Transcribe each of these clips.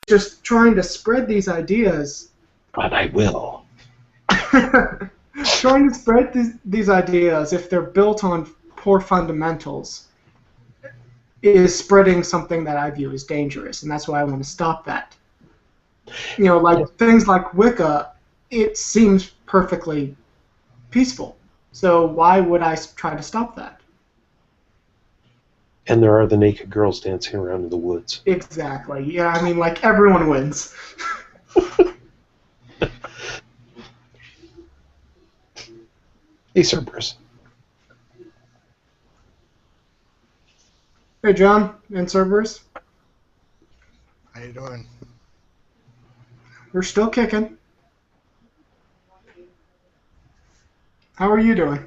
just trying to spread these ideas. But I will. Trying to spread these ideas, if they're built on poor fundamentals, is spreading something that I view as dangerous, and that's why I want to stop that. Like things like Wicca, it seems perfectly peaceful. So why would I try to stop that? And there are the naked girls dancing around in the woods. Exactly. Yeah, I mean, like, everyone wins. Hey, Cerberus. Hey, John and Cerberus. How you doing? We're still kicking. How are you doing?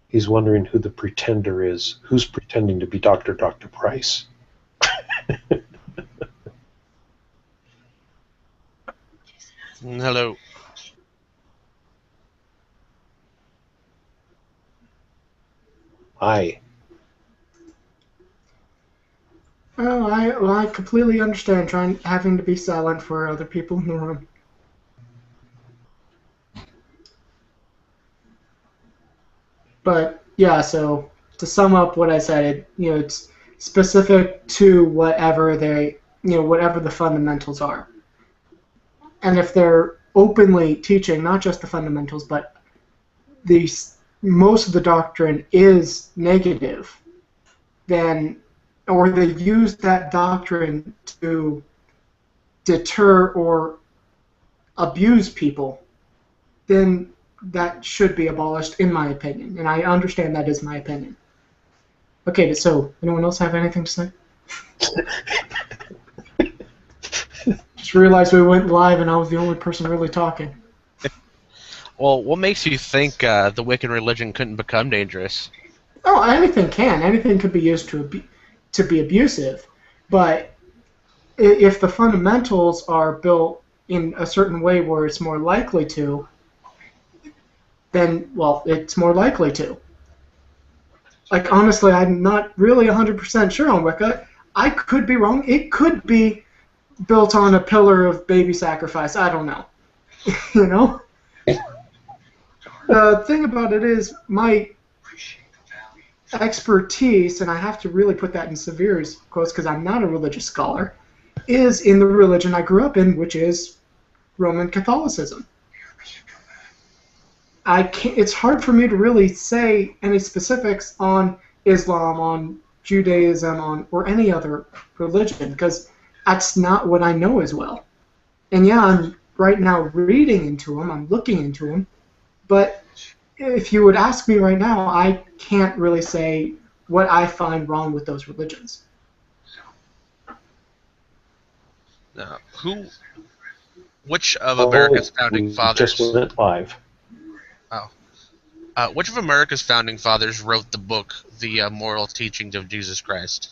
He's wondering who the pretender is. Who's pretending to be Dr. Price? Hello. Hi. Oh, I completely understand having to be silent for other people in the room. But yeah, so to sum up what I said, it's specific to whatever whatever the fundamentals are. And if they're openly teaching not just the fundamentals, but most of the doctrine is negative, then, or they use that doctrine to deter or abuse people, then that should be abolished, in my opinion. And I understand that is my opinion. Okay, so anyone else have anything to say? Just realized we went live and I was the only person really talking. Well, what makes you think the Wiccan religion couldn't become dangerous? Oh, anything can. Anything could be used to be abusive. But if the fundamentals are built in a certain way where it's more likely to, then, well, it's more likely to. Like, honestly, I'm not really 100% sure on Wicca. I could be wrong. It could be built on a pillar of baby sacrifice. I don't know. You know? The thing about it is, my expertise, and I have to really put that in severe quotes because I'm not a religious scholar, is in the religion I grew up in, which is Roman Catholicism. It's hard for me to really say any specifics on Islam, on Judaism, or any other religion, because that's not what I know as well. And yeah, I'm right now reading into them, I'm looking into them, but if you would ask me right now, I can't really say what I find wrong with those religions. Which of America's founding fathers? Just went live. Which of America's founding fathers wrote the book, The Moral Teachings of Jesus Christ?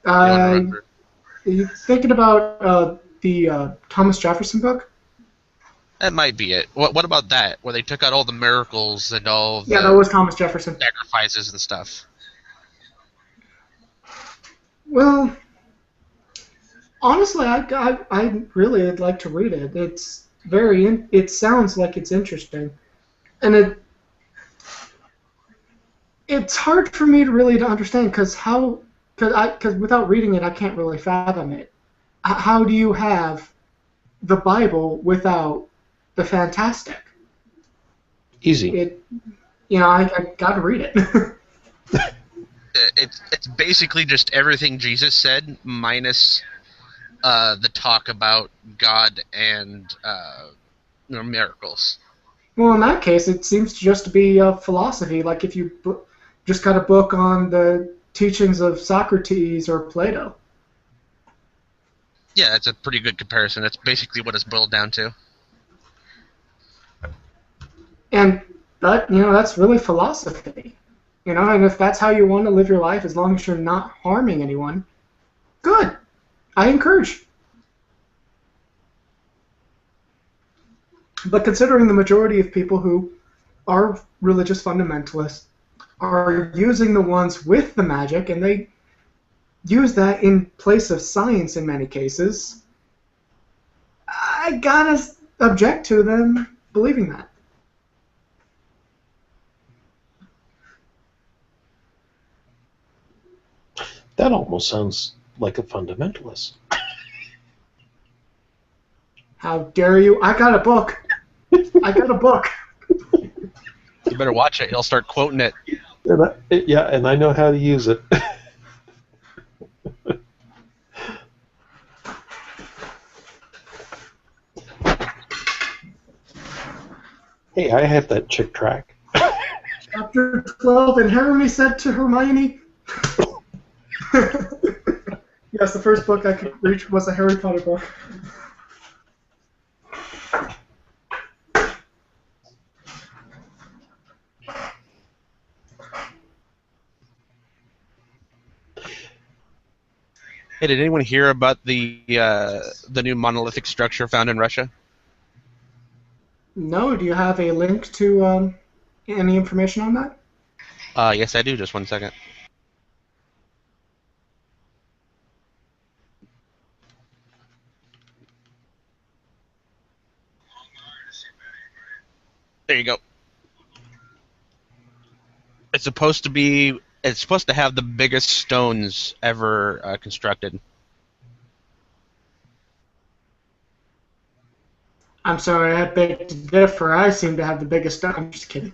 Anyone remember? Are you thinking about the Thomas Jefferson book? That might be it. What about that, where they took out all the miracles and all the that was Thomas Jefferson. sacrifices and stuff? Well, honestly, I really would like to read it. It's it sounds like it's interesting, and it's hard for me to really understand because without reading it, I can't really fathom it. How do you have the Bible without the fantastic? Easy. I got to read it. It's basically just everything Jesus said minus the talk about God and miracles. Well, in that case, it seems just to be a philosophy. Like if you just got a book on the teachings of Socrates or Plato. Yeah, that's a pretty good comparison. That's basically what it's boiled down to. And that's really philosophy. And if that's how you want to live your life, as long as you're not harming anyone, good. I encourage. But considering the majority of people who our religious fundamentalists are using the ones with the magic, and they use that in place of science in many cases, I gotta object to them believing that. That almost sounds like a fundamentalist. How dare you? I got a book. I got a book. You better watch it. He'll start quoting it. And I know how to use it. Hey, I have that chick track. Chapter 12, and Hermione said to Hermione... Yes, the first book I could reach was a Harry Potter book. Hey, did anyone hear about the new monolithic structure found in Russia? No, do you have a link to any information on that? Yes, I do. Just 1 second. There you go. It's supposed to have the biggest stones ever constructed. I'm sorry, I beg to differ. I seem to have the biggest... I'm just kidding.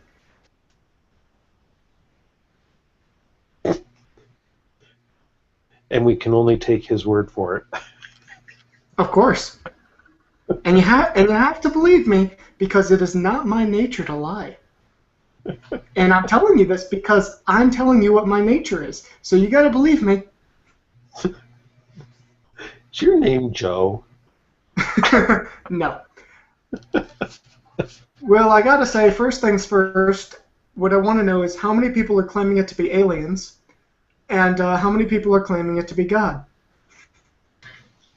And we can only take his word for it. Of course. And you have to believe me, because it is not my nature to lie. And I'm telling you this because I'm telling you what my nature is. So you gotta believe me. Is your name Joe? No. Well, I gotta say, first things first, what I want to know is how many people are claiming it to be aliens, and how many people are claiming it to be God.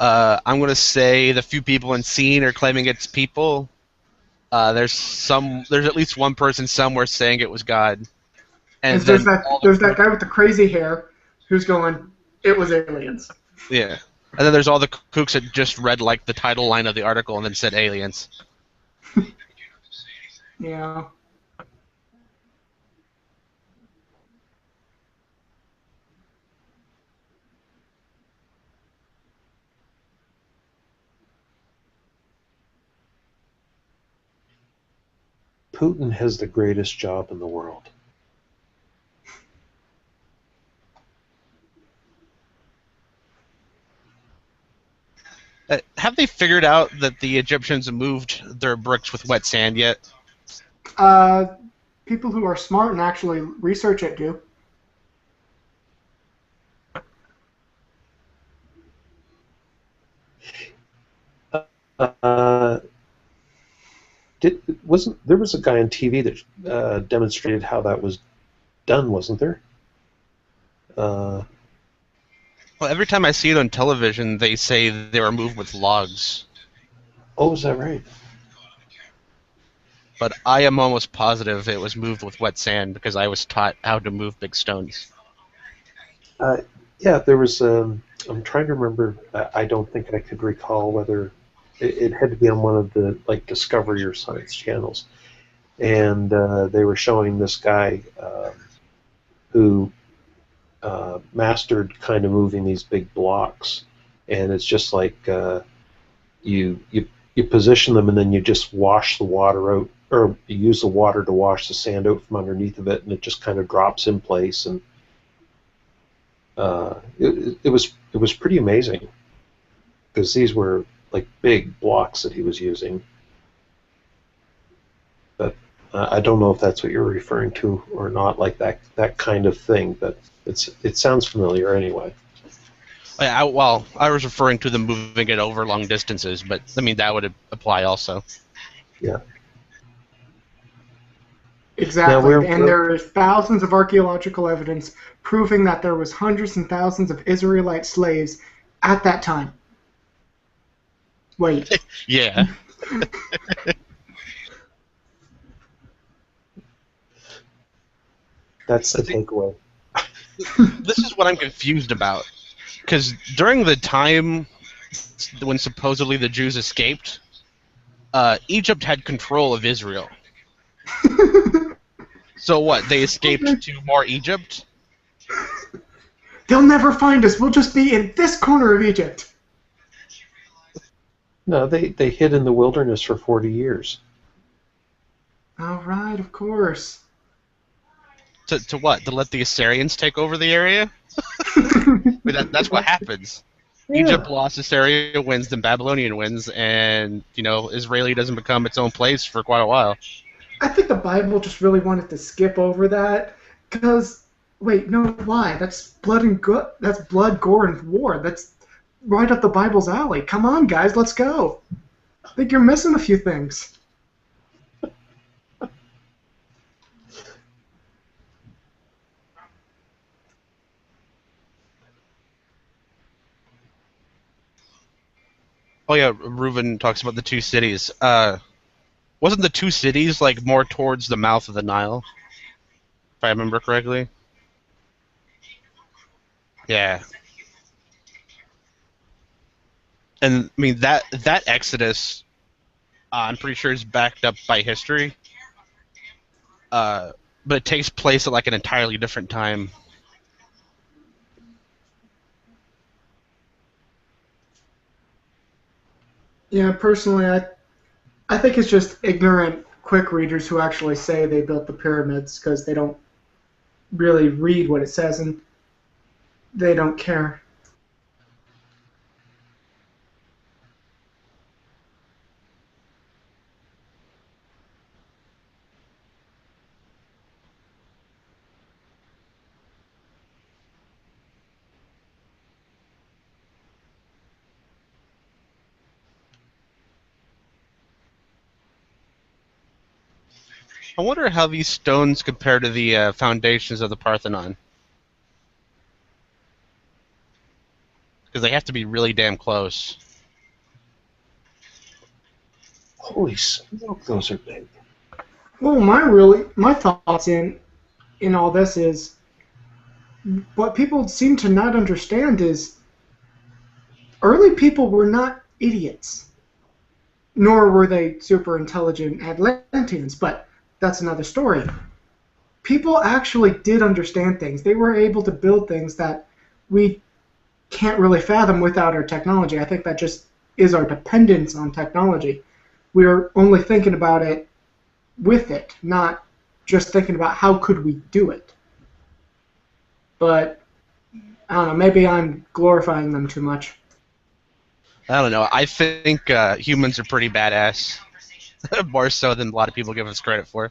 I'm going to say the few people in scene are claiming it's people. There's at least one person somewhere saying it was God. And there's then that guy with the crazy hair who's going, it was aliens. Yeah. And then there's all the kooks that just read like the title line of the article and then said aliens. Yeah. Putin has the greatest job in the world. Have they figured out that the Egyptians moved their bricks with wet sand yet? People who are smart and actually research it do. There was a guy on TV that demonstrated how that was done, wasn't there? Well, every time I see it on television, they say they were moved with logs. Oh, is that right? But I am almost positive it was moved with wet sand because I was taught how to move big stones. Yeah, there was. I'm trying to remember. I don't think I could recall whether it had to be on one of the like Discovery or Science channels, and they were showing this guy who mastered kind of moving these big blocks, and it's just like you position them and then you just wash the water out, or you use the water to wash the sand out from underneath of it, and it just kind of drops in place, and it was pretty amazing because these were like big blocks that he was using. But I don't know if that's what you're referring to or not, like that kind of thing. But it sounds familiar anyway. I was referring to them moving it over long distances, but I mean that would apply also. Yeah. Exactly, and there is thousands of archaeological evidence proving that there was hundreds and thousands of Israelite slaves at that time. Wait. Yeah. That's the See, takeaway. this is what I'm confused about. Because during the time when supposedly the Jews escaped, Egypt had control of Israel. So what? They escaped to more Egypt? They'll never find us. We'll just be in this corner of Egypt. No, they hid in the wilderness for 40 years. All right, of course. To what? To let the Assyrians take over the area? That's what happens. Yeah. Egypt lost, Assyria wins, then Babylonian wins, and Israeli doesn't become its own place for quite a while. I think the Bible just really wanted to skip over that because wait, no, why? That's blood and that's blood, gore, and war. That's right up the Bible's alley. Come on, guys, let's go. I think you're missing a few things. Oh yeah, Reuven talks about the two cities. Wasn't the two cities like more towards the mouth of the Nile, if I remember correctly? Yeah, and I mean that Exodus, I'm pretty sure is backed up by history. Uh, but it takes place at like an entirely different time. Yeah, personally, I think it's just ignorant quick readers who actually say they built the pyramids because they don't really read what it says and they don't care. I wonder how these stones compare to the foundations of the Parthenon, because they have to be really damn close. Holy smoke, those are big. Well, my thoughts in all this is what people seem to not understand is early people were not idiots, nor were they super intelligent Atlanteans, but that's another story. People actually did understand things. They were able to build things that we can't really fathom without our technology. I think that just is our dependence on technology. We're only thinking about it with it, not just thinking about how could we do it. But I don't know, maybe I'm glorifying them too much. I don't know. I think humans are pretty badass, more so than a lot of people give us credit for.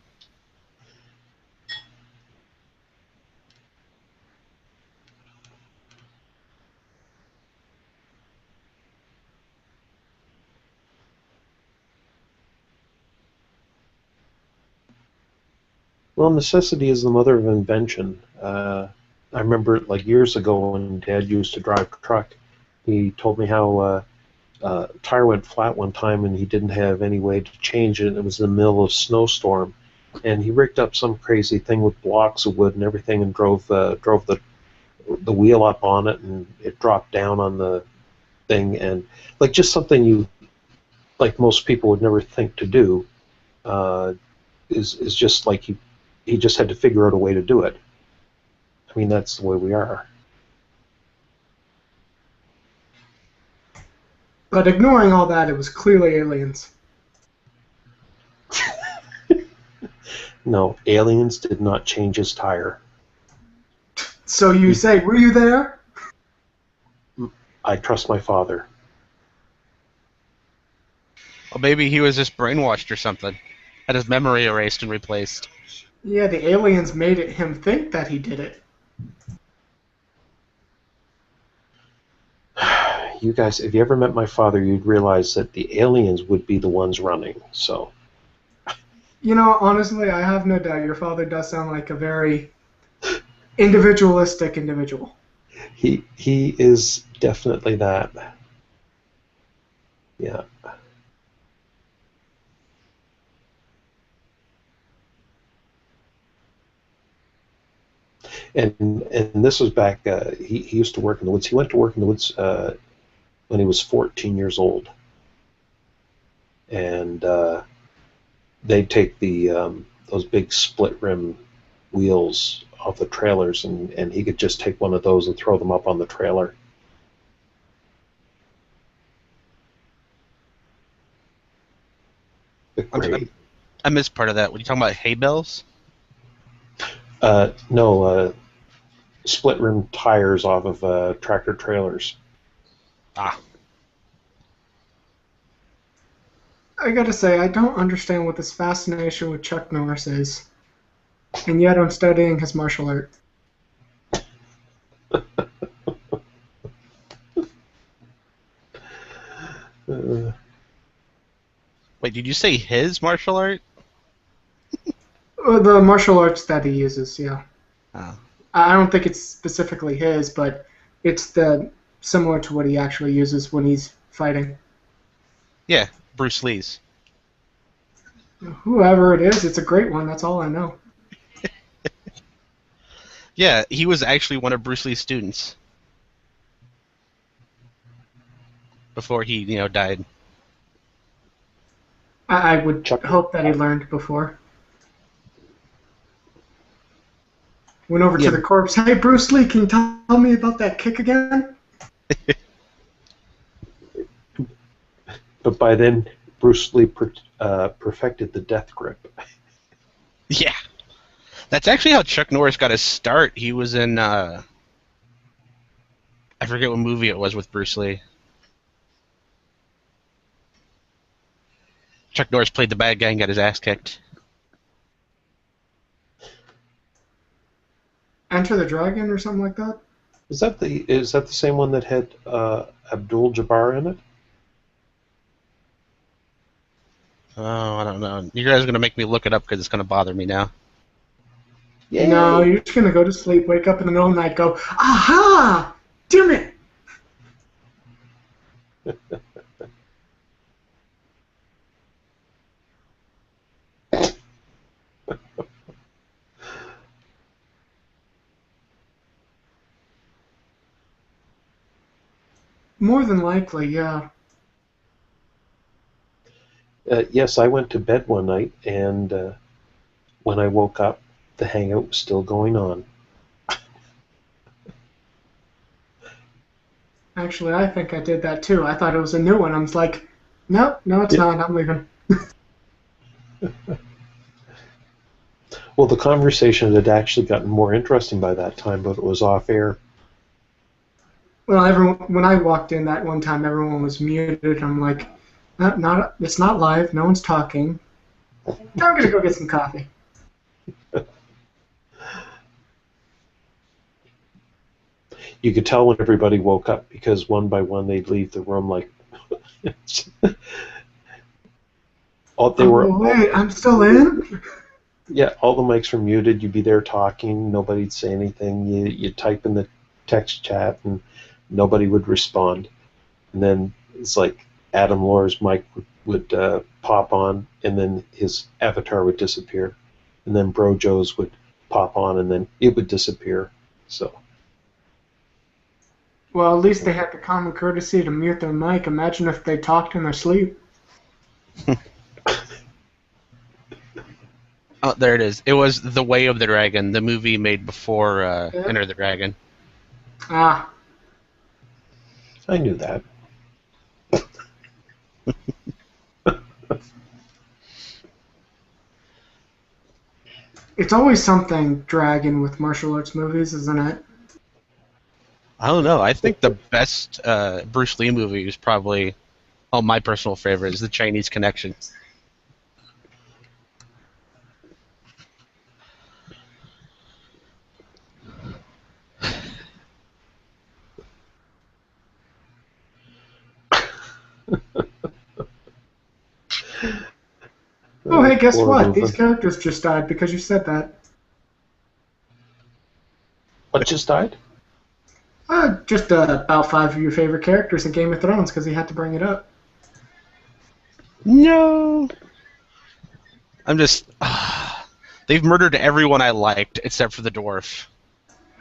Well, necessity is the mother of invention. I remember like years ago when Dad used to drive a truck, he told me how tire went flat one time and he didn't have any way to change it. It was in the middle of a snowstorm, and he rigged up some crazy thing with blocks of wood and everything and drove the wheel up on it, and it dropped down on the thing, and like just something you like most people would never think to do. Uh, is just like he just had to figure out a way to do it. I mean, that's the way we are. But ignoring all that, it was clearly aliens. No, aliens did not change his tire. So you say, were you there? I trust my father. Well, maybe he was just brainwashed or something. Had his memory erased and replaced. Yeah, the aliens made him think that he did it. You guys, if you ever met my father, you'd realize that the aliens would be the ones running. So You know, honestly, I have no doubt your father does sound like a very individualistic individual. he is definitely that. Yeah. And this was back. He used to work in the woods. He went to work in the woods when he was 14 years old, and they'd take the those big split rim wheels off the trailers, and he could just take one of those and throw them up on the trailer. Great. I missed part of that. Were you talking about hay bales? No, split rim tires off of tractor trailers. Ah. I gotta say, I don't understand what this fascination with Chuck Norris is, and yet I'm studying his martial art. Wait, did you say his martial art? The martial arts that he uses, yeah. Oh. I don't think it's specifically his, but it's the similar to what he actually uses when he's fighting. Yeah, Bruce Lee's. Whoever it is, it's a great one. That's all I know. Yeah, he was actually one of Bruce Lee's students before he, died. I would hope that he learned before. Went over to the corpse. Hey, Bruce Lee, can you tell me about that kick again? But by then, Bruce Lee perfected the death grip. Yeah. That's actually how Chuck Norris got his start. He was in, I forget what movie it was with Bruce Lee. Chuck Norris played the bad guy and got his ass kicked. Enter the Dragon or something like that? Is that the same one that had Abdul Jabbar in it? Oh, I don't know. You guys are going to make me look it up because it's going to bother me now. Yay. No, you're just going to go to sleep, wake up in the middle of the night, go, aha! Damn it! More than likely, yeah. Yes, I went to bed one night, and when I woke up, the Hangout was still going on. Actually, I think I did that too. I thought it was a new one. I was like, nope, no, it's not. I'm leaving. Well, the conversation had actually gotten more interesting by that time, but it was off air. Well, everyone, when I walked in that one time, everyone was muted. I'm like, it's not live. No one's talking. I'm gonna go get some coffee. You could tell when everybody woke up because one by one they'd leave the room like. Wait, I'm still in? Yeah, all the mics were muted. You'd be there talking. Nobody'd say anything. You type in the text chat and nobody would respond. And then it's like Adam Lohr's mic would pop on, and then his avatar would disappear. And then Bro Joe's would pop on, and then it would disappear. So. Well, at least they had the common courtesy to mute their mic. Imagine if they talked in their sleep. Oh, there it is. It was The Way of the Dragon, the movie made before Enter the Dragon. Ah. I knew that. It's always something dragon with martial arts movies, isn't it? I don't know. I think the best Bruce Lee movie is probably, my personal favorite is The Chinese Connection. Oh, hey, guess Poor what? Reuven. These characters just died because you said that. What just died? Just about 5 of your favorite characters in Game of Thrones because he had to bring it up. No! I'm just... they've murdered everyone I liked except for the dwarf.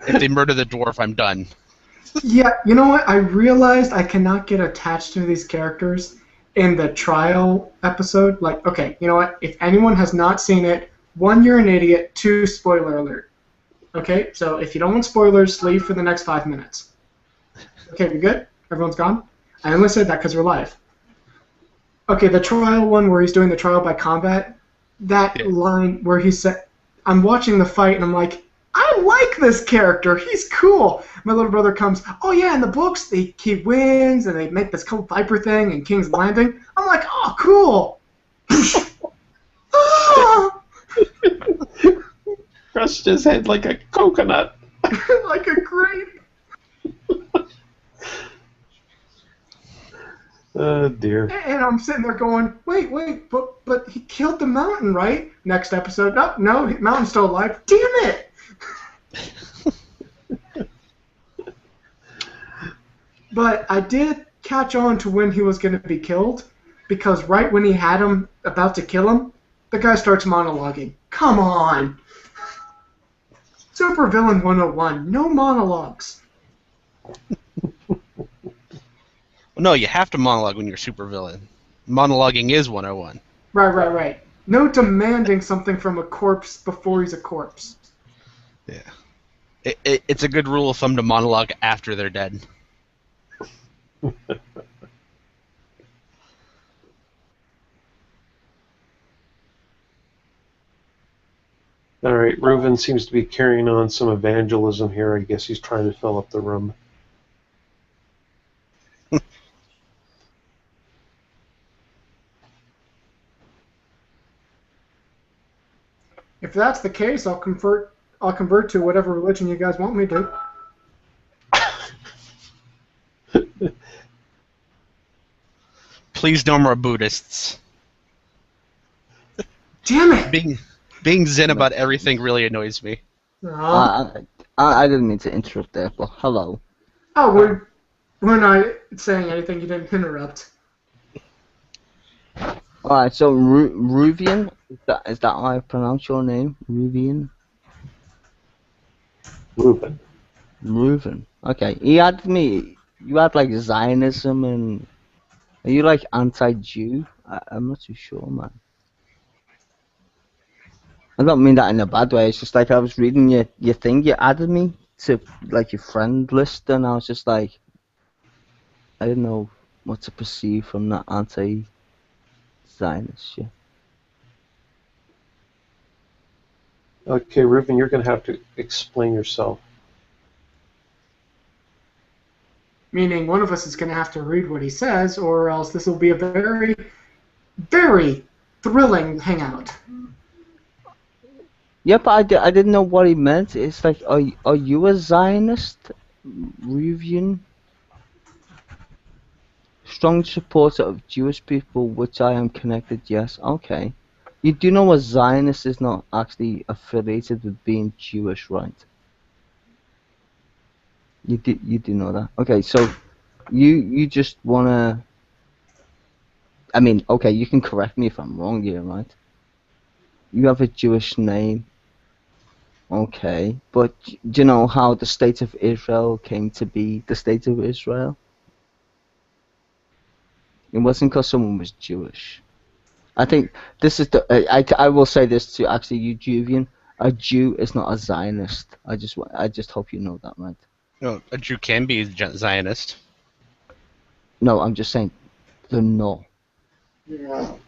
If they murder the dwarf, I'm done. Yeah, you know what? I realized I cannot get attached to these characters in the trial episode. Like, okay, you know what? If anyone has not seen it, one, you're an idiot. Two, spoiler alert. Okay, so if you don't want spoilers, leave for the next 5 minutes. Okay, we good? Everyone's gone? I only said that because we're live. Okay, the trial one where he's doing the trial by combat, that Yeah. line where he said, I'm watching the fight and I'm like, I like this character. He's cool. My little brother comes, oh yeah, in the books, he wins and they make this cool Viper thing in King's Landing. I'm like, oh, cool. Ah! Crushed his head like a coconut. Like a grape. Oh dear. And I'm sitting there going, wait, but he killed the mountain, right? Next episode, no, mountain's still alive. Damn it! But I did catch on to when he was going to be killed, because right when he had him about to kill him, the guy starts monologuing. Come on! Supervillain 101, no monologues. No, you have to monologue when you're supervillain. Monologuing is 101. Right. No demanding something from a corpse before he's a corpse. Yeah. It's a good rule of thumb to monologue after they're dead. All right, Reuven seems to be carrying on some evangelism here. I guess he's trying to fill up the room. If that's the case, I'll convert to whatever religion you guys want me to. Please no more Buddhists. Damn it! Being zen about everything really annoys me. Aw. I didn't mean to interrupt there, but hello. Oh, we're not saying anything. You didn't interrupt. Alright, so Reuven, is that how I pronounce your name? Reuven? Reuven. Reuven. Okay, he had me. You had like Zionism and. Are you like anti-Jew? I'm not too sure, man. I don't mean that in a bad way. It's just like I was reading your thing. You added me to like your friend list, and I was just like, I didn't know what to perceive from that anti-Zionist shit. Okay, Reuven, you're going to have to explain yourself. Meaning one of us is going to have to read what he says, or else this will be a very, very thrilling hangout. Yeah, but I didn't know what he meant. It's like, are you a Zionist, Reuven? Strong supporter of Jewish people, which I am connected. Yes, okay. You do know a Zionist is not actually affiliated with being Jewish, right? You do know that. Okay, so you just wanna. I mean, okay, you can correct me if I'm wrong here, right? You have a Jewish name. Okay, but do you know how the state of Israel came to be the state of Israel? It wasn't because someone was Jewish. I think this is the. I will say this to actually you, Juvian. A Jew is not a Zionist. I just hope you know that, right? No, a Jew can be a Zionist. No, I'm just saying the no. Yeah. I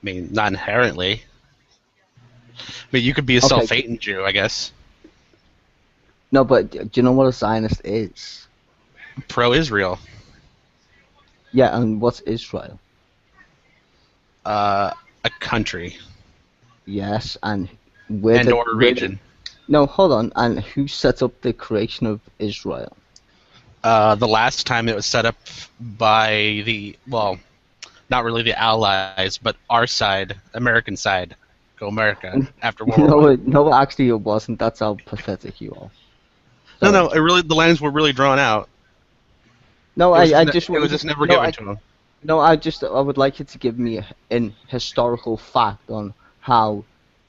mean, not inherently. But you could be a Okay. self-hating Jew, I guess. No, but do you know what a Zionist is? Pro-Israel. Yeah, and what's Israel? A country. Yes, and where And did- or a where region. did- No, hold on. And who set up the creation of Israel? The last time it was set up by well, not really the Allies, but our side, American side. Go America, after World War No, One. no, actually it wasn't. That's how pathetic you are. No, the lines were really drawn out. No, It I was just never no, given to them. No, I would like you to give me an historical fact on how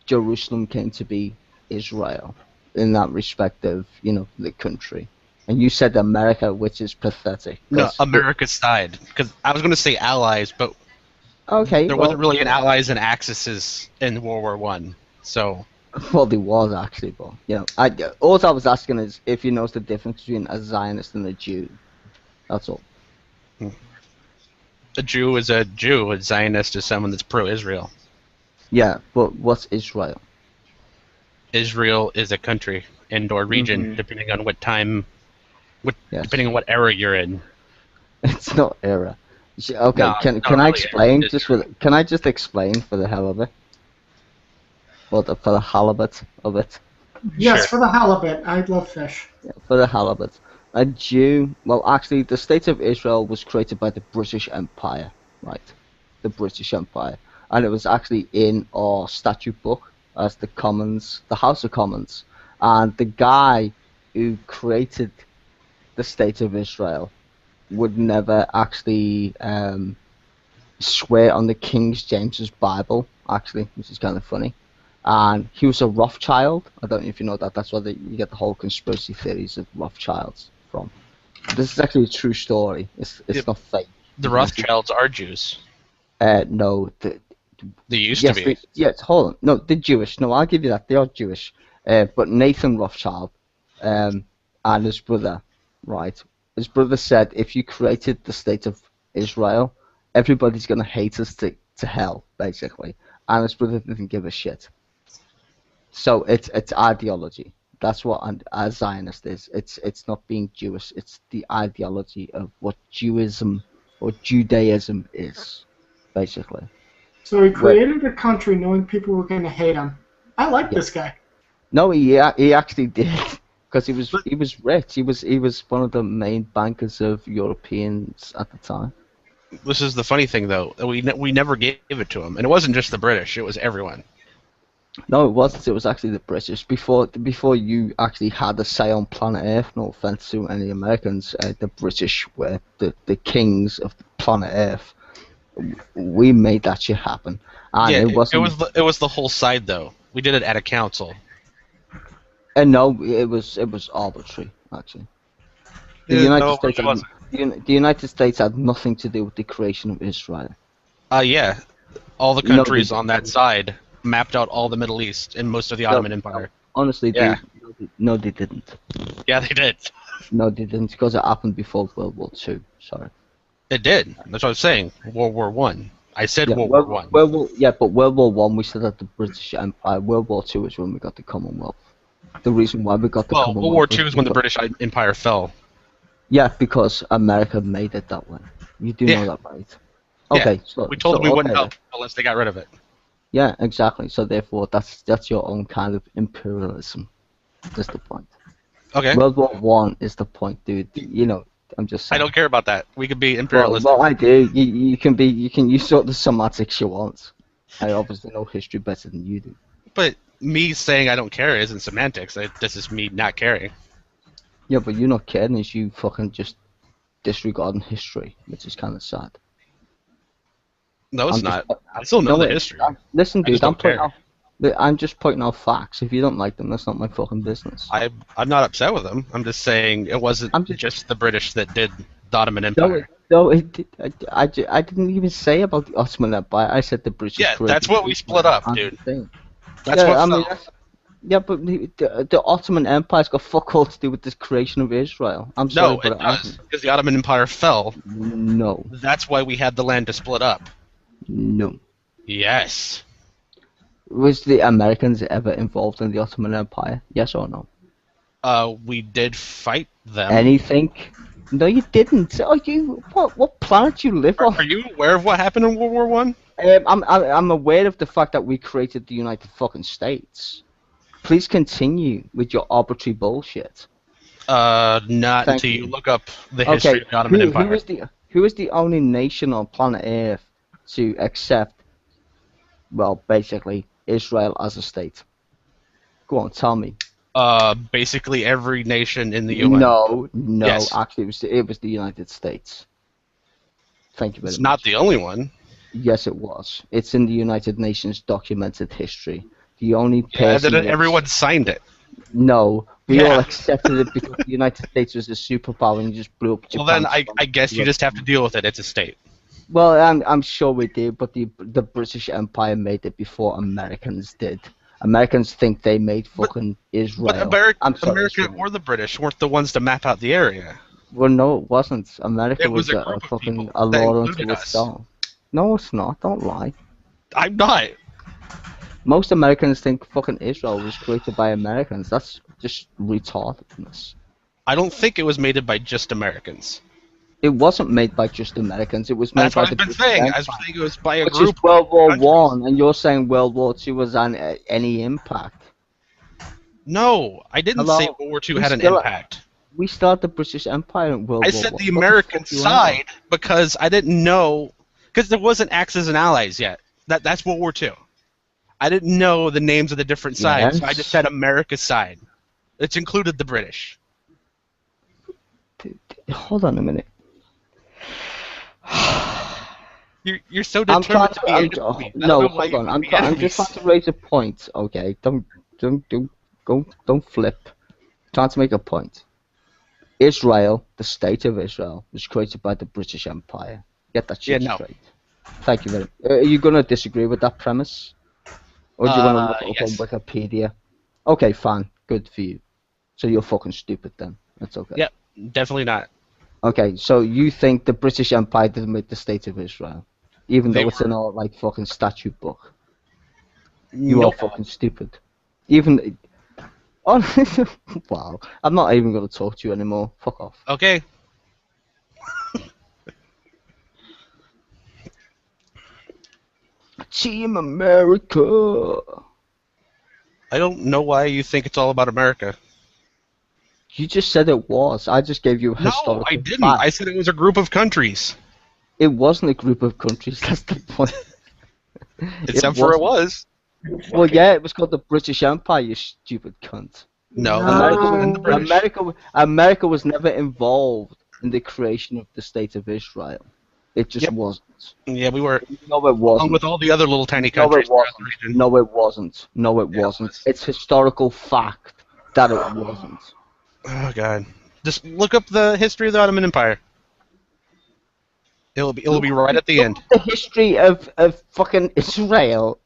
Jerusalem came to be Israel. in that respect of the country. And you said America, which is pathetic. No, America's side. Because I was going to say allies, but Okay, there wasn't really an allies and axis in World War One. So well, there was actually, but all I was asking is if you know the difference between a Zionist and a Jew. That's all. a Jew is a Jew. A Zionist is someone that's pro-Israel. Yeah, but what's Israel? Israel is a country and/or region, depending on what time, Yes. depending on what era you're in. It's not era. Okay, No, can not I really. explain It's can I just explain for the hell of it? For the halibut of it. Yes, Sure. for the halibut. I love fish. Yeah, for the halibut. A Jew, well, actually, the State of Israel was created by the British Empire, right? The British Empire. And it was actually in our statute book as the Commons, the House of Commons. And the guy who created the State of Israel would never actually swear on the King James's Bible, actually, which is kind of funny. And he was a Rothschild. I don't know if you know that. That's where you get the whole conspiracy theories of Rothschilds from. This is actually a true story. It's Yep. not fake. The Rothschilds are Jews. No. They used Yes, to be. yes. Hold on. No, they're Jewish. No, I'll give you that. They are Jewish. But Nathan Rothschild, and his brother, right? His brother said, if you created the state of Israel, everybody's gonna hate us to hell, basically. And his brother didn't give a shit. So it's ideology. That's what a Zionist is. It's not being Jewish. It's the ideology of what Judaism or Judaism is, basically. So he created a country knowing people were going to hate him. I like Yeah. this guy. No, he actually did, because he was rich. He was one of the main bankers of Europeans at the time. This is the funny thing, though. We never gave it to him, and it wasn't just the British; it was everyone. No, it wasn't. It was actually the British. Before you actually had a say on planet Earth, no offense to any Americans, the British were the kings of planet Earth. We made that shit happen. And Yeah, it wasn't. it was the whole side, though. We did it at a council. And no, it was arbitrary, actually. The Yeah, United no, States it wasn't. the United States had nothing to do with the creation of Israel. Yeah, all the No, countries they- on that side mapped out all the Middle East and most of the Ottoman Empire. Honestly, Yeah. no, they didn't. Yeah, they did. No, they didn't, because it happened before World War II. Sorry. It did. That's what I was saying. World War One. I said Yeah, World War One. but World War One we still had the British Empire. World War Two is when we got the Commonwealth. The reason why we got the Well, Commonwealth. World War Two was is when the because- British Empire fell. Yeah, because America made it that way. You do Yeah. know that, right? Yeah, Okay, so We told them we okay wouldn't then. help unless they got rid of it. Yeah, exactly. So therefore, that's your own kind of imperialism. That's the point. Okay. World War One is the point, dude. I'm just I saying. don't care about that. We could be Well, imperialist. I do. You can use sort of the semantics you want. I obviously know history better than you do. But me saying I don't care isn't semantics. This is me not caring. Yeah, but you're not caring, is you fucking just disregarding history, which is kind of sad. No, it's I'm just- not. I still know No, the it- history. Listen, I just dude, I'm don't care. I'm just pointing out facts. If you don't like them, that's not my fucking business. I'm not upset with them. I'm just saying it wasn't I'm just, just- the British that did the Ottoman No, Empire. I didn't even say about the Ottoman Empire. I said the British. Yeah, created that's what we split up, I'm dude. saying. That's Yeah, what I fell. mean, yeah, but the Ottoman Empire's got fuck all to do with the creation of Israel. I'm sorry, No, but it does because the Ottoman Empire fell. No, That's why we had the land to split up. no. Yes. Was the Americans ever involved in the Ottoman Empire? Yes or no? We did fight them. Anything? No, you didn't. Oh, what planet you live on? Are you aware of what happened in World War One? I'm aware of the fact that we created the United fucking States. Please continue with your arbitrary bullshit. Not Thank until you. you look up the history of the Ottoman Empire. Who is the only nation on planet Earth to accept, well, basically, Israel as a state? Go on, tell me. Basically every nation in the UN. No, Yes. actually, it was the United States. Thank you very It's much. not the only one. Yes, it was. It's in the United Nations documented history. The only Yeah, person. everyone signed it. No, we all Yeah. accepted it because the United States was a superpower and just blew up Japan. Well, then I guess you just have to deal with it. It's a state. Well, I'm sure we did, but the British Empire made it before Americans did. Americans think they made fucking Israel. But I'm sorry, America Israel. or the British weren't the ones to map out the area. Well, no, it wasn't. America It was was a a group of fucking people a that law included unto us. itself. No, it's not. Don't lie. I'm not. Most Americans think fucking Israel was created by Americans. That's just retardedness. I don't think it was made by just Americans. It wasn't made by just Americans. It was made That's by what the I've been British saying. Empire, I was saying it was by a which group. is World War countries. One, and you're saying World War Two was on any impact. No, I didn't Hello? say World War II We had an still- impact. We started the British Empire in World I War said One. the What American fuck you on side because I didn't know, because there wasn't Axis and Allies yet. That's World War II. I didn't know the names of the different sides, so I Yes. just said America's side, which included the British. about? Hold on a minute. You're so I'm trying determined to. to be independent. I don't No, know why hold you on. wanna I'm be just trying enemies. to raise a point. Okay, don't flip. Trying to make a point. Israel, the state of Israel, was created by the British Empire. Get that shit Yeah, no. straight. Thank you very much. Are you gonna disagree with that premise, or do you want to look it up Yes. on Wikipedia? Okay, fine. Good for you. So you're fucking stupid then. That's okay. Yep, definitely not. Okay, so you think the British Empire didn't make the state of Israel, even They though it's were- in our like fucking statute book? You Nope. are fucking stupid. Even. Oh, wow. I'm not even gonna talk to you anymore. Fuck off. Okay. Team America. I don't know why you think it's all about America. You just said it was. I just gave you a No, historical I didn't. fact. I said it was a group of countries. It wasn't a group of countries. That's the point. Except for it was. Well, yeah, it was called the British Empire. You stupid cunt. No, No. and the British. America was never involved in the creation of the state of Israel. It just Yep. wasn't. Yeah, we were No, it along wasn't. with all the other little tiny No, countries it throughout the wasn't. region. No, it wasn't. No, it Yeah, it wasn't. was. It's historical fact that it wasn't. Oh god. Just look up the history of the Ottoman Empire. It'll be right at the Look end. at the history of fucking Israel.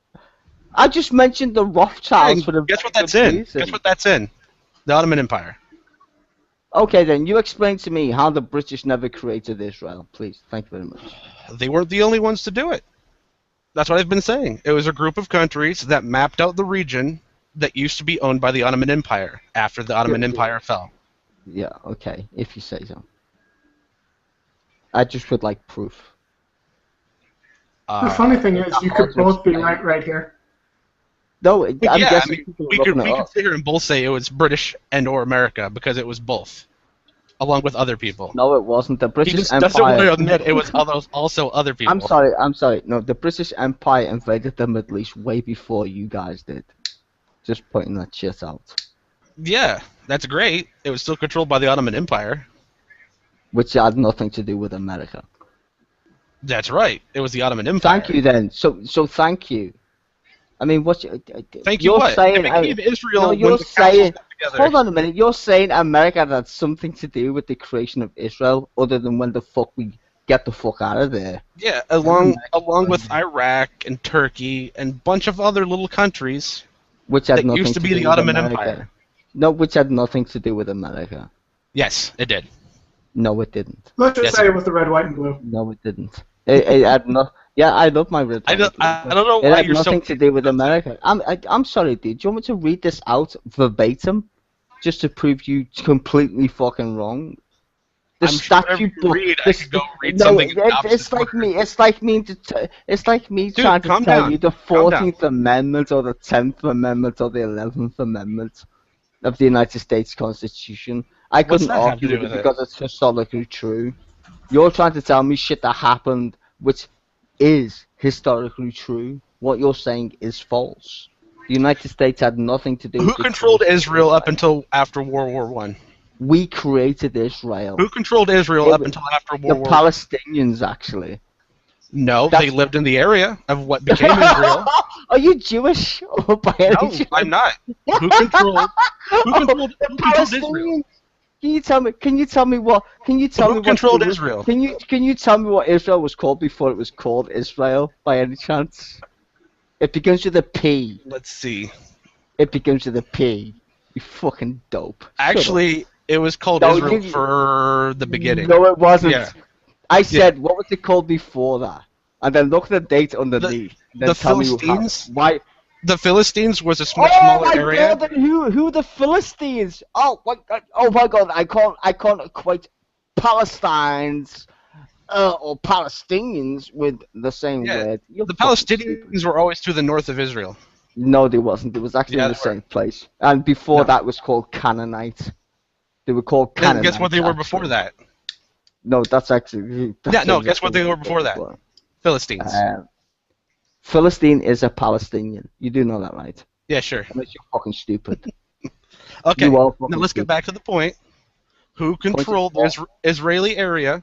I just mentioned the Rothschilds for the Guess what very that's good in? reason. Guess what that's in? The Ottoman Empire. Okay, then you explain to me how the British never created Israel, please. Thank you very much. They weren't the only ones to do it. That's what I've been saying. It was a group of countries that mapped out the region that used to be owned by the Ottoman Empire after the Ottoman Empire fell. Yeah, okay, if you say so. I just would like proof. The funny thing is, you could both be right here. No, I'm Yeah, I guessing mean, people are we could looking it up. sit here and both say it was British and or America because it was both, along with other people. No, it wasn't. The He British just doesn't want Empire. to admit it was also other people. I'm sorry. No, the British Empire invaded the Middle East way before you guys did. Just pointing that shit out. Yeah, that's great. It was still controlled by the Ottoman Empire. Which had nothing to do with America. That's right. It was the Ottoman Empire. Thank you then. So thank you. I mean, what you, Thank you. you're What? saying? It became Israel no, when you're the councils saying. got together. Hold on a minute. You're saying America had something to do with the creation of Israel, other than when the fuck we get the fuck out of there. Yeah, along with Iraq and Turkey and a bunch of other little countries. Which had That nothing used to be do the with Ottoman America. Empire. No, which had nothing to do with America. Yes, it did. No, it didn't. Let's just Yes. say it was the red, white, and blue. No, it didn't. It had no. Yeah, I love my red. I don't know It why had you're nothing so. to do with America. I'm sorry, dude. Do you want me to read this out verbatim, just to prove you completely fucking wrong? The I'm sure whatever statute you book. read, I could go read no, something in the opposite it's like order. me. It's like me. It's like me Dude, trying to calm tell down. you the Calm down. 14th Amendment or the 10th Amendment or the 11th Amendment of the United States Constitution. I What's couldn't that have to argue do with it with it? because it's historically true. You're trying to tell me shit that happened, which is historically true. What you're saying is false. The United States had nothing to do Who with the controlled creation of Israel up until after World War One? We created Israel. Who controlled Israel up until after The World War? Palestinians, actually. No, they lived in the area of what became Israel. Are you Jewish? Or by any No, chance? I'm not. Who controlled? Who controlled? The Who controlled Israel? Palestinians. Can you tell me? Can you tell me what? Can you tell me Who what? controlled Israel? Can you tell me what Israel was called before it was called Israel? By any chance? It begins with a P. Let's see. It begins with a P. You fucking dope. Shut Actually, it was called No, Israel you- for the up. beginning. No, it wasn't. Yeah. I said, what was it called before that? And then look at the date underneath. Then the tell me Philistines? why. The Philistines was a much Oh smaller my area. God! Then who are the Philistines? Oh my God! I can't equate Palestinians or Palestinians with the same Yeah, word. You're The fucking stupid. Palestinians were always to the north of Israel. No, they wasn't. It was actually Yeah, in the they were. same place. And before No. that was called Canaanite. They were called Then Canaanite. guess what they were before that? No, that's actually. Yeah, no, guess what they were before that? Philistines. Philistine is a Palestinian. You do know that, right? Yeah, sure. Unless you're fucking stupid. Okay, You are now fucking let's get stupid. back to the point. Who controlled the Israeli area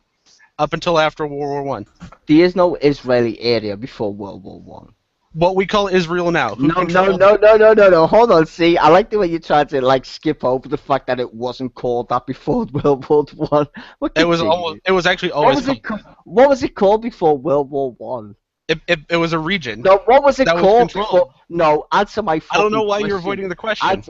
up until after World War One? There is no Israeli area before World War One. What we call Israel now. Who No. controlled Hold on. See, I like the way you tried to like skip over the fact that it wasn't called that before World War One. It was actually always What was it called before World War One? it was a region. No, what was it That was called controlled. before? No, answer my. I don't know why fucking you're question. avoiding the question.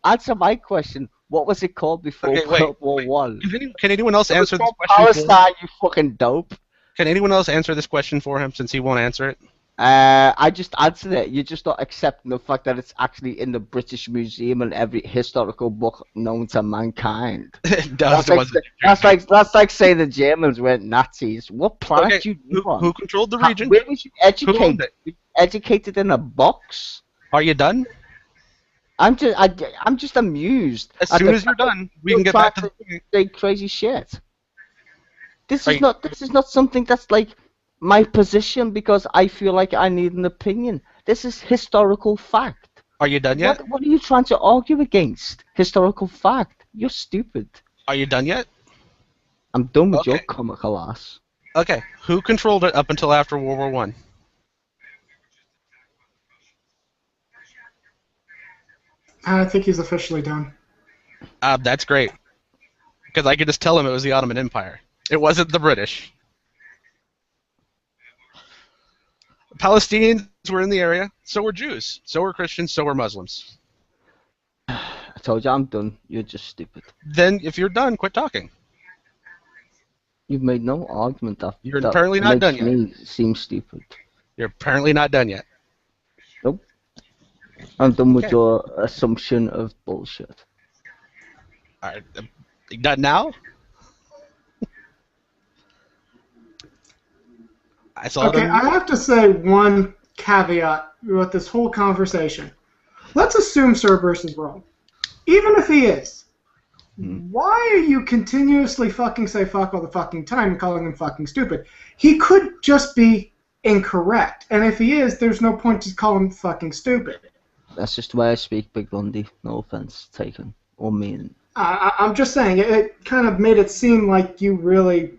Answer my question. What was it called before Okay, wait, World War One? Can anyone else It was answer this called question? For him? Palestine, you fucking dope. Can anyone else answer this question for him since he won't answer it? I just answered it. You're just not accepting the fact that it's actually in the British Museum and every historical book known to mankind. It does. It wasn't. That's like saying the Germans weren't Nazis. What planet Okay, you live on? who controlled the region? Where was you Who owned educated? it? Educated in a box? Are you done? I'm just amused. As at soon the as you're fact that done, we can get back to the point. say crazy shit. This Are is you- not. This is not something that's like my position because I feel like I need an opinion. This is historical fact. Are you done yet? What are you trying to argue against? Historical fact. You're stupid. Are you done yet? I'm done with your Okay. comical ass. Okay. Who controlled it up until after World War One? I think he's officially done. That's great. Because I could just tell him it was the Ottoman Empire. It wasn't the British. Palestinians were in the area. So were Jews. So were Christians. So were Muslims. I told you I'm done. You're just stupid. Then, if you're done, quit talking. You've made no argument that You're that apparently not makes done yet. me seem stupid. You're apparently not done yet. Nope. I'm done with Okay. your assumption of bullshit. All right. You done now? I saw Okay, them. I have to say one caveat with this whole conversation. Let's assume Cerberus is wrong. Even if he is, why are you continuously fucking say fuck all the fucking time and calling him fucking stupid? He could just be incorrect. And if he is, there's no point to call him fucking stupid. That's just the way I speak, Big Bundy. No offense taken or meaning. I'm just saying, it kind of made it seem like you really,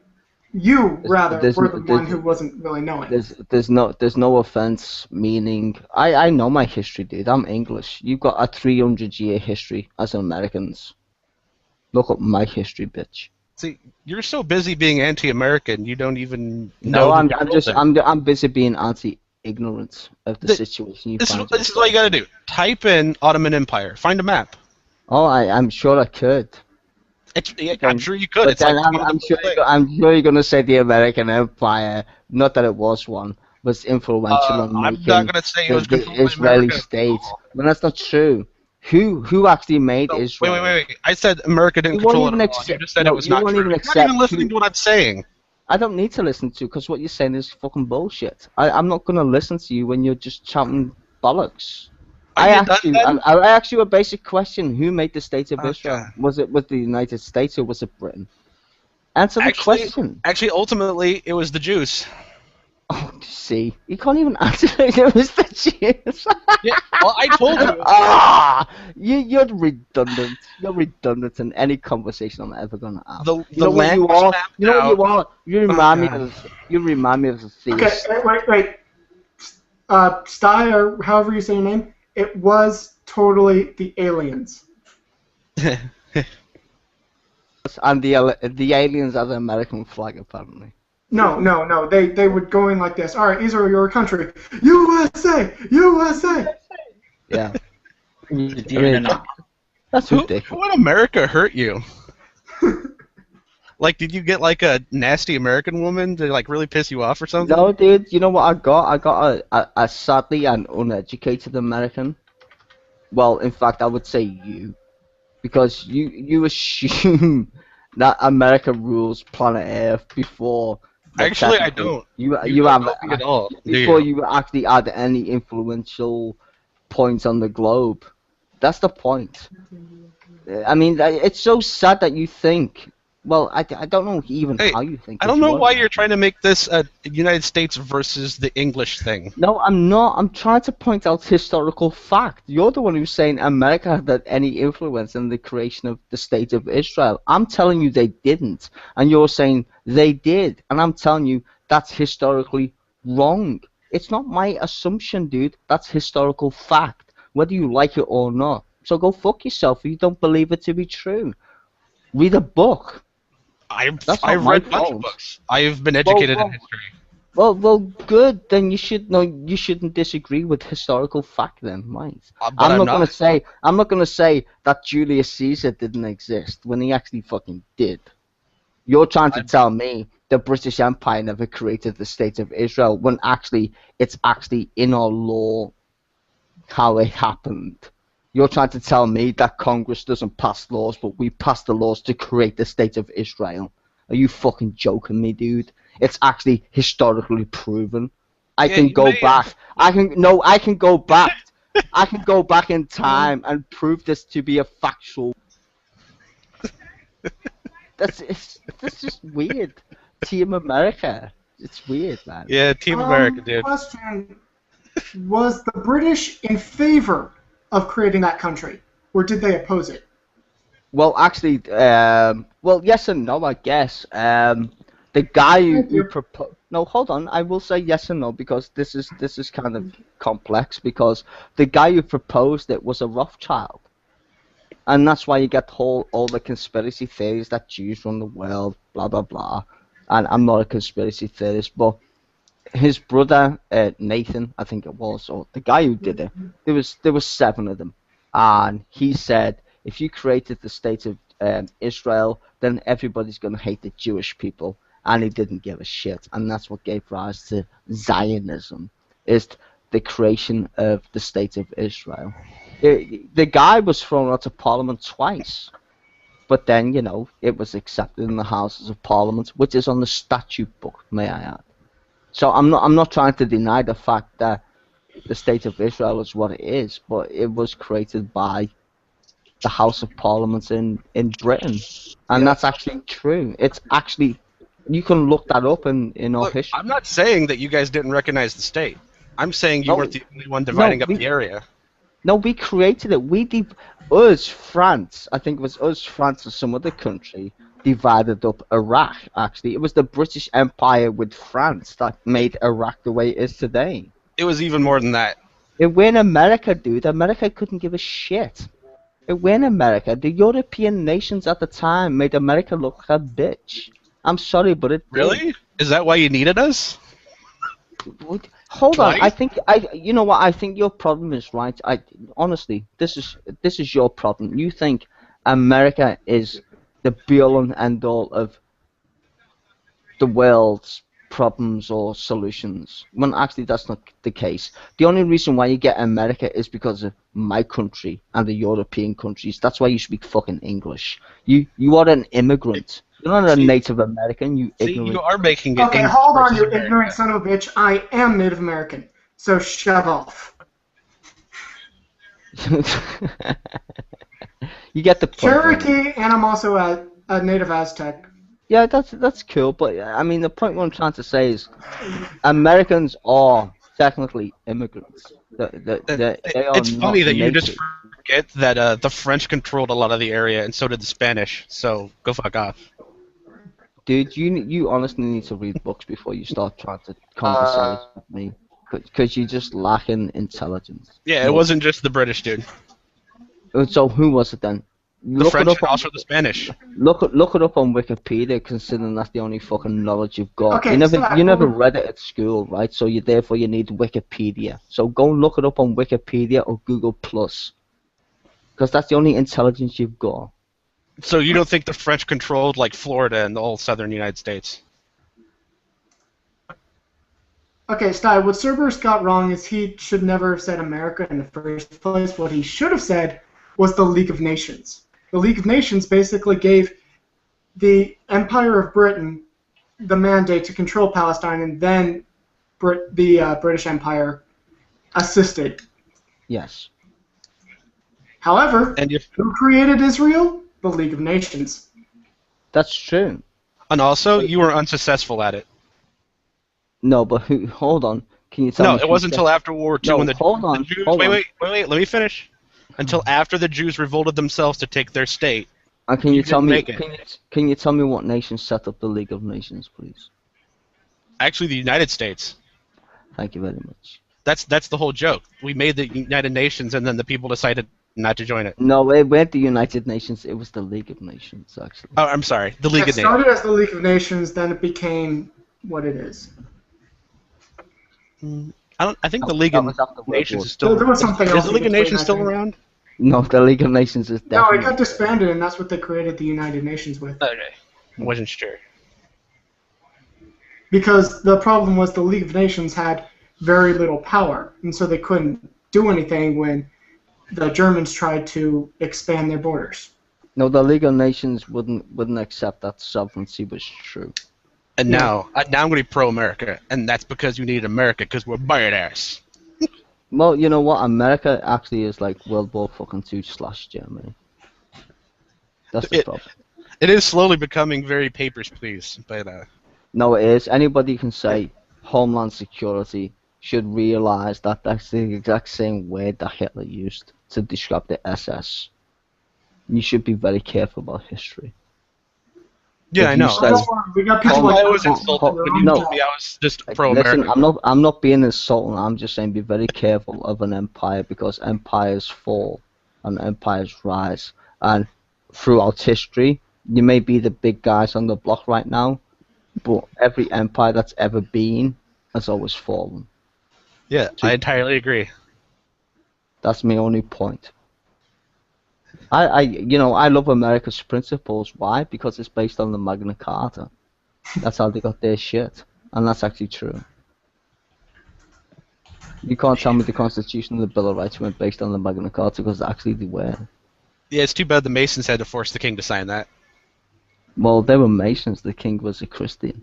were the one who wasn't really knowing. There's no offense meaning. I know my history, dude. I'm English. You've got a 300-year history as Americans. Look up my history, bitch. See, you're so busy being anti-American, you don't even No, know. I'm busy being anti-ignorant of the situation you This find. is all you gotta do. Type in Ottoman Empire. Find a map. Oh, I'm sure I could. I'm sure you could. But It's then like I'm sure you're gonna say the American Empire. Not that it was one. Was influential on I'm making not gonna say it was the controlled by Israeli America. state. Well, that's not true. Who actually made No, Israel? wait. I said America didn't You won't control it even at all. You accept- just said no, it was you not won't true. even You're not accept even listening to what I'm saying. I don't need to listen to because what you're saying is fucking bullshit. I'm not gonna listen to you when you're just shouting bollocks. Are you done then? I asked you a basic question. Who made the state of Oh, Israel? God. Was it the United States or was it Britain? Answer the question. Actually, ultimately, it was the Jews. Oh, see, you can't even answer it. Mr. Cheers. Yeah, well, I told you. You're redundant. You're redundant in any conversation I'm ever gonna have. The You know what land you was are? mapped You know what you out. are? You Oh remind me god. of. You remind me of a Okay, theist. wait. Sty, or however you say your name, it was totally the aliens. And the aliens are the American flag, apparently. No. They would go in like this. All right, Israel, your country. USA! USA! Yeah. I Dear mean, Nana. that's Who ridiculous. in America hurt you? Like, did you get like a nasty American woman to like really piss you off or something? No, dude. You know what I got? I got a sadly an uneducated American. Well, in fact, I would say you. Because you assume that America rules planet Earth before the Actually, I technical don't. you don't have know me at all, do before you? you actually add any influential points on the globe. That's the point. I mean, it's so sad that you think. Well, I don't know even Hey, how you think I if don't you know are why you're American. trying to make this United States versus the English thing. No, I'm not. I'm trying to point out historical fact. You're the one who's saying America had any influence in the creation of the state of Israel. I'm telling you they didn't, and you're saying they did, and I'm telling you that's historically wrong. It's not my assumption, dude. That's historical fact, whether you like it or not. So go fuck yourself if you don't believe it to be true. Read a book. That's not I've my read a bunch of fault. books. I've been Well, educated in well, history. well, good. Then you should know. You shouldn't disagree with historical fact, then, right? But I'm not. I'm not gonna say that Julius Caesar didn't exist when he actually fucking did. You're trying to I'm, tell me the British Empire never created the state of Israel when actually it's actually in our law how it happened. You're trying to tell me that Congress doesn't pass laws, but we pass the laws to create the state of Israel. Are you fucking joking me, dude? It's actually historically proven. I yeah, can you go may back. have. I can go back. I can go back in time and prove this to be a factual. That's just weird. Team America. It's weird, man. Yeah, Team America, dude. Question: was the British in favor of creating that country, or did they oppose it? Well, actually, well, yes and no, I guess. The guy Thank who you. proposed. No, hold on. I will say yes and no because this is kind of complex because the guy who proposed it was a Rothschild, and that's why you get all the conspiracy theories that Jews run the world, blah blah blah. And I'm not a conspiracy theorist, but his brother Nathan, I think it was, or the guy who did it. There was 7 of them, and he said if you created the state of Israel, then everybody's gonna hate the Jewish people, and he didn't give a shit, and that's what gave rise to Zionism, is the creation of the state of Israel. The guy was thrown out of Parliament twice. But then, it was accepted in the Houses of Parliament, which is on the statute book, may I add. So I'm not trying to deny the fact that the state of Israel is what it is, but it was created by the House of Parliament in Britain, and Yeah. that's actually true. It's actually you can look that up in our Look, history. I'm not saying that you guys didn't recognize the state. I'm saying you No, weren't the only one no, dividing up the area. we created it. Us, France, I think it was us, France, and some other country divided up Iraq. Actually, it was the British Empire with France that made Iraq the way it is today. It was even more than that. It went America, dude. America couldn't give a shit. It went America. The European nations at the time made America look like a bitch. I'm sorry, but it did. Really? Is that why you needed us? Hold on. I Twice? think you know what? I think your problem is right. Honestly, this is your problem. You think America is the be all and end all of the world's problems or solutions, when actually that's not the case. The only reason why you get America is because of my country and the European countries. That's why you speak fucking English. You are an immigrant. You're not a See, Native American, you you ignorant. are making it Okay, English hold on, versus you ignorant America. son of a bitch. I am Native American, so shut off. You get the point. Don't you? Cherokee, and I'm also a native Aztec. Yeah, that's cool, but I mean, the point what I'm trying to say is, Americans are technically immigrants. They are It's funny not that you just native. forget that the French controlled a lot of the area, and so did the Spanish. So go fuck off. Dude, you honestly need to read books before you start trying to conversate with me, because you're just lacking intelligence. Yeah, it Well, wasn't just the British, dude. so who was it then? The Look it French up and on also the Spanish. look it up on Wikipedia, considering that's the only fucking knowledge you've got. Okay, so You never read it at school, right? So therefore you need Wikipedia. So go look it up on Wikipedia or Google Plus, because that's the only intelligence you've got. So you don't think the French controlled like Florida and the whole southern United States? Okay, Sty, what Cerberus got wrong is he should never have said America in the first place. What he should have said was the League of Nations. The League of Nations basically gave the Empire of Britain the mandate to control Palestine, and then the British Empire assisted. Yes, However, And if who created Israel? The League of Nations. that's true. and also you were unsuccessful at it. No, but who? Hold on. Can you tell No, me? it wasn't until after World War II No, when the hold on, Jews. hold on. Wait, let me finish. Until after the Jews revolted themselves to take their state. And can you tell didn't me? make it. Can you tell me what nation set up the League of Nations, please? Actually, the United States. Thank you very much. That's the whole joke. We made the United Nations, and then the people decided not to join it. No, it weren't the United Nations. It was the League of Nations, actually. Oh, I'm sorry, the League It of Nations. started as the League of Nations, then it became what it is. I think the League That of was after World Nations War is still. There was something Is else the in League of between, Nations I still think. around? No, the League of Nations is No, definitely. it got disbanded, and that's what they created the United Nations with. Okay, wasn't sure. Because the problem was the League of Nations had very little power, and so they couldn't do anything when the Germans tried to expand their borders. No, the League of Nations wouldn't accept that sovereignty was true. And Yeah. now I'm going to be pro-America, and that's because you need America because we're badass. Well, you know what? America actually is like World War fucking II / Germany. That's the It- problem. It is slowly becoming very papers, please, but No, it is. Anybody can say Homeland Security should realize that that's the exact same word that Hitler used to describe the SS. You should be very careful about history. yeah, If I you know. say- We got That's people why like I was Hold- insulted when you no. told me I was just pro-America. Listen, I'm not being insulting. I'm just saying be very careful of an empire, because empires fall and empires rise. And throughout history, you may be the big guys on the block right now, but every empire that's ever been has always fallen. Yeah, I entirely agree. That's my only point. I love America's principles. Why? Because it's based on the Magna Carta. That's how they got their shit, and that's actually true. You can't tell me the Constitution and the Bill of Rights weren't based on the Magna Carta, because actually they were. Yeah, it's too bad the Masons had to force the king to sign that. Well, they were Masons. The king was a Christian.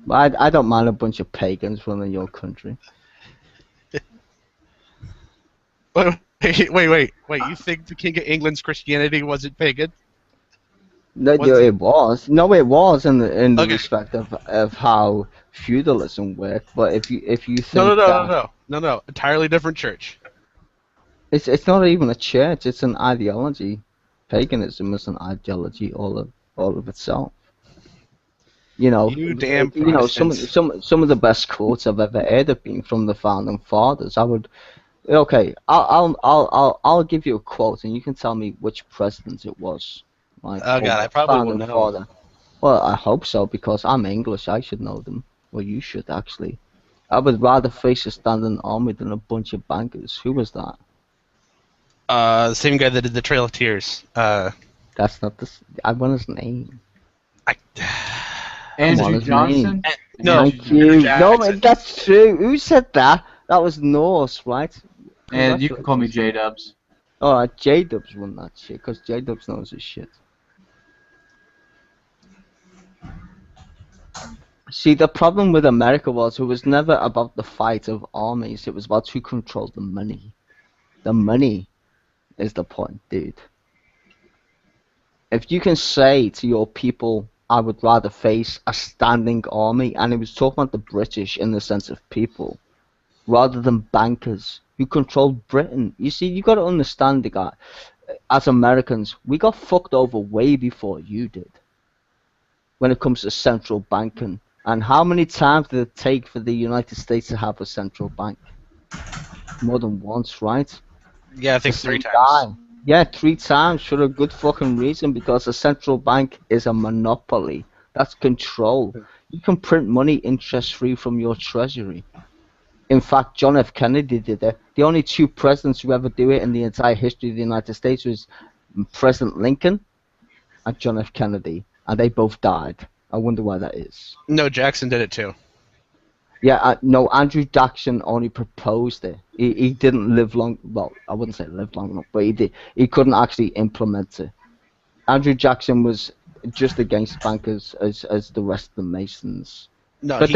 But I don't mind a bunch of pagans running your country. Wait. You think the King of England's Christianity wasn't pagan? No, Was it was. No, it was in the Okay. respect of how feudalism worked. But if you think No. Entirely different church. it's not even a church. It's an ideology. Paganism is an ideology all of itself. You damn Protestants. Some of the best quotes I've ever heard have been from the founding fathers. I'll give you a quote, and you can tell me which president it was. Right? Oh, Or God, I what probably founding will know. father. Well, I hope so, because I'm English. I should know them. Well, you should actually. I would rather face a standing army than a bunch of bankers. Who was that? The same guy that did the Trail of Tears. That's not this. I want his name. I, Come on, Andrew his Johnson. name. no, Thank you. No, Jackson. that's true. Who said that? That was Norse, right? And you can call me J-Dubs. Alright, J-Dubs won that shit, because J-Dubs knows his shit. See, the problem with America was it was never about the fight of armies, it was about who controlled the money. The money is the point, dude. if you can say to your people, I would rather face a standing army, and he was talking about the British in the sense of people, rather than bankers who controlled Britain. You see, you got to understand the guy. As Americans, we got fucked over way before you did when it comes to central banking. And how many times did it take for the United States to have a central bank? More than once, right? Yeah, I think The 3 same times. guy. Yeah, 3 times for a good fucking reason, because a central bank is a monopoly. That's control. You can print money interest-free from your treasury. In fact, John F. Kennedy did it. The only 2 presidents who ever do it in the entire history of the United States was President Lincoln and John F. Kennedy, and they both died. I wonder why that is. No, Jackson did it too. Yeah, no, Andrew Jackson only proposed it. He didn't live long. Well, I wouldn't say live long enough, but he did. He couldn't actually implement it. Andrew Jackson was just against bankers as the rest of the Masons. No, But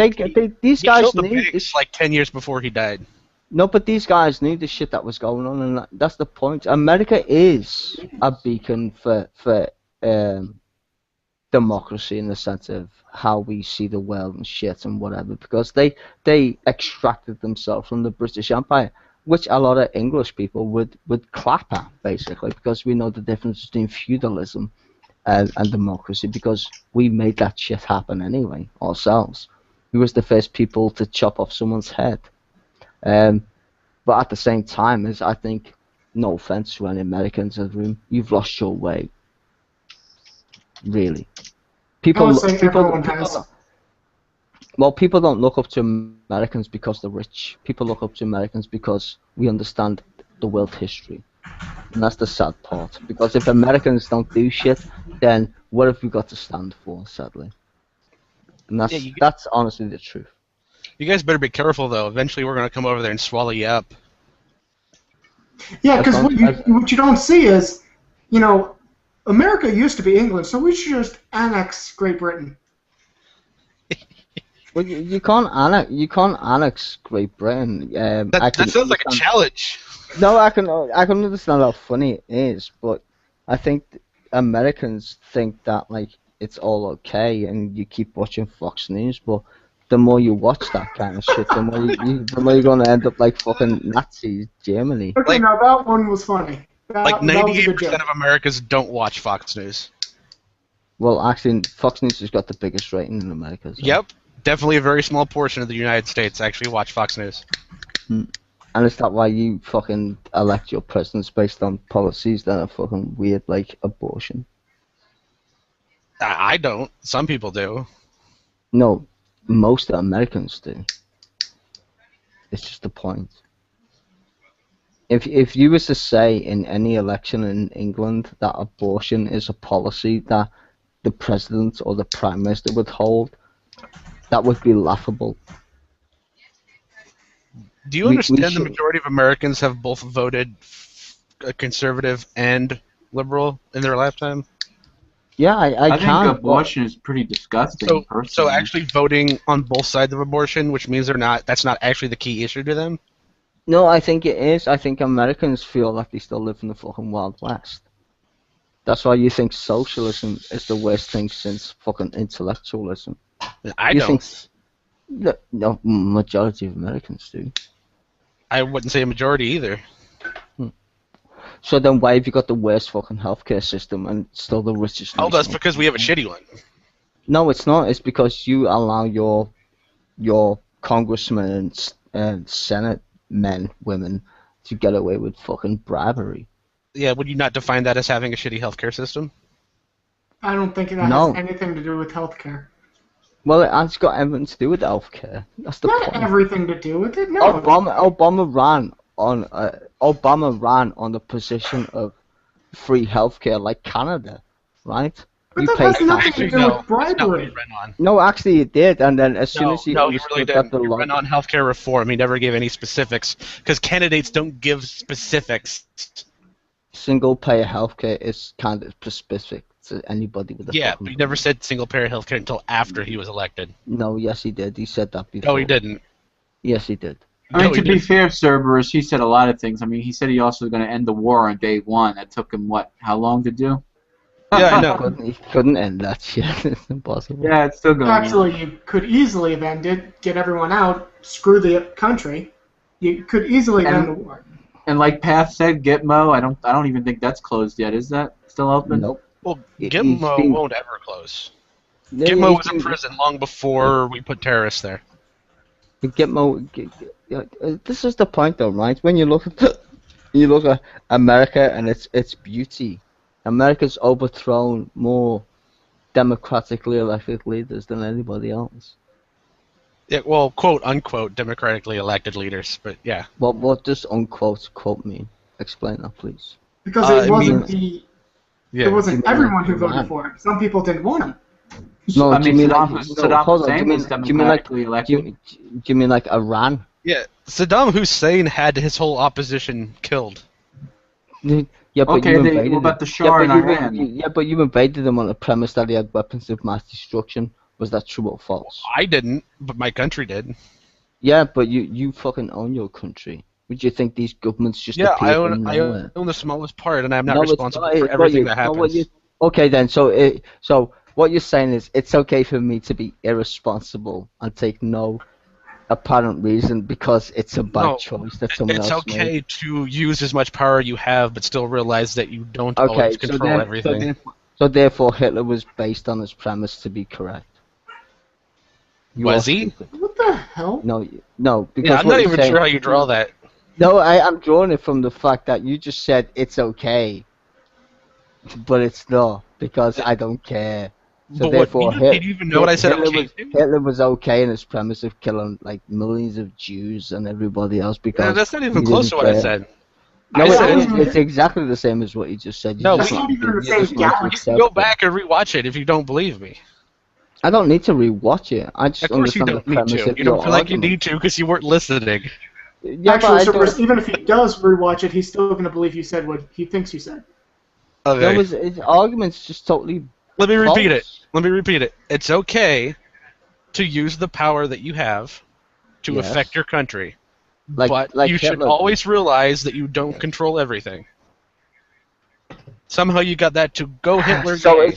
these he guys killed the knew banks this. like 10 years before he died. No, but these guys knew the shit that was going on, and that's the point. America is a beacon for democracy in the sense of how we see the world and shit and whatever, because they extracted themselves from the British Empire, which a lot of English people would clap at, basically, because we know the difference between feudalism and democracy, because we made that shit happen anyway ourselves. We was the first people to chop off someone's head. But at the same time, I think, no offense to any Americans in the room, you've lost your way. Really. I would say everyone has. Well, people don't look up to Americans because they're rich. People look up to Americans because we understand the world history. And that's the sad part. Because if Americans don't do shit, then what have we got to stand for, sadly? And that's honestly the truth. You guys better be careful, though. Eventually, we're going to come over there and swallow you up. Yeah, because what you don't see is, America used to be England, so we should just annex Great Britain. Well, you can't annex Great Britain. That sounds like a challenge. No, I can understand how funny it is, but I think Americans think that like it's all okay, and you keep watching Fox News, but the more you watch that kind of shit, the more you're gonna end up like fucking Nazi Germany. Okay, now that one was funny. Like 98% of Americans don't watch Fox News. Well, actually, Fox News has got the biggest rating in America. So. Yep, definitely a very small portion of the United States actually watch Fox News. And is that why you fucking elect your presidents based on policies that are fucking weird, like abortion? I don't. Some people do. No, most Americans do. It's just the point. If you was to say in any election in England that abortion is a policy that the president or the prime minister would hold, that would be laughable. Do you understand the majority of Americans have both voted conservative and liberal in their lifetime? Yeah, I think abortion is pretty disgusting. So actually voting on both sides of abortion, which means that's not actually the key issue to them? No, I think it is. I think Americans feel like they still live in the fucking Wild West. That's why you think socialism is the worst thing since fucking intellectualism. I don't. No, majority of Americans do. I wouldn't say a majority either. So then why have you got the worst fucking healthcare system and still the richest? Oh, that's because we have a shitty one. No, it's not. It's because you allow your congressmen and senate men, women, to get away with fucking bribery. Yeah, would you not define that as having a shitty healthcare system? I don't think that has anything to do with healthcare. Well, it has got everything to do with healthcare. That's the point. Not everything to do with it. No. Obama ran on the position of free healthcare, like Canada, right? But that has nothing to do with bribery. No, actually, it did. And then as soon as he really didn't. He ran on healthcare reform. He never gave any specifics because candidates don't give specifics. Single-payer healthcare is kind of specific to anybody with a but he never said single-payer healthcare until after he was elected. No, yes, he did. He said that before. No, he didn't. Yes, he did. I mean, to be fair, Cerberus, he said a lot of things. I mean, he said he also was going to end the war on day one. That took him, how long to do? Yeah, I know. He couldn't end that shit. It's impossible. Yeah, it's still going. Actually, you could easily have ended, get everyone out, screw the country. You could easily have ended the war. And like Path said, Gitmo, I don't even think that's closed yet. Is that still open? Nope. Well, He's Gitmo been- won't ever close. Yeah, Gitmo he's was in been- prison long before we put terrorists there. This is the point, though, right? When you look at America and its beauty, America's overthrown more democratically elected leaders than anybody else. Yeah, well, quote unquote, democratically elected leaders, but yeah. What does unquote quote mean? Explain that, please. Because it it wasn't means- Yeah. it wasn't You mean everyone like who voted Iran? for him. Some people didn't want him. No, I do you mean, mean Saddam, like Saddam hold on? Hussein Do was you mean like democratically do elected. you mean like Iran? Yeah, Saddam Hussein had his whole opposition killed. Yeah, but Okay, you what invaded about the them. Shah in you, Iran? yeah, but you invaded them on the premise that he had weapons of mass destruction. Was that true or false? I didn't, but my country did. Yeah, but you fucking own your country. Would you think these governments just Yeah, appear I from own nowhere? the smallest part, and I'm not No, it's responsible not- for it's everything what that you- no, what happens. Okay, then. So what you're saying is it's okay for me to be irresponsible and take no apparent reason because it's a bad No, choice that someone It's else okay made. to use as much power you have, but still realize that you don't Okay, always control everything. So therefore, Hitler was based on his premise to be correct. You Was are he? stupid. What the hell? No, because Yeah, I'm what not you're even saying- sure how you draw that. No, I'm drawing it from the fact that you just said it's okay, but it's not because I don't care. So But therefore, did you even know what I said? Okay, Hitler was okay in his premise of killing like millions of Jews and everybody else because that's not even he close didn't to what I care. said. No, I said- it's exactly the same as what you just said. You No, just That's want not even to- the you same just want to galaxy. You accept can go it. back and rewatch it if you don't believe me. I don't need to rewatch it. I just Of course you understand don't the need premise to. of You don't your feel like you argument. need to because you weren't listening. Yeah, Actually, but I Cerberus, don't- even if he does rewatch it, he's still going to believe you said what he thinks you said. no, Okay. his argument's just totally Let me repeat it. false. Let me repeat it. It's okay to use the power that you have to Yes. affect your country, Like but you should Hitler. always realize that you don't control everything. Somehow you got that to go Hitler. So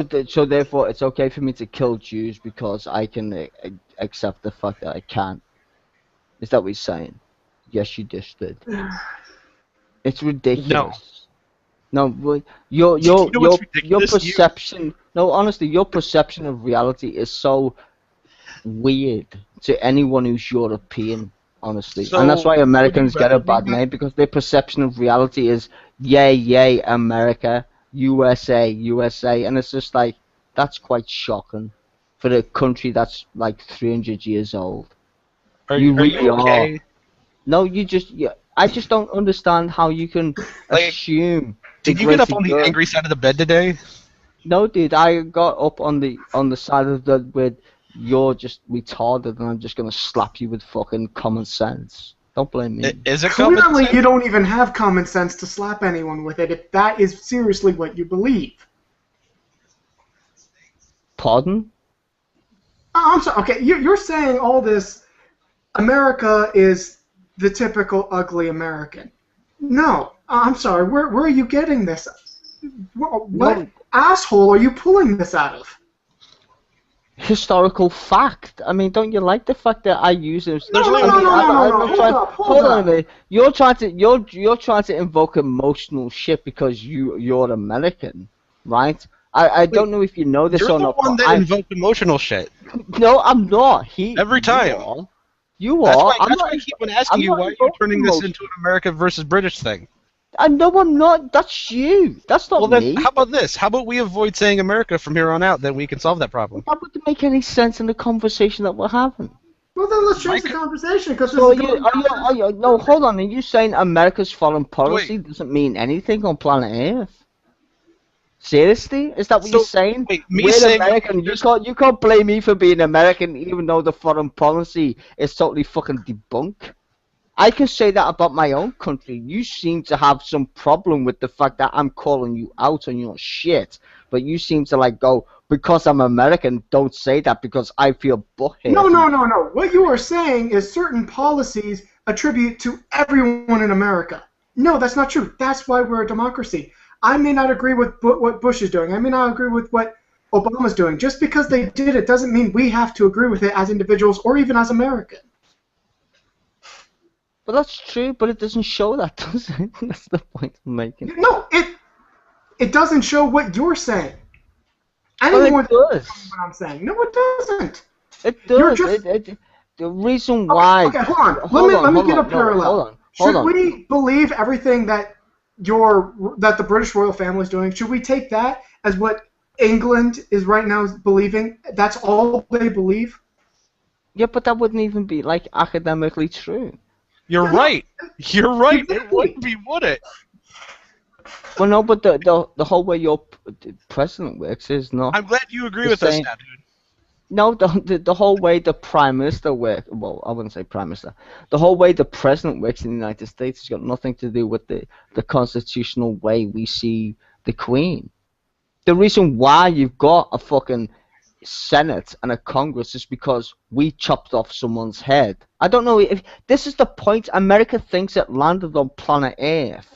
gay. so therefore it's okay for me to kill Jews because I can accept the fact that I can't. Is that what he's saying? Yes, you just did. It's ridiculous. No, but your You know what's ridiculous? perception. No, honestly, your perception of reality is so weird to anyone who's European. Honestly, So, and that's why Americans would you get a rather bad be- name because their perception of reality is yay America, USA, and it's just like that's quite shocking for a country that's like 300 years old. Are you are really you okay? No, I just don't understand how you can Like, assume. Did the you get up greater on the good- angry side of the bed today? No, dude, I got up on the side of the where you're just retarded, and I'm just gonna slap you with fucking common sense. Don't blame me. Is it common Clearly, sense? you don't even have common sense to slap anyone with it if that is seriously what you believe. Pardon? I'm sorry. Okay, you're saying all this. America is the typical ugly American. No, I'm sorry. Where are you getting this? What No. asshole are you pulling this out of? Historical fact. I mean, don't you like the fact that I use it? There's No, only no, one- no, I'm no, not no, trying- hold hold on a up. minute. You're trying to invoke emotional shit because you're American, right? I don't know if you know this You're or the not. one but that invoked emotional shit. No, I'm not. Every time. You That's are. why, I'm that's not. why I keep on asking I'm you not why you're invoking turning this emotion. into an America versus British thing. I know I'm not. That's you. That's not Well, me. then, how about this? How about we avoid saying America from here on out? Then we can solve that problem. That wouldn't make any sense in the conversation that we're having. Well, then let's change the Mike- conversation because this So is going no, hold on. Are you saying America's foreign policy doesn't mean anything on planet Earth? Seriously? Is that what So, you're saying? wait, me We're saying- American. You can't blame me for being American, even though the foreign policy is totally fucking debunked. I can say that about my own country. You seem to have some problem with the fact that I'm calling you out on your shit, but you seem to like go because I'm American. Don't say that because I feel butthurt. No. What you are saying is certain policies attribute to everyone in America. No, that's not true. That's why we're a democracy. I may not agree with what Bush is doing. I may not agree with what Obama's doing. Just because they did it doesn't mean we have to agree with it as individuals or even as Americans. But that's true, but it doesn't show that, does it? That's the point I'm making. No, it doesn't show what you're saying. Well, Anyone it does. what I'm saying. No, it doesn't. It You're does. just- The reason why. Okay, hold on. Let me get a parallel. Should we believe everything that the British royal family is doing? Should we take that as what England is right now believing? That's all they believe? Yeah, but that wouldn't even be like academically true. You're right. You're right. It Exactly. wouldn't be, would it? Well, no, but the whole way your president works is not. I'm glad you agree The with us same. now, dude. No, the whole way the prime minister works. Well, I wouldn't say prime minister. The whole way the president works in the United States has got nothing to do with the constitutional way we see the Queen. The reason why you've got a fucking Senate and a Congress is because we chopped off someone's head. I don't know if this is the point. America thinks it landed on planet Earth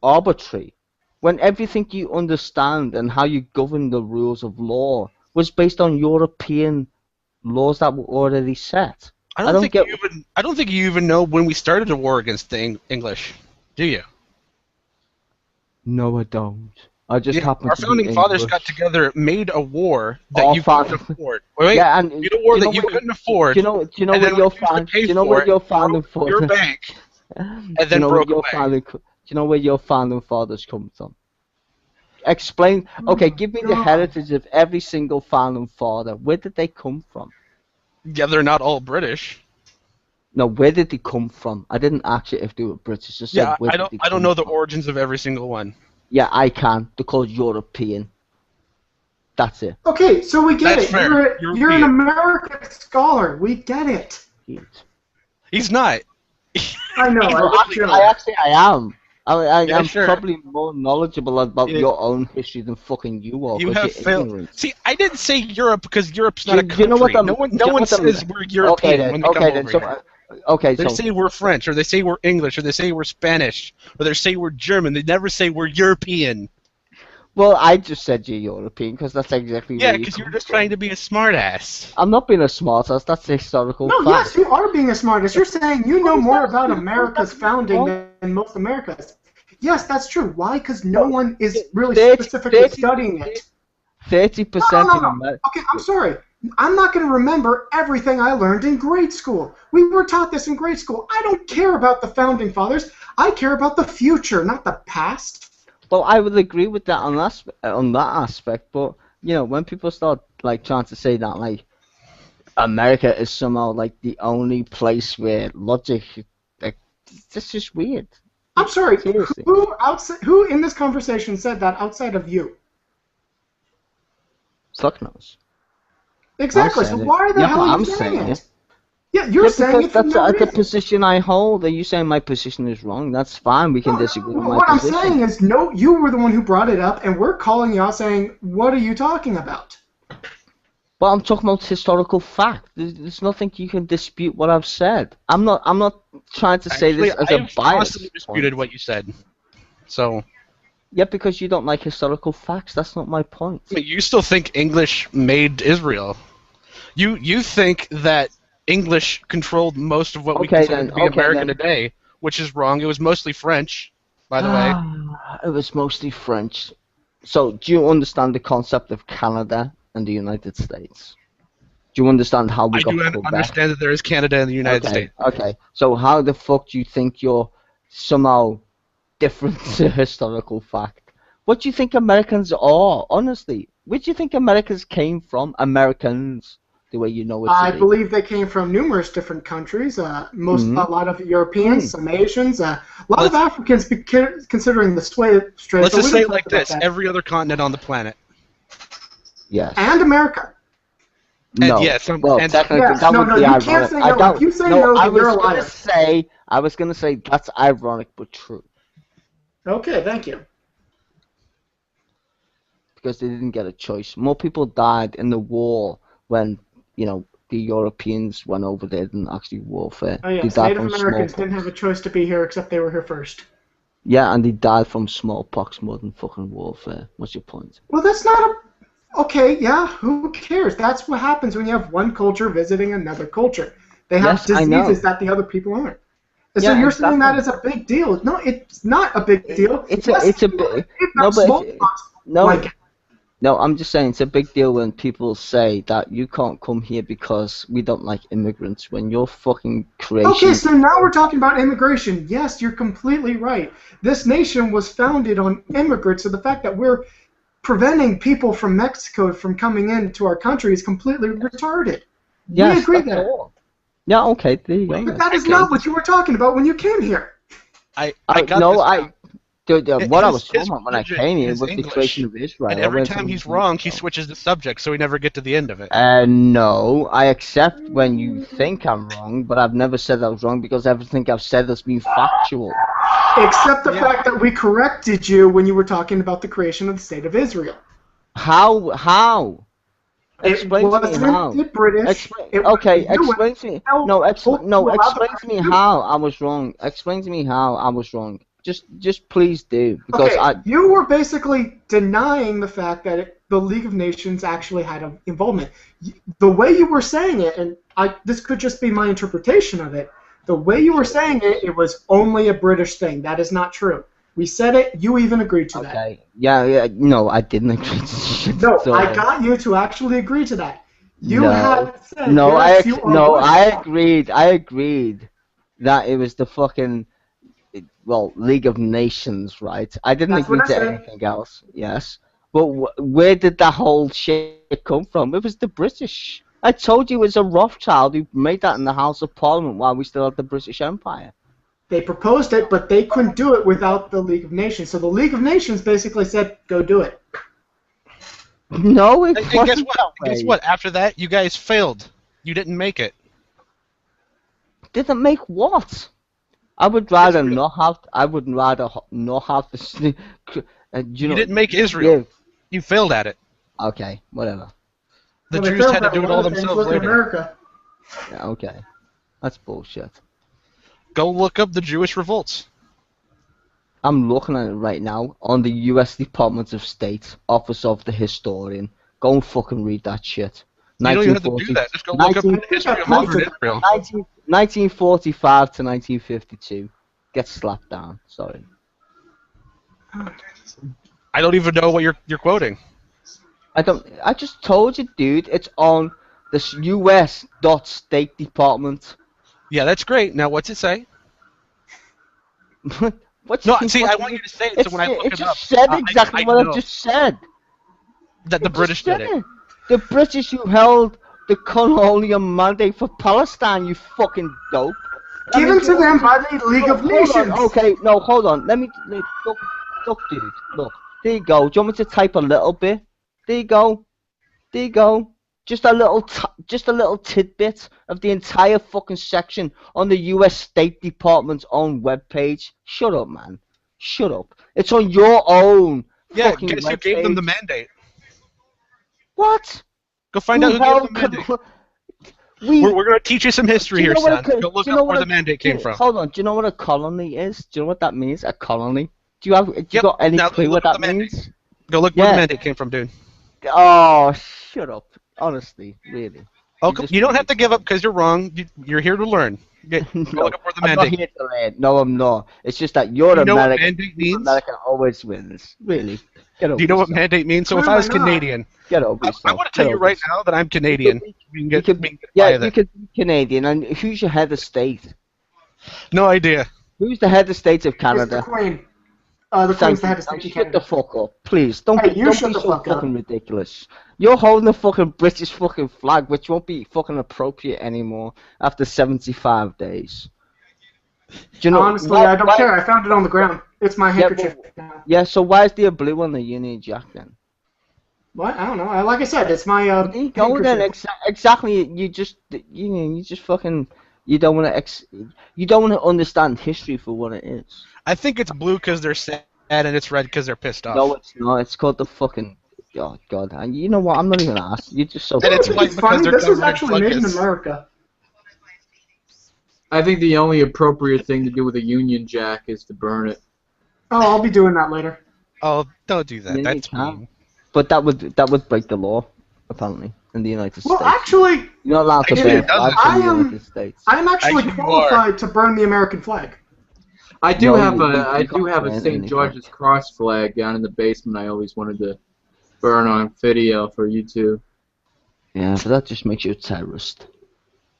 arbitrary, when everything you understand and how you govern the rules of law was based on European laws that were already set. I don't think you even know when we started a war against the English, do you? No, I don't. I just happen our to be founding fathers English. got together, made a war that Our you couldn't found- afford. Wait, Yeah, and made a war you that know you what- couldn't afford. Do you know and what then your refused to found? pay Do you know for what it, your founding broke your fathers? bank, and Do then you know broke where your away. founding? Do you know where your founding fathers come from? Explain. Okay, give me the God. heritage of every single founding father. Where did they come from? Yeah, they're not all British. No, where did they come from? I didn't ask you if they were British. I said, Yeah, where I did don't. they I don't come know the from? origins of every single one. Yeah, I can. They're called European. That's it. Okay, so we get That's it. fair. You're an European. American scholar. We get it. He's not. I know. I am. I Yeah, am sure. probably more knowledgeable about Yeah. your own history than fucking you are. You 'Cause have you're failed. ignorant. See, I didn't say Europe because Europe's not a Do country. you know what the- no one, do no you know one what the- says we're European Okay then. when they come Okay then. over So, here. okay, They so say we're French, or they say we're English, or they say we're Spanish, or they say we're German. They never say we're European. well, I just said you're European because that's exactly Yeah, where you because come you're just from. trying to be a smartass. I'm not being a smartass. That's a historical No, fact. yes, you are being a smartest. You're saying you know What is more that? about What is America's that? founding What? than most Americans. Yes, that's true. Why? Because no one is really 30 specifically studying it. 30% No. of America. Okay, I'm sorry. I'm not going to remember everything I learned in grade school. We were taught this in grade school. I don't care about the founding fathers. I care about the future, not the past. Well, I would agree with that on that aspect, but you know, when people start like trying to say that like America is somehow like the only place where logic, like, it's just weird. I'm sorry. Seriously. Who in this conversation said that outside of you? Fuck knows. Exactly. So saying it. why the Yeah, hell but are you I'm saying saying it? it. Yeah, you're Yeah, saying because it for that's no the reason. position I hold. Are you saying my position is wrong? That's fine. We can No, disagree with my what I'm position. saying is, no, you were the one who brought it up, and we're calling you out saying, what are you talking about? But I'm talking about historical fact. There's nothing you can dispute what I've said. I'm not trying to say this as a I've bias. constantly disputed what you said. So, Yeah, because you don't like historical facts. That's not my point. I mean, you still think English made Israel. You think that English controlled most of what we Okay, consider then. to be Okay, America then. today, which is wrong. It was mostly French, by the way. It was mostly French. So, do you understand the concept of Canada and the United States? Do you understand how we I got do Quebec? understand that there is Canada and the United Okay, States. okay. So, how the fuck do you think you're somehow different to historical fact? What do you think Americans are? Honestly, where do you think Americans came from? Americans, the way you know it. I believe they came from numerous different countries. A lot of Europeans, some Asians, a lot of Africans, considering the Strait. Let's but just we say don't it talk like about this: that. every other continent on the planet. Yes. And America. No. yeah, well, Yes, technically, that no, would no, be you ironic. can't say I no. don't. If you say no, no, I then you're a was liar. I was gonna say that's ironic but true Okay, thank you. because they didn't get a choice. More people died in the war when the Europeans went over there than actually warfare. Oh They yes, died Native from Americans smallpox. didn't have a choice to be here except they were here first. Yeah, and he died from smallpox more than fucking warfare. What's your point? Well, that's not a. Okay, yeah, who cares? That's what happens when you have one culture visiting another culture. They have Yes, I know. diseases that the other people aren't. And so Yeah, you're saying that is exactly. a big deal. No, it's not a big deal. Yes, It's a people big gave no, them but smallpox no, blanket. no. I'm just saying it's a big deal when people say that you can't come here because we don't like immigrants. When your fucking Okay, creation, so now we're talking about immigration. Yes, you're completely right. This nation was founded on immigrants, so the fact that we're preventing people from Mexico from coming into our country is completely retarded. We yes, agree that's there. all. Yeah, okay, there you go. But Then. that is Okay. not what you were talking about when you came here. I I got no, this I now. what I was His talking about when I religion came here is was the creation English, of Israel. and I every went time to he's wrong, he Israel. switches the subject, so we never get to the end of it. No, I accept when you think I'm wrong, but I've never said I was wrong because everything I've said has been factual. Except the Yeah. fact that we corrected you when you were talking about the creation of the state of Israel. How? How? It Explain to me wasn't how. the British. Explain. It was Okay, the U.S. explain to me. Hell, No, told to no. allow the Explain to press me to do it. how I was wrong. Explain to me how I was wrong. Just please do because Okay, you were basically denying the fact that the League of Nations actually had an involvement. The way you were saying it, and this could just be my interpretation of it, the way you were saying it, it was only a British thing. That is not true. We said it, you even agreed to that. Okay. Yeah. No, I didn't agree to shit. No, So, I got you to actually agree to that. You no. had said, No, yes, you are no. right. I agreed. I agreed that it was the fucking League of Nations, right? I didn't That's what agree I to said. anything else. Yes, but where did that whole shit come from? It was the British. I told you it was a Rothschild who made that in the House of Parliament while we still had the British Empire. They proposed it, but they couldn't do it without the League of Nations. So the League of Nations basically said, go do it. No, it And guess wasn't what? that Guess way. what? After that, you guys failed. You didn't make it. Didn't make what? I would rather Israel. not have. I would rather not have to. You didn't make Israel. Yeah. You failed at it. Okay, whatever. The Well, they Jews failed had to at do a it lot all of things. themselves Look at later. America. Yeah, okay. That's bullshit. Go look up the Jewish revolts. I'm looking at it right now on the U.S. Department of State, Office of the Historian. Go and fucking read that shit. You don't even have to do 1940, that. Just go look up 19, the history of I modern posted Israel. 1945 to 1952. Get slapped down. Sorry. I don't even know what you're quoting. I just told you, dude. It's on the U.S. State Department. Yeah, that's great. Now, what's it say? What's No, he see, I fucking- want you to say it so when I look it it just up, said exactly what know I just said. that the It just British did said it. The British who held the colonial mandate for Palestine, you fucking dope. Given to them by the League of Hold Nations. on, okay, no, hold on. Look, dude. Look, there you go. Do you want me to type a little bit? There you go. There you go. Just a little tidbit of the entire fucking section on the U.S. State Department's own webpage. Shut up, man. Shut up. It's on your own Yeah, fucking guess who webpage. gave them the mandate? What? Go find out who gave them the mandate. We're going to teach you some history here, son. Go look up where the mandate came from. Hold on. Do you know what a colony is? Do you know what that means? A colony? Do you got any Now clue look what up that the means? mandate. Go look where the mandate came from, dude. Oh, shut up. Honestly, really. Okay, you don't have to give up because you're wrong. You're here to learn. Go look up where the I'm not mandate. here to learn. No, I'm not. It's just that you're Do you know what American. mandate means? America always wins. Really. Get over Do you know what yourself. mandate means? So if Why I was not? Canadian, Get over yourself. I want to tell Get you over right yourself. now that I'm Canadian. We can get by You that. could be Canadian. And who's your head of state? No idea. Who's the head of state of It's Canada? the Queen. The Queen's the head of state of Shut Canada. the fuck up, please. Don't Hey, be, you don't shut be the so fuck up. fucking ridiculous. You're holding the fucking British fucking flag, which won't be fucking appropriate anymore after 75 days. Do you know, Honestly, I don't care. I found it on the ground. It's my handkerchief now. Yeah, so why is there a blue on the Union Jack then? What? I don't know. Like I said, it's my There you go then. handkerchief. Exactly. You just fucking you don't want to understand history for what it is. I think it's blue because they're sad and it's red because they're pissed off. No, it's not. It's called the fucking. Oh God. And you know what? I'm not even asking. You're just so. And it's It's white because funny. their This is government actually made in focus. America. I think the only appropriate thing to do with a Union Jack is to burn it. Oh, I'll be doing that later. Oh, don't do that. Yeah, That's you can. mean. But that would break the law, apparently, in the United Well, States. actually, You're not allowed to Actually, burn it doesn't. flags in the I am. United States. I am actually Actually, you qualified to burn the American flag. I do No, have you- a you I do can't have a burn St. any George's flag. Cross flag down in the basement. I always wanted to burn on video for YouTube. Yeah, but that just makes you a terrorist.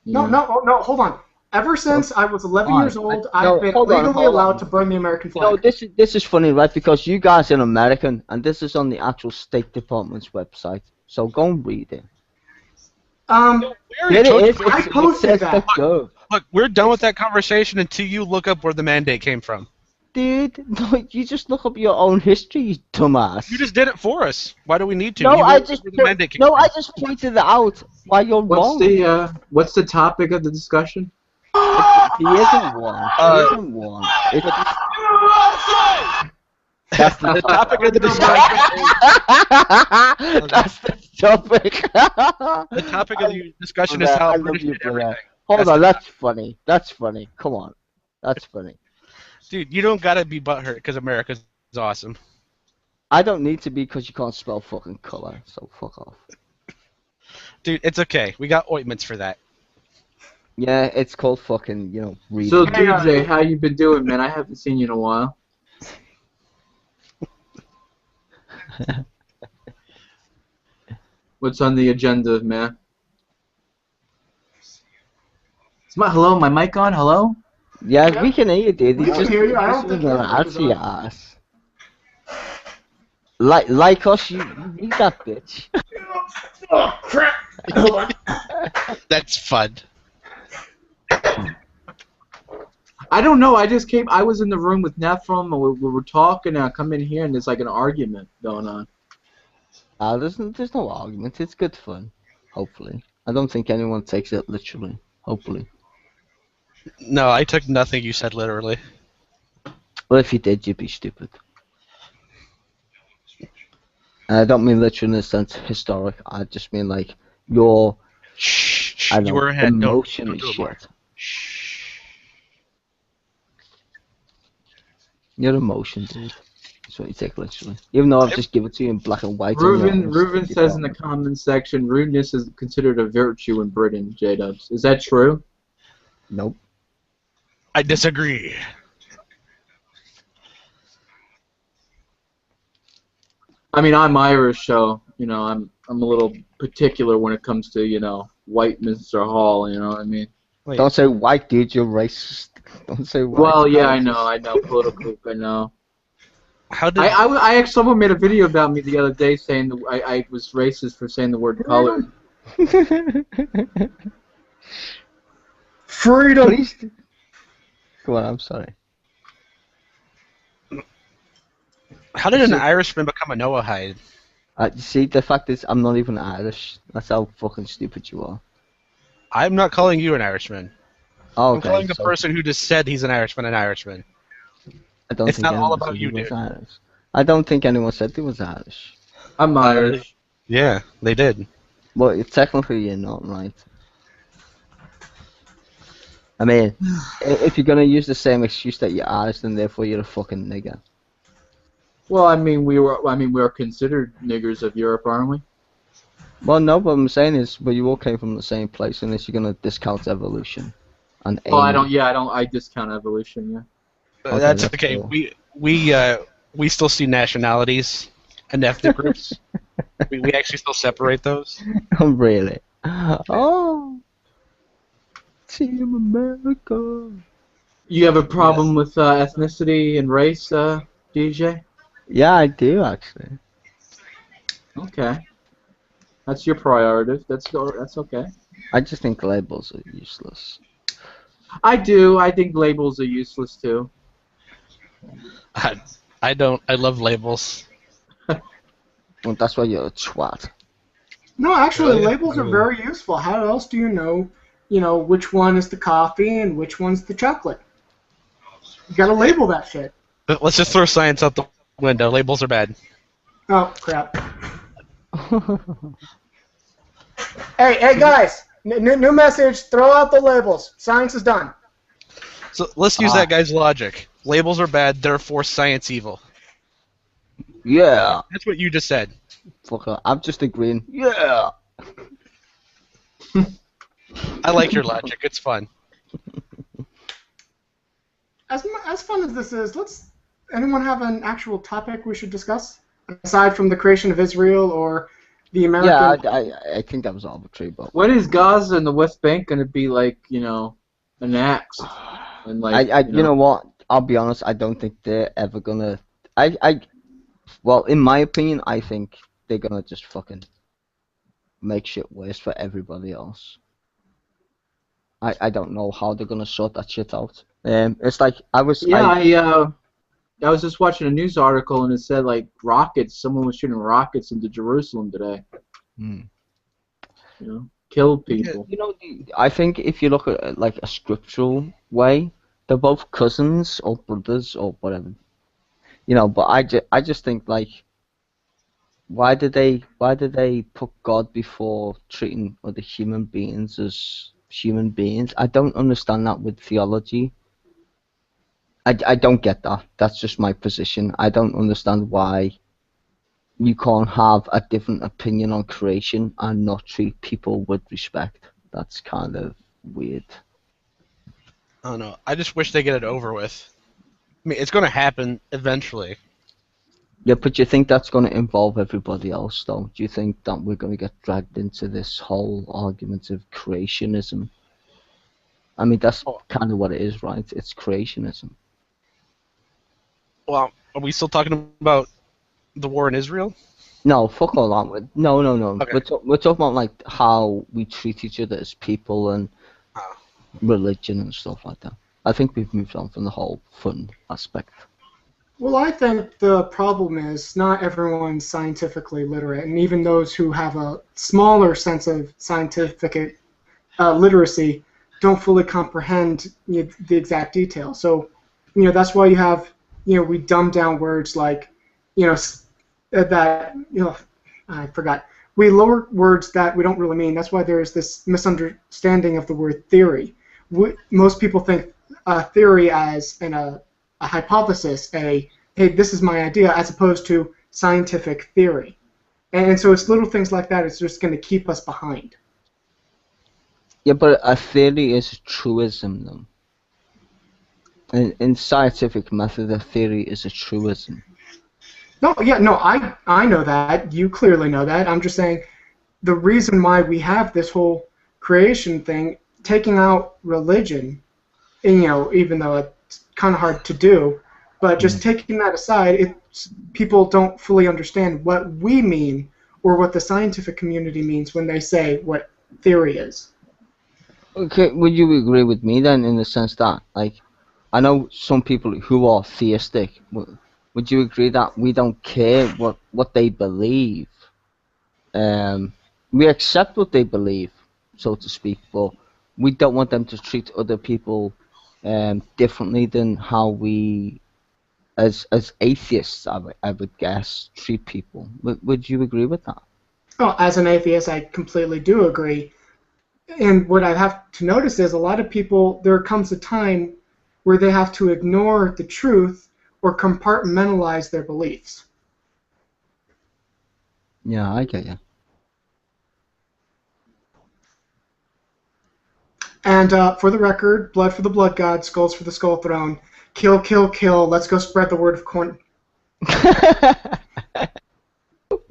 No, no, hold on. Ever since I was 11 Why? years old, No, I've been hold on, legally hold allowed on. to burn the American You know, flag. this is funny, right? Because you guys are American, and this is on the actual State Department's website. So go and read it. We already Here told it you. is. I It posted says that. go. Look, we're done with that conversation until you look up where the mandate came from. Dude, no, you just look up your own history, you dumbass. You just did it for us. Why do we need to? No, You I wrote just where the mandate came from. I just pointed it out. Why you're wrong? What's the topic of the discussion? He isn't one. He isn't one. It's that's The topic of the discussion is That's the topic. the topic of the discussion is how I love British you did for that. everything. Hold That's on, the that's funny. That's funny. Come on. That's funny. Dude, you don't gotta be butthurt because America's awesome. I don't need to be because you can't spell fucking color, so fuck off. Dude, it's okay. We got ointments for that. Yeah, it's called fucking, reading. So DJ, how you been doing, man? I haven't seen you in a while. What's on the agenda, man? Is my mic on? Hello? Yeah, we can hear you, dude. We It's can just hear you. I don't think an your mic ad is for your on. ass. Like us, you need that bitch. Oh, crap. Hold on. That's fun. I don't know. I was in the room with Nephrom, and we were talking, and I come in here, and there's like an argument going on. There's no argument. It's good fun. Hopefully. I don't think anyone takes it literally. Hopefully. No, I took nothing you said literally. Well, if you did, you'd be stupid. And I don't mean literally in the sense historic. I just mean like your Shh. I don't You know, were ahead. emotion Don't and do it more. shit. Shh. Your emotion, dude. That's what you take literally. Even though I've just given it to you in black and white. on your own Reuven State says in the Department. comments section, rudeness is considered a virtue in Britain, J-Dubs. Is that true? Nope. I disagree. I mean, I'm Irish, so I'm a little particular when it comes to white Mr. Hall. You know what I mean? Wait, Don't say white, dude. You're racist. Don't say white. Well, yeah, I know, political, I know. how did I actually someone made a video about me the other day saying that I was racist for saying the word color. Freedom. Please. Go on. I'm sorry. how did an Irishman become a Noahide? You see, the fact is, I'm not even Irish. That's how fucking stupid you are. I'm not calling you an Irishman. Oh, I'm okay. calling the so person who just said he's an Irishman an Irishman. I don't it's think not all anyone about said you, he was dude. Irish. I don't think anyone said he was Irish. I'm Irish. Yeah, they did. Well, technically, you're not right. I mean, if you're gonna use the same excuse that you're Irish, then therefore you're a fucking nigger. Well, I mean, we are considered niggers of Europe, aren't we? Well, no, what I'm saying is, well, you all came from the same place, unless you're gonna discount evolution. And Oh, I don't. Yeah, I don't. I discount evolution. Yeah. Okay, That's that's okay. cool. We still see nationalities and ethnic groups. we actually still separate those. Oh, really? Oh, Team America. You have a problem with ethnicity and race, DJ? Yeah, I do actually. Okay. That's your prerogative. That's okay. I just think labels are useless. I do. I think labels are useless too. I don't. I love labels. Well, that's why you're a twat. No, actually, Really? labels are very useful. How else do you know, which one is the coffee and which one's the chocolate? You gotta label that shit. Let's just throw science out the window. Labels are bad. Oh, crap. Hey, guys! New message, throw out the labels. Science is done. So let's use that guy's logic. Labels are bad, therefore science evil. Yeah. That's what you just said. Fucker. I'm just agreeing. Yeah. I like your logic. It's fun. As fun as this is, anyone have an actual topic we should discuss aside from the creation of Israel or the American? Yeah, I think that was arbitrary, but When is Gaza and the West Bank gonna be like, annexed? And like, you know what? I'll be honest. I don't think they're ever gonna. Well, in my opinion, I think they're gonna just fucking make shit worse for everybody else. I don't know how they're gonna sort that shit out. It's like I was. I was just watching a news article and it said like someone was shooting rockets into Jerusalem today. Hmm. Killed people. I think if you look at it like a scriptural way, they're both cousins or brothers or whatever. But I just think like, why did they put God before treating other human beings as human beings? I don't understand that with theology. I don't get that. That's just my position. I don't understand why you can't have a different opinion on creation and not treat people with respect. That's kind of weird. I don't know. I just wish they get it over with. I mean, it's going to happen eventually. Yeah, but you think that's going to involve everybody else, though? Do you think that we're going to get dragged into this whole argument of creationism? I mean, that's kind of what it is, right? It's creationism. Well, are we still talking about the war in Israel? No, fuck all that. No. Okay. We're talking about like how we treat each other as people and religion and stuff like that. I think we've moved on from the whole fun aspect. Well, I think the problem is not everyone's scientifically literate, and even those who have a smaller sense of scientific literacy don't fully comprehend the exact details. So, that's why you have, we dumb down words like, I forgot. We lower words that we don't really mean. That's why there is this misunderstanding of the word theory. Most people think theory as a hypothesis, hey, this is my idea, as opposed to scientific theory. And so it's little things like that. It's just going to keep us behind. Yeah, but a theory is a truism, though. In scientific method, a theory is a truism. I know that. You clearly know that. I'm just saying the reason why we have this whole creation thing, taking out religion, and, even though it's kind of hard to do, but just taking that aside, people don't fully understand what we mean or what the scientific community means when they say what theory is. Okay, would you agree with me then in the sense that, like, I know some people who are theistic. Would you agree that we don't care what they believe? We accept what they believe, so to speak, but we don't want them to treat other people differently than how we, as atheists, I would guess, treat people. Would you agree with that? Oh, as an atheist, I completely do agree. And what I have to notice is a lot of people, there comes a time where they have to ignore the truth or compartmentalize their beliefs. Yeah, I get you. And for the record, blood for the blood god, skulls for the skull throne, kill, kill, kill, let's go spread the word of corn.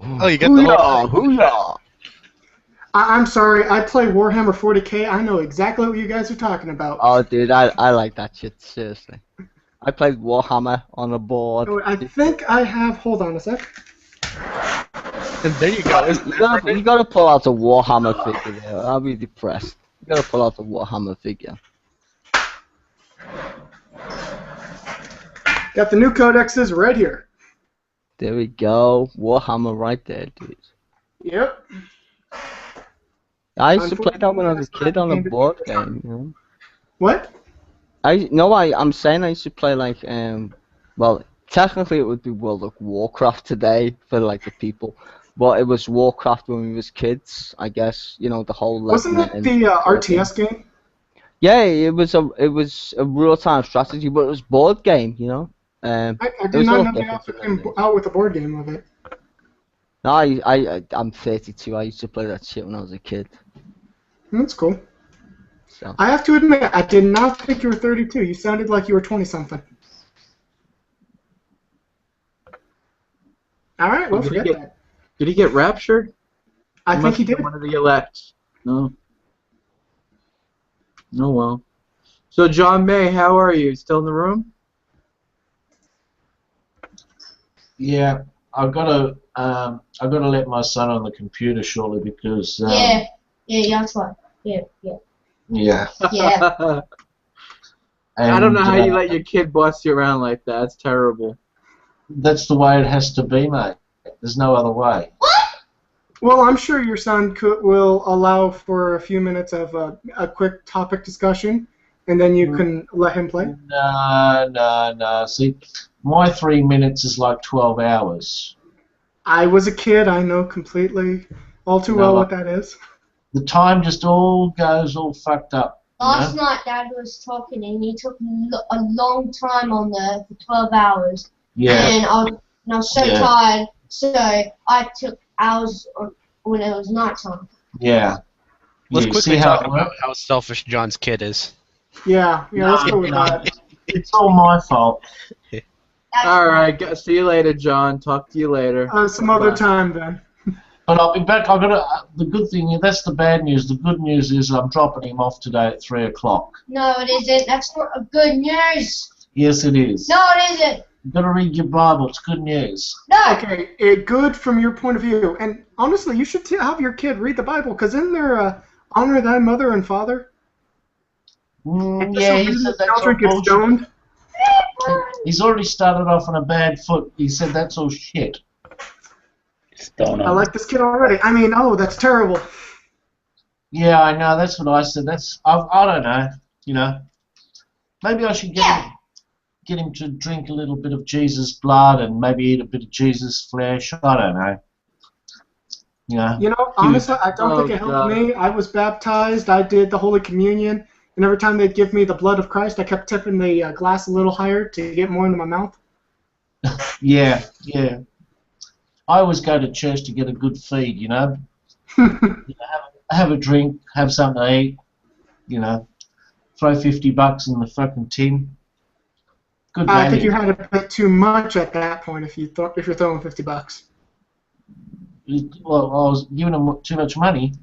Oh, you get the whole thing. Hoo-yah! I'm sorry, I play Warhammer 40k, I know exactly what you guys are talking about. Oh, dude, I like that shit, seriously. I played Warhammer on a board. I think I have, hold on a sec. And there you go. You gotta pull out a Warhammer figure there. I'll be depressed. You gotta pull out a Warhammer figure. Got the new codexes right here. There we go. Warhammer right there, dude. Yep. I used to play that when I was a kid on a board game. What? I'm saying I used to play like well, technically it would be World of Warcraft today for like the people, but it was Warcraft when we was kids. I guess the whole. Wasn't it the RTS game? Yeah, it was a real-time strategy, but it was board game, you know. I It did was a not little know they different also in them came days. out with a board game of it. No, I'm 32. I used to play that shit when I was a kid. That's cool. So I have to admit, I did not think you were 32. You sounded like you were 20-something. All right, well, Did he forget get that. Did he get raptured? I think Must he have been did. one of the elect. No. Oh well. So John May, how are you? Still in the room? Yeah, I've got to let my son on the computer shortly because Yeah, that's right. Yeah. yeah, Yeah. I don't and know how you let your kid boss you around like that. That's terrible. that's the way it has to be, mate. There's no other way. Well, I'm sure your son will allow for a few minutes of a quick topic discussion, and then you can let him play. No. See, my 3 minutes is like 12 hours. I was a kid. I know completely, all too No, well like, what that is. the time just all goes all fucked up. Last night, Dad was talking, and he took a long time on there for 12 hours. Yeah. And I was so Yeah. tired, so I took hours when it was nighttime. Yeah. Let's You quickly see how talk it about works? how selfish John's kid is. Yeah, let's go with No, that. it's all my fault. That's All right. right. See you later, John. Talk to you later. Some other Bye. time then. But I'll be back. The good thing, that's the bad news. The good news is I'm dropping him off today at 3 o'clock. No, it isn't. That's not a good news. Yes, it is. No, it isn't. You've got to read your Bible. It's good news. No. Okay, good from your point of view. And honestly, you should have your kid read the Bible, because isn't there honor thy mother and father? Yeah, he said that's all Children get bullshit. stoned. He's already started off on a bad foot. He said that's all shit. I like this kid already. I mean, that's terrible. Yeah, I know. That's what I said. I don't know. You know, maybe I should get him to drink a little bit of Jesus' blood and maybe eat a bit of Jesus' flesh. I don't know. Honestly, I don't think it helped God. me. I was baptized. I did the Holy Communion. And every time they'd give me the blood of Christ, I kept tipping the glass a little higher to get more into my mouth. Yeah. I always go to church to get a good feed, have a drink, have something to eat, throw $50 in the fucking tin. Good value. I think you had a bit too much at that point if you're throwing $50. Well, I was giving them too much money.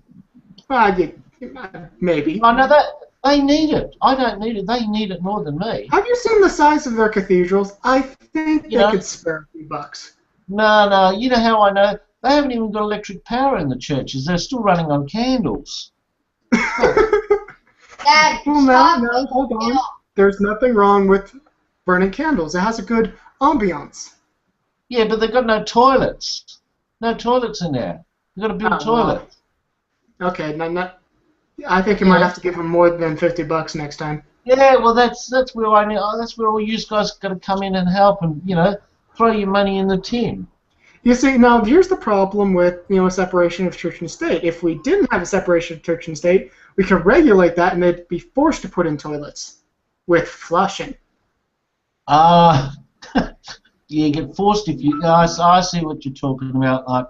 Maybe. I know that they need it. I don't need it. They need it more than me. Have you seen the size of their cathedrals? I think they could spare a few bucks. No. You know how I know? They haven't even got electric power in the churches. They're still running on candles. Dad, Well, no, hold on. There's nothing wrong with burning candles. It has a good ambiance. Yeah, but they've got no toilets. No toilets in there. You've got to build toilets. Okay, I think you might have to give them more than $50 next time. Yeah, well, that's where I need. That's where all you guys got to come in and help, and throw your money in the tin. You see, now here's the problem with a separation of church and state. If we didn't have a separation of church and state, we could regulate that, and they'd be forced to put in toilets with flushing. You get forced if you. I see what you're talking about. Like,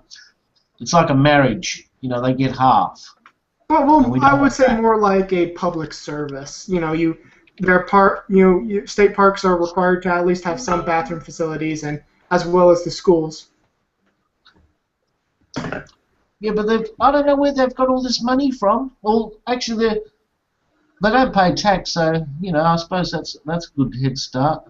it's like a marriage. They get half. Well, I would say more like a public service. State parks are required to at least have some bathroom facilities, and as well as the schools. Yeah, but I don't know where they've got all this money from. Well, actually, they don't pay tax, so I suppose that's a good head start.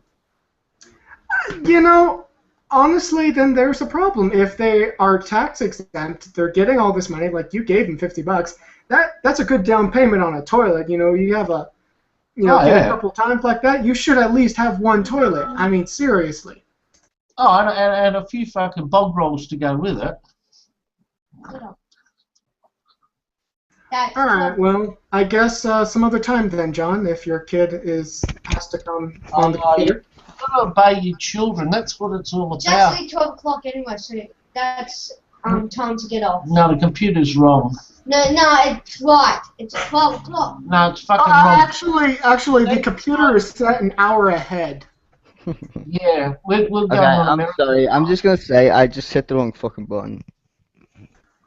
Honestly, then there's a problem. If they are tax exempt, they're getting all this money. Like you gave them $50. That's a good down payment on a toilet. You have a couple times like that. You should at least have one toilet. I mean, seriously. Oh, and a few fucking bog rolls to go with it. All right. Well, I guess some other time then, John. If your kid has to come on the computer. You've got to obey your children. That's what it's all It's about. actually 12 o'clock anyway, so that's time to get off. No, the computer's wrong. No, it's right. It's 12 o'clock. No, it's fucking wrong. Actually, the computer is set an hour ahead. Yeah, we'll go Okay, on I'm American sorry. I'm time. just gonna say I just hit the wrong fucking button.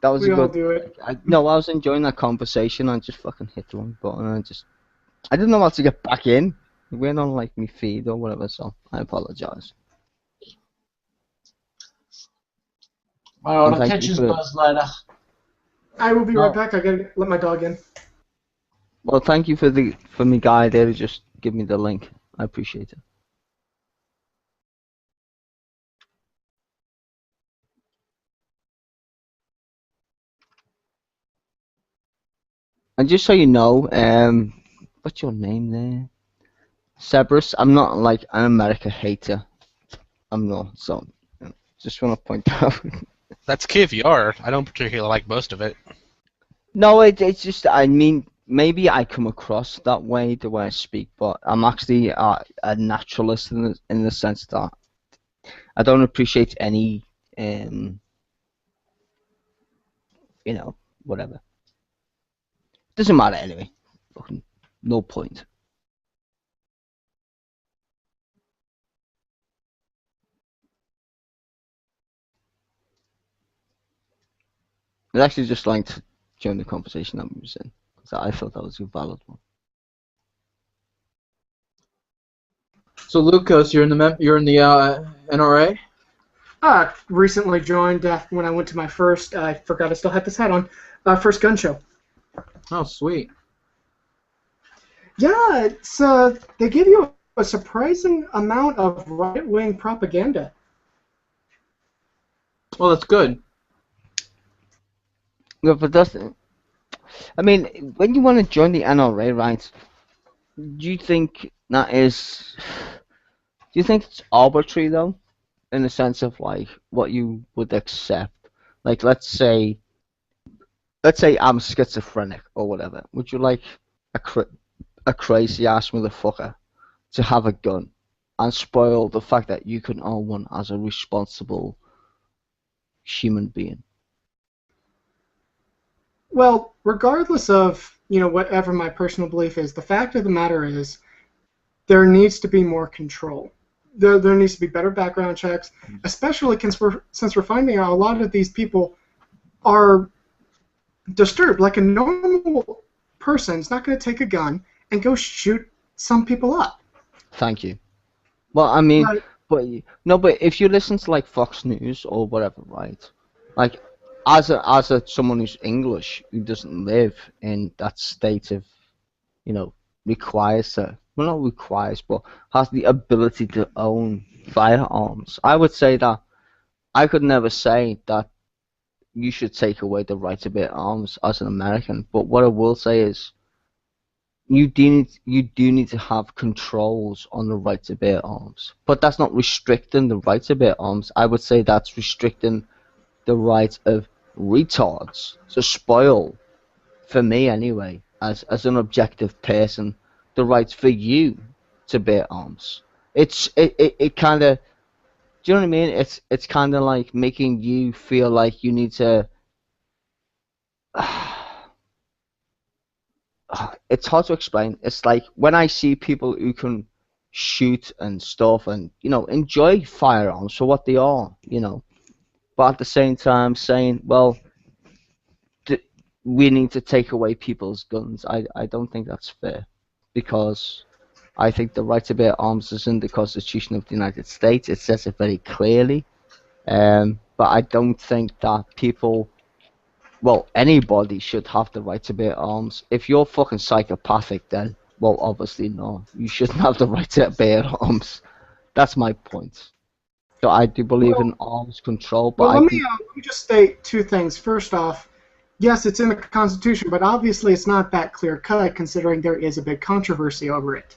That was a We all good. do it. No, I was enjoying that conversation. I just fucking hit the wrong button. I didn't know how to get back in. It went on like me feed or whatever. So I apologize. All right, And I'll thank catch you you for. guys later. I will be right Well, back. I gotta let my dog in. well, thank you for me guy there to just give me the link. I appreciate it. And just so you know, what's your name there? Cerberus. I'm not like an America hater. I'm not. So, just want to point out. That's caviar. I don't particularly like most of it. No, it's just, I mean, maybe I come across that way the way I speak, but I'm actually a naturalist in the sense that I don't appreciate any, you know, whatever. Doesn't matter anyway. Fucking no point. I'd actually just like to join the conversation that we was in, because I thought that was a valid one. So Lucas, you're in the NRA. Recently joined when I went to my first. I forgot I still had this hat on. First gun show. Oh, sweet. Yeah, it's they give you a surprising amount of right-wing propaganda. Well, that's good. Yeah, but I mean, when you want to join the NRA, right? Do you think that is? Do you think it's arbitrary though, in the sense of like what you would accept? Like, let's say I'm schizophrenic or whatever. Would you like a crazy ass motherfucker to have a gun and spoil the fact that you can own one as a responsible human being? Well, regardless of whatever my personal belief is, the fact of the matter is there needs to be more control. There needs to be better background checks, especially since we're finding out a lot of these people are disturbed. Like a normal person's not going to take a gun and go shoot some people up. Thank you. Well, I mean, Right. but if you listen to like Fox News or whatever, right? Like, as a someone who's English who doesn't live in that state of, requires to, well, not requires, but has the ability to own firearms. I would say that I could never say that you should take away the right to bear arms as an American. But what I will say is you do need to have controls on the right to bear arms. But that's not restricting the right to bear arms. I would say that's restricting the right of retards to spoil, for me anyway, as an objective person, the right for you to bear arms. It kind of, do you know what I mean? It's kind of like making you feel like you need to. It's hard to explain. It's like when I see people who can shoot and stuff and enjoy firearms for what they are, but at the same time saying, well, we need to take away people's guns. I don't think that's fair, because I think the right to bear arms is in the Constitution of the United States. It says it very clearly. But I don't think that people, well, anybody should have the right to bear arms. If you're fucking psychopathic, then, well, obviously no. You shouldn't have the right to bear arms. That's my point. So I do believe in Well, arms control, but well, I let think, me just state two things. First off, yes, it's in the Constitution, but obviously it's not that clear cut, considering there is a big controversy over it.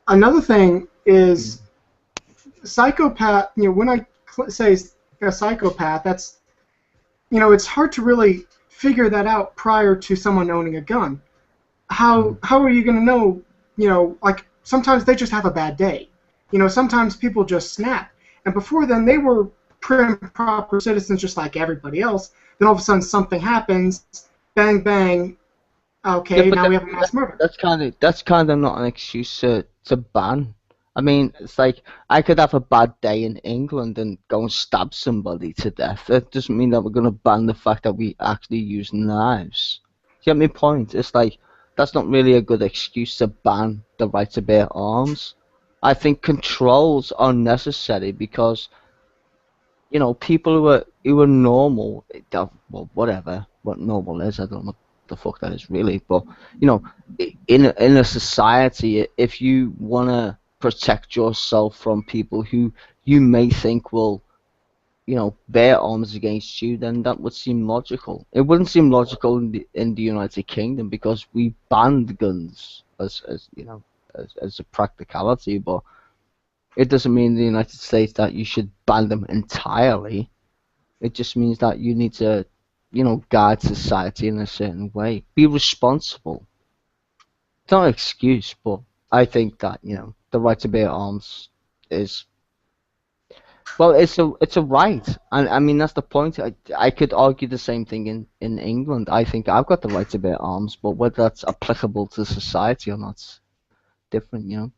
Another thing is psychopath. When I say a psychopath, that's it's hard to really figure that out prior to someone owning a gun. How are you going to know? Like sometimes they just have a bad day. Sometimes people just snap. And before then, they were prim, proper citizens just like everybody else. Then all of a sudden something happens, bang bang. Okay, but now we have a mass murder. that's kind of not an excuse to ban. I mean, it's like I could have a bad day in England and go and stab somebody to death. That doesn't mean that we're going to ban the fact that we actually use knives. Do you get my point? It's like that's not really a good excuse to ban the right to bear arms. I think controls are necessary because people who are normal, well, whatever what normal is, I don't know what the fuck that is really, but in a society, if you wanna protect yourself from people who you may think will, bear arms against you, then that would seem logical. It wouldn't seem logical in the United Kingdom because we banned guns as a practicality, but it doesn't mean in the United States that you should ban them entirely. It just means that you need to, guide society in a certain way. Be responsible. It's not an excuse, but I think that, the right to bear arms is, well, it's a right. And I mean, that's the point. I could argue the same thing in England. I think I've got the right to bear arms, but whether that's applicable to society or not's different.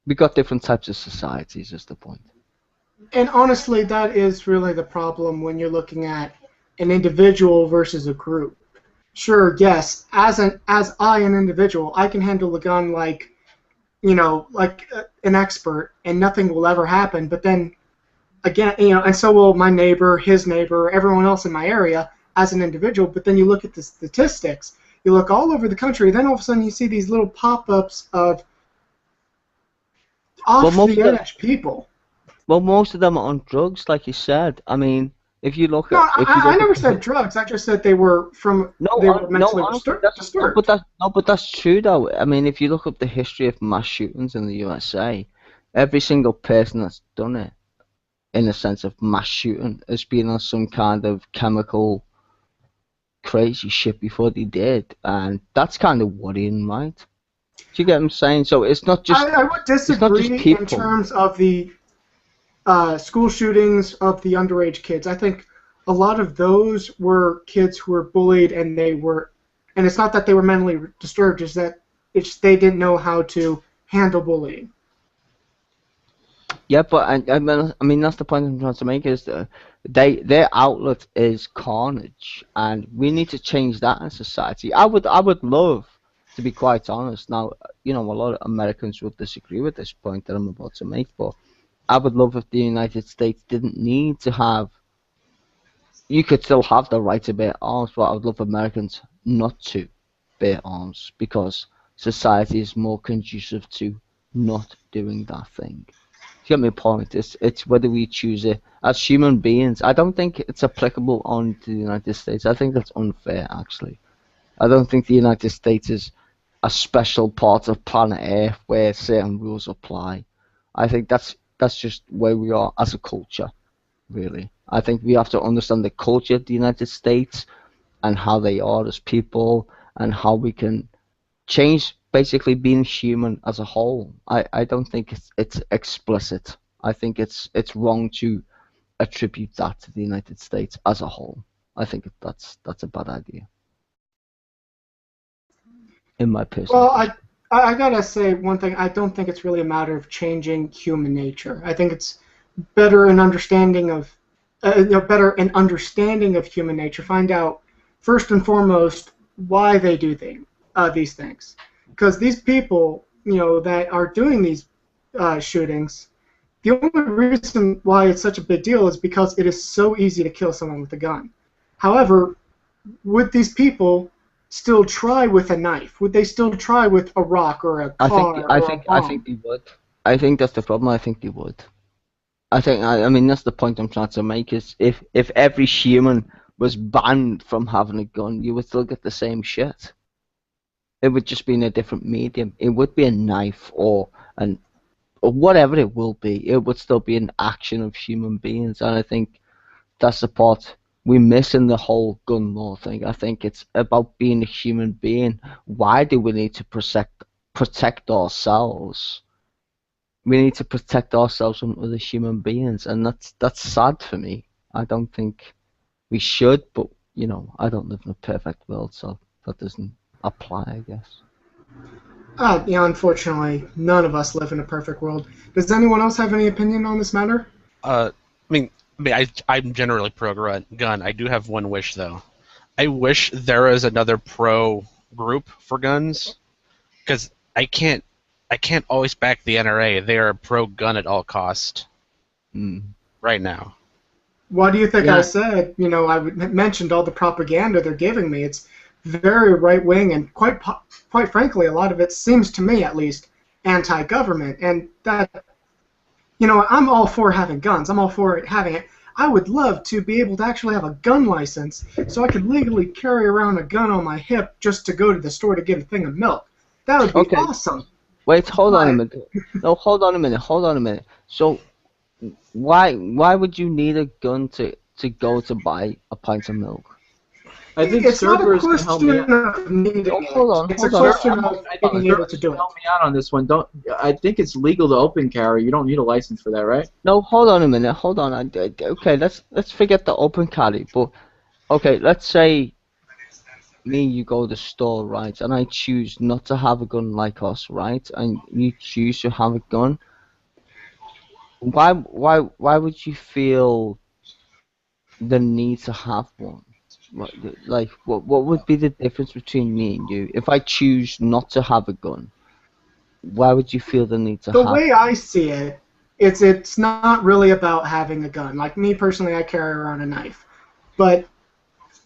We got different types of societies, is the point. And honestly, that is really the problem when you're looking at an individual versus a group. Sure, yes, as an individual, I can handle a gun like an expert, and nothing will ever happen. But then again, and so will my neighbor, his neighbor, everyone else in my area as an individual. But then you look at the statistics, you look all over the country, then all of a sudden you see these little pop-ups of off the edge people. Well, most of them are on drugs, like you said. I mean, if you look No, at, I never said drugs. I just said they were mentally disturbed. But that's true though. I mean, if you look up the history of mass shootings in the USA, every single person that's done it, in a sense of mass shooting, has been on some kind of chemical crazy shit before they did, and that's kind of worrying, right? Do you get what I'm saying? So it's not just. I would disagree in terms of the school shootings of the underage kids. I think a lot of those were kids who were bullied, and it's not that they were mentally disturbed, it's that they didn't know how to handle bullying. Yeah, but I mean that's the point I'm trying to make is that their outlet is carnage, and we need to change that in society. I would love, to be quite honest. Now, a lot of Americans would disagree with this point that I'm about to make, but I would love if the United States didn't need to have. You could still have the right to bear arms, but I would love Americans not to bear arms because society is more conducive to not doing that thing. You get my point? It's whether we choose it as human beings. I don't think it's applicable on to the United States. I think that's unfair, actually. I don't think the United States is a special part of planet Earth where certain rules apply. I think that's just where we are as a culture, really. I think we have to understand the culture of the United States and how they are as people and how we can change basically being human as a whole. I don't think it's explicit. I think it's wrong to attribute that to the United States as a whole. I think that's a bad idea. In my personal Well, I gotta say one thing. I don't think it's really a matter of changing human nature. I think it's better an understanding of human nature. Find out first and foremost why they do these things, because these people, that are doing these shootings, the only reason why it's such a big deal is because it is so easy to kill someone with a gun. However, would these people still try with a knife? Would they still try with a rock or a car I or think a bomb? I think they would. I think that's the problem. I think they would. I mean that's the point I'm trying to make is if every human was banned from having a gun, you would still get the same shit. It would just be in a different medium. It would be a knife or whatever it will be. It would still be an action of human beings, and I think that's the part we miss in the whole gun law thing. I think it's about being a human being. Why do we need to protect ourselves? We need to protect ourselves from other human beings, and that's sad for me. I don't think we should, but you know, I don't live in a perfect world, so that doesn't apply, I guess. Unfortunately, none of us live in a perfect world. Does anyone else have any opinion on this matter? I'm generally pro-gun. I do have one wish, though. I wish there was another pro group for guns, because I can't always back the NRA. They are pro-gun at all cost right now. Why do you think I Yeah. said, I mentioned all the propaganda they're giving me? It's very right-wing, and quite frankly, a lot of it seems to me, at least, anti-government. And that, I'm all for having guns. I'm all for having it. I would love to be able to actually have a gun license so I could legally carry around a gun on my hip just to go to the store to get a thing of milk. That would be Okay. awesome. Wait, hold on a But- minute. No, hold on a minute. So, why would you need a gun to go to buy a pint of milk? I think It's not a servers can help me question out. of needing Oh, it. hold It's a on. question of I think being able servers to do can it. help me out on this one. I think it's legal to open carry. You don't need a license for that, right? No, hold on a minute. Hold on. Okay, let's forget the open carry. But okay, let's say me and you go to the store, right? And I choose not to have a gun like us, right? And you choose to have a gun. Why would you feel the need to have one? What would be the difference between me and you? If I choose not to have a gun, why would you feel the need to The have? way I see it, it's not really about having a gun. Like me personally, I carry around a knife, but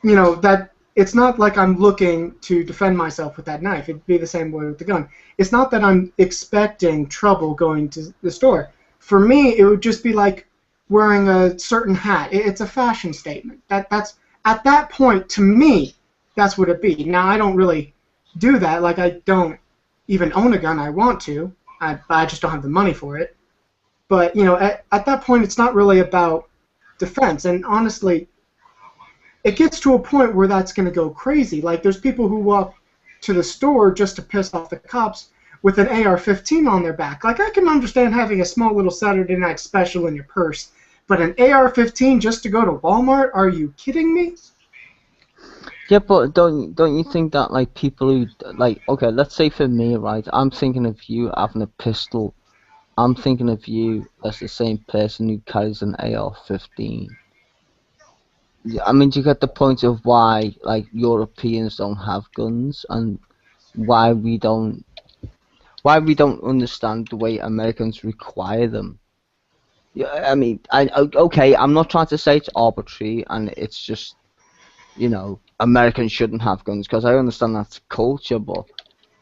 that it's not like I'm looking to defend myself with that knife. It'd be the same way with the gun. It's not that I'm expecting trouble going to the store. For me, it would just be like wearing a certain hat. It's a fashion statement. That's at that point to me, that's what it'd be. Now I don't really do that. Like I don't even own a gun. I want to. I just don't have the money for it. But at that point, it's not really about defense. And honestly, it gets to a point where that's going to go crazy. Like there's people who walk to the store just to piss off the cops with an AR-15 on their back. Like I can understand having a small little Saturday night special in your purse, but an AR-15 just to go to Walmart? Are you kidding me? Yeah, but don't you think that like people who like okay, let's say for me, right? I'm thinking of you having a pistol. I'm thinking of you as the same person who carries an AR-15. Yeah, I mean, do you get the point of why like Europeans don't have guns and why we don't understand the way Americans require them? Yeah, I mean, okay, I'm not trying to say it's arbitrary and it's just Americans shouldn't have guns because I understand that's culture, but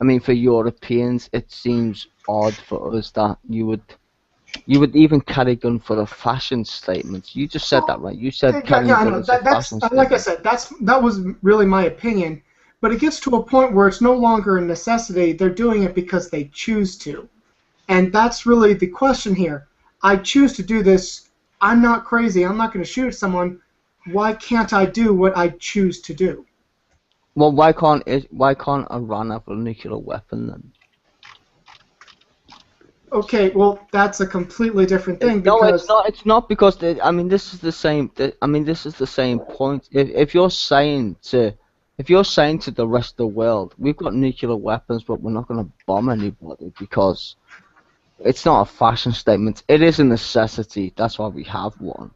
I mean for Europeans it seems odd for us that you would even carry a gun for a fashion statement. You just said that, right? You said carrying a I gun know. is a fashion Like I statement. said, that was really my opinion. But it gets to a point where it's no longer a necessity. They're doing it because they choose to. And that's really the question here. I choose to do this. I'm not crazy. I'm not going to shoot at someone. Why can't I do what I choose to do? Well, why can't Iran have a nuclear weapon then? Okay, well, that's a completely different thing No, it's because not. It's not because I mean this is the same. I mean this is the same point. If you're saying to the rest of the world, we've got nuclear weapons, but we're not going to bomb anybody because it's not a fashion statement. It is a necessity. That's why we have one.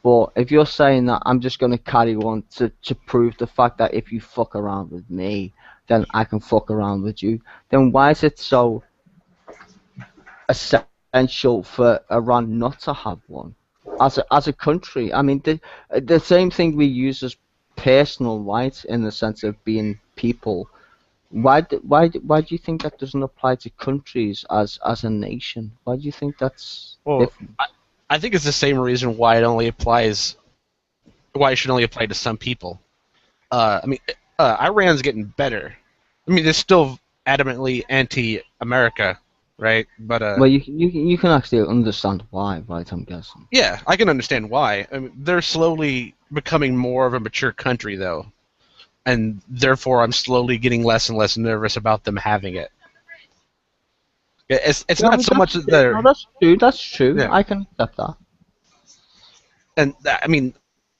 But if you're saying that I'm just going to carry one to prove the fact that if you fuck around with me, then I can fuck around with you, then why is it so essential for Iran not to have one as a country? I mean, the same thing we use as personal rights in the sense of being people. Why do you think that doesn't apply to countries as a nation? Why do you think that's Well, different? I think it's the same reason why it should only apply to some people. Iran's getting better. I mean, they're still adamantly anti-America, right? But Well, you can actually understand why, right? I'm guessing. yeah, I can understand why. I mean, they're slowly becoming more of a mature country, though, and therefore I'm slowly getting less and less nervous about them having it. It's Yeah, I not mean, so much that they're that's true. That's true. yeah, I can accept that. and I mean,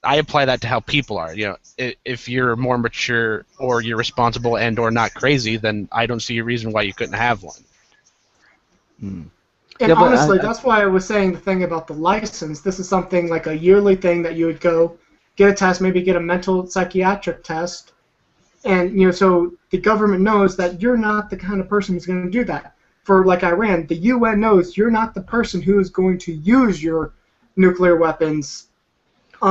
I apply that to how people are. If you're more mature or you're responsible and or not crazy, then I don't see a reason why you couldn't have one. Hmm. And Yeah, but honestly, that's why I was saying the thing about the license. This is something like a yearly thing that you would go get a test, maybe get a mental psychiatric test, and so the government knows that you're not the kind of person who's going to do that. For like Iran, the UN knows you're not the person who is going to use your nuclear weapons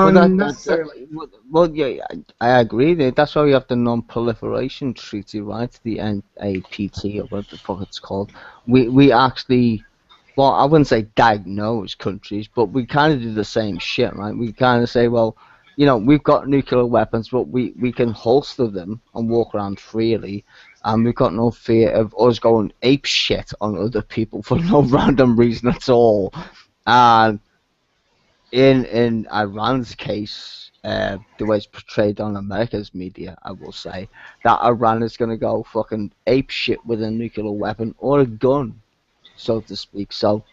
well, unnecessarily. well, yeah, I agree. That's why we have the Non-Proliferation Treaty, right? The NAPT or what the fuck it's called. We actually, well, I wouldn't say diagnose countries, but we kind of do the same shit, right? We kind of say, well, we've got nuclear weapons, but we can holster them and walk around freely, and we've got no fear of us going ape shit on other people for no random reason at all. And in Iran's case, the way it's portrayed on America's media, I will say that Iran is going to go fucking ape shit with a nuclear weapon or a gun, so to speak. So,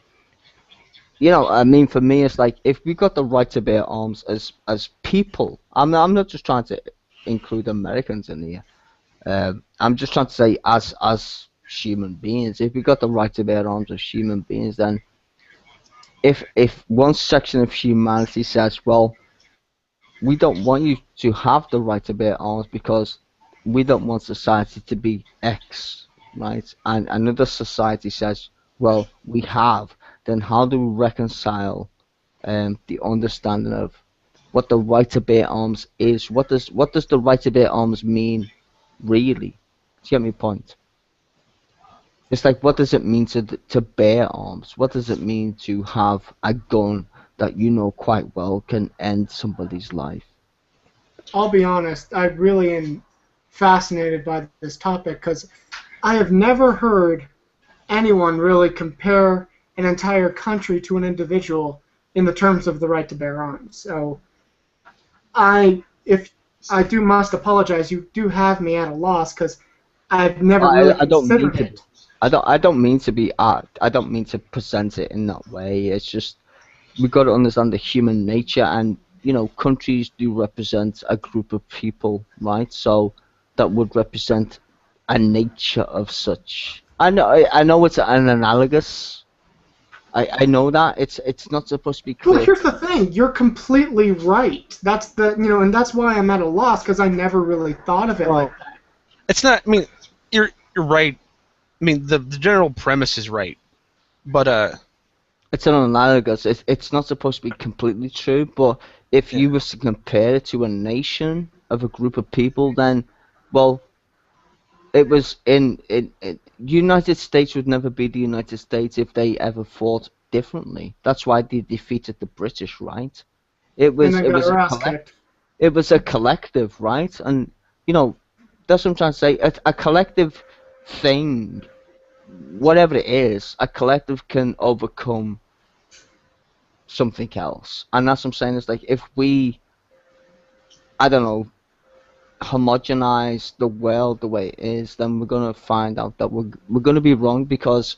I mean, for me, it's like if we got the right to bear arms as people. I'm not just trying to include Americans in here. I'm just trying to say as human beings, if we got the right to bear arms as human beings, then if one section of humanity says, well, we don't want you to have the right to bear arms because we don't want society to be X, right? And another society says, well, we have. Then how do we reconcile the understanding of what the right to bear arms is? What does the right to bear arms mean, really? Do you get my point? It's like, what does it mean to bear arms? What does it mean to have a gun that you know quite well can end somebody's life? I'll be honest, I really am fascinated by this topic because I have never heard anyone really compare an entire country to an individual in the terms of the right to bear arms. So if I must apologize, you do have me at a loss because I've never really I don't mean considered to be. it. I don't mean to be. I don't mean to present it in that way. It's just we got to understand the human nature, and countries do represent a group of people, right? So that would represent a nature of such. I know it's an analogous. I know that it's not supposed to be Well, clear. here's the thing. You're completely right. That's and that's why I'm at a loss because I never really thought of it Well, like that. It's not. I mean, you're right. I mean, the general premise is right, but it's an analogous. It's not supposed to be completely true, but if yeah. you was to compare it to a nation of a group of people, then, well, it was in United States would never be the United States if they ever fought differently. That's why they defeated the British, right? It And was then it got was a our ass kicked. it was a collective, right? And that's what I'm trying to say. A collective thing, whatever it is, a collective can overcome something else. And that's what I'm saying is like if we, I don't know, homogenize the world the way it is, then we're gonna find out that we're gonna be wrong because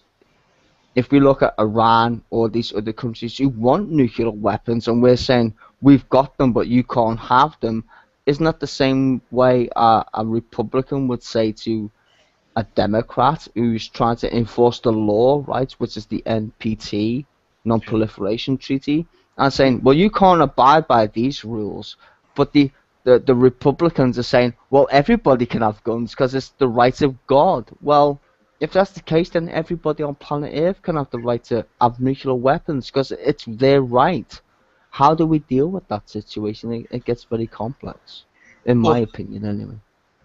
if we look at Iran or these other countries who want nuclear weapons and we're saying we've got them but you can't have them, isn't that the same way a Republican would say to a Democrat who's trying to enforce the law, right, which is the NPT, Non-Proliferation Treaty, and saying, well, you can't abide by these rules, but the Republicans are saying, well, everybody can have guns because it's the right of God. Well, if that's the case, then everybody on planet Earth can have the right to have nuclear weapons because it's their right. How do we deal with that situation? It gets very complex, in my Well, opinion, anyway.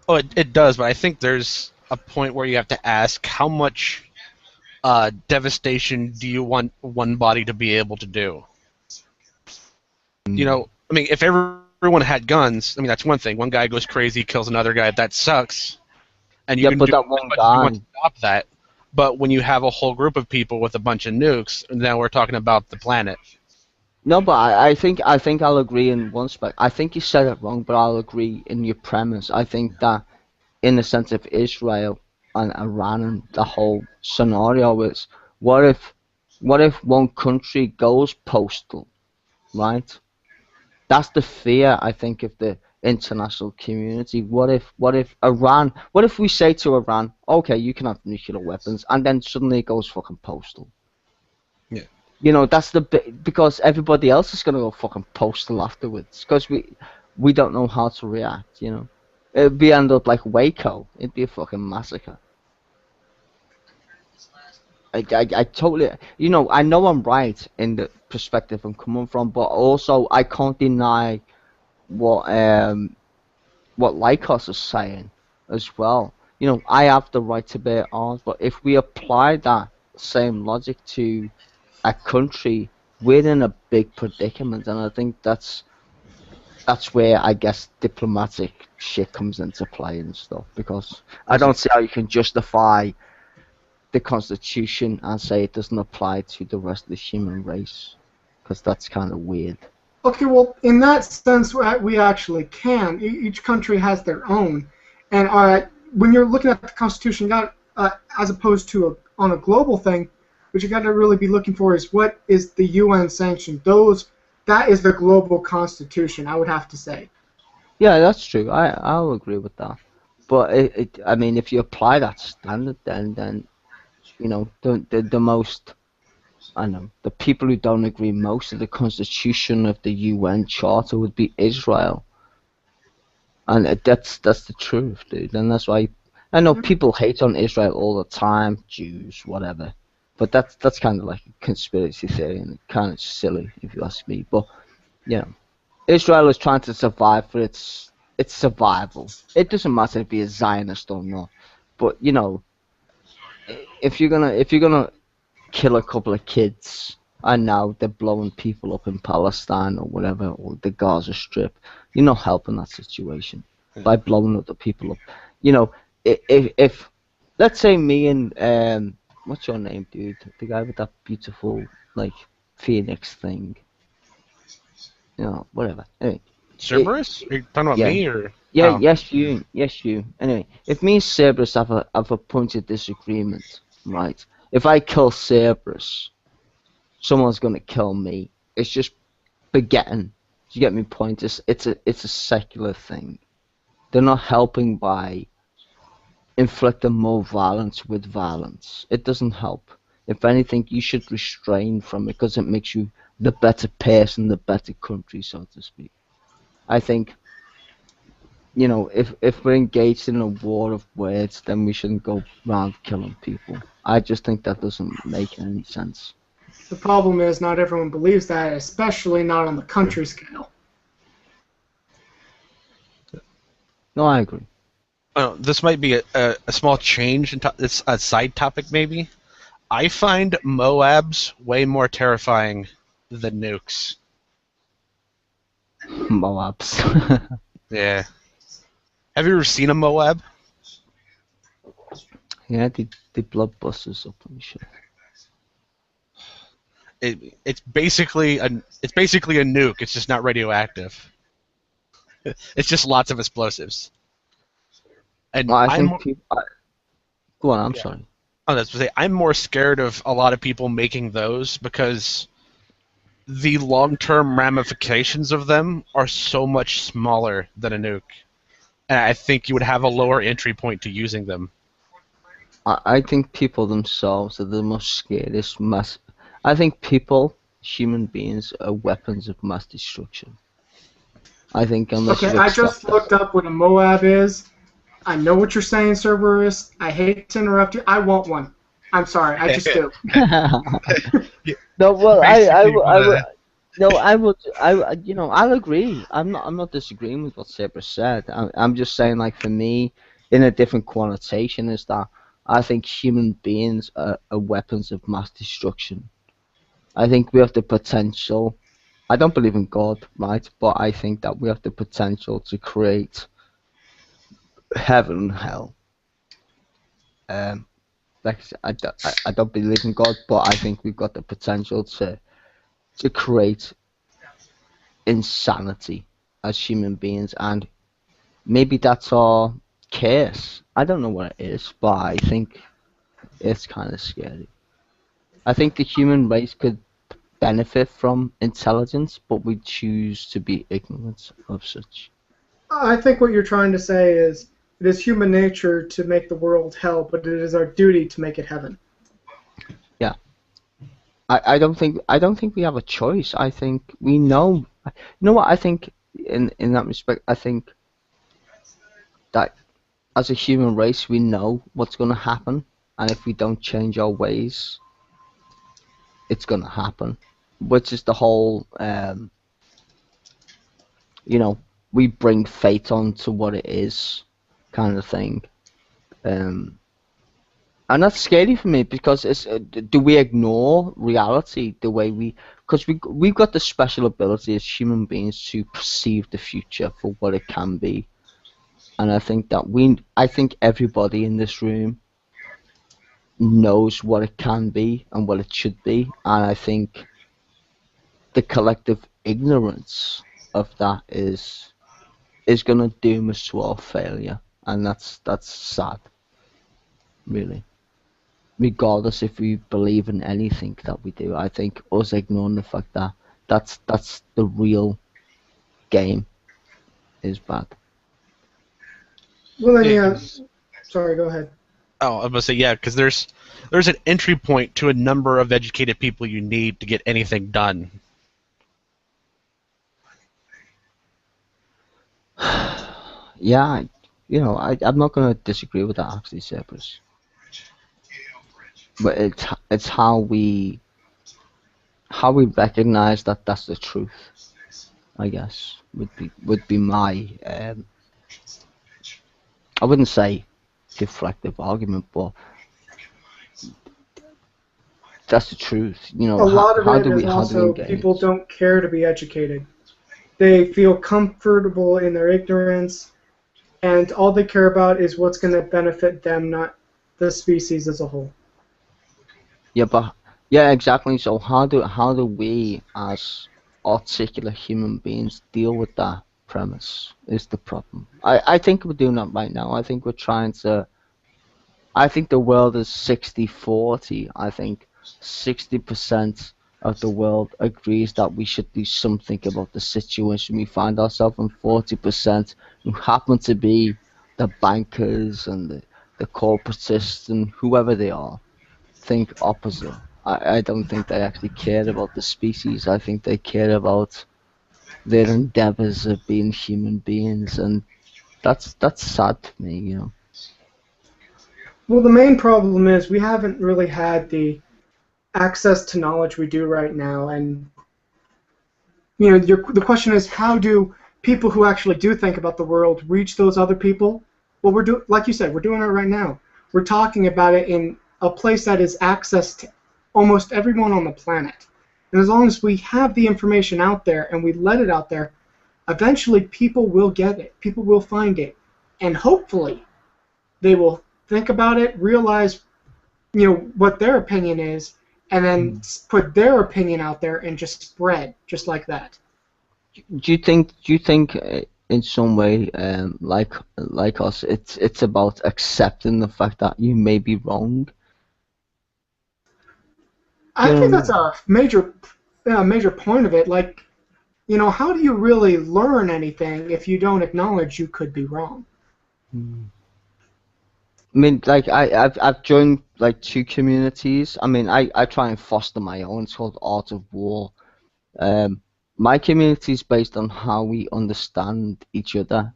oh, it does, but I think there's a point where you have to ask how much devastation do you want one body to be able to do? I mean, if everyone had guns, I mean, that's one thing. One guy goes crazy, kills another guy, that sucks, and you Yeah, can but do that as one much as you want guy. to stop that. But when you have a whole group of people with a bunch of nukes, now we're talking about the planet. No, but I think I'll agree in one spec. I think you said it wrong, but I'll agree in your premise. I think that in the sense of Israel and Iran and the whole scenario is what if what if one country goes postal, right? That's the fear, I think, of the international community. What if Iran? What if we say to Iran, okay, you can have nuclear weapons, and then suddenly it goes fucking postal? Yeah. You know, that's because everybody else is gonna go fucking postal afterwards, because we don't know how to react. You know, it'd be end up like Waco. It'd be a fucking massacre. I totally, you know, I know I'm right in the perspective I'm coming from, but also I can't deny what what Lycos is saying as well. You know, I have the right to bear arms, but if we apply that same logic to a country, we're in a big predicament, and I think that's where I guess diplomatic shit comes into play and stuff, because I don't see how you can justify the Constitution and say it doesn't apply to the rest of the human race, because that's kind of weird. Okay, well, in that sense, we actually can. Each country has their own, and when you're looking at the Constitution, you got as opposed to on a global thing, what you got to really be looking for is what is the UN sanctioned. That is the global Constitution, I would have to say. Yeah, that's true. I'll agree with that. But I mean, if you apply that standard, then you know the most, I know, the people who don't agree most of the constitution of the UN Charter would be Israel, and that's the truth, dude. And that's why I know people hate on Israel all the time, Jews, whatever. But that's kind of like a conspiracy theory and kind of silly if you ask me. But you know, Israel is trying to survive for its survival. It doesn't matter if you're a Zionist or not. But you know, if you're gonna kill a couple of kids, and now they're blowing people up in Palestine or whatever, or the Gaza Strip, you're not helping that situation by blowing other people up. You know, if let's say me and what's your name, dude? The guy with that beautiful like phoenix thing. You know, whatever. Anyway, Cerberus? Are you talking about yeah. me or? Yeah, Oh. yes, you. Anyway, if me and Cerberus have a point of disagreement, right? If I kill Cerberus, someone's gonna kill me. It's just begetting. You get me point? It's a secular thing. They're not helping by inflicting more violence with violence. It doesn't help. If anything, you should restrain from it because it makes you the better person, the better country, so to speak. I think, you know, if we're engaged in a war of words, then we shouldn't go around killing people. I just think that doesn't make any sense. The problem is not everyone believes that, especially not on the country scale. No, I agree. This might be a small change. It's a side topic, maybe. I find Moabs way more terrifying than nukes. Moabs. Yeah. Have you ever seen a Moab? Yeah, the bloodbusters up and shit. It's basically a nuke. It's just not radioactive. It's just lots of explosives. And Well, I think people. Go on. I'm Yeah. sorry. Oh, that's to say, I'm more scared of a lot of people making those because the long-term ramifications of them are so much smaller than a nuke, and I think you would have a lower entry point to using them. I think people themselves are the most scariest mass. I think people, human beings, are weapons of mass destruction. I think unless Okay, you I accept just that. looked up what a Moab is. I know what you're saying, Cerberus. I hate to interrupt you. I want one. I'm sorry, I just do. No, well, Basically, no, you know, I'll agree. I'm not disagreeing with what Sabra said. I'm just saying, like, for me, in a different connotation, is that I think human beings are weapons of mass destruction. I think we have the potential. I don't believe in God, right? But I think that we have the potential to create heaven and hell. Like I said, I don't believe in God, but I think we've got the potential to create insanity as human beings, and maybe that's our curse. I don't know what it is, but I think it's kind of scary. I think the human race could benefit from intelligence, but we choose to be ignorant of such. I think what you're trying to say is it is human nature to make the world hell, but it is our duty to make it heaven. Yeah. I don't think we have a choice. I think we know. You know what? I think in that respect, I think that as a human race, we know what's going to happen, and if we don't change our ways, it's going to happen. Which is the whole, we bring fate on to what it is, kind of thing. And that's scary for me because do we ignore reality the way because we've got the special ability as human beings to perceive the future for what it can be, and I think everybody in this room knows what it can be and what it should be, and I think the collective ignorance of that is going to doom us to our failure, and that's sad, really. Regardless if we believe in anything that we do, I think us ignoring the fact that that's the real game is bad. Well, then, Yeah, yeah. Sorry, go ahead. Oh, I was gonna say yeah, because there's an entry point to a number of educated people you need to get anything done. Yeah, I'm not gonna disagree with that actually, Cyprus. But it's how we recognize that that's the truth, I guess, would be my I wouldn't say deflective argument, but that's the truth. A lot of How it do is we also people engage? don't care to be educated. They feel comfortable in their ignorance, and all they care about is what's going to benefit them, not the species as a whole. Yeah, exactly. So how do we as articulate human beings deal with that premise is the problem. I think we're doing that right now. I think we're trying to. I think the world is 60-40. I think 60% of the world agrees that we should do something about the situation we find ourselves, and 40% who happen to be the bankers and the corporatists and whoever they are think opposite. I don't think they actually care about the species. I think they care about their endeavors of being human beings, and that's sad to me. Well, the main problem is we haven't really had the access to knowledge we do right now, and the question is, how do people who actually do think about the world reach those other people? Well, like you said, we're doing it right now. We're talking about it in a place that is access to almost everyone on the planet. And as long as we have the information out there and we let it out there, eventually people will get it. People will find it. And hopefully they will think about it, realize what their opinion is, and then put their opinion out there and just spread just like that. Do you think in some way, like us, it's about accepting the fact that you may be wrong? Do I you know think what I that's a major point of it. Like, how do you really learn anything if you don't acknowledge you could be wrong? mean? I mean, like I've joined like two communities. I mean, I try and foster my own. It's called Art of War. Um, my community is based on how we understand each other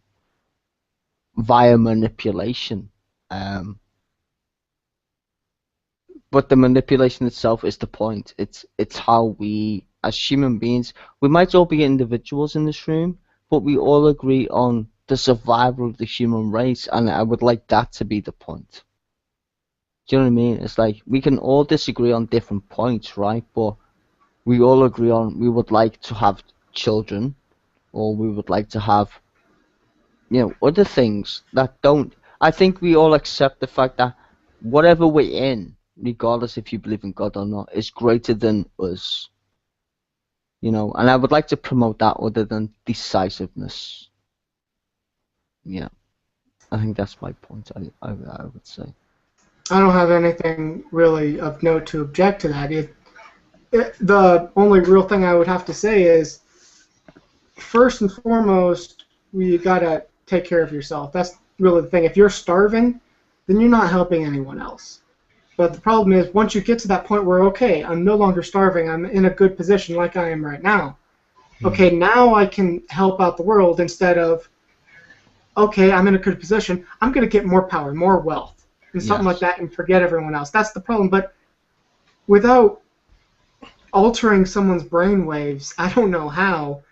via manipulation. Um, but the manipulation itself is the point. It's how we, as human beings, we might all be individuals in this room, but we all agree on the survival of the human race, and I would like that to be the point. Do you know what I mean? It's like we can all disagree on different points, right? But we all agree on we would like to have children, or we would like to have, other things that don't. I think we all accept the fact that whatever we're in, regardless if you believe in God or not, is greater than us. And I would like to promote that other than decisiveness. Yeah, I think that's my point. I would say. I don't have anything really of note to object to that. the only real thing I would have to say is, first and foremost, you gotta take care of yourself. That's really the thing. If you're starving, then you're not helping anyone else. But the problem is, once you get to that point where, okay, I'm no longer starving, I'm in a good position like I am right now. Okay, now I can help out the world instead of, okay, I'm in a good position, I'm going to get more power, more wealth, and something like Yes. that, and forget everyone else. That's the problem. But without altering someone's brain waves, I don't know how.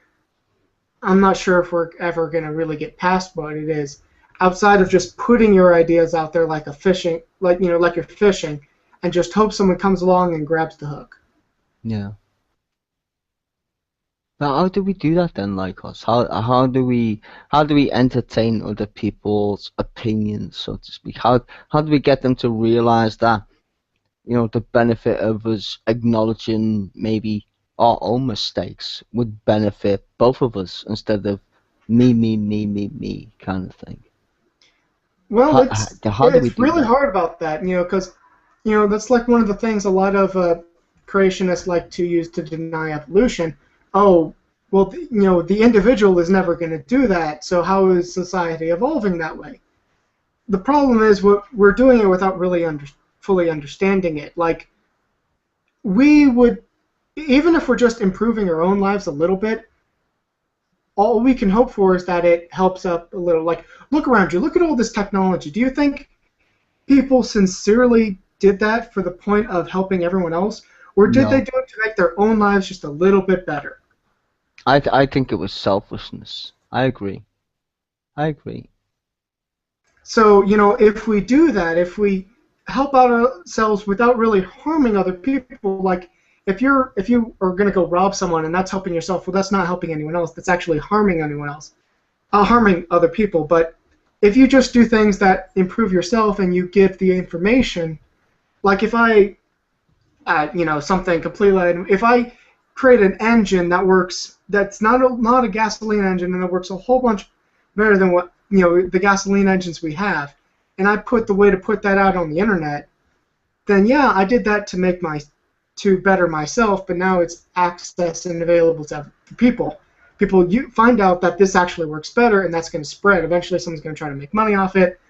I'm not sure if we're ever going to really get past what it is, outside of just putting your ideas out there like a fishing, like you're fishing, and just hope someone comes along and grabs the hook. Yeah. But how do we do that then, Lycos? How do we entertain other people's opinions, so to speak? How do we get them to realize that, the benefit of us acknowledging maybe our own mistakes would benefit both of us instead of me kind of thing? Well, How it's how do we it's do really that? hard about that, because that's like one of the things a lot of creationists like to use to deny evolution. Oh, well, the individual is never going to do that, so how is society evolving that way? The problem is we're doing it without really fully understanding it. Like, we would, even if we're just improving our own lives a little bit, all we can hope for is that it helps up a little. Like, look around you, look at all this technology. Do you think people sincerely did that for the point of helping everyone else, or did they No. do it to make their own lives just a little bit better? I think it was selfishness. I agree. I agree. So, if we do that, if we help out ourselves without really harming other people, like if you are going to go rob someone and that's helping yourself, well, that's not helping anyone else. That's actually harming anyone else, harming other people. But if you just do things that improve yourself and you give the information, like if I something completely. If I create an engine that works, that's not a gasoline engine, and that works a whole bunch better than what the gasoline engines we have, and I put the way to put that out on the internet, then yeah, I did that to better myself, but now it's access and available to people. People you find out that this actually works better, and that's going to spread. Eventually, someone's going to try to make money off it.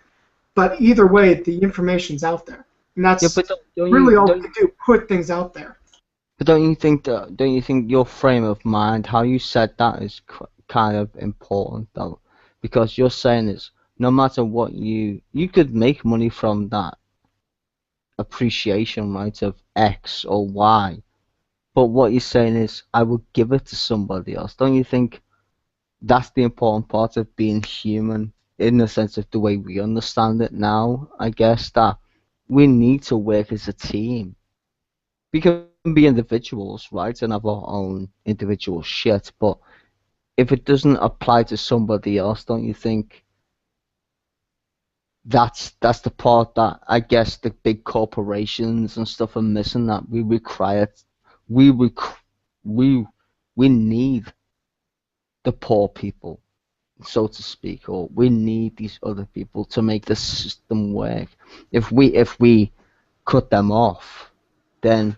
But either way, the information's out there, and Yeah, that's but don't you really all we don't can do: put things out there. but don't you think your frame of mind, how you said that, is kind of important though, because you're saying is no matter what you could make money from that appreciation, right, of X or Y, but what you're saying is I will give it to somebody else. Don't you think that's the important part of being human in the sense of the way we understand it now? I guess that we need to work as a team. We can be individuals, right, and have our own individual shit, but if it doesn't apply to somebody else, don't you think that's the part that I guess the big corporations and stuff are missing, that we require, we rec- we we need the poor people, so to speak, or we need these other people to make the system work. If we cut them off, then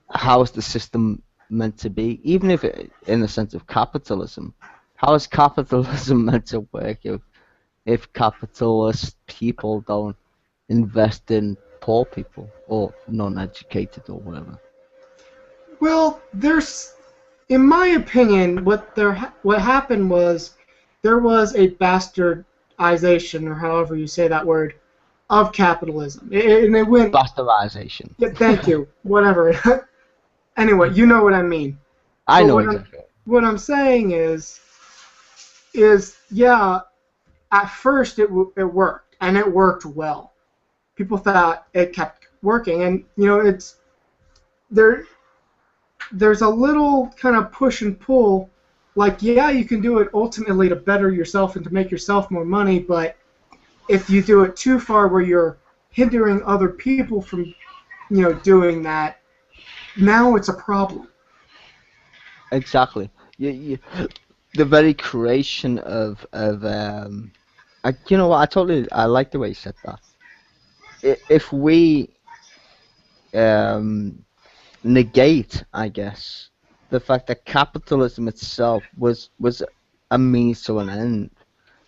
how is the system meant to be? Even if in the sense of capitalism, how is capitalism meant to work if capitalist people don't invest in poor people or non-educated or whatever? Well, in my opinion, what happened was there was a bastardization, or however you say that word, of capitalism, and it went. Bastardization. Yeah, thank you. Whatever. Anyway, you know what I mean. I But know what I'm exactly. what I'm saying is yeah. At first, it worked, and it worked well. People thought it kept working, and it's there. There's a little kind of push and pull. Like, yeah, you can do it ultimately to better yourself and to make yourself more money, but if you do it too far where you're hindering other people from, doing that, now it's a problem. Exactly. The very creation of you know what? I like the way you said that. If we um negate, I guess, the fact that capitalism itself was a means to an end,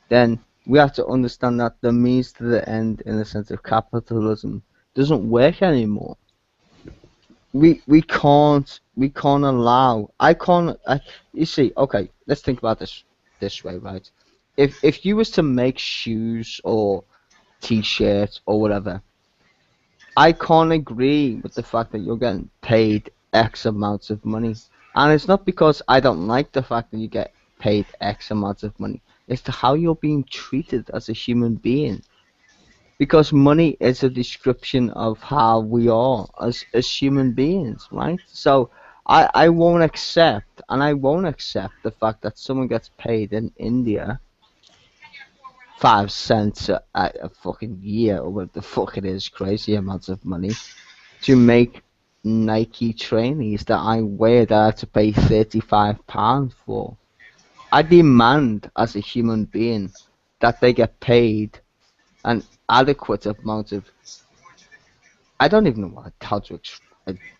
then we have to understand that the means to the end, in the sense of capitalism, doesn't work anymore. We can't allow. You see, okay, let's think about this way, right? If you was to make shoes or t-shirts or whatever, I can't agree with the fact that you're getting paid X amounts of money. And it's not because I don't like the fact that you get paid X amounts of money. It's to how you're being treated as a human being. Because money is a description of how we are as human beings, right? So I won't accept, and I won't accept the fact that someone gets paid in India 5 cents a fucking year, or what the fuck it is, crazy amounts of money, to make Nike trainees that I wear that I have to pay £35 for. I demand, as a human being, that they get paid an adequate amount of. I don't even know how to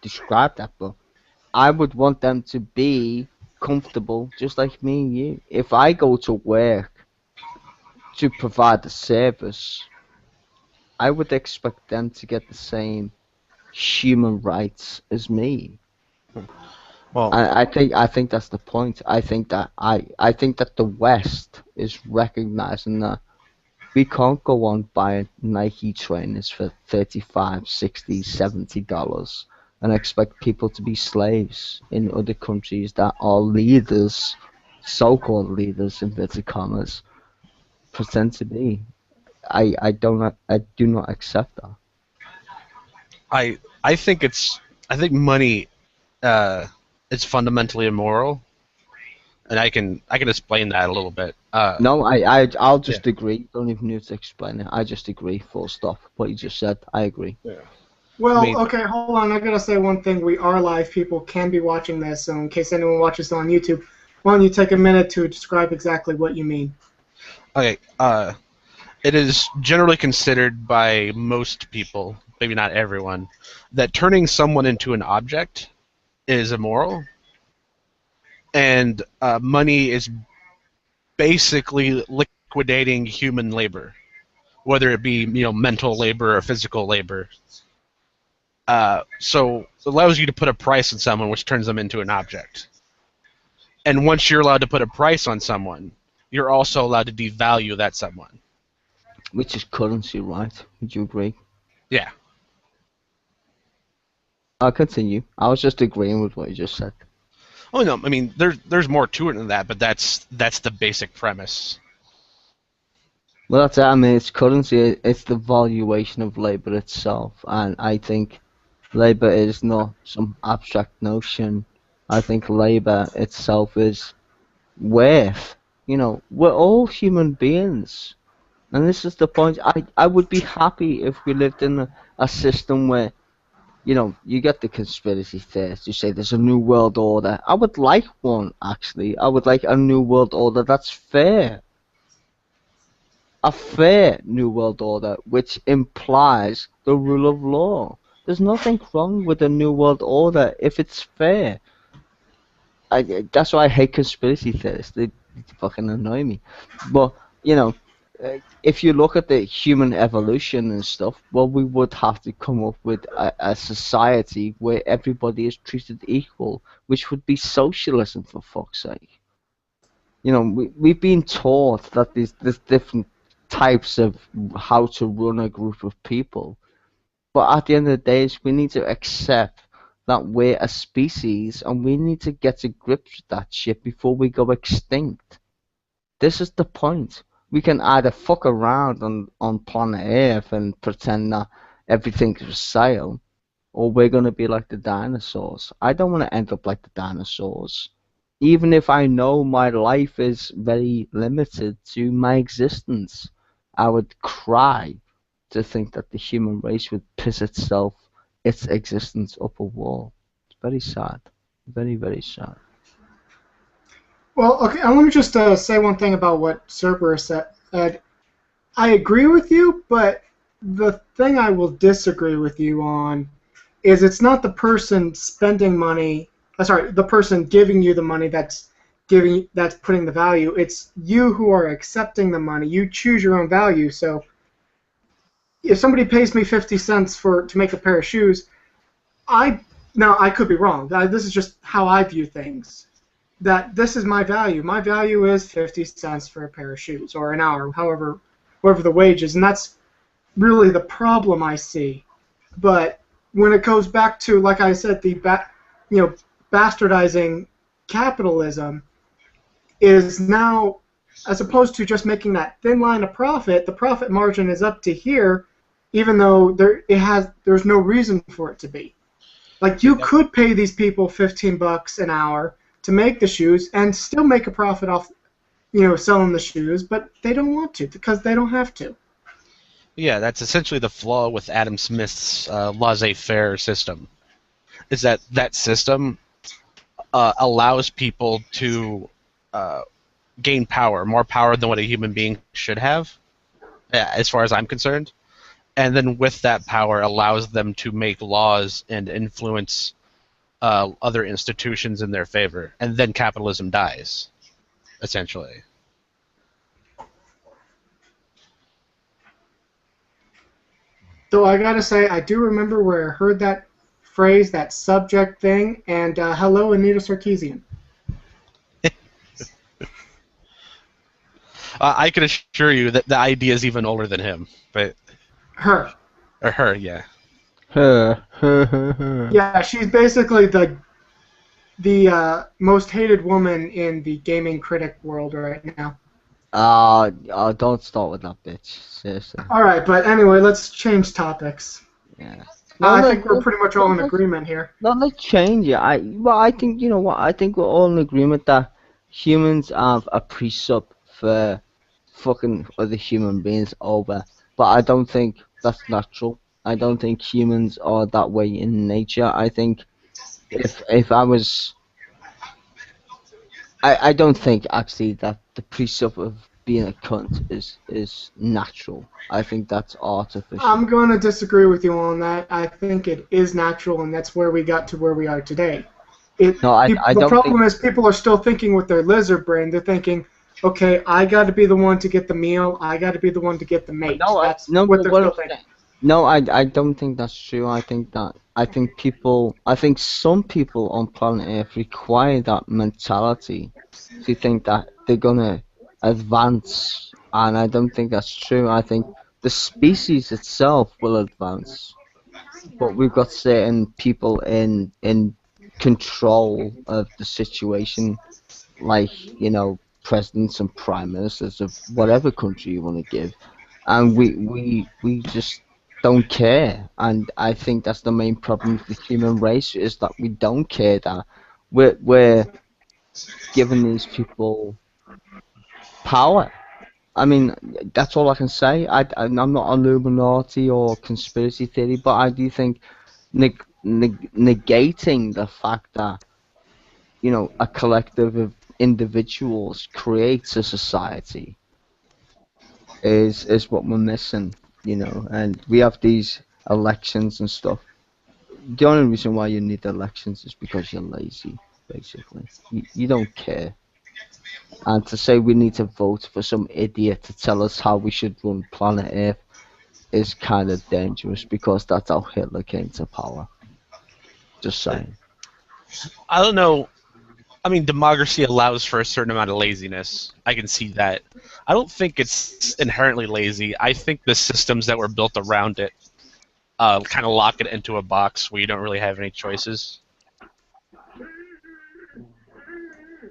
describe that, but I would want them to be comfortable, just like me and you. If I go to work to provide the service, I would expect them to get the same human rights as me. Well, I think that's the point. I think that the West is recognizing that we can't go on buying Nike trainers for 35, 60, $70 and expect people to be slaves in other countries that are leaders, so-called leaders, inverted commas, pretend to be. I do not accept that. I think money is fundamentally immoral, and I can explain that a little bit. No, I'll just agree. Don't even need to explain it. I just agree. Full stop. What you just said, I agree. Well, I mean, okay, hold on. I gotta say one thing. We are live. People can be watching this, so in case anyone watches on YouTube, why don't you take a minute to describe exactly what you mean? okay, it is generally considered by most people, maybe not everyone, that turning someone into an object is immoral, and money is basically liquidating human labor, whether it be mental labor or physical labor. So it allows you to put a price on someone, which turns them into an object. And once you're allowed to put a price on someone, you're also allowed to devalue that someone. Which is currency, right? Would you agree? Yeah. I'll continue. I was just agreeing with what you just said. Oh no, I mean there's more to it than that, but that's the basic premise. Well, that's it. I mean, it's currency. It's the valuation of labor itself, and I think labor is not some abstract notion. I think labor itself is worth. We're all human beings, and this is the point. I would be happy if we lived in a system where, you get the conspiracy theorists. You say there's a new world order. I would like one, actually. I would like a new world order that's fair. A fair new world order, which implies the rule of law. There's nothing wrong with a new world order if it's fair. That's why I hate conspiracy theorists. They fucking annoy me. But, you know, if you look at the human evolution and stuff, well, we would have to come up with a society where everybody is treated equal, which would be socialism, for fuck's sake. We've been taught that there's different types of how to run a group of people. But at the end of the day, we need to accept that we're a species and we need to get to grips with that shit before we go extinct. This is the point. We can either fuck around on planet Earth and pretend that everything's for sale, or we're going to be like the dinosaurs. I don't want to end up like the dinosaurs. Even if I know my life is very limited to my existence, I would cry to think that the human race would piss its existence up a wall. It's very sad. Very, very sad. Well, okay, let me just say one thing about what Cerberus said. I agree with you, but the thing I will disagree with you on is it's not the person spending money. Sorry, the person giving you the money that's putting the value. It's you who are accepting the money. You choose your own value. So if somebody pays me 50 cents to make a pair of shoes, now I could be wrong. This is just how I view things. That this is my value. My value is 50 cents for a pair of shoes, or an hour, whatever the wage is, and that's really the problem I see. But when it goes back to, like I said, bastardizing capitalism is now, as opposed to just making that thin line of profit, the profit margin is up to here, even though there's no reason for it to be. Like you could pay these people $15 an hour to make the shoes and still make a profit off, selling the shoes, but they don't want to because they don't have to. Yeah, that's essentially the flaw with Adam Smith's laissez-faire system. Is that system allows people to gain power, more power than what a human being should have, as far as I'm concerned. And then with that power allows them to make laws and influence other institutions in their favor. And then capitalism dies, essentially. So I gotta say, I do remember where I heard that phrase, that subject thing, and hello, Anita Sarkeesian. I can assure you that the idea is even older than him, but Her. or her, yeah. Yeah, she's basically the most hated woman in the gaming critic world right now. Don't start with that bitch. Seriously. All right, but anyway, let's change topics. Yeah. I think we're pretty much all in agreement here. Not like change it. I think you know what. I think we're all in agreement that humans have a pre-sub for fucking other human beings over, but I don't think that's natural. I don't think humans are that way in nature. I think if I was, I don't think actually that the pre-sub of being a cunt is natural. I think that's artificial. I'm going to disagree with you on that. I think it is natural, and that's where we got to where we are today. I the don't problem think... is people are still thinking with their lizard brain. They're thinking, okay, I got to be the one to get the meal. I got to be the one to get the mate. That's what they're still thinking. No, I don't think that's true. I think some people on planet Earth require that mentality to think that they're gonna advance, and I don't think that's true. I think the species itself will advance, but we've got certain people in control of the situation, like presidents and prime ministers of whatever country you want to give, and we just don't care. And I think that's the main problem with the human race, is that we don't care, that we're giving these people power. I mean, that's all I can say. I'm not Illuminati or conspiracy theory, but I do think negating the fact that a collective of individuals creates a society is what we're missing. And we have these elections and stuff. The only reason why you need elections is because you're lazy, basically. You don't care. And to say we need to vote for some idiot to tell us how we should run planet Earth is kind of dangerous, because that's how Hitler came to power. Just saying. I don't know. I mean, democracy allows for a certain amount of laziness. I can see that. I don't think it's inherently lazy. I think the systems that were built around it kind of lock it into a box where you don't really have any choices.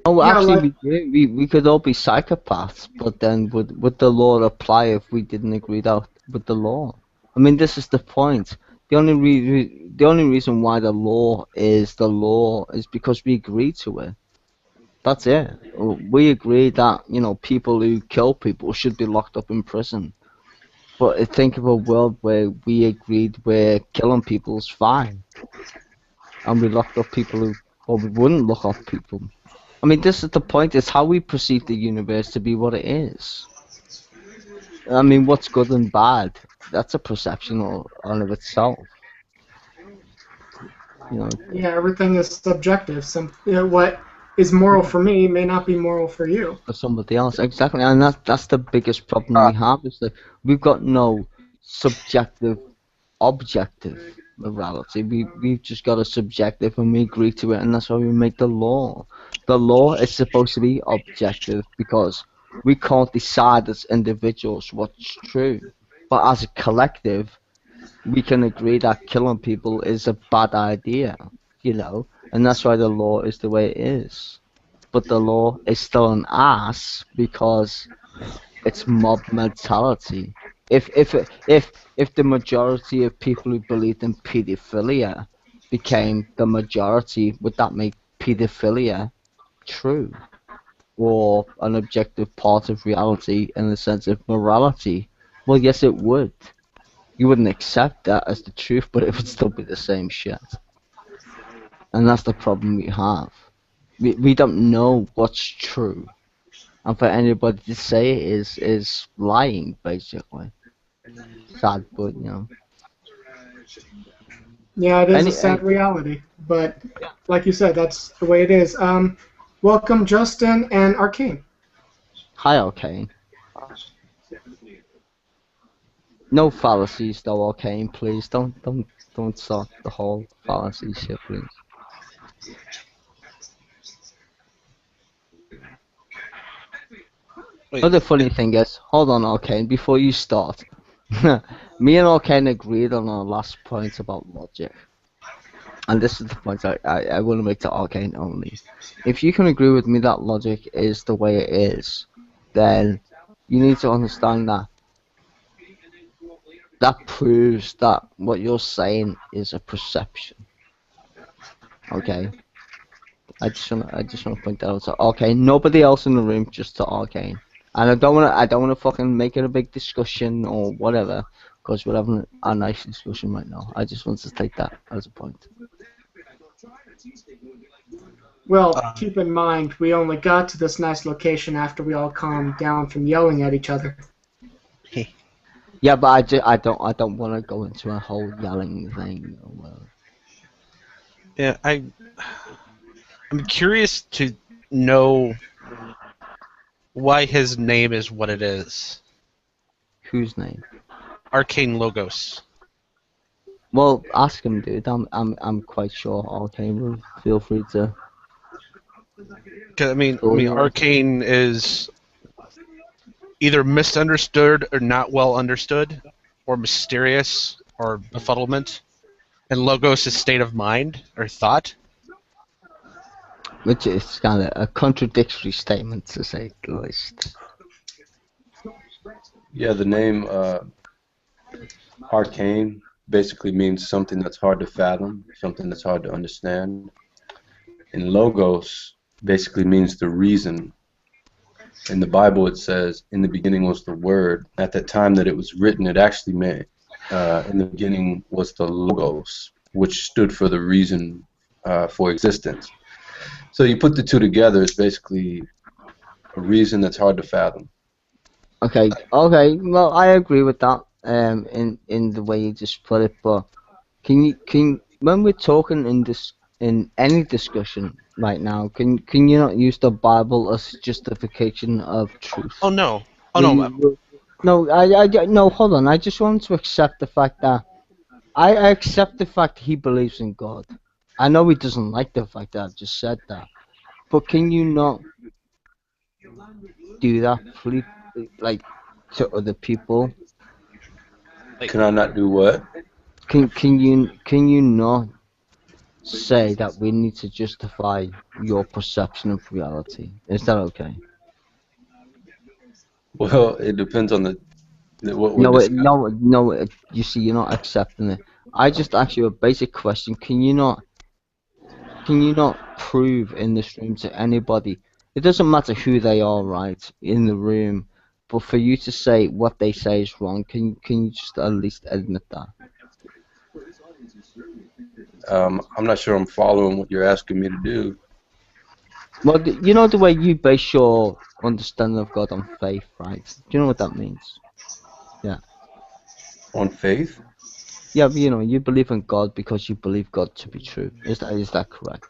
Oh, Yeah, actually, we could all be psychopaths, but then would the law apply if we didn't agree with the law? I mean, this is the point. The only reason why the law is because we agreed to it. That's it. We agree that people who kill people should be locked up in prison. But think of a world where we agreed where killing people is fine, and we locked up people we wouldn't lock up people. I mean, this is the point. It's how we perceive the universe to be what it is. I mean, what's good and bad, that's a perception on of itself. You know, Yeah, everything is subjective. What is moral for me may not be moral for you. for somebody else. Exactly, and that's the biggest problem we have is that we've got no subjective, objective morality. We've just got a subjective, and we agree to it, and that's why we make the law. The law is supposed to be objective because we can't decide as individuals what's true, but as a collective, we can agree that killing people is a bad idea. You know, and that's why the law is the way it is. But the law is still an ass because it's mob mentality. If the majority of people who believed in pedophilia became the majority, would that make pedophilia true or an objective part of reality in the sense of morality? Well, yes, it would. You wouldn't accept that as the truth, but it would still be the same shit. And that's the problem we have. We don't know what's true. And for anybody to say it is lying, basically. Sad, but you know. Yeah, it is a Any, sad reality, but like you said, that's the way it is. Welcome, Justin and Arcane. hi, Arcane. No fallacies, though, Arcane. Please don't start the whole fallacy shit, please. Wait, Another funny thing is, hold on, Arcane, before you start. Me and Arcane agreed on our last point about logic. And this is the point I want to make to Arcane only. If you can agree with me that logic is the way it is, then you need to understand that that proves that what you're saying is a perception. Okay? I just wanna point that out to Arcane. Nobody else in the room, just to Arcane. And I don't wanna fucking make it a big discussion or whatever, because we're having a nice discussion right now. I just want to take that as a point. Well, keep in mind, we only got to this nice location after we all calmed down from yelling at each other. Yeah, but I don't want to go into a whole yelling thing. Or whatever. yeah, I'm curious to know why his name is what it is. Whose name? Arcane Logos. Well, ask him, dude. I'm quite sure. Okay, well, feel free to. 'Cause, I mean, Cool. Arcane is either misunderstood or not well understood, or mysterious, or befuddlement, and Logos is state of mind or thought. Which is kind of a contradictory statement to say the least. Yeah, the name arcane basically means something that's hard to fathom, something that's hard to understand. And logos basically means the reason. In the Bible it says, in the beginning was the Word. At that time that it was written, it actually meant, in the beginning was the logos, which stood for the reason for existence. So you put the two together, it's basically a reason that's hard to fathom. Okay. Well, I agree with that. In the way you just put it, but can when we're talking in any discussion right now, can you not use the Bible as justification of truth? Oh no! Oh Will no! you- No, no, hold on. I just want to accept the fact that I accept the fact he believes in God. I know he doesn't like the fact that I've just said that, but can you not do that, please, like to other people? Can I not do what? Can you not say that we need to justify your perception of reality? Is that okay? Well, it depends on what we're No, discussing. you see, you're not accepting it. I just asked you a basic question. Can you not prove in this room to anybody? It doesn't matter who they are, right, in the room, but for you to say what they say is wrong, can you just at least admit that? I'm not sure I'm following what you're asking me to do. Well, you know the way you base your understanding of God on faith, right? Do you know what that means? Yeah. On faith? Yeah, but, you believe in God because you believe God to be true. Is that correct?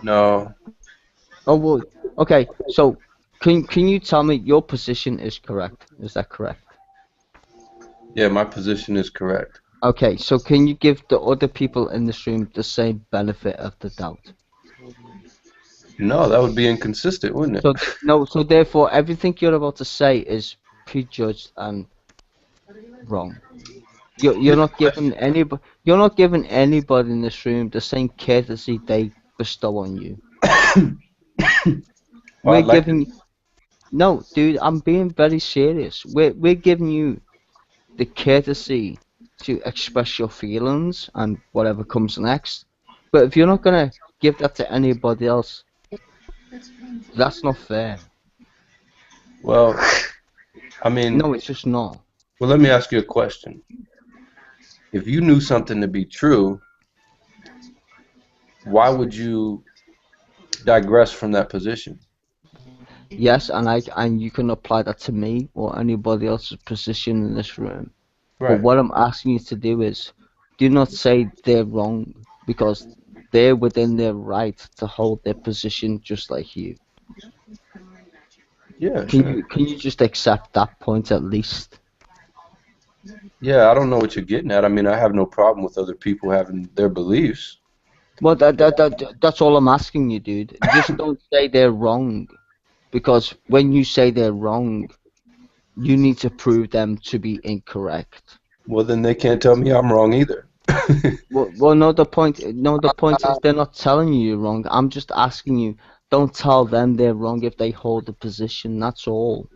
No. Oh well, okay. So can you tell me your position is correct? Is that correct? Yeah, my position is correct. Okay. So can you give the other people in this room the same benefit of the doubt? No, that would be inconsistent, wouldn't it? So no. So therefore, everything you're about to say is prejudged and wrong. You're Here's the not giving question. anybody. You're not giving anybody in this room the same courtesy they bestow on you. Well, We're I'd like to. giving. No, dude. I'm being very serious. We're giving you the courtesy to express your feelings and whatever comes next. But if you're not gonna give that to anybody else, that's not fair. Well, I mean, No, it's just not. well, let me ask you a question. If you knew something to be true, why would you digress from that position? Yes, and you can apply that to me or anybody else's position in this room. But Right. what I'm asking you to do is, do not say they're wrong because they're within their right to hold their position just like you. Yeah, Can sure. you just accept that point at least? Yeah, I don't know what you're getting at. I mean, I have no problem with other people having their beliefs. Well, that's all I'm asking you, dude. Just don't say they're wrong, because when you say they're wrong, you need to prove them to be incorrect. Well, then they can't tell me I'm wrong either. Well, no, the point is they're not telling you you're wrong. I'm just asking you, don't tell them they're wrong if they hold the position. That's all.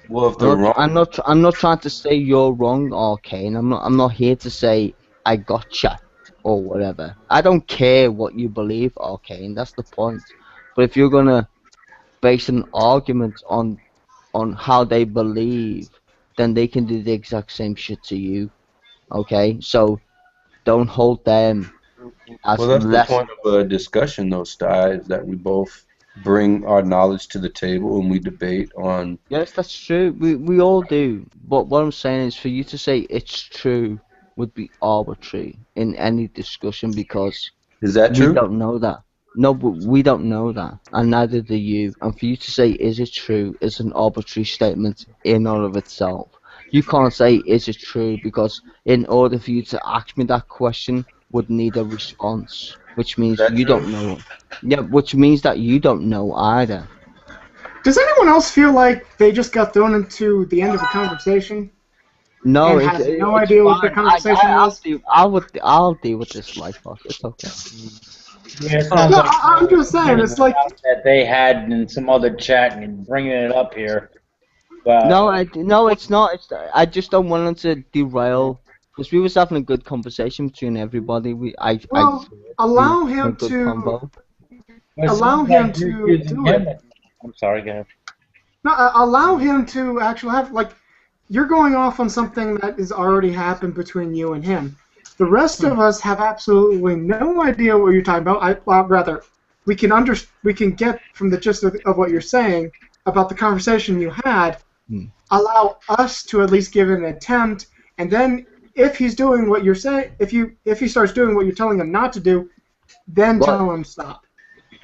Well, if they're wrong, I'm not trying to say you're wrong, okay, and I'm not here to say I gotcha or whatever. I don't care what you believe, okay, and that's the point. But if you're gonna base an argument on how they believe, then they can do the exact same shit to you, okay? So don't hold them well, as that's the less. point of a discussion, though, Sty, is that we both bring our knowledge to the table and we debate on. Yes, that's true. We all do. But what I'm saying is for you to say it's true would be arbitrary in any discussion because Is that we true? don't know that. No, but we don't know that, and neither do you. And for you to say is it true is an arbitrary statement in and of itself. You can't say is it true because in order for you to ask me that question would need a response, which Is means that you true? don't know. Yeah, which means that you don't know either. Does anyone else feel like they just got thrown into the end of a conversation No, and has no it's idea what the fine. conversation was? I'll deal with this life, boss. It's okay. Yeah, it Oh, sounds No, like I'm just saying, pointing it's it like, out that they had in some other chat and bringing it up here. no, But no, it's not. I just don't want them to derail because we was having a good conversation between everybody. I well, thought we was allow having a him good to convo. it allow sounds him like you're to accusing do him. it. I'm sorry, go ahead. No, allow him to actually have like you're going off on something that has already happened between you and him. The rest of us have absolutely no idea what you're talking about. Rather, we can get from the gist of what you're saying about the conversation you had. Hmm. Allow us to at least give it an attempt, and then if he's doing what you're saying, if he starts doing what you're telling him not to do, then What? tell him stop.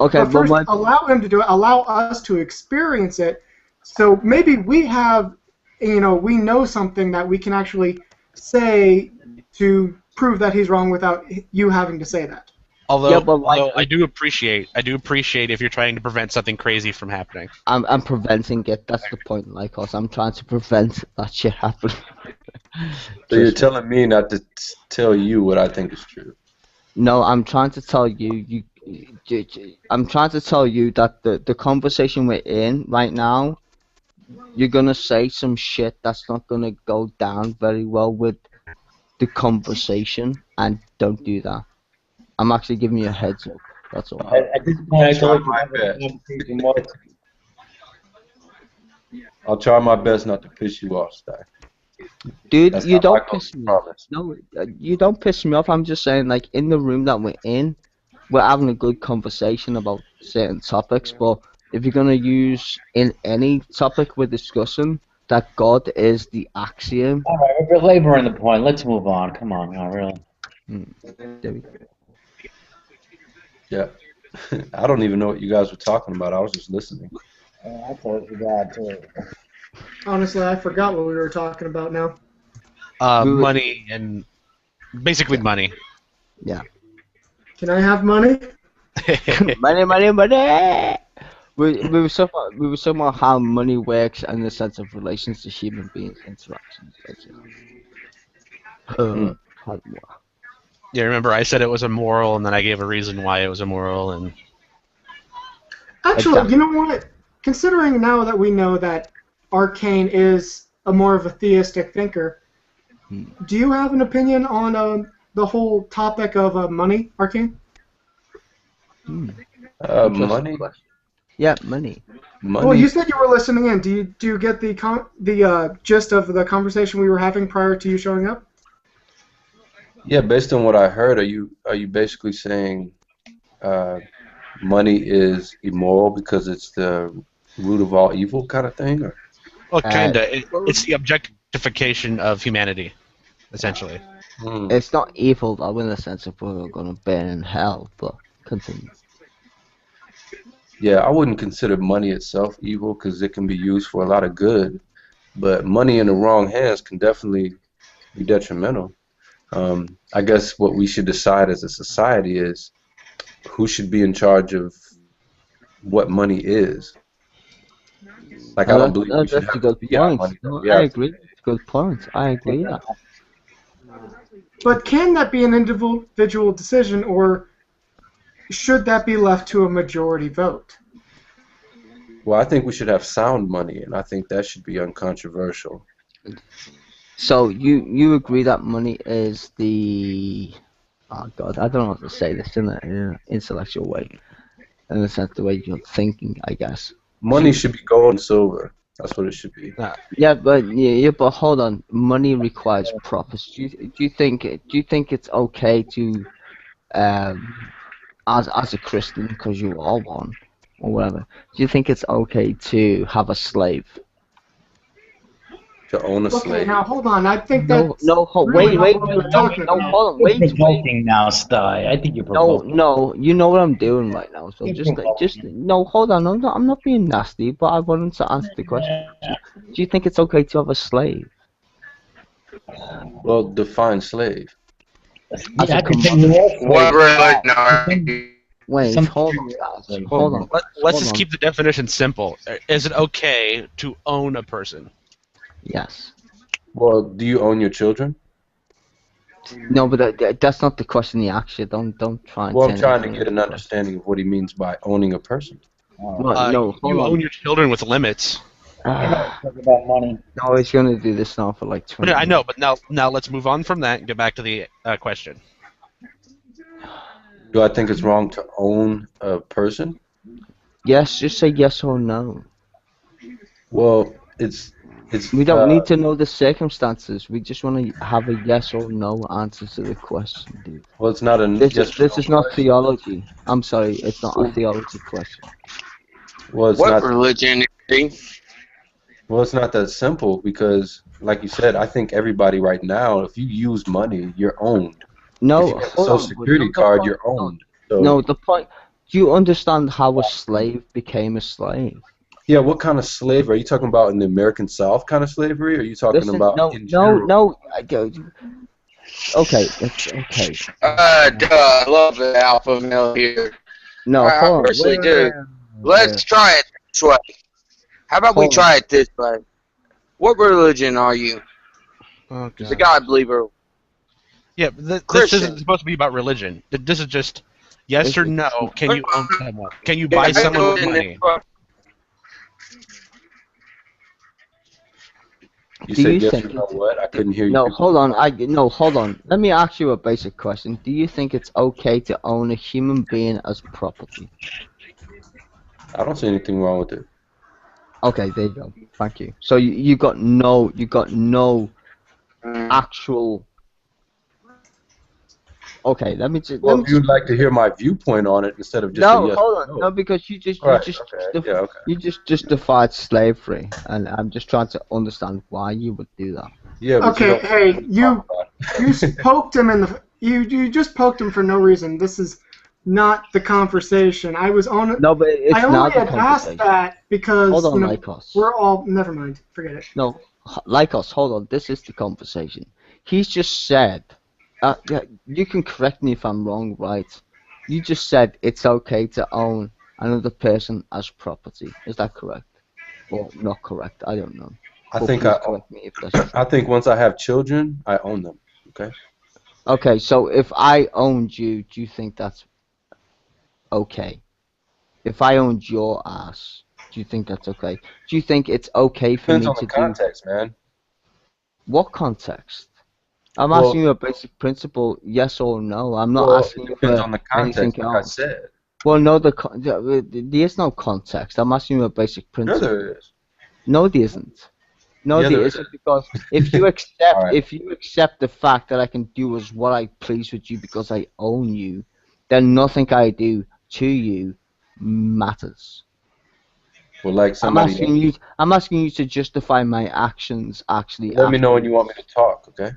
Okay, But well, first, allow him to do it. Allow us to experience it. So maybe we have, we know something that we can actually say to prove that he's wrong without you having to say that. yeah, Although, but although I do appreciate if you're trying to prevent something crazy from happening. I'm preventing it. That's the point, Lycos. I'm trying to prevent that shit happening. So you're Trust me. telling me not to tell you what I think is true. No, I'm trying to tell I'm trying to tell you that the conversation we're in right now, you're gonna say some shit that's not gonna go down very well with the conversation, and don't do that. I'm actually giving you a heads up. That's all. At this point, I I'll feel try like my the best. conversation was. I'll try my best not to piss you off, Sty. Dude, That's you not my don't goal, piss I me off. promise. No, you don't piss me off. I'm just saying, like, in the room that we're in, we're having a good conversation about certain topics, but if you're gonna use in any topic we're discussing that God is the axiom. All right, we're belaboring the point. Let's move on. Come on, now, really. There we Yeah. I don't even know what you guys were talking about. I was just listening. I told you that too. Honestly, I forgot what we were talking about now. Money and basically money. Yeah. Can I have money? Money, money, money. We were talking about how money works in the sense of relations to human beings interactions, basically. Pardon me. Yeah, remember I said it was immoral, and then I gave a reason why it was immoral, and Actually, you know what? Considering now that we know that Arcane is a more of a theistic thinker, do you have an opinion on the whole topic of money, Arcane? Money? Yeah, money. Well, you said you were listening in. Do you get the gist of the conversation we were having prior to you showing up? Yeah, based on what I heard, are you basically saying money is immoral because it's the root of all evil kind of thing? Or? Well, kinda. It's the objectification of humanity, essentially. It's not evil though in the sense of we're gonna burn in hell, but continue. Yeah, I wouldn't consider money itself evil because it can be used for a lot of good, but money in the wrong hands can definitely be detrimental. I guess what we should decide as a society is who should be in charge of what money is. Like, I don't believe we should That's a have to good be out point. money. No, We I have to. agree. It's a good point. I agree that. But can that be an individual decision, or should that be left to a majority vote? Well, I think we should have sound money, and I think that should be uncontroversial. So you agree that money is the God, I don't know how to say this in an intellectual way, in the sense the way you're thinking, I guess. Money should be gold and silver. That's what it should be. Yeah, but hold on. Money requires profits. Do you think it's okay to, as a Christian, because you are one, or whatever, do you think it's okay to have a slave? To own a Okay, slave. now hold on. I think No, that's wait, what we were talking about. hold on, You're wait. provoking now, Sty. I think you're provoking. No, you know what I'm doing right now. So just no, hold on. I'm not being nasty, but I wanted to answer the question. Do you think it's okay to have a slave? Well, define slave. As a I could commodity? take What religion are you? Wait, Some- hold on, guys. Hold on. Let's just keep the definition simple. Is it okay to own a person? Yes. Well, do you own your children? No, but that's not the question he asked you. Don't try and. Well, I'm turn it trying to into get an understanding of what he means by owning a person. No, hold you on. own your children with limits. Talk about money. No, he's gonna do this now for like 20 I know, but now let's move on from that and get back to the question. Do I think it's wrong to own a person? Yes, just say yes or no. Well, it's. We don't need to know the circumstances. We just want to have a yes or no answer to the question, dude. Well, it's not a. This is not theology. I'm sorry, it's not a theology question. Well, it's What not. religion are you? Well, it's not that simple because, like you said, I think everybody right now, if you use money, you're owned. No, if you have a hold social on, security the card, point- you're owned. So, No, the point. Do you understand how a slave became a slave? yeah, what kind of slavery? Are you talking about in the American South kind of slavery? Or are you talking Listen, about in general? no. Okay, okay. Duh, I love the alpha male here. No, I hold on. personally Wait, do. Let's try it this way. How about we Hold try it this way? What religion are you? Oh, The God believer. Yeah, this Christian. isn't supposed to be about religion. This is just yes or no. Can you own someone? Can you buy someone with money? You Do said you yes think or no what? I couldn't hear you. No, hold on. Hold on. Let me ask you a basic question. Do you think it's okay to own a human being as property? I don't see anything wrong with it. Okay, there you go. Thank you. So you got no actual Okay, let me just. Well, if you'd like to hear my viewpoint on it instead of just a No, yes hold or on. no. No, because you just Right, okay, yeah, okay. you just justified slavery, and I'm just trying to understand why you would do that. Yeah, but you Okay, don't hey, you talk about it. poked him in the you just poked him for no reason. This is not the conversation. I was on. No, but I it's only not the had asked conversation. that because Hold on, Lycos. we're all. Never mind. Forget it. No, Lycos, hold on. This is the conversation. He's just said. Yeah, you can correct me if I'm wrong, right? You just said it's okay to own another person as property. Is that correct? Or not correct? I don't know. But please correct me if that's true. I think once I have children, I own them. Okay. Okay, so if I owned you, do you think that's okay? If I owned your ass, do you think that's okay? Do you think it's okay for Depends me on to the context, man. what context? I'm Well, asking you a basic principle, yes or no. I'm not well, asking it you depends for on the anything context, like I else. said. Well, no, there is no context. I'm asking you a basic Sure principle. there is. No, there isn't. No, Yeah, there there isn't, is. because if you All accept right. the fact that I can do as what I please with you because I own you, then nothing I do to you matters. Well, like somebody else. I'm asking you to justify my actions actually Let me know when you want me afterwards. to talk, okay?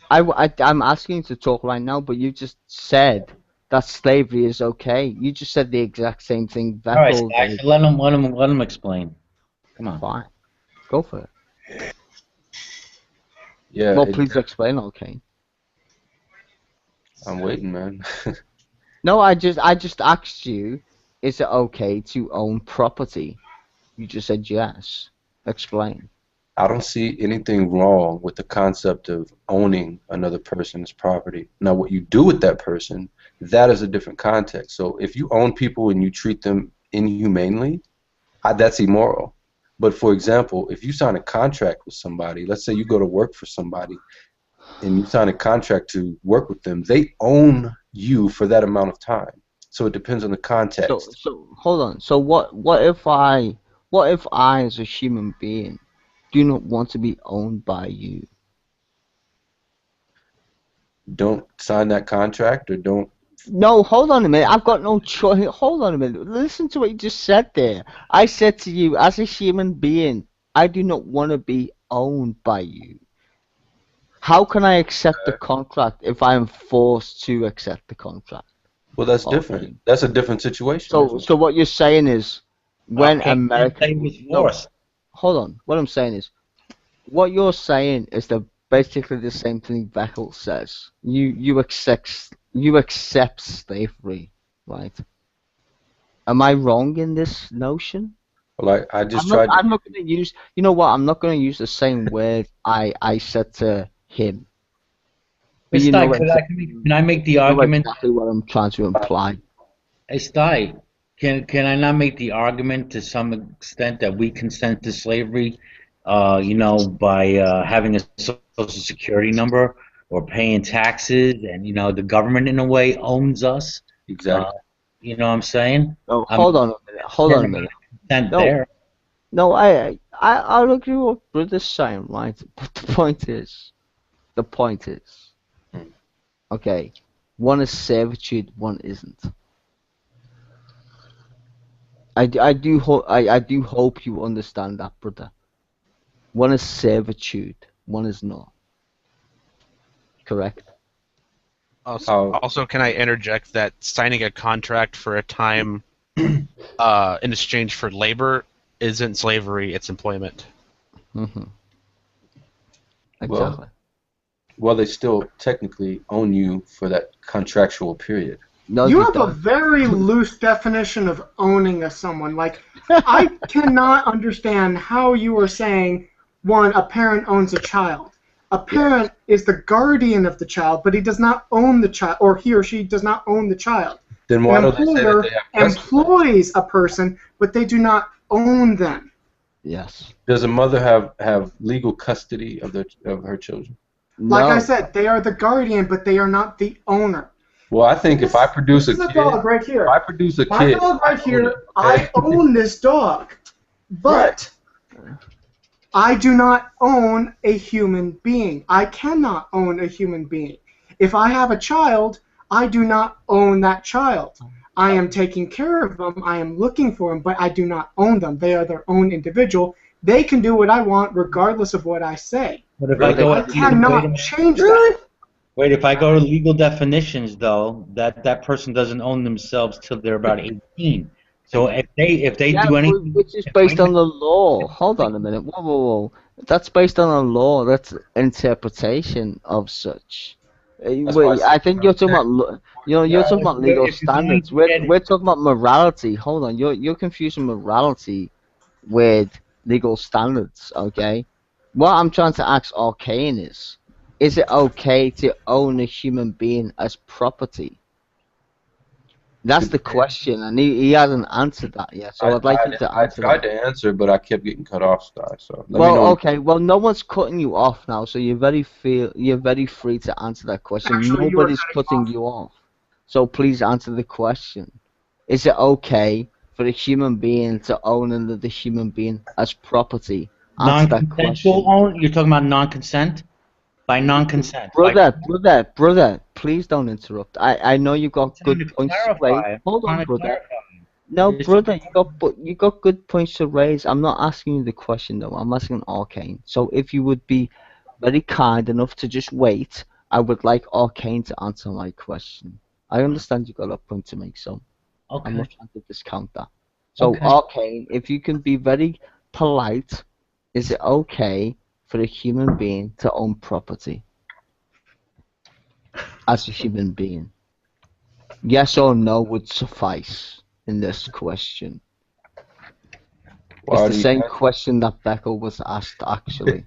I'm asking you to talk right now, but you just said that slavery is okay. You just said the exact same thing All right, Veckel Stacks, did. let him explain. Come on. Fine. Go for it. Yeah, Well, please explain, okay. I'm waiting, man. No, I just asked you, is it okay to own property? You just said yes. Explain. I don't see anything wrong with the concept of owning another person's property. Now, what you do with that person, that is a different context. So if you own people and you treat them inhumanely, that's immoral. But for example, if you sign a contract with somebody, let's say you go to work for somebody and you sign a contract to work with them, they own you for that amount of time. So it depends on the context. So hold on. So what if I as a human being do not want to be owned by you? Don't sign that contract or don't. No, hold on a minute. I've got no choice. Hold on a minute. Listen to what you just said there. I said to you, as a human being, I do not want to be owned by you. How can I accept the contract if I am forced to accept the contract? Well, that's different. That's a different situation. So what you're saying is, when Okay, America was forced. hold on. What I'm saying is, what you're saying is basically the same thing Veckel says. You accept slavery, right? Am I wrong in this notion? Well, I just I'm not going to use. You know what? I'm not going to use the same word I said to him. But Hey, you know, can I make the you know argument? exactly what I'm trying to imply. Hey, Sty, can I not make the argument to some extent that we consent to slavery, by having a social security number or paying taxes, and the government in a way owns us. Exactly. You know what I'm saying? Oh, hold on a minute. Hold on a minute. Consent No, there. no, I'll agree with what Brother's saying, right? But the point is, okay, one is servitude, one isn't. I do hope you understand that, brother. One is servitude, one is not. Correct? Also, can I interject that signing a contract for a time in exchange for labor isn't slavery, it's employment. Mm-hmm. Exactly. Well, they still technically own you for that contractual period. No, You they have a don't. very loose definition of owning someone. Like, I cannot understand how you are saying, one, a parent owns a child. A parent is the guardian of the child, but he does not own the child, or he or she does not own the child. Then why An do they say that employer they have custody? employs a person, but they do not own them. Yes. Does a mother have legal custody of her children? Like I No. said, they are the guardian, but they are not the owner. Well, I think if I produce a This is kid, dog right here. if I produce a My kid, dog I right own here, it, okay? I own this dog. But I do not own a human being. I cannot own a human being. If I have a child, I do not own that child. I am taking care of them, I am looking for them, but I do not own them. They are their own individual. They can do what I want regardless of what I say. But if I go I at cannot change that. wait, if I go to legal definitions, though, that person doesn't own themselves till they're about 18. So if they Yeah, do anything, which is wait based a on minute, the law. Hold on a minute. Whoa, whoa, whoa. That's based on a law. That's interpretation of such. That's why I Wait, said I think you're talking about, you're talking about legal if you're going standards. to We're get we're talking about morality. Hold on, you're confusing morality with legal standards. Okay, what I'm trying to ask Arcane is it okay to own a human being as property? That's the question, and he hasn't answered that yet. So I'd like you to I answer tried that. to answer, but I kept getting cut off, Sky. So let me Well, know. okay. Well, no one's cutting you off now, so you're very free to answer that question. Actually, you are Nobody's cutting cutting off. you off. So please answer the question. Is it okay for a human being to own another human being as property? Answer that non-consensual question. own, you're talking about non-consent? By non-consent. Brother, please don't interrupt. I know you I'm got trying good to points to raise. clarify. I'm Hold trying on, to brother. clarify. No, It's brother, you got good points to raise. I'm not asking you the question though. I'm asking Arcane. So if you would be very kind enough to just wait, I would like Arcane to answer my question. I understand you got a point to make, so I'm okay. not trying to discount that. So Okay. Arcane, if you can be very polite, is it okay for a human being to own property as a human being? Yes or no would suffice in this question. It's Why the do you same answer? question that Beckel was asked, actually.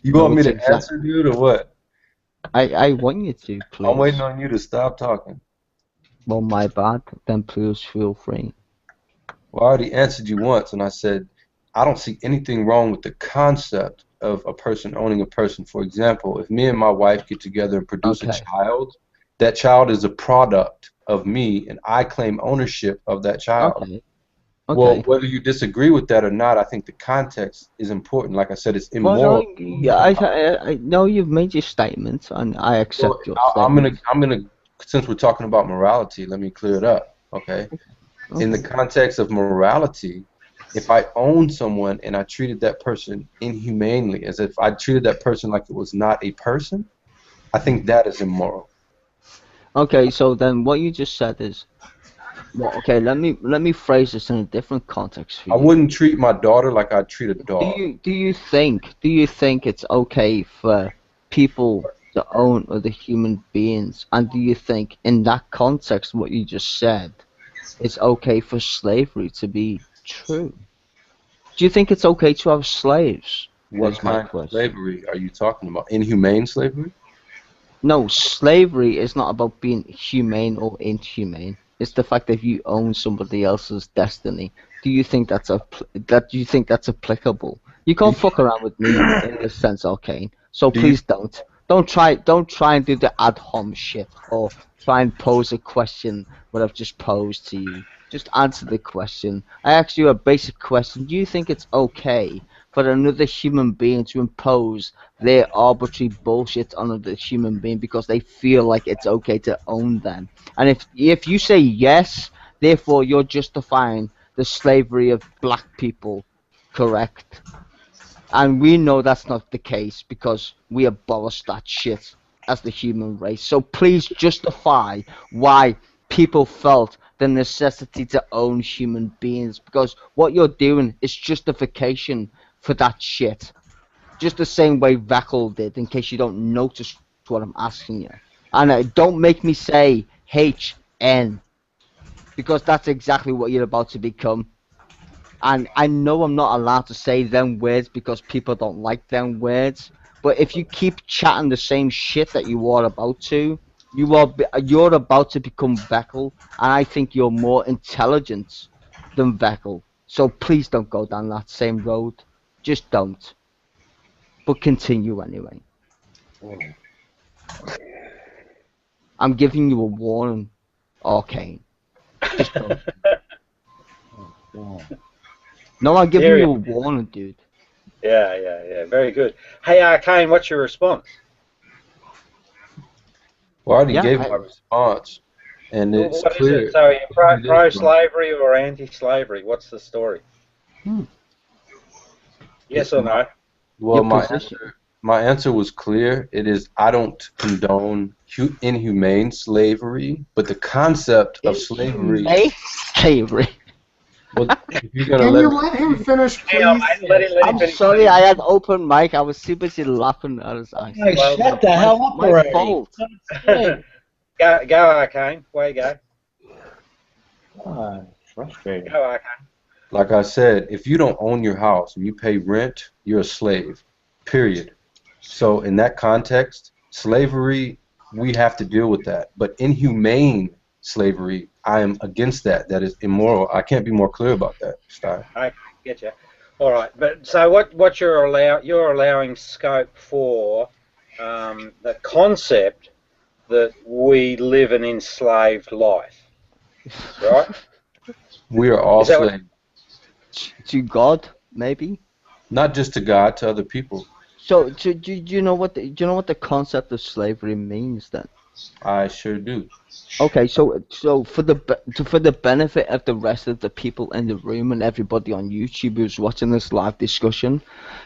You So want me it's to exact. answer, dude, or what? I want you to, I'm waiting please. on you to stop talking. Well, my bad. Then please feel free. Well, I already answered you once, and I said I don't see anything wrong with the concept of a person owning a person. For example, if me and my wife get together and produce a Okay. child, that child is a product of me, and I claim ownership of that child. Okay. Well, Okay. whether you disagree with that or not, I think the context is important. Like I said, it's Well, no, immoral. yeah, I know you've made your statement, and I Well, accept your I'm gonna, statement. I'm gonna, since we're talking about morality, let me clear it up, okay? In the Okay. context of morality, if I owned someone and I treated that person inhumanely, as if I treated that person like it was not a person, I think that is immoral. Okay. So then, what you just said is, well, okay. Let me phrase this in a different context for I you. wouldn't treat my daughter like I'd treat a dog. Do you think it's okay for people to own other human beings? And do you think in that context what you just said it's okay for slavery to be true? Do you think it's okay to have slaves? What Is my kind of question. slavery are you talking about? Inhumane slavery? No, slavery is not about being humane or inhumane. It's the fact that you own somebody else's destiny. Do you think that's applicable? You Do can't you, fuck around with me in this sense, Arcane. So do you, please don't. Don't try and do the ad hom shit or try and pose a question what I've just posed to you. Just answer the question. I asked you a basic question. Do you think it's okay for another human being to impose their arbitrary bullshit on another human being because they feel like it's okay to own them? And if you say yes, therefore you're justifying the slavery of black people, correct? And we know that's not the case because we abolished that shit as the human race. So please justify why people felt the necessity to own human beings, because what you're doing is justification for that shit. Just the same way Veckel did, in case you don't notice what I'm asking you. And don't make me say HN, because that's exactly what you're about to become. And I know I'm not allowed to say them words because people don't like them words. But if you keep chatting the same shit that you are about to, you're about to become Veckel, and I think you're more intelligent than Veckel. So please don't go down that same road. Just don't. But continue anyway. I'm giving you a warning, Arcane. Just don't. No, I'm giving There you you a warning, dude. Yeah. Very good. Hey, Kane, what's your response? Well, I already Yeah, gave my response, and it's What is clear. it? So are you It is wrong. pro-slavery or anti-slavery? What's the story? Yes or no? Well, Your position. my answer was clear. It is I don't condone inhumane slavery, but the concept of slavery. Inhumane slavery. Well, if you're gonna Can let you me, let him finish, Hang on, please? mate. Let him I'm finish. sorry, I had open mic. I was too busy laughing at his eyes. Hey, shut the hell up My already. fault. Go, Arcane. Way you go. Frustrating. Go, Arcane. like I said, if you don't own your house and you pay rent, you're a slave. Period. So in that context, slavery, we have to deal with that. But inhumane slavery, I am against that. That is immoral. I can't be more clear about that, Stein. I get you. All right, but so what you're allowing scope for the concept that we live an enslaved life, right? We are all Is that what- slaves. To God, maybe. Not just to God, to other people. So, do you know what the concept of slavery means then? I sure do. Okay, so for the benefit of the rest of the people in the room and everybody on YouTube who's watching this live discussion,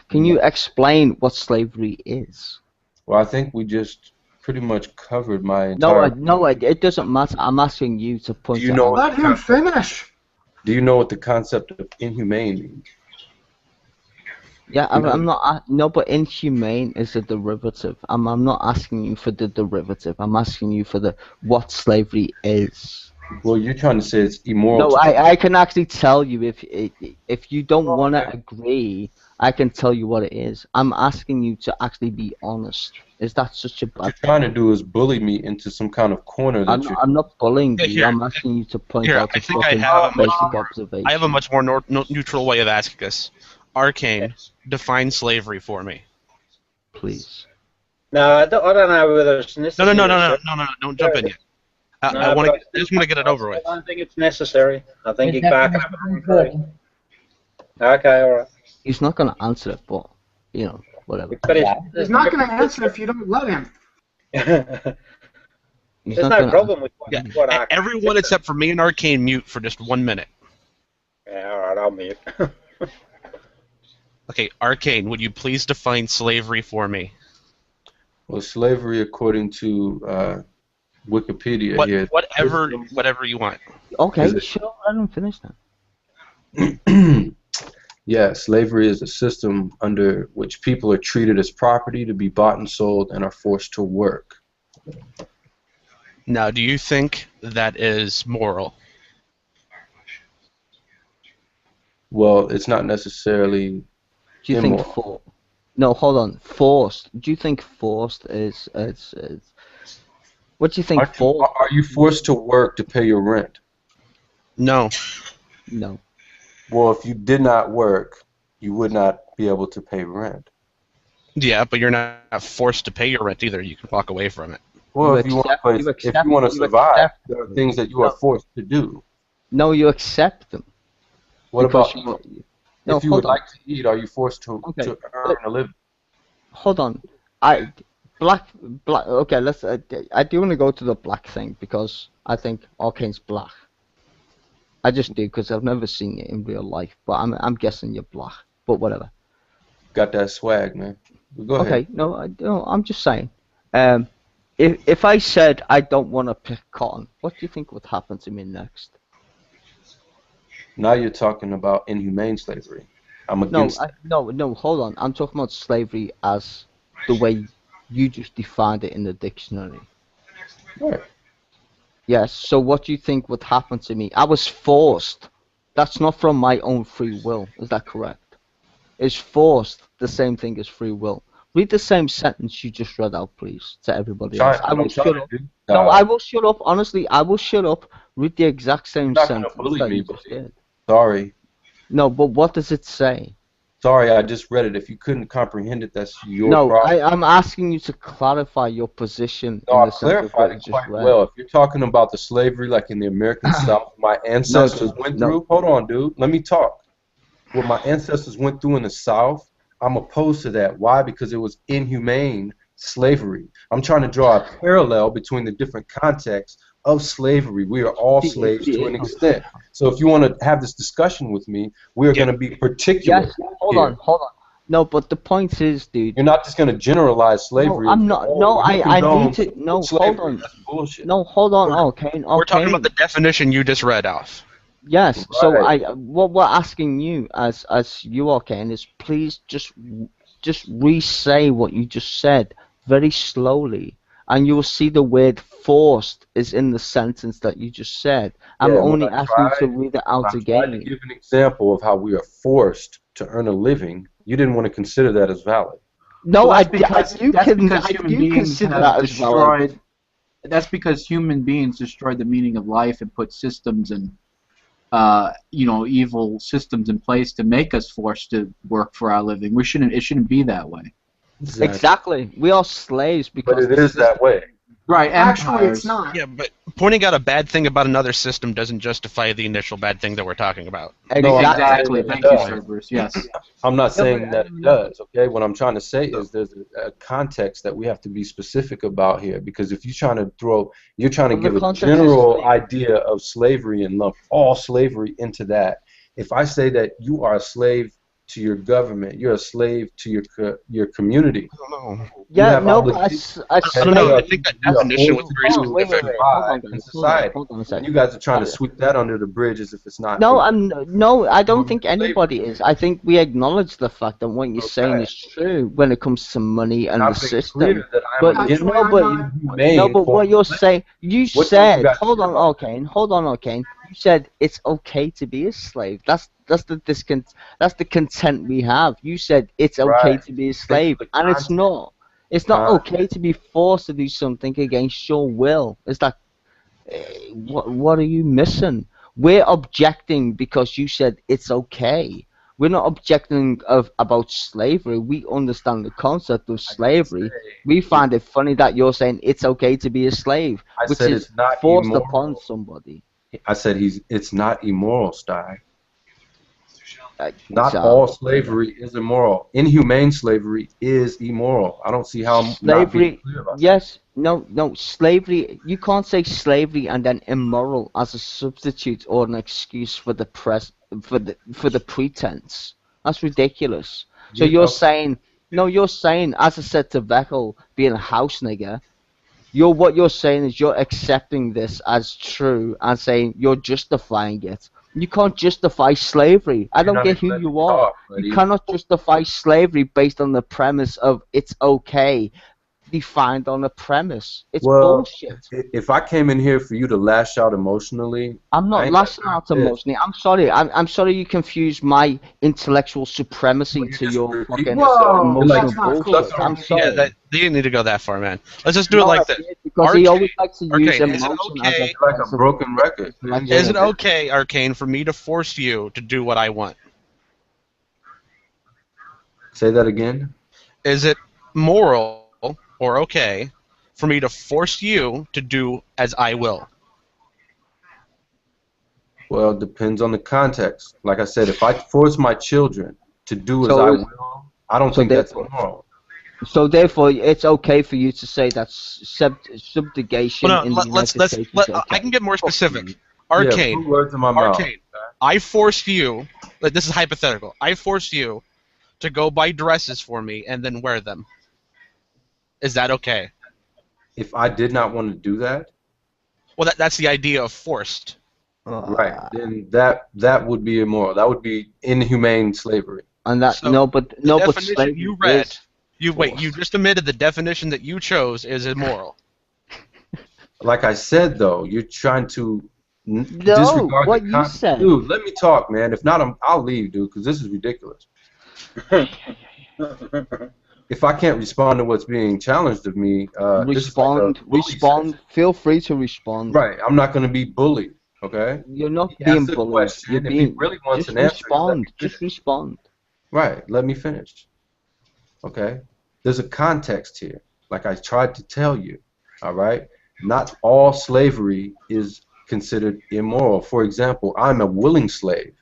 can you explain what slavery is? Well, I think we just pretty much covered my entire. No, it doesn't matter. I'm asking you to point Do you it know out. Let him finish. Do you know what the concept of inhumane means? Yeah, I'm not. No, but inhumane is a derivative. I'm not asking you for the derivative. I'm asking you for what slavery is. Well, you're trying to say it's immoral. No, I can actually tell you if you don't want to agree, I can tell you what it is. I'm asking you to actually be honest. Is that such a bad? What you're trying to do is bully me into some kind of corner that I'm not bullying you. Here, I'm asking you to point Here, out I the think I fucking have a much basic more, observation. I have a much more neutral way of asking this. Arcane, define slavery for me. Please. No, I don't know whether it's necessary. No, don't jump in yet. I just want to get it over with. I don't think it's necessary. I think you're backing up the wrong tree. Okay, all right. He's not going to answer it, but whatever. But He's not going to answer if you don't let him. He's There's not no gonna problem with Yeah. what I. Everyone except for me and Arcane mute for just 1 minute. Yeah, all right, I'll mute. Okay, Arcane, would you please define slavery for me? Well, slavery, according to Wikipedia here. Whatever you want. Okay, sure. I don't finish that. Yeah, slavery is a system under which people are treated as property to be bought and sold and are forced to work. Now, do you think that is moral? Well, it's not necessarily. Do you think No, hold on. Forced. Do you think forced is what do you think forced? Are you forced to work to pay your rent? No. No. Well, if you did not work, you would not be able to pay rent. Yeah, but you're not forced to pay your rent either. You can walk away from it. Well, if you want to survive, there are things that you are forced to do. No, you accept them. What Because about No, if you hold would on. like to eat? Are you forced to earn a living? Hold on. Black. Okay, let's. I do want to go to the black thing because I think Arcane's black. I just do because I've never seen it in real life, but I'm guessing you're black. But whatever. Got that swag, man. Go ahead. Okay, no, I'm just saying. If I said I don't want to pick cotton, what do you think would happen to me next? Now you're talking about inhumane slavery. I'm against that. No, hold on. I'm talking about slavery as the way you just defined it in the dictionary. Right. Yes, so what do you think would happen to me? I was forced. That's not from my own free will. Is that correct? Is forced the same thing as free will? Read the same sentence you just read out, please, to everybody else. I will shut up. No, I will shut up. Honestly, I will shut up. Read the exact same sentence that you just did. Sorry. No, but what does it say? Sorry, I just read it. If you couldn't comprehend it, that's your No, problem. I'm asking you to clarify your position. No, in I the sense of what clarified you it just quite read. well. If you're talking about the slavery like in the American South, my ancestors went through. Hold on, dude. Let me talk. What my ancestors went through in the South, I'm opposed to that. Why? Because it was inhumane slavery. I'm trying to draw a parallel between the different contexts of slavery. We are all slaves to an extent. So if you want to have this discussion with me, we're going to be particular. Yes, hold on. No, but the point is, dude. You're not just going to generalize slavery. No, I'm not. No, I need to. No, slavery. hold on. That's bullshit. No, hold on. Okay. We're talking about the definition you just read off. Yes. Right. So what we're asking you as you, Arcane, is please just re-say what you just said very slowly, and you will see the word "forced" is in the sentence that you just said. I'm only asking you to read it out again. I tried to give an example of how we are forced to earn a living. You didn't want to consider that as valid. No, Well, I that's do because human beings consider have that as valid. destroyed. That's because human beings destroyed the meaning of life and put systems and evil systems in place to make us forced to work for our living. It shouldn't be that way. Exactly. We are slaves because. But it is that way. Right. Actually, it's not. Yeah, but pointing out a bad thing about another system doesn't justify the initial bad thing that we're talking about. Exactly. Thank you, Cerberus. Yes. I'm not saying that it does. Okay. What I'm trying to say is there's a context that we have to be specific about here, because if you're trying to give a general idea of slavery and lump all slavery into that. If I say that you are a slave to your government, you're a slave to your community. I don't know. Yeah, no, but I don't know. I think that definition was very specific. In society. Hold on a second. You guys are trying to sweep that under the bridge as if it's not. No, I don't think anybody is. I think we acknowledge the fact that what you're saying is true when it comes to money and the system. But what you're saying, you said, hold on, Arcane. You said it's okay to be a slave. That's the content we have. You said it's okay to be a slave, and it's not. It's not okay to be forced to do something against your will. It's like, what are you missing? We're objecting because you said it's okay. We're not objecting about slavery. We understand the concept of slavery. We find it funny that you're saying it's okay to be a slave, which is forced upon somebody. I said it's not immoral, Sty. Not all slavery is immoral. Inhumane slavery is immoral. I don't see how slavery. No. Slavery. You can't say slavery and then immoral as a substitute or an excuse for the pretense. That's ridiculous. So you're saying, as I said to Veckel, being a house nigger. What you're saying is you're accepting this as true and saying you're justifying it. You can't justify slavery. I don't care who you are. You cannot justify slavery based on the premise of it's okay, defined on a premise. It's bullshit. If I came in here for you to lash out emotionally, I'm not lashing out emotionally. I'm sorry. I'm sorry you confused my intellectual supremacy to your fucking emotional bullshit. I'm sorry. Yeah, you didn't need to go that far, man. Let's just do it like this. Because he always likes to use emotion as like a broken record. Is it okay, Arcane, for me to force you to do what I want? Say that again. Is it moral or okay for me to force you to do as I will? Well, it depends on the context. Like I said, if I force my children to do as I will, I don't think that's immoral. So therefore, it's okay for you to say that subjugation in the United States is okay. I can get more specific. Arcane. Yeah, put words in my mouth. Arcane. I forced you. This is hypothetical. I forced you to go buy dresses for me and then wear them. Is that okay? If I did not want to do that? Well, that's the idea of forced. Right. Then that would be immoral. That would be inhumane slavery. And that but slavery you read. You just admitted the definition that you chose is immoral. Like I said, though, you're trying to disregard what you said. Dude, let me talk, man. If not, I'll leave, dude, because this is ridiculous. If I can't respond to what's being challenged of me, respond. Feel free to respond. Right. I'm not going to be bullied. Okay. You're not being bullied. You're being. Really wants just an answer, respond. Just respond. Right. Let me finish. Okay. There's a context here, like I tried to tell you. All right. Not all slavery is considered immoral. For example, I'm a willing slave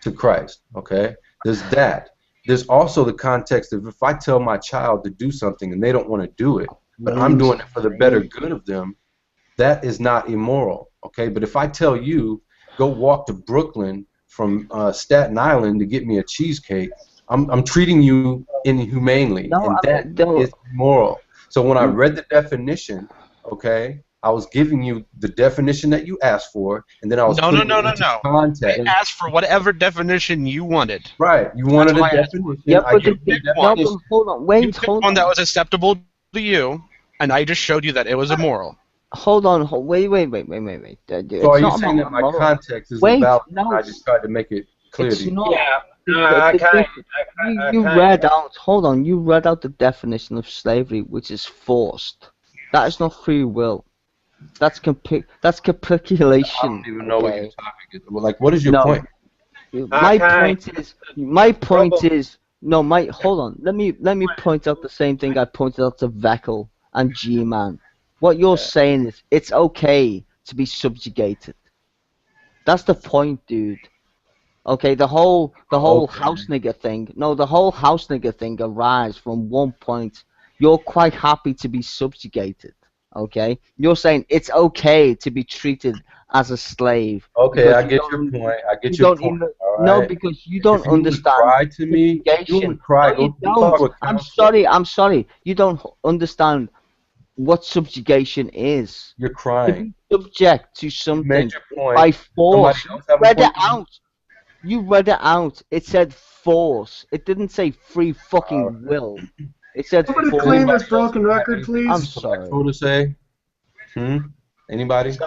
to Christ. Okay. There's that. there's also the context of if I tell my child to do something and they don't want to do it, but I'm doing it for the better good of them, that is not immoral, okay? But if I tell you, go walk to Brooklyn from Staten Island to get me a cheesecake, I'm treating you inhumanely, No, and I mean, that is immoral. So when I read the definition, okay, I was giving you the definition that you asked for, and then I was No. putting it into I context. asked for whatever definition you wanted. Right, you wanted a That's why I asked for it. definition. yeah, I but gave you the no, but definition. hold on, You wait, picked hold one on. that was acceptable to you, and I just showed you that it was immoral. Hold on, wait. So It's are you not saying about that my moral. context is Wait, invalid? no, I just tried to make it clear to it's you. not. Yeah. The Okay. you Okay. read out. Hold on, you read out the definition of slavery, which is forced. That is not free will. That's I capitulation. don't even know what your Okay. topic is. Like, what is your No. point? My Okay. point is no. Hold on. Let me point out the same thing I pointed out to Veckel and G-Man. What you're saying is it's okay to be subjugated. That's the point, dude. Okay, the whole house nigger thing. No, the whole house nigger thing arises from one point. You're quite happy to be subjugated. Okay, you're saying it's okay to be treated as a slave. Okay, because I you get don't- your point. I get you your don't point. even- All No, right. because you don't If you would understand cry to me, you subjugation. would cry. No, Go you talk don't. to a I'm counselor. sorry. You don't understand what subjugation is. You're To crying. be subject to You something made your point. by force. Somebody else have a Read it point? out. You read it out. It said force. It didn't say free fucking will. It said Somebody force. claim Anybody this broken else have record, anything please. I'm sorry. intellectual to say? Anybody?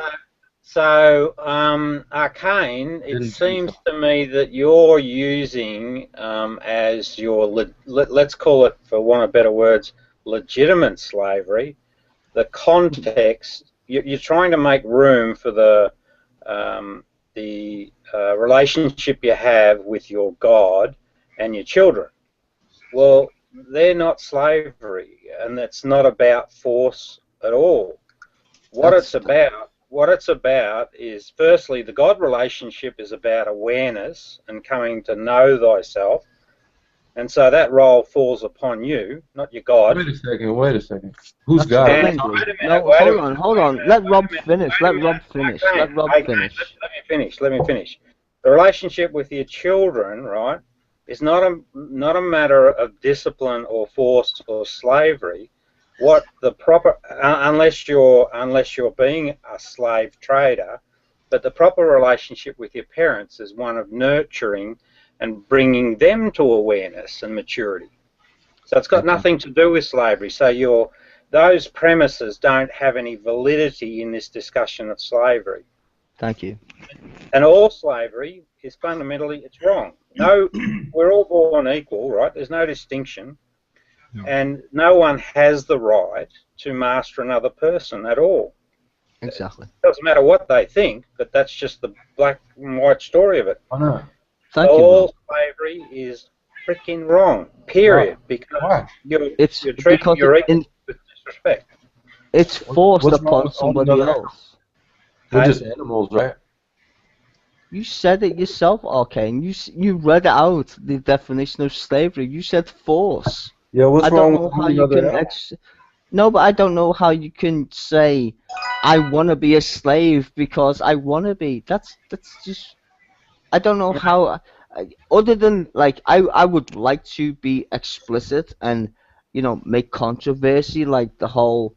So, Arcane, it Didn't seems think to me that you're using as your, let's call it, for want of better words, legitimate slavery, the context. You're trying to make room for the relationship you have with your God and your children. Well, they're not slavery, and it's not about force at all. What it's about is, firstly, the God relationship is about awareness and coming to know thyself, and so that role falls upon you, not your God. Wait a second. Who's God? And, Language. wait a minute, No, wait a hold minute, on. Let Rob finish. wait a Let Rob minute. finish. Okay, Let Rob okay, finish. Let me finish. The relationship with your children, right, is not a matter of discipline or force or slavery. What the proper, unless you're being a slave trader, but the proper relationship with your parents is one of nurturing and bringing them to awareness and maturity. So it's got nothing to do with slavery. So those premises don't have any validity in this discussion of slavery. Thank you. And all slavery is fundamentally, it's wrong. No, we're all born equal, right? There's no distinction. And no one has the right to master another person at all. Exactly. It doesn't matter what they think, but that's just the black and white story of it. Why not? Thank you, all Rob. slavery is freaking wrong, period. Because you're treating your equal with disrespect. It's forced What's wrong upon with owning somebody other else. We're just animals, right? You said it yourself, Arcane. You read out the definition of slavery. You said force. Yeah, what's I wrong don't with know how owning you other can animals? No, but I don't know how you can say I want to be a slave because I want to be. That's just I don't know how. Other than like I would like to be explicit and make controversy like the whole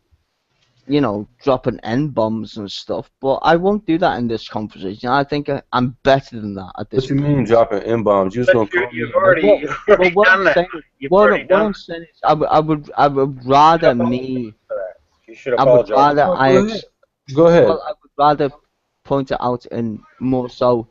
dropping N-bombs and stuff, but I won't do that in this conversation. I think I'm better than that at this What you point. mean dropping N-bombs? You was gonna call me You've a already Well, what done I'm that. saying, You've what already I'm done saying is, I would rather me. You should I would apologize. rather Go ahead. Well, I would rather point it out in more so.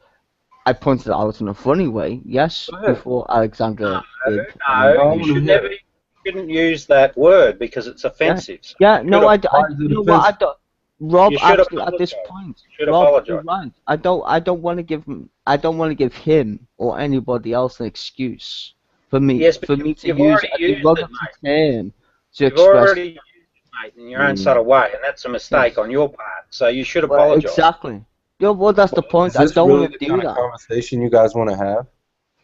I pointed it out in a funny way, yes, before Alexandra did. No, you shouldn't use that word because it's offensive. So Yeah, you no, should I apologize. you know what, I don't. Rob, You should actually, at this apologize. point, You should Rob, apologize. you're right. I don't want to give him. I don't want to give him or anybody else an excuse for me Yes, but to you've use already a used it, derogatory mate. term to You've express. already used it, mate, in your own sort of way, and that's a mistake on your part. So you should apologize. Exactly. Yeah, well, that's the point. Is I this don't really want the to do kind of that. conversation you guys want to have?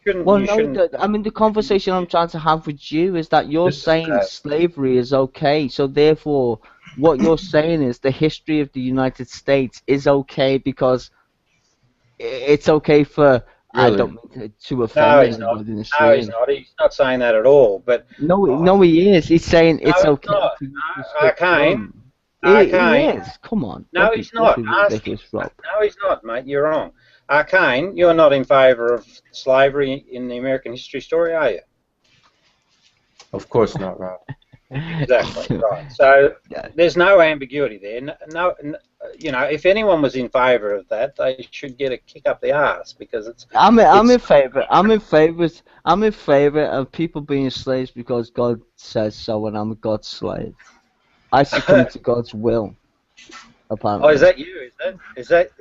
shouldn't. Well, You no, shouldn't. I mean, the conversation I'm trying to have with you is that you're This is saying sad. slavery is okay, so therefore, what you're saying is the history of the United States is okay because it's okay for, I Really? don't mean to No, offend he's not. anybody in this No, he's room. not. He's not saying that at all. But No, uh, no, he is. He's saying no, it's he's okay not. to use the No, script Arcane. wrong. He Arcane. is. Come on, No, he's not. be Ask him. ridiculous, Rob. No, he's not, mate. You're wrong. Arcane, you're not in favour of slavery in the American history story, are you? Of course not, Rob. Exactly. Right. So Yeah. there's no ambiguity there. You know, if anyone was in favour of that, they should get a kick up the arse because I'm it's in favor. I'm in favor. I'm in favor of people being slaves because God says so, and I'm a God's slave. I succumb to God's will. Oh, Apparently. is that you? Is that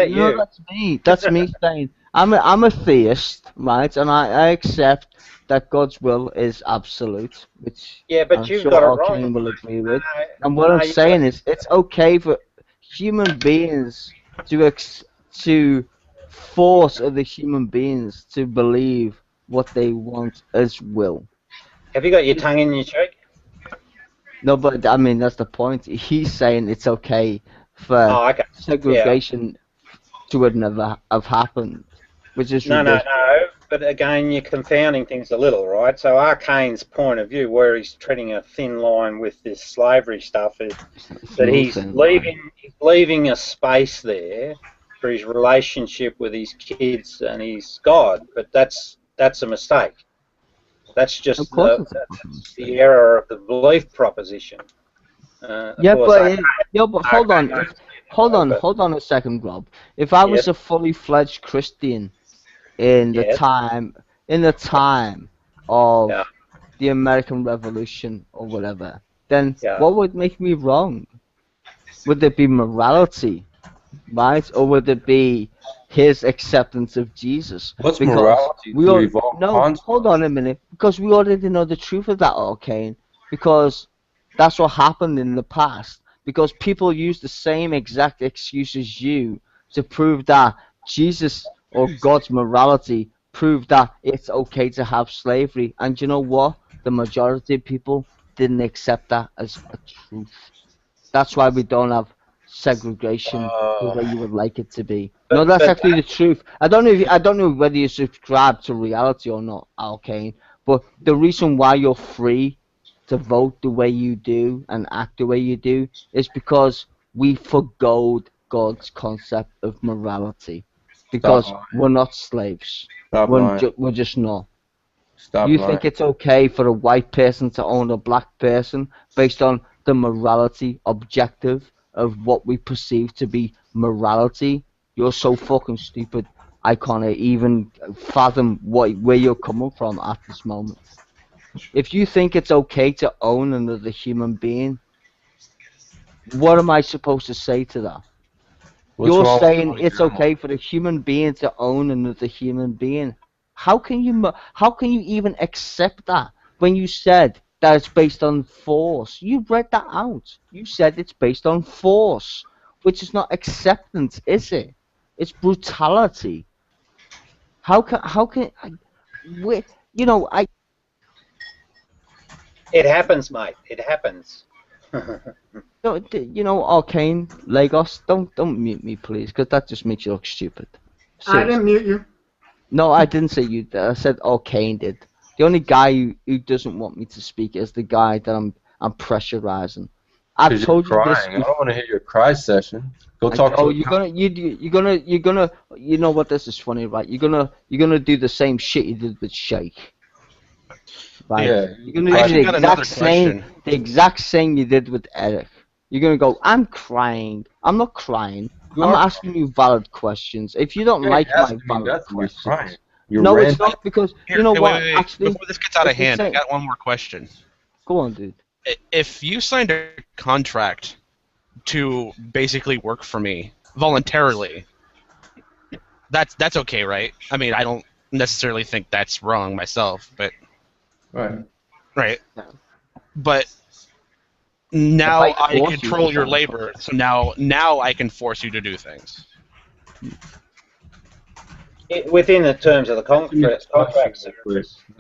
No, you? that's me. That's me saying I'm a theist, right? And I accept that God's will is absolute, which Yeah, I'm but you've sure got it wrong. Arcane will agree with. No, And what I'm no, you've got saying is, it's okay for human beings to force other human beings to believe what they want as will. Have you got your tongue in your cheek? No, but I mean that's the point. He's saying it's okay for Oh, okay. Yeah. segregation to never have happened, which is No, ridiculous. no. But again, you're confounding things a little, right? So Arcane's point of view, where he's treading a thin line with this slavery stuff, is that he's leaving a space there for his relationship with his kids and his God. But that's a mistake. That's Of just course, the it's a fucking mistake. the error of the belief proposition. Yeah, Of course, but hold on, Arcane, hold on a second, Rob. If I was yes, a fully fledged Christian in the yes, time of yeah, the American Revolution or whatever, then yeah. what would make me wrong? Would it be morality, right, or would it be his acceptance of Jesus? What's Because morality we to all evolve no, concepts? hold on a minute, because we already know the truth of that, Arcane, because that's what happened in the past. Because people use the same exact excuse as you to prove that Jesus or God's morality proved that it's okay to have slavery. And you know what? The majority of people didn't accept that as a truth. That's why we don't have segregation the way you would like it to be. No, that's But actually the truth. I don't know whether you subscribe to reality or not, Arcane, but the reason why you're free to vote the way you do and act the way you do is because we forgoed God's concept of morality. Stop Because lying. we're not slaves. Stop lying. We're just not. Stop You lying. think it's okay for a white person to own a black person based on the morality objective of what we perceive to be morality? You're so fucking stupid. I can't even fathom where you're coming from at this moment. If you think it's okay to own another human being, what am I supposed to say to that? What's You're wrong with saying owning it's animals? okay for the human being to own another human being. How can you even accept that when you said that it's based on force? You read that out. You said it's based on force, which is not acceptance, is it? It's brutality. You know, it happens, mate. It happens. you know, Arcane, Lagos, don't mute me, please, because that just makes you look stupid. I Seriously. didn't mute you. No, I didn't say you did. I said Arcane did. The only guy who doesn't want me to speak is the guy that I'm pressurizing. I've 'Cause told you're you this. crying. I don't want to hear your cry session. Go talk to. You're gonna. You know what? This is funny, right? You're gonna do the same shit you did with Shake. Right? Yeah. You're gonna I do actually got another question. the exact same you did with Eric. You're gonna go, I'm crying. I'm not crying. You I'm are asking you valid questions. If you don't Yeah, like it has my to mean valid nothing. You're questions, crying. You're no, it's ranting. not because Here, you know wait, what? wait, wait. Actually, Before this gets out of it's the hand, I same. got one more question. Go on, dude. If you signed a contract to basically work for me voluntarily, that's okay, right? I mean, I don't necessarily think that's wrong myself, but Right. right. Yeah. But now If I I force you control to your sign a labor, contract. so now I can force you to do things. Within the terms of the contract,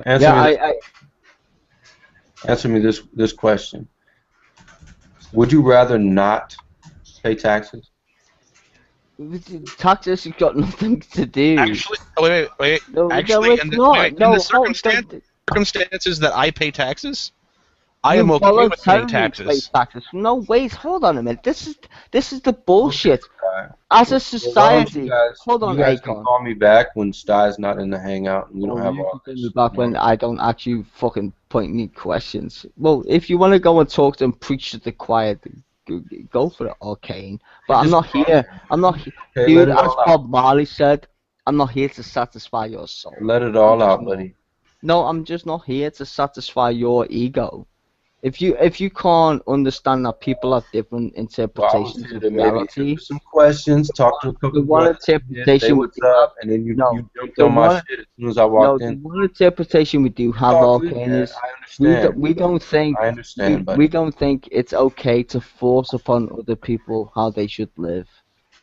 Answer Yeah, me answer me this question. Would you rather not pay taxes? taxes has got nothing to do. Actually, wait. No, Actually, it's not. in No, the circumstances that I pay taxes, I am okay with paying taxes. No, wait, hold on a minute. This is the bullshit. As a society, hold on, you guys Akon. can call me back when Stuy's not in the hangout and we don't have You all can this. call me back when I don't actually fucking point me questions. Well, if you want to go and talk to and preach to the choir, go for it, Arcane. But I'm not here. Okay, Dude, let it as all out. Bob Marley said, I'm not here to satisfy your soul. Let it all out, buddy. No, I'm just not here to satisfy your ego. If you can't understand that people have different interpretations of reality, some questions, talk to a couple the one brothers, interpretation say we what's do up, and then you jumped on my shit as soon as I walked in. The one interpretation we do have, Arcane, is we don't think I understand, buddy. we don't think it's okay to force upon other people how they should live.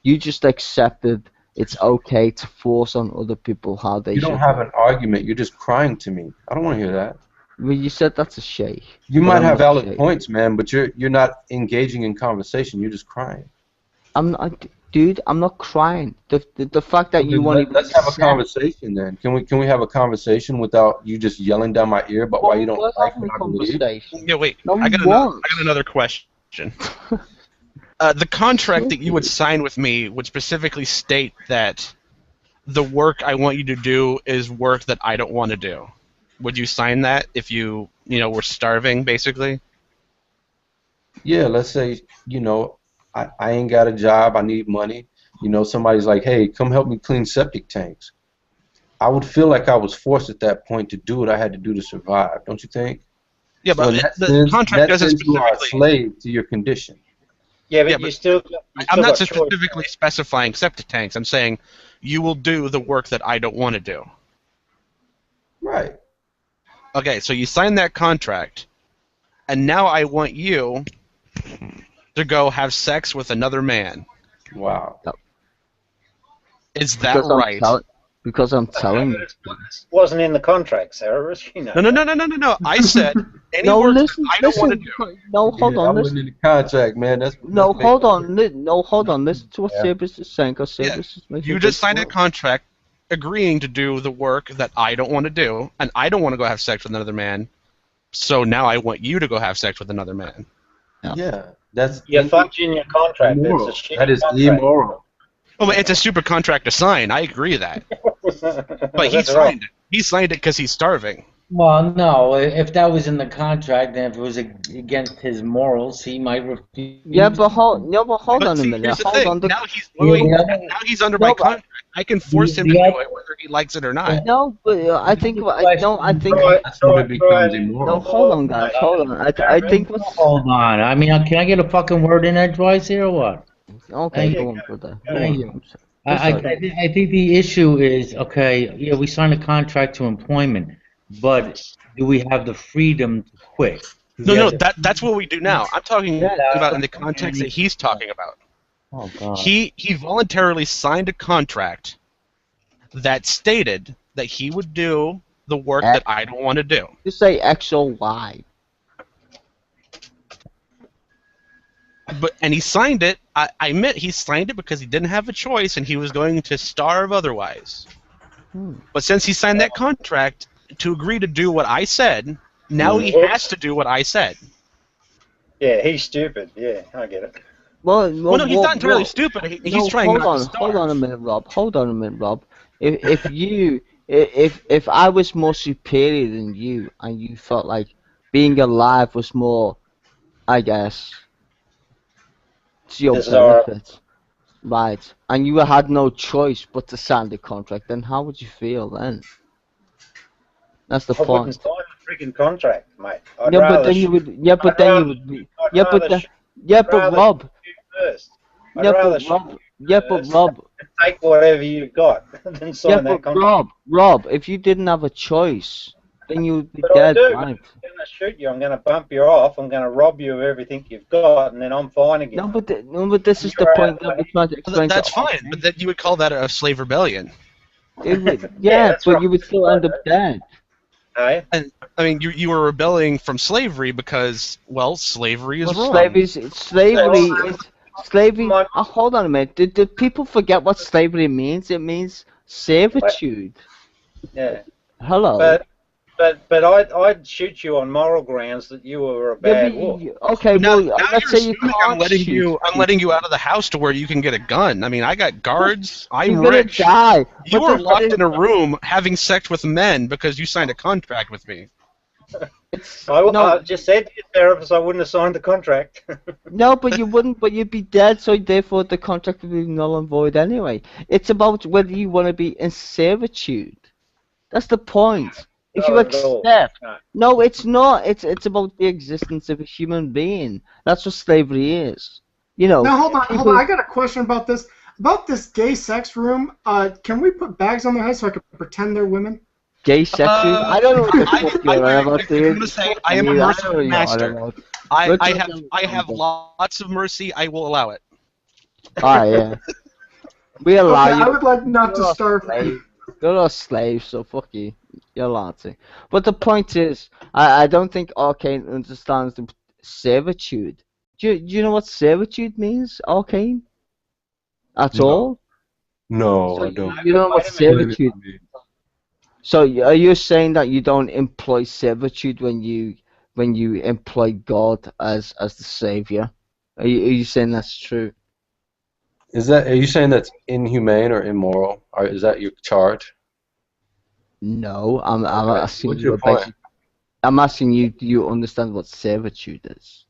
You just accepted it's okay to force on other people how they should. You don't have an argument. You're just crying to me. I don't want to hear that. Well, you said that's a sheikh. You might have valid points, man, but you're not engaging in conversation. You're just crying. I'm not crying. The fact that you want to let's have a conversation then. Can we have a conversation without you just yelling down my ear about why you don't like what I believe? Yeah, wait. I got another question. The contract that you would sign with me would specifically state that the work I want you to do is work that I don't want to do. Would you sign that if you were starving, basically? Yeah, let's say, I ain't got a job, I need money. Somebody's like, hey, come help me clean septic tanks. I would feel like I was forced at that point to do what I had to do to survive, don't you think? Yeah, but the contract doesn't specifically... You are a slave to your condition. Yeah, but you still... I'm not specifically specifying septic tanks. I'm saying you will do the work that I don't want to do. Right. Okay, so you sign that contract, and now I want you to go have sex with another man. Wow. Is that right? Because I'm telling you. It wasn't in the contract, Sarah. No. I said any work that I don't want to do. No, hold on. I wasn't in the contract, man. Hold on. Listen to what Sabris is saying. Because Sabris is making you just signed a contract agreeing to do the work that I don't want to do, and I don't want to go have sex with another man. So now I want you to go have sex with another man. Yeah, that's... You're fudging your contract. That is immoral. Well, it's a super contract to sign. I agree with that. But he signed it. He signed it because he's starving. Well, no. If that was in the contract, and if it was against his morals, he might refuse. Yeah, but hold on a minute. Now he's under my contract. I can force him to do it whether he likes it or not. No, but I think. That's when it becomes immoral. No, hold on, guys. Hold on. I think. Hold on. I mean, can I get a fucking word in edgewise here or what? Okay, go on, brother. Thank you. I think the issue is, okay, yeah, we signed a contract to employment, but do we have the freedom to quit? No, that's what we do now. I'm talking about in the context that he's talking about. Oh, God. He voluntarily signed a contract that stated that he would do the work that I don't want to do. Just say X or Y. And he signed it. I admit he signed it because he didn't have a choice and he was going to starve otherwise. But since he signed that contract to agree to do what I said, now he has to do what I said. Yeah, he's stupid. Yeah, I get it. Well, no, he's not entirely stupid. He's trying not to starve. Hold on a minute, Rob. If I was more superior than you and you felt like being alive was more, I guess, to your benefit, right? And you had no choice but to sign the contract. Then how would you feel then? That's the point. I wouldn't sign the freaking contract, mate. But Rob. Take whatever you've got and sign that contract. Rob, if you didn't have a choice, then you would be dead, right? I'm going to shoot you. I'm going to bump you off. I'm going to rob you of everything you've got, and then I'm fine again. No, but this is the point that we're trying to explain. That's fine, but then you would call that a slave rebellion. It would, Yeah, yeah, that's but right. you would still end up dead. Hey? And I mean, you were rebelling from slavery because, well, slavery Well, is wrong. slavery is slavery. My, Oh, hold on a minute. Did people forget what slavery means? It means servitude. yeah. Hello. But I'd shoot you on moral grounds that you were a Yeah, but bad wolf. okay. But now Well, let's you're say you assuming can't shoot I'm letting you out of the house to where you can get a gun. I mean, I got guards. I'm You're gonna rich. die. You But are locked in a room having sex with men because you signed a contract with me. I just said to your therapist I wouldn't have signed the contract. No, but you wouldn't. But you'd be dead. So therefore, the contract would be null and void anyway. It's about whether you want to be in servitude. That's the point. If you Not at all. accept, No. no, it's not. It's about the existence of a human being. That's what slavery is. You know, Now hold on, hold people. on. I got a question about this. About this gay sex room. Can we put bags on their heads so I can pretend they're women? Gay sex room? I don't know what the fuck you're on about, I'm dude. gonna say I am a I don't know merciful what you're on master. about. I have lots of mercy. I will allow it. Ah, yeah. We allow Okay, you. I would like not to You're a starve. slave. You're not a slave, so fuck you. You're allowed to. But the point is, I don't think Arcane understands the servitude. Do you know what servitude means, Arcane? At No. all? No, So I don't. you don't know what servitude. So are you saying that you don't employ servitude when you employ God as the savior? Are you saying that's true? Are you saying that's inhumane or immoral? Or is that your charge? No, I'm Okay, asking what's you your a point? basic. I'm asking you, do you understand what servitude is?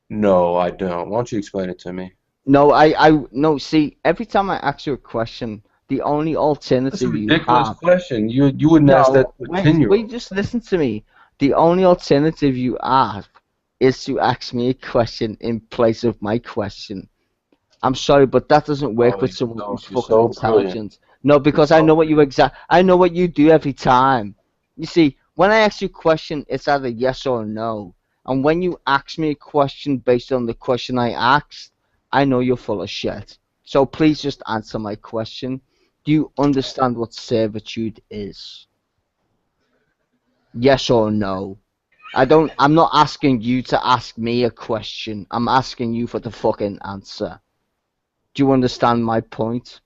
No, I don't. Why don't you explain it to me? No, no. See, every time I ask you a question, the only That's a alternative you ridiculous have. question. You wouldn't ask that No, to a wait, 10-year-old. just listen to me. The only alternative you have is to ask me a question in place of my question. I'm sorry, but that doesn't work Oh, with someone who's you're fucking so brilliant. intelligent. No, because I know what I know what you do every time. You see, when I ask you a question, it's either yes or no. And when you ask me a question based on the question I asked, I know you're full of shit. So please just answer my question. Do you understand what servitude is? Yes or no? I'm not asking you to ask me a question. I'm asking you for the fucking answer. Do you understand my point?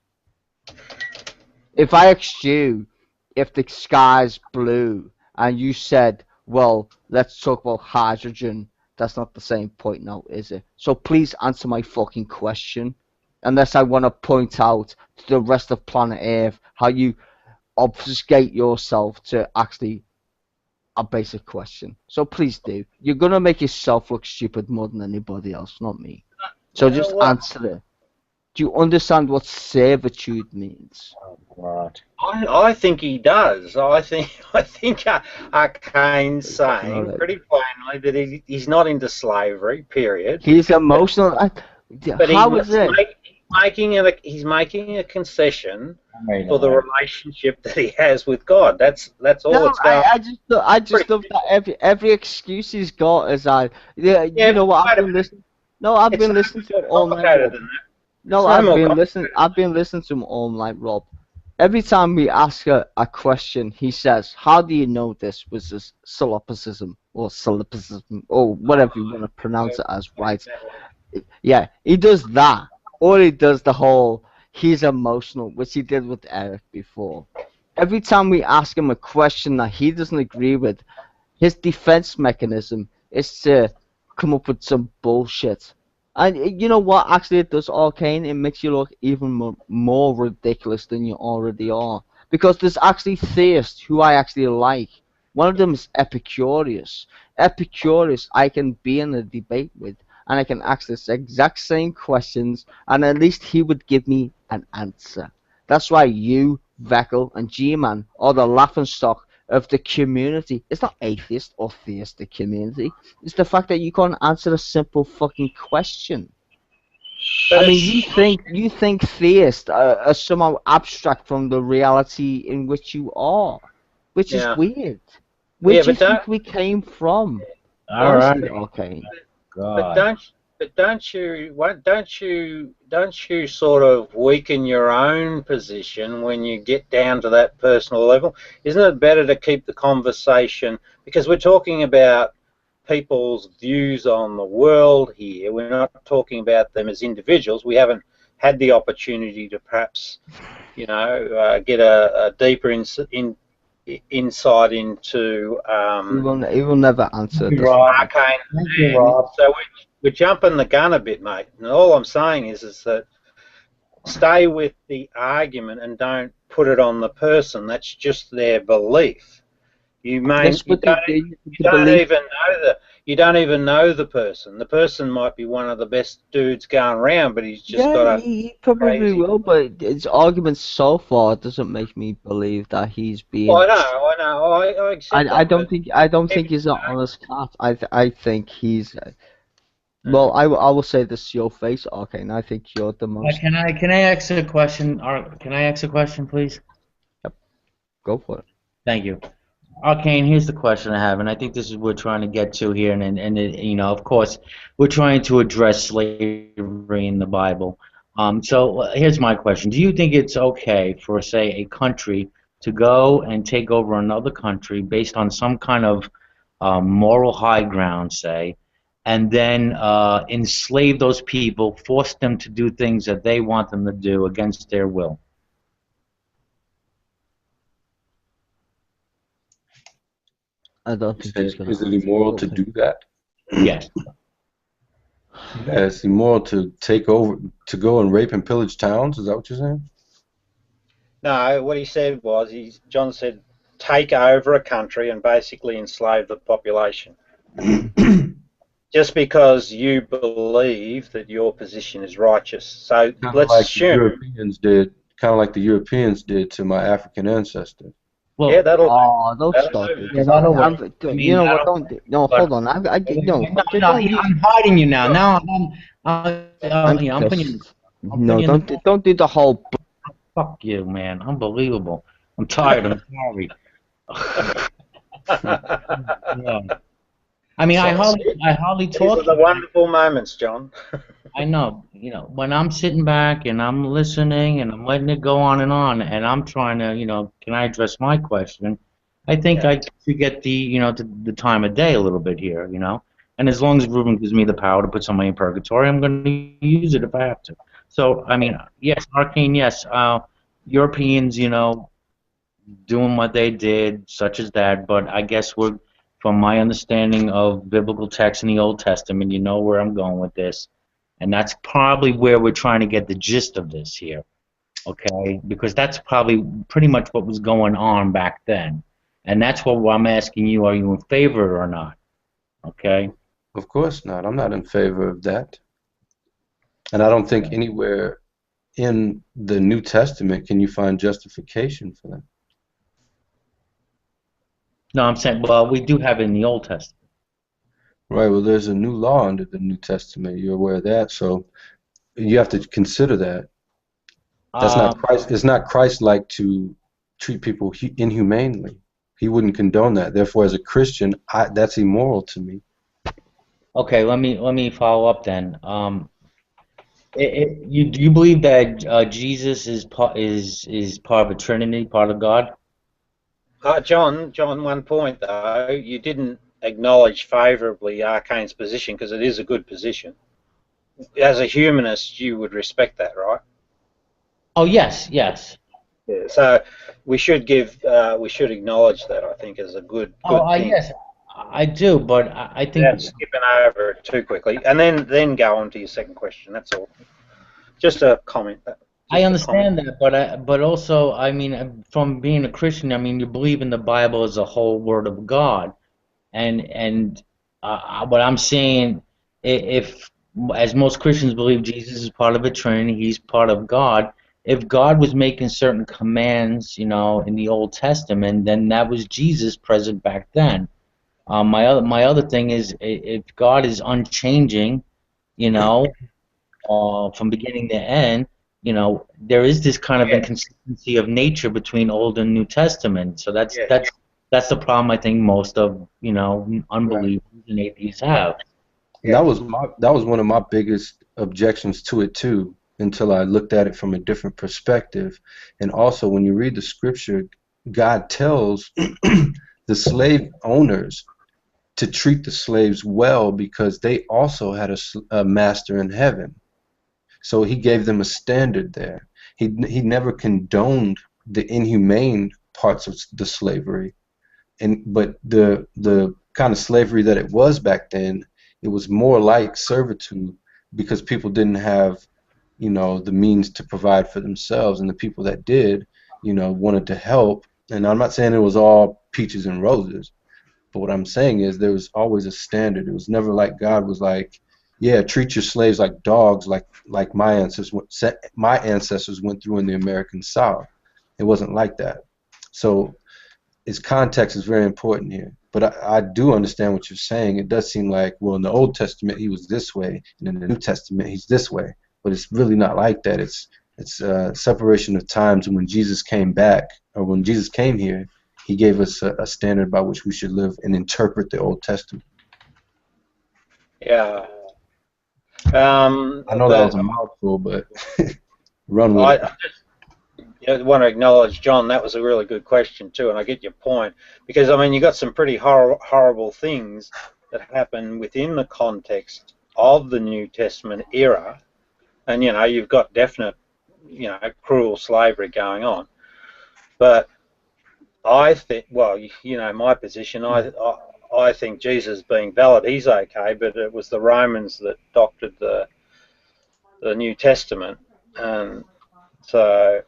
If I asked you if the sky's blue and you said, well, let's talk about hydrogen, that's not the same point now, is it? So please answer my fucking question. Unless I want to point out to the rest of planet Earth how you obfuscate yourself to actually a basic question. So please do. You're going to make yourself look stupid more than anybody else, not me. So just answer it. Do you understand what servitude means? Right. I think he does. I think Arcane's saying pretty plainly that he's not into slavery. Period. He's emotional. But How is it? He's making a concession for the relationship that he has with God. That's all No, it's going. I just love that every excuse he's got is you know what, I've been listening. No, I've been listening to him all night, Rob. No, I've been listening to him all night, Rob. Every time we ask a question, he says, "How do you know this was a solipsism or solipsism or whatever you want to pronounce it as, right?" Yeah, he does that, or he does the whole he's emotional, which he did with Eric before. Every time we ask him a question that he doesn't agree with, his defense mechanism is to come up with some bullshit. And you know what? Actually, it does, Arcane. It makes you look even more ridiculous than you already are. Because there's actually theists who I actually like. One of them is Epicurus. Epicurus, I can be in a debate with, and I can ask this exact same questions, and at least he would give me an answer. That's why you, Veckel, and G-Man are the laughingstock of the community. It's not atheist or theistic community. It's the fact that you can't answer a simple fucking question. But I mean, you think theists are somehow abstract from the reality in which you are, which is weird. Where do you think we came from? All right. Okay. But But don't you sort of weaken your own position when you get down to that personal level? Isn't it better to keep the conversation, because we're talking about people's views on the world here. We're not talking about them as individuals. We haven't had the opportunity to perhaps, get a deeper insight into He will never answer Thank you, this. Rob. arcane. Thank you, Rob. So we're jumping the gun a bit, mate. And all I'm saying is that stay with the argument and don't put it on the person. That's just their belief. You Yes, but don't belief. even know the person. The person might be one of the best dudes going around, but he's just Yeah, got a he probably crazy. will, but his argument so far doesn't make me believe that he's being. Well, I know. I accept I that, don't but think he's an honest cat. I think he's. Well, I will say this to your face, Arcane. I think you're the most. Can I ask a question? Can I ask a question, please? Go for it. Thank you. Arcane, here's the question I have, and I think this is what we're trying to get to here, and of course, we're trying to address slavery in the Bible. So here's my question: do you think it's okay for, say, a country to go and take over another country based on some kind of moral high ground, say, and then enslave those people, force them to do things that they want them to do against their will? I don't think he's gonna. Is it immoral to do that? Yes. Yeah, it's immoral to take over, to go and rape and pillage towns. Is that what you're saying? no. What he said was, John said, take over a country and basically enslave the population. Just because you believe that your position is righteous. So let's assume. Kind of like the Europeans did to my African ancestors. Well, Yeah, that'll. Don't that'll start do. it. Yeah, that'll work. You know what? No, hold on. No, I'm hiding you now. Now I'm putting you. No, don't do the whole. Fuck you, man. Unbelievable. I'm tired. I'm sorry. Yeah. I mean, I hardly These talk. are the wonderful moments, John. I know, when I'm sitting back and I'm listening and I'm letting it go on, and I'm trying to, can I address my question? I think I should get the time of day a little bit here, And as long as Reuven gives me the power to put somebody in purgatory, I'm going to use it if I have to. So, I mean, yes, Arcane, yes. Europeans, doing what they did, such as that, but I guess from my understanding of biblical text in the Old Testament, you know where I'm going with this. And that's probably where we're trying to get the gist of this here, okay? Because that's probably pretty much what was going on back then. And that's what I'm asking you, are you in favor or not, okay? Of course not. I'm not in favor of that. And I don't think anywhere in the New Testament can you find justification for that. No, I'm saying, well, we do have it in the Old Testament. Right, well, there's a new law under the New Testament. You're aware of that, so you have to consider that. That's not Christ. It's not Christ-like to treat people inhumanely. He wouldn't condone that. Therefore, as a Christian, that's immoral to me. Okay, let me follow up then. Do you believe that Jesus is part of a Trinity, part of God? John, one point though, you didn't acknowledge favourably Arcane's position, because it is a good position. As a humanist, you would respect that, right? Oh yes, yes. Yeah, so we should acknowledge that, I think, as a good thing. Yes, I do, but I think Without skipping over it too quickly, and then go on to your second question. That's all. Just a comment. I understand that, but also, I mean, from being a Christian, I mean, you believe in the Bible as a whole Word of God, and what I'm saying, if as most Christians believe Jesus is part of a Trinity, He's part of God. If God was making certain commands, in the Old Testament, then that was Jesus present back then. My other thing is, if God is unchanging, from beginning to end, there is this kind of inconsistency of nature between Old and New Testament. So that's the problem I think most of unbelievers and atheists have. And that was one of my biggest objections to it too, until I looked at it from a different perspective. And also, when you read the scripture, God tells the slave owners to treat the slaves well because they also had a master in heaven. So he gave them a standard there. He never condoned the inhumane parts of the slavery, but the kind of slavery that it was back then, it was more like servitude because people didn't have, the means to provide for themselves, and the people that did, wanted to help. And I'm not saying it was all peaches and roses, but what I'm saying is there was always a standard. It was never like God was like, yeah, treat your slaves like dogs, like my ancestors went through in the American South. It wasn't like that. So its context is very important here. But I do understand what you're saying. It does seem like, well, in the Old Testament he was this way, and in the New Testament he's this way. But it's really not like that. It's separation of times. And when Jesus came back, or when Jesus came here, he gave us a standard by which we should live and interpret the Old Testament. Yeah. I know that was a mouthful, but run with it. I want to acknowledge, John, that was a really good question too, and I get your point, because I mean you got some pretty horrible things that happen within the context of the New Testament era, and you've got definite cruel slavery going on. But I think, well, my position, I think Jesus being valid, he's okay, but it was the Romans that doctored the New Testament, and so.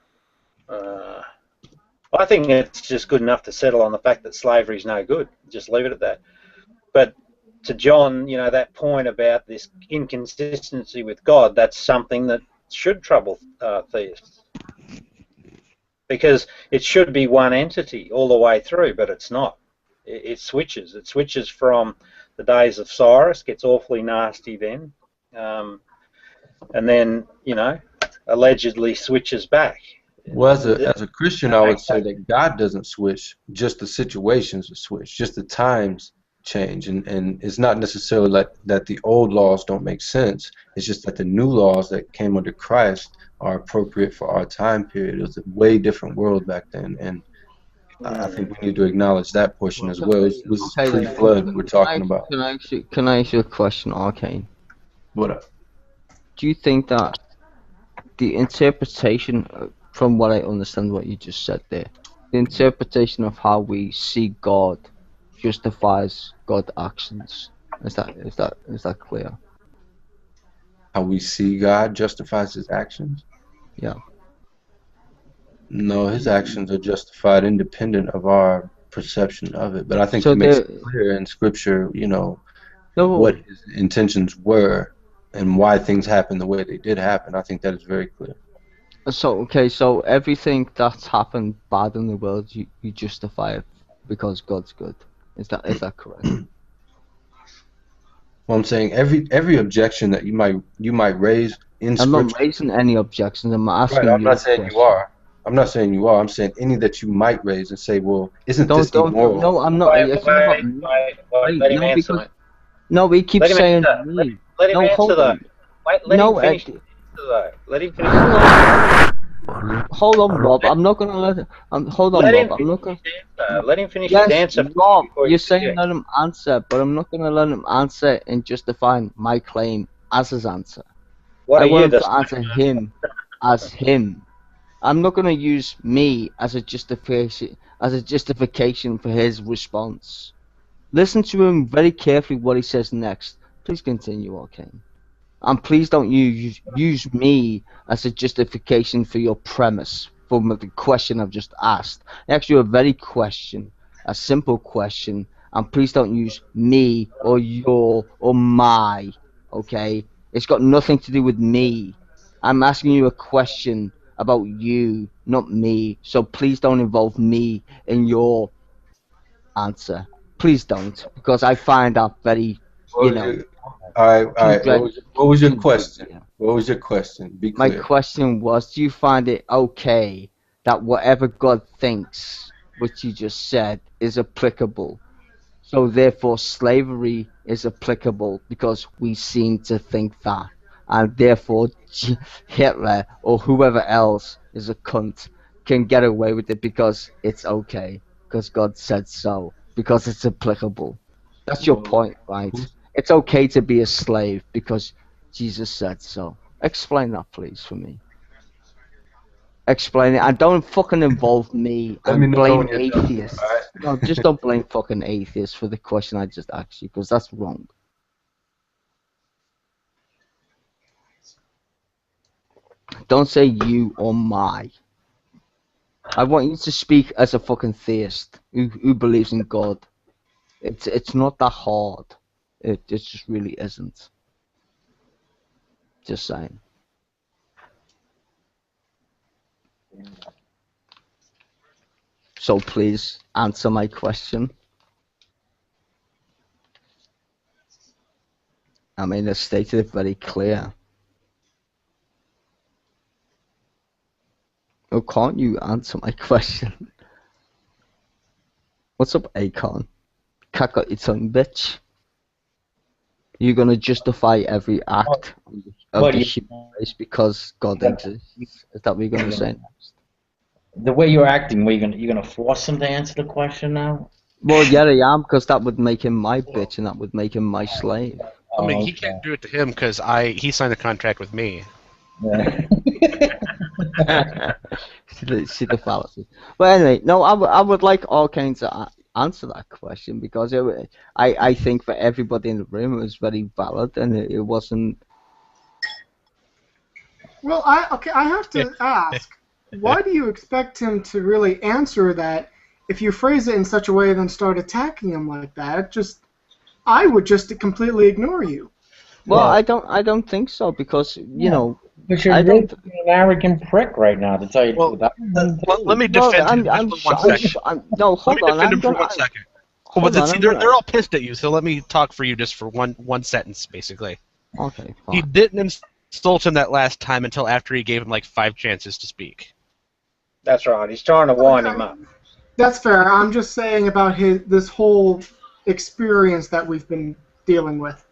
I think it's just good enough to settle on the fact that slavery is no good. Just leave it at that. But to John, that point about this inconsistency with God, that's something that should trouble theists. Because it should be one entity all the way through, but it's not. It switches. It switches from the days of Cyrus, gets awfully nasty then, and then, allegedly switches back. Well, as a Christian, I would say that God doesn't switch, just the situations switch, just the times change, and it's not necessarily like that the old laws don't make sense. It's just that the new laws that came under Christ are appropriate for our time period. It was a way different world back then, and I think we need to acknowledge that portion as well. It was pre-flood we're talking about. Can I ask you a question, Arcane? What up? Do you think that the interpretation, from what I understand what you just said there, the interpretation of how we see God justifies God's actions? Is that clear? How we see God justifies his actions? Yeah. No, his actions are justified independent of our perception of it. But I think it makes it clear in Scripture, what his intentions were and why things happened the way they did happen. I think that is very clear. So everything that's happened bad in the world, you justify it because God's good. Is that correct? Well, I'm saying every objection that you might raise in Scripture. I'm not raising any objections. I'm asking you. I'm not saying you are. I'm not saying you are. I'm saying any that you might raise and say, well, isn't this immoral? No, I'm not. Let him answer. No, we keep saying me. Let him answer though. Let him finish. Let him finish. Hold on, Rob. I'm not gonna let. Hold on, Rob. I'm not gonna. Let him finish his answer. Rob, you're saying let him answer, but I'm not gonna let him answer in justifying my claim as his answer. I want him to answer him as him. I'm not gonna use me as a justification for his response. Listen to him very carefully what he says next. Please continue, Arcane. And please don't use me as a justification for your premise, for the question I've just asked. I asked you a simple question, and please don't use me or your or my, okay? It's got nothing to do with me. I'm asking you a question about you, not me, so please don't involve me in your answer. Please don't, because I find that very, All right. What was your question? What was your question? Be clear. My question was, do you find it okay that whatever God thinks, which you just said, is applicable So therefore, slavery is applicable because we seem to think that, and therefore Hitler or whoever else is a cunt can get away with it because it's okay, because God said so, because it's applicable. That's your point, right? It's okay to be a slave because Jesus said so. Explain that, please, for me. Explain it, and don't fucking involve me Let me and know blame when you're done. atheists. Alright? No, just don't blame fucking atheists for the question I just asked you, because that's wrong. Don't say you or my. I want you to speak as a fucking theist who believes in God. It's not that hard. It just really isn't. Just saying. So please answer my question. I mean, I stated it very clear. Oh, can't you answer my question? What's up, Akon? Cat got your tongue, bitch. You're gonna justify every act of But the you, human race because God exists. Is that what you're gonna say next? the way you're acting, you're gonna force him to answer the question now? Well, yeah, I am, because that would make him my bitch, and that would make him my slave. I mean, Oh, he can't do it to him because he signed a contract with me. yeah. See the fallacy. But anyway, no, I would like Arcane to answer that question because I think for everybody in the room it was very valid and it wasn't. Well, I have to ask, why do you expect him to really answer that if you phrase it in such a way and then start attacking him like that? I would just completely ignore you. Well, Yeah. I don't think so because you know. But you're I really don't. being an arrowant prick right now, to tell you the truth. Let me Well, defend him just for 1 second. no, Let hold me on. defend I'm him for gonna, 1 second. hold on, I'm They're gonna. all pissed at you, so let me talk for you just for one sentence, basically. Okay, He fine. didn't insult him that last time until after he gave him like 5 chances to speak. That's right. He's trying to wind him up. That's fair. I'm just saying about this whole experience that we've been dealing with.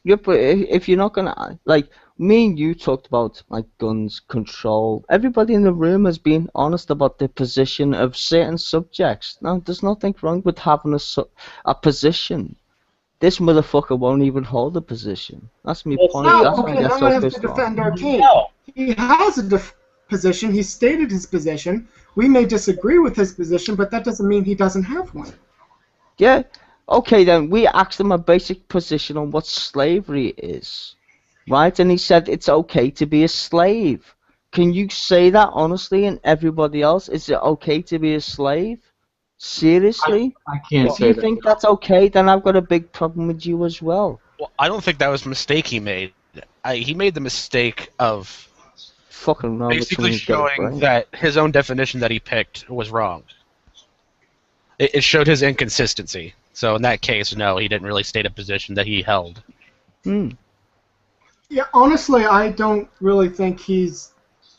Yeah, but if you're not gonna like me and you talked about like guns control. Everybody in the room has been honest about their position of certain subjects. Now, there's nothing wrong with having a position. This motherfucker won't even hold a position. That's my point. No, That's why I okay, get I'm so going to have to pissed off. defend Arcane. He has a position. He stated his position. We may disagree with his position, but that doesn't mean he doesn't have one. Yeah. Okay, then we asked him a basic position on what slavery is, right? And he said it's okay to be a slave. Can you say that honestly, and everybody else? Is it okay to be a slave? Seriously? I can't If say you that. think that's okay, then I've got a big problem with you as well. Well, I don't think that was a mistake he made. He made the mistake of Fucking wrong with basically someone who's got a showing brain. that his own definition that he picked was wrong. It showed his inconsistency. So in that case, no, he didn't really state a position that he held. Yeah, honestly, I don't really think he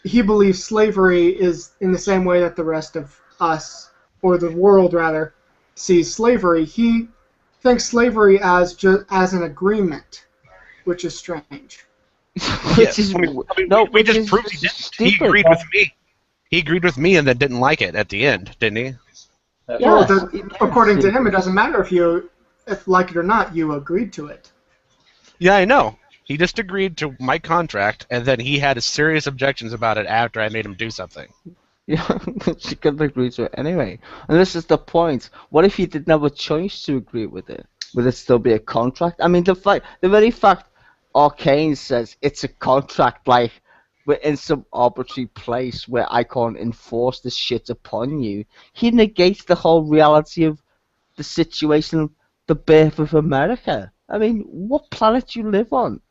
believes slavery is in the same way that the rest of us, or the world rather, sees slavery. He thinks slavery as an agreement, which is strange. Which is no, we just proved he didn't. stupid. He agreed with me. He agreed with me and then didn't like it at the end, didn't he? Well, according to him, it doesn't matter if like it or not, you agreed to it. Yeah, I know. He just agreed to my contract, and then he had serious objections about it after I made him do something. Yeah, she couldn't agree to it anyway. And this is the point. What if you didn't have a choice to agree with it? Would it still be a contract? I mean, the very fact Arcane says it's a contract, like we're in some arbitrary place where I can't enforce this shit upon you. He negates the whole reality of the situation, the birth of America. I mean, what planet do you live on?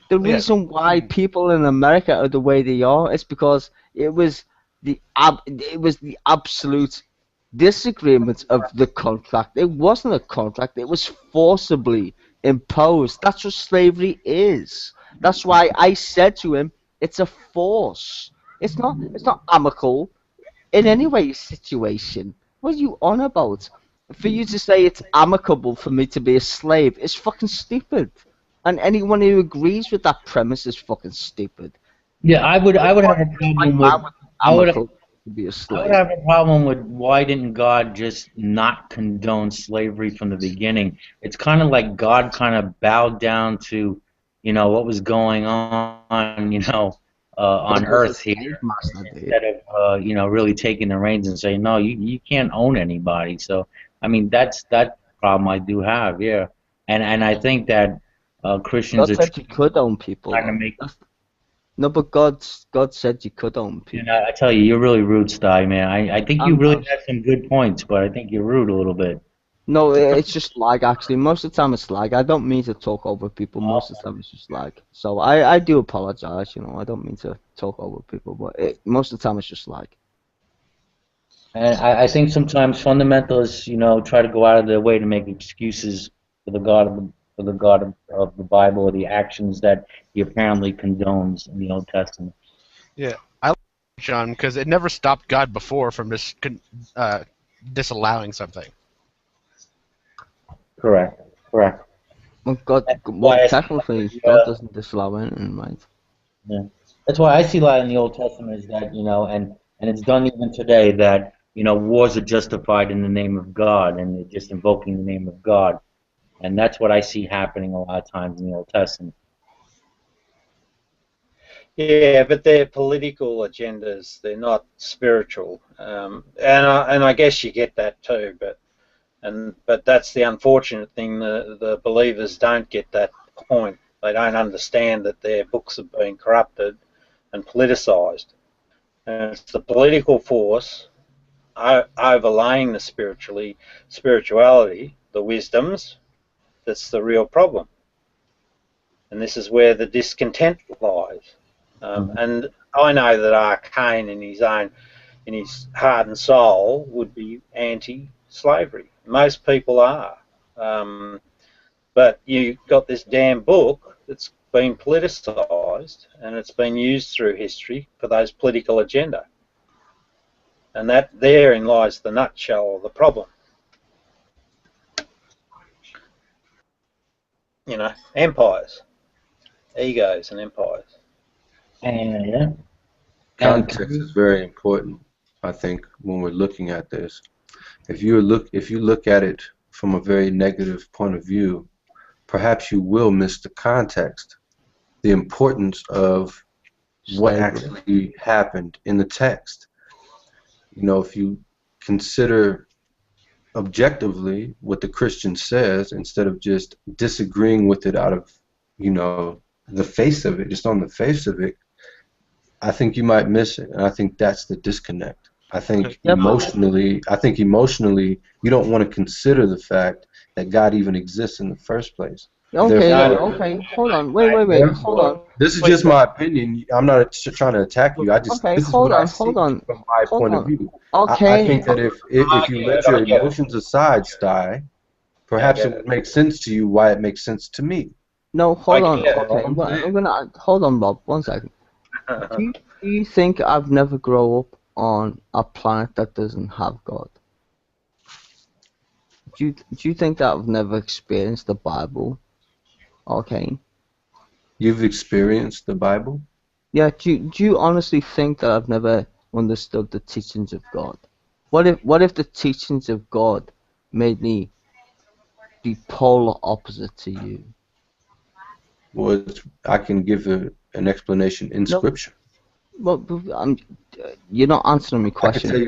The reason why people in America are the way they are is because it was the absolute disagreement of the contract. It wasn't a contract. It was forcibly imposed. That's what slavery is. That's why I said to him, it's a force. It's not amicable in any way situation. What are you on about? For you to say it's amicable for me to be a slave is fucking stupid. And anyone who agrees with that premise is fucking stupid. Yeah, I would have a problem with I would Amicable to be a I would slave. have a problem with why didn't God just not condone slavery from the beginning? It's kind of like God kind of bowed down to, what was going on, on Because a Earth slave here, master did. instead of, really taking the reins and saying, no, you can't own anybody. So, I mean, that problem I do have, yeah. And I think that Christians God are said you could own people trying to though. make. No, but God said you could own And people. I tell you, you're really rude, Sty, man. I think you really I'm have some good points, but I think you're rude a little bit. No, it's just lag actually. Most of the time it's lag. I don't mean to talk over people. Most of the time it's just lag. So I do apologize. I don't mean to talk over people, but most of the time it's just lag. And I think sometimes fundamentalists, try to go out of their way to make excuses for the God of the Bible or the actions that he apparently condones in the Old Testament. Yeah, I like John because it never stopped God before from just disallowing something. Correct. Correct. Well, God, That's well, why I see a lot technically in God doesn't disallow anything, right? yeah. That's why I see a lot in the Old Testament is that, and it's done even today that, wars are justified in the name of God and they're just invoking the name of God. And that's what I see happening a lot of times in the Old Testament. Yeah, but they're political agendas. They're not spiritual, and I guess you get that too. But that's the unfortunate thing. The believers don't get that point. They don't understand that their books have been corrupted and politicized, and it's the political force overlaying the spirituality, the wisdoms. That's the real problem, and this is where the discontent lies. And I know that Arcane in his heart and soul would be anti-slavery. Most people are, but you got this damn book that's been politicised and it's been used through history for those political agenda, and that therein lies the nutshell of the problem. Empires, egos, and empires. And yeah. Context is very important, I think, when we're looking at this. If you look at it from a very negative point of view, perhaps you will miss the context, the importance of what actually happened in the text. If you consider objectively what the Christian says instead of just disagreeing with it out of, the face of it, just on the face of it, I think you might miss it, and I think that's the disconnect. I think emotionally, you don't want to consider the fact that God even exists in the first place. Okay, hold on, wait, hold on. This is just my opinion. I'm not trying to attack you. This is what I see from my point of view. Okay. I think that if you let your emotions aside, Sty, perhaps it would make sense to you why it makes sense to me. No, hold on. Okay, well, I'm gonna hold on, Bob. 1 second. Do you think I've never grown up on a planet that doesn't have God? Do you think that I've never experienced the Bible? Okay. You've experienced the Bible? Yeah. Do you honestly think that I've never understood the teachings of God? What if the teachings of God made me be polar opposite to you? Well, I can give an explanation in Scripture. Well, you're not answering my question. I can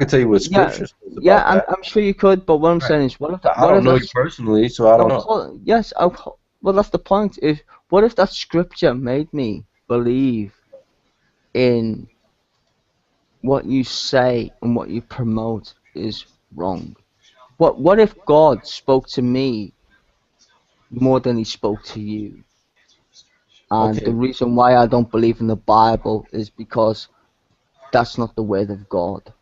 tell you what Scripture. Yeah, I'm sure you could, but what I'm saying is, I don't know you personally, so I don't know. Yes, well, that's the point. What if that Scripture made me believe in what you say and what you promote is wrong? What if God spoke to me more than He spoke to you? And the reason why I don't believe in the Bible is because that's not the word of God.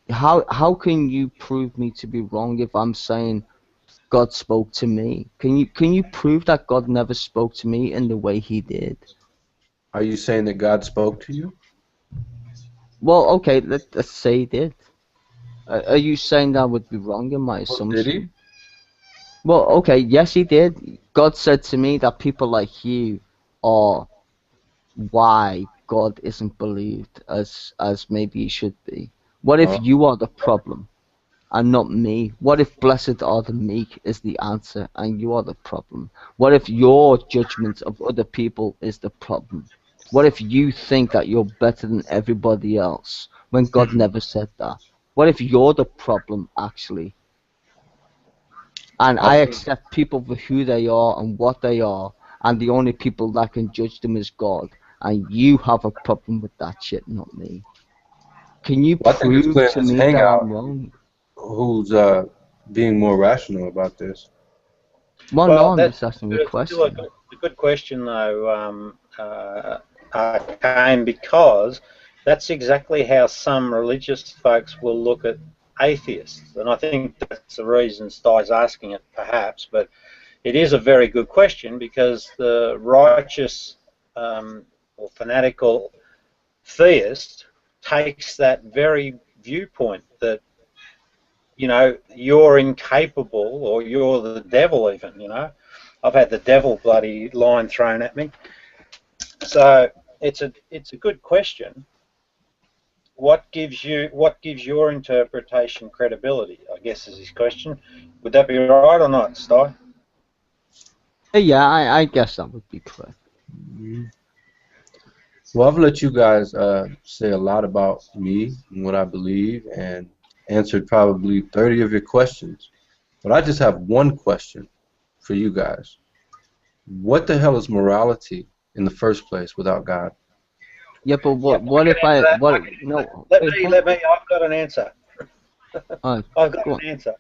How can you prove me to be wrong if I'm saying God spoke to me? Can you prove that God never spoke to me in the way He did? Are you saying that God spoke to you? Well, okay, let's say He did. Are you saying that would be wrong in my Well, did he? assumption? Well, okay, yes, he did. God said to me that people like you are why God isn't believed as maybe he should be. What if Oh. you are the problem and not me? What if blessed are the meek is the answer and you are the problem? What if your judgment of other people is the problem? What if you think that you're better than everybody else when God never said that? What if you're the problem actually? And I accept people for who they are and what they are, and the only people that can judge them is God. And you have a problem with that shit, not me. Can you Well, I think it's prove clear in to this me that I'm hangout wrong? who's being more rational about this. Well, no, Well, I'm that's just asking you a still question. a good question, though, Kane, because that's exactly how some religious folks will look at atheists. And I think that's the reason Stuy's asking it, perhaps. But it is a very good question because the righteous or fanatical theist takes that very viewpoint that, you know, you're incapable or you're the devil even, you know. I've had the devil bloody line thrown at me. So it's a good question. What gives your interpretation credibility, I guess is his question. Would that be right or not, Sty? Yeah, I guess that would be correct. Well, I've let you guys say a lot about me and what I believe and answered probably 30 of your questions. But I just have one question for you guys. What the hell is morality in the first place without God? Yeah, but Yeah, what if I what no let wait, me hold let me. I've got an answer. on. I've got Go on. an answer.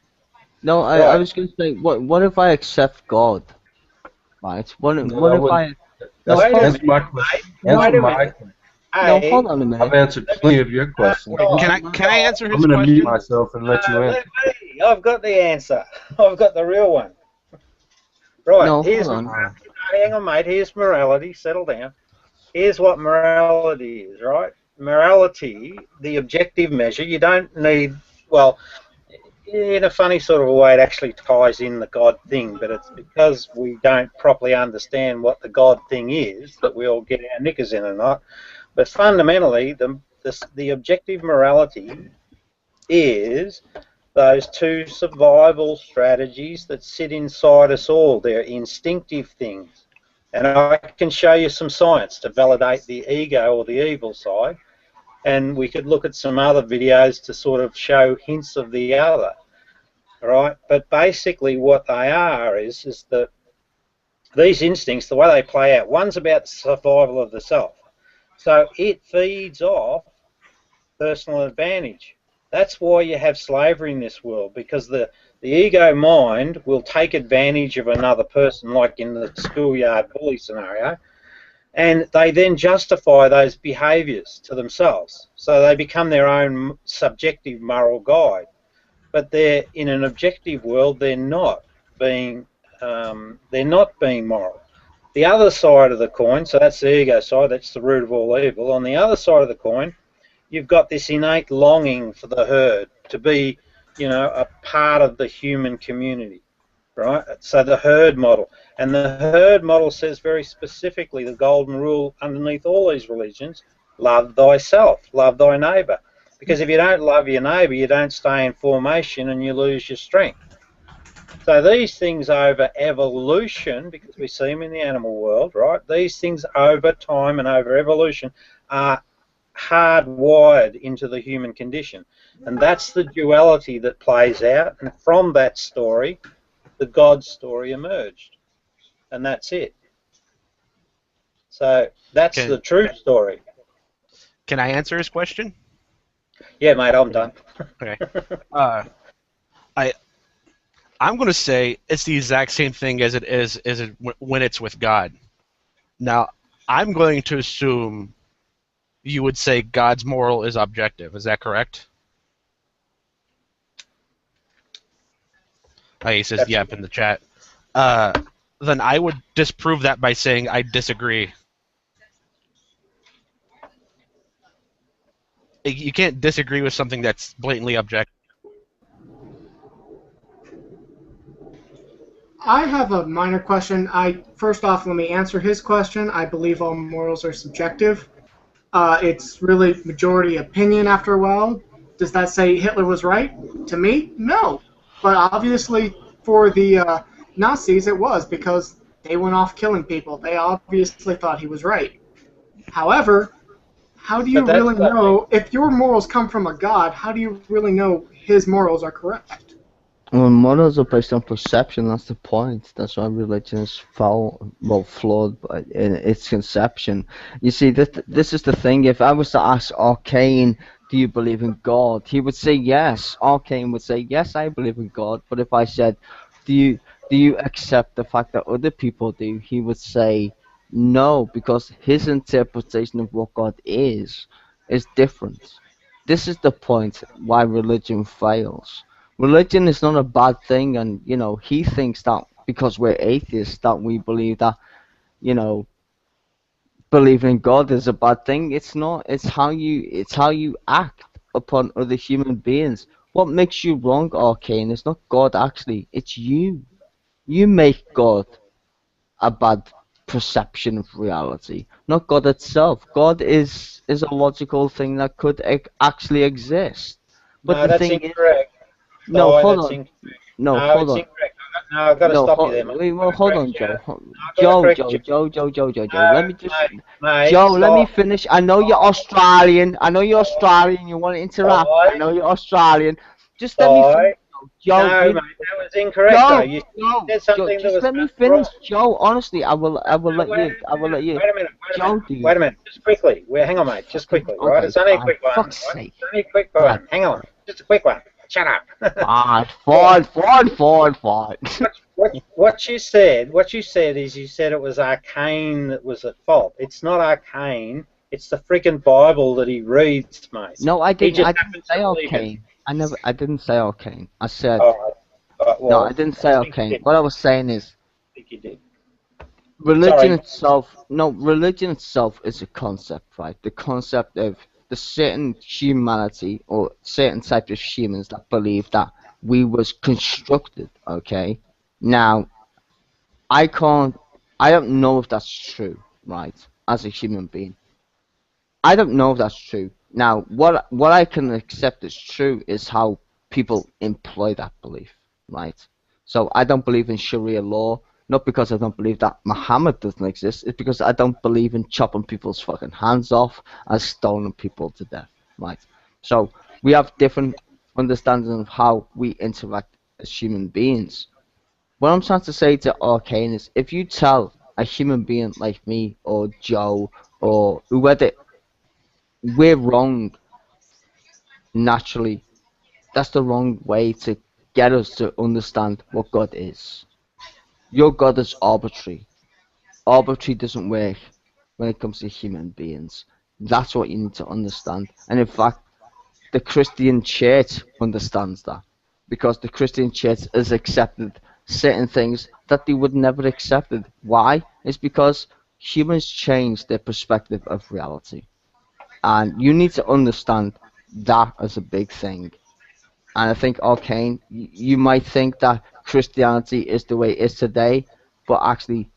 No, I Right. was gonna say what if I accept God? Right? No, What that if wouldn't. I no That's Wait a hold answer minute, my mate. question. no Wait Answer a my minute. question. no Hey, hold on a I've minute. answered plenty of your questions. hold Can on. I answer I'm his gonna mute question? myself and let you Let answer. me. I've got the answer. I've got the real one. Right. No, hold Here's on. hang on, mate. Here's morality. Settle down. Here's what morality is. Right. Morality, the objective measure. You don't need. Well, in a funny sort of a way, it actually ties in the God thing, but it's because we don't properly understand what the God thing is that we all get our knickers in a knot. But fundamentally, the objective morality is those two survival strategies that sit inside us all. They're instinctive things. And I can show you some science to validate the ego or the evil side. And we could look at some other videos to sort of show hints of the other. All right. But basically what they are is that these instincts, the way they play out, one's about the survival of the self. So it feeds off personal advantage. That's why you have slavery in this world, because the ego mind will take advantage of another person, like in the schoolyard bully scenario, and they then justify those behaviours to themselves. So they become their own subjective moral guide. But they're in an objective world. They're not being moral. The other side of the coin, so that's the ego side. That's the root of all evil. On the other side of the coin, you've got this innate longing for the herd, to be, you know, a part of the human community, right? So the herd model. And the herd model says very specifically the golden rule underneath all these religions: love thyself, love thy neighbour. Because if you don't love your neighbour, you don't stay in formation and you lose your strength. So these things over evolution, because we see them in the animal world, right? These things over time and over evolution are hardwired into the human condition. And that's the duality that plays out. And from that story, the God story emerged. And that's it. So that's Can the true story. can I answer his question? Yeah, mate, I'm done. Okay. I I'm going to say it's the exact same thing as it is when it's with God. Now, I'm going to assume you would say God's moral is objective. Is that correct? Oh, he says That's yep in the chat. Then I would disprove that by saying I disagree. You can't disagree with something that's blatantly objective. I have a minor question. First off, let me answer his question. I believe all morals are subjective. It's really majority opinion after a while. Does that say Hitler was right? To me, no. But obviously, for the Nazis, it was because they went off killing people. They obviously thought he was right. However, how do you But that's really know if your morals come from a god? How do you really know his morals are correct? Well, morals are based on perception. That's the point. That's why religion is flawed in its conception. You see, this is the thing. If I was to ask Arcane, "Do you believe in God?" he would say yes. Arcane would say yes, I believe in God. But if I said, "Do you accept the fact that other people do?" he would say no, because his interpretation of what God is different. This is the point why religion fails. Religion is not a bad thing, and he thinks that because we're atheists that we believe that you know believing in God is a bad thing. It's not. It's how you act upon other human beings. What makes you wrong, Arcane, is not God actually. It's you. You make God a bad perception of reality, not God itself. God is a logical thing that could actually exist. But no, the that's thing is, incorrect. no, Sorry, hold that's on. incorrect. No, No, hold it's on. incorrect. No, I've got to No, stop you there, mate. wait, well, I've got to hold correct on, you. Joe. No, I've got to Joe, correct Joe, you. Joe, Joe, Joe, Joe, Joe. Let me No, just, mate, Joe, let me stop. finish. I know you're Australian. I know you're Australian. You want to interrupt. I Sorry, know you're Australian. Just let me finish, sorry. Joe. No, mate, that was incorrect, though. Joe, You Joe, said Joe. something that Just was let me wrong. finish, Joe. Honestly, I will No, let you. I will let you. wait a minute, Joe, dude. wait a minute. Just quickly. Hang on, mate. Just Fucking quickly, right? okay, It's only a fine. quick one, Fuck's right? sake. It's only a quick God. one. Hang on. Just a quick one. Shut up. Fine, Right. fine, fine, fine, fine. What you said is you said it was Arcane that was at fault. It's not Arcane. It's the freaking Bible that he reads, mate. No, I He didn't. just I didn't happens to say believe it. arcane. I didn't say arcane. I said Oh, no. I well, didn't I say think you arcane. did. What I was saying is I think you did. religion Sorry. itself. No, religion itself is a concept, right? The concept of the certain humanity or certain type of humans that believe that we was constructed. Okay. Now I can't. I don't know if that's true, right? As a human being. I don't know if that's true. Now, what I can accept as true is how people employ that belief, right? So I don't believe in Sharia law, not because I don't believe that Muhammad doesn't exist. It's because I don't believe in chopping people's fucking hands off and stoning people to death, right? So we have different understandings of how we interact as human beings. What I'm trying to say to Arcane is, if you tell a human being like me or Joe or whoever we're wrong naturally. That's the wrong way to get us to understand what God is. Your God is arbitrary. Arbitrary doesn't work when it comes to human beings. That's what you need to understand. And in fact, the Christian church understands that. Because the Christian church has accepted certain things that they would never accepted. Why? It's because humans change their perspective of reality. And you need to understand that as a big thing. And I think, Arcane, you might think that Christianity is the way it is today, but actually,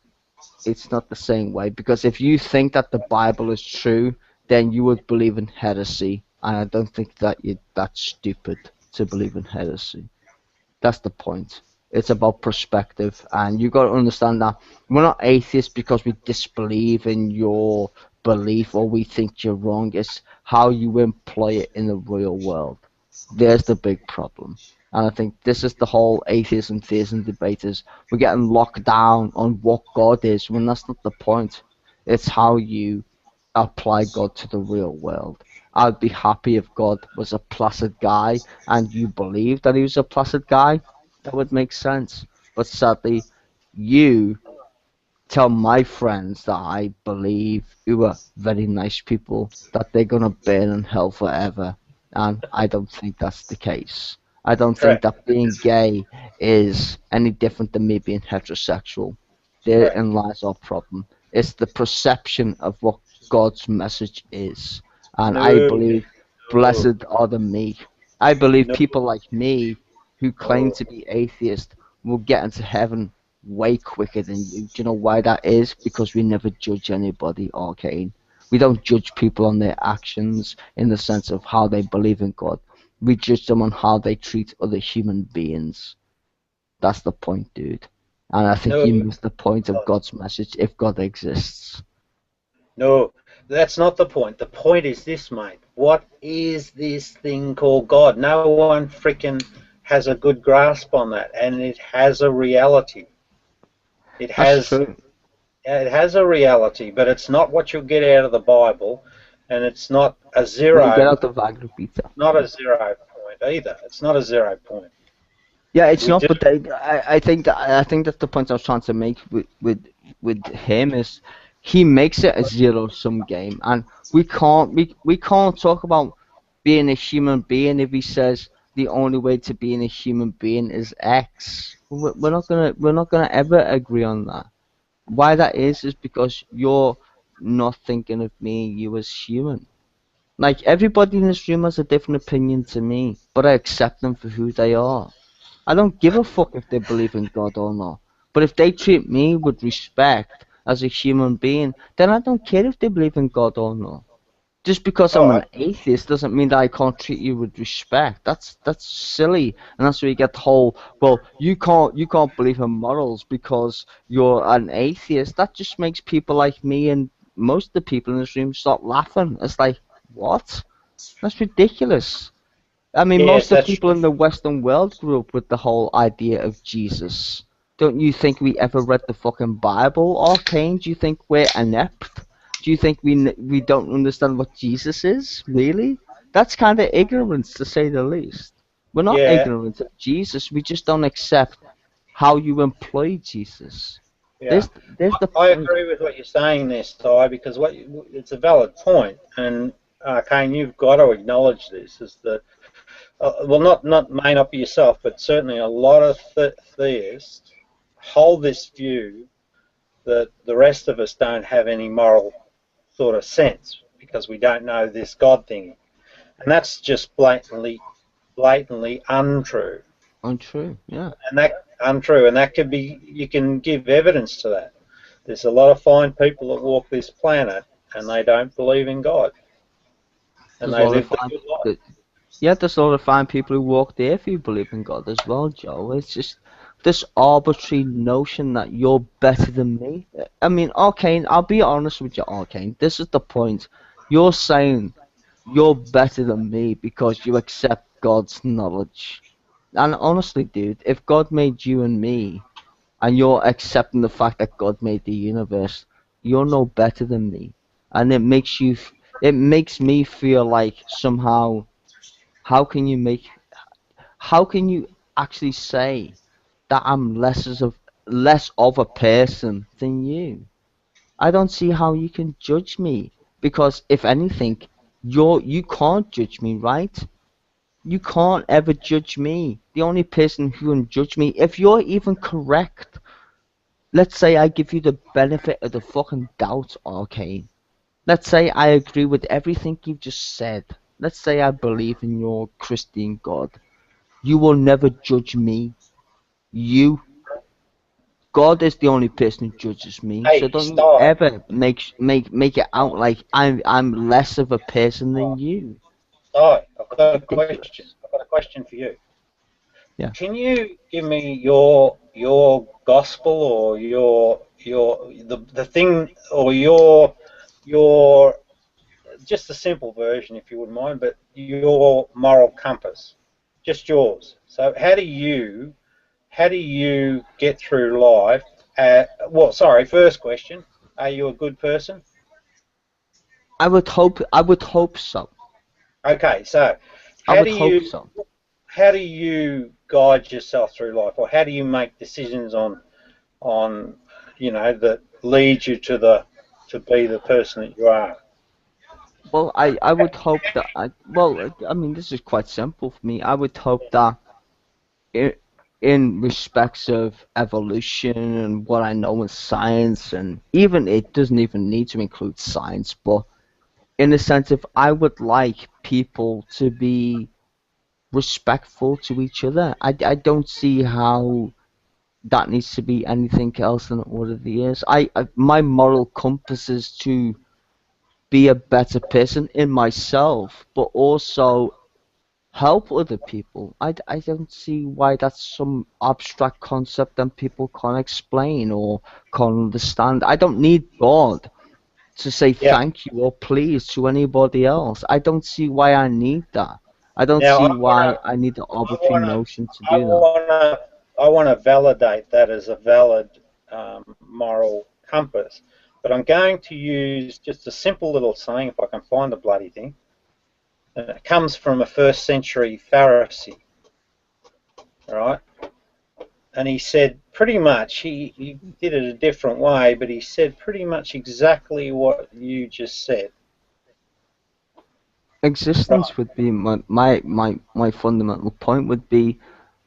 it's not the same way. Because if you think that the Bible is true, then you would believe in heresy. And I don't think that you're that stupid to believe in heresy. That's the point. It's about perspective, and you got to understand that we're not atheists because we disbelieve in your belief or we think you're wrong. It's how you employ it in the real world. There's the big problem, and I think this is the whole atheism theism debate. Is we're getting locked down on what God is when that's not the point. It's how you apply God to the real world. I'd be happy if God was a placid guy and you believed that he was a placid guy. That would make sense. But sadly, you tell my friends that I believe who are very nice people that they're gonna burn in hell forever, and I don't think that's the case. I don't think Correct. that being gay is any different than me being heterosexual. Correct. Therein lies our problem. It's the perception of what God's message is, and I No, believe no, blessed are the meek. I believe no, people like me who claim no. to be atheist will get into heaven way quicker than you. Do you know why that is? Because we never judge anybody, Arcane. We don't judge people on their actions in the sense of how they believe in God. We judge them on how they treat other human beings. That's the point, dude. And I think No, you miss the point of God's message if God exists. no, that's not the point. The point is this, mate. What is this thing called God? No one freaking has a good grasp on that, and it has a reality. It That's has true. it has a reality, but it's not what you'll get out of the Bible, and it's not a No, get zero, out the Wagner pizza. not a 0 point either. It's not a 0 point. Yeah, it's We not, do. but I think that's the point I was trying to make with him is he makes it a zero sum game, and we can't talk about being a human being if he says the only way to being a human being is X. We're not gonna ever agree on that. Why that is because you're not thinking of me, you as human. Like everybody in this room has a different opinion to me, but I accept them for who they are. I don't give a fuck if they believe in God or not. But if they treat me with respect as a human being, then I don't care if they believe in God or not. Just because All I'm right. an atheist doesn't mean that I can't treat you with respect. That's silly, and that's where you get the whole. Well, you can't believe in morals because you're an atheist. That just makes people like me and most of the people in this room start laughing. It's like, what? That's ridiculous. I mean, Yes, most of the that's people in the Western world grew up with the whole idea of Jesus. Don't you think we ever read the fucking Bible, Arcane? Do you think we're inept? Do you think we don't understand what Jesus is? Really? That's kind of ignorance, to say the least. We're not yeah, ignorant of Jesus. We just don't accept how you employ Jesus. yeah. There's the I point. agree with what you're saying there, Sty, because it's a valid point, and Kane, you've got to acknowledge this: is that well, not may not be yourself, but certainly a lot of theists hold this view that the rest of us don't have any moral sort of sense because we don't know this God thing, and that's just blatantly untrue, Untrue, yeah. and that could be, you can give evidence to that. There's a lot of fine people that walk this planet and they don't believe in God, and There's a they lot of live the fine. good life. Yeah, there's a lot of fine people who walk the earth who believe in God as well, Joe. It's just this arbitrary notion that you're better than me. I mean, Arcane, I'll be honest with you, Arcane. This is the point. You're saying you're better than me because you accept God's knowledge. And honestly, dude, if God made you and me, and you're accepting the fact that God made the universe, you're no better than me. And it makes me feel like somehow how can you make how can you actually say that I'm less of a person than you? I don't see how you can judge me because if anything, you can't judge me, right? You can't ever judge me. The only person who can judge me, if you're even correct, let's say I give you the benefit of the fucking doubt, Arcane. Let's say I agree with everything you've just said. Let's say I believe in your Christian God. You will never judge me. You, God is the only person who judges me. So Hey, don't you Sty, ever make it out like I'm less of a person than you. Sty, I've got a question. Ridiculous. I've got a question for you. Yeah. Can you give me your gospel, or the thing, or your just a simple version, if you wouldn't mind, but your moral compass, just yours. So how do you get through life? Well, sorry, first question: are you a good person? I would hope so. Okay, so I how would do hope you so. how do you guide yourself through life, or how do you make decisions on that lead you to be the person that you are? Well, I would hope that I mean this is quite simple for me. I would hope that in, in respects of evolution and what I know in science, and even it doesn't even need to include science, but in the sense of I would like people to be respectful to each other. I don't see how that needs to be anything else than it already is. My moral compass is to be a better person in myself, but also help other people. I don't see why that's some abstract concept that people can't explain or can't understand. I don't need God to say Yeah. thank you or please to anybody else. I don't see why I need that. I don't Now see why I need the arbitrary notion to do that. I want to validate that as a valid moral compass, but I'm going to use just a simple little saying if I can find the bloody thing. And it comes from a first century Pharisee, all right? And he said pretty much, he did it a different way, but he said pretty much exactly what you just said. Right. Existence would be my fundamental point would be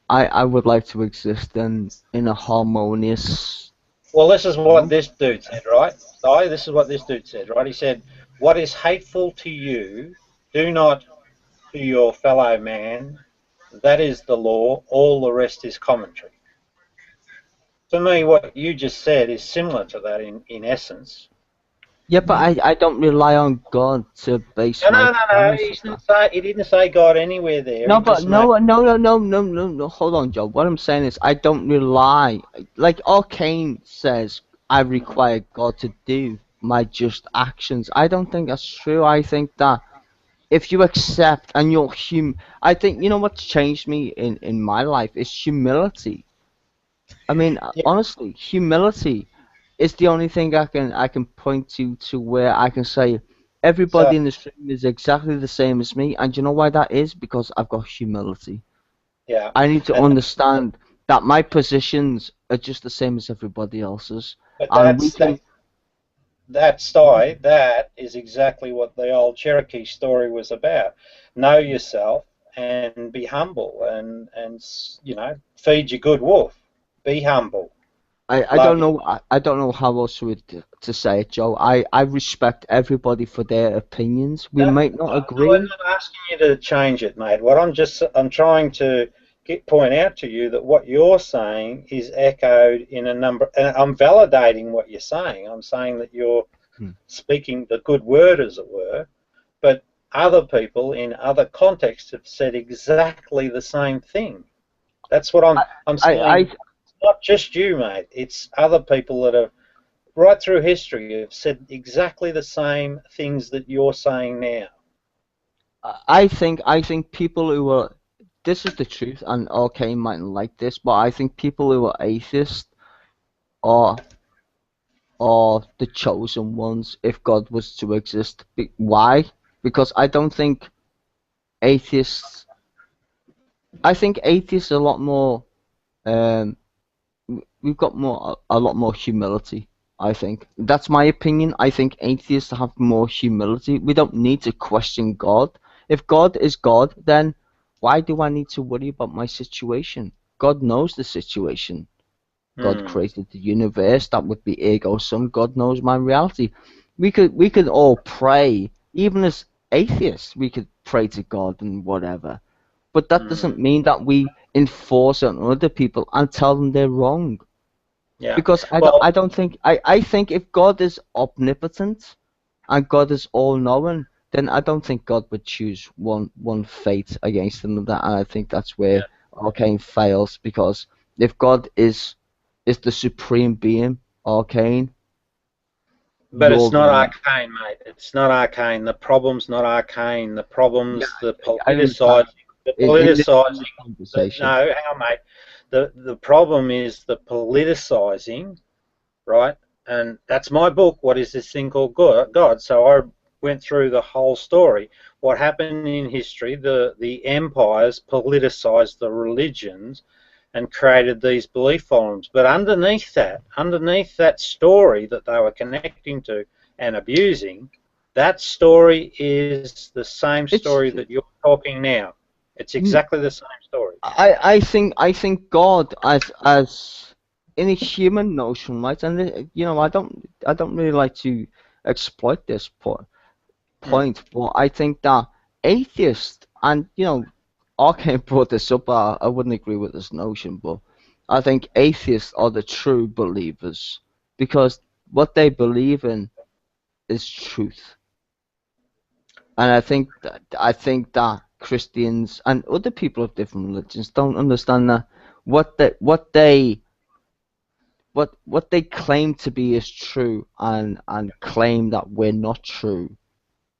I would like to exist in a harmonious. Well, this is what this dude said, right? So this is what this dude said, right? He said, "What is hateful to you, do not to your fellow man. That is the law. All the rest is commentary." To me, what you just said is similar to that in essence. Yeah, but I don't rely on God to base No, my no, no, no. premise of that. He didn't say God anywhere there. No, He but just made. no. Hold on, Joe. What I'm saying is, I don't rely. Like Arcane says, I require God to do my just actions. I don't think that's true. I think that if you accept and you're I think you know what's changed me in my life is humility. I mean, Yeah. honestly, humility is the only thing I can point to where I can say So everybody in this room is exactly the same as me, and you know why that is? Because I've got humility. yeah, I need to and understand that my positions are just the same as everybody else's, but and we can. that is exactly what the old Cherokee story was about. Know yourself and be humble, and feed your good wolf. Be humble. I Love don't you. know I don't know how else to say it, Joe. I respect everybody for their opinions. We No, might not I'm agree. not asking you to change it, mate. I'm trying to point out to you that what you're saying is echoed in a number, and I'm validating what you're saying. I'm saying that you're Hmm. speaking the good word, as it were, but other people in other contexts have said exactly the same thing. That's what I'm I saying. I It's not just you, mate. It's other people that have right through history have said exactly the same things that you're saying now. I think people who are this is the truth, and okay mightn't like this, but I think people who are atheists are the chosen ones if God was to exist. Why? Because atheists I think atheists are a lot more um we've got a lot more humility. I think that's my opinion. I think atheists have more humility. We don't need to question God. If God is God, then why do I need to worry about my situation? God knows the situation. God Hmm. created the universe. That would be ego sum. God knows my reality. We could all pray, even as atheists. We could pray to God and whatever. But that Hmm. doesn't mean that we enforce it on other people and tell them they're wrong. Yeah. Because Well, I don't think I think if God is omnipotent and God is all knowing, then I don't think God would choose one fate against another, and I think that's where yeah. Arcane fails because if God is the supreme being, Arcane, But it's you're not the arcane, mate. It's not arcane. The problem's not arcane. The yeah, problem's the I understand. politicizing. The In politicizing. this conversation. No, hang on, mate. The problem is the politicizing, right? And that's my book. What is this thing called God? So I went through the whole story. What happened in history? The empires politicized the religions and created these belief forms. But underneath that story that they were connecting to and abusing, that story is the same It's story that you're talking now. It's exactly the same story. I think God as in a human notion, right? And I don't really like to exploit this Mm. point, but I think that atheists and Arcane brought this up. I wouldn't agree with this notion, but I think atheists are the true believers because what they believe in is truth. And I think that Christians and other people of different religions don't understand that what they claim to be is true and claim that we're not true.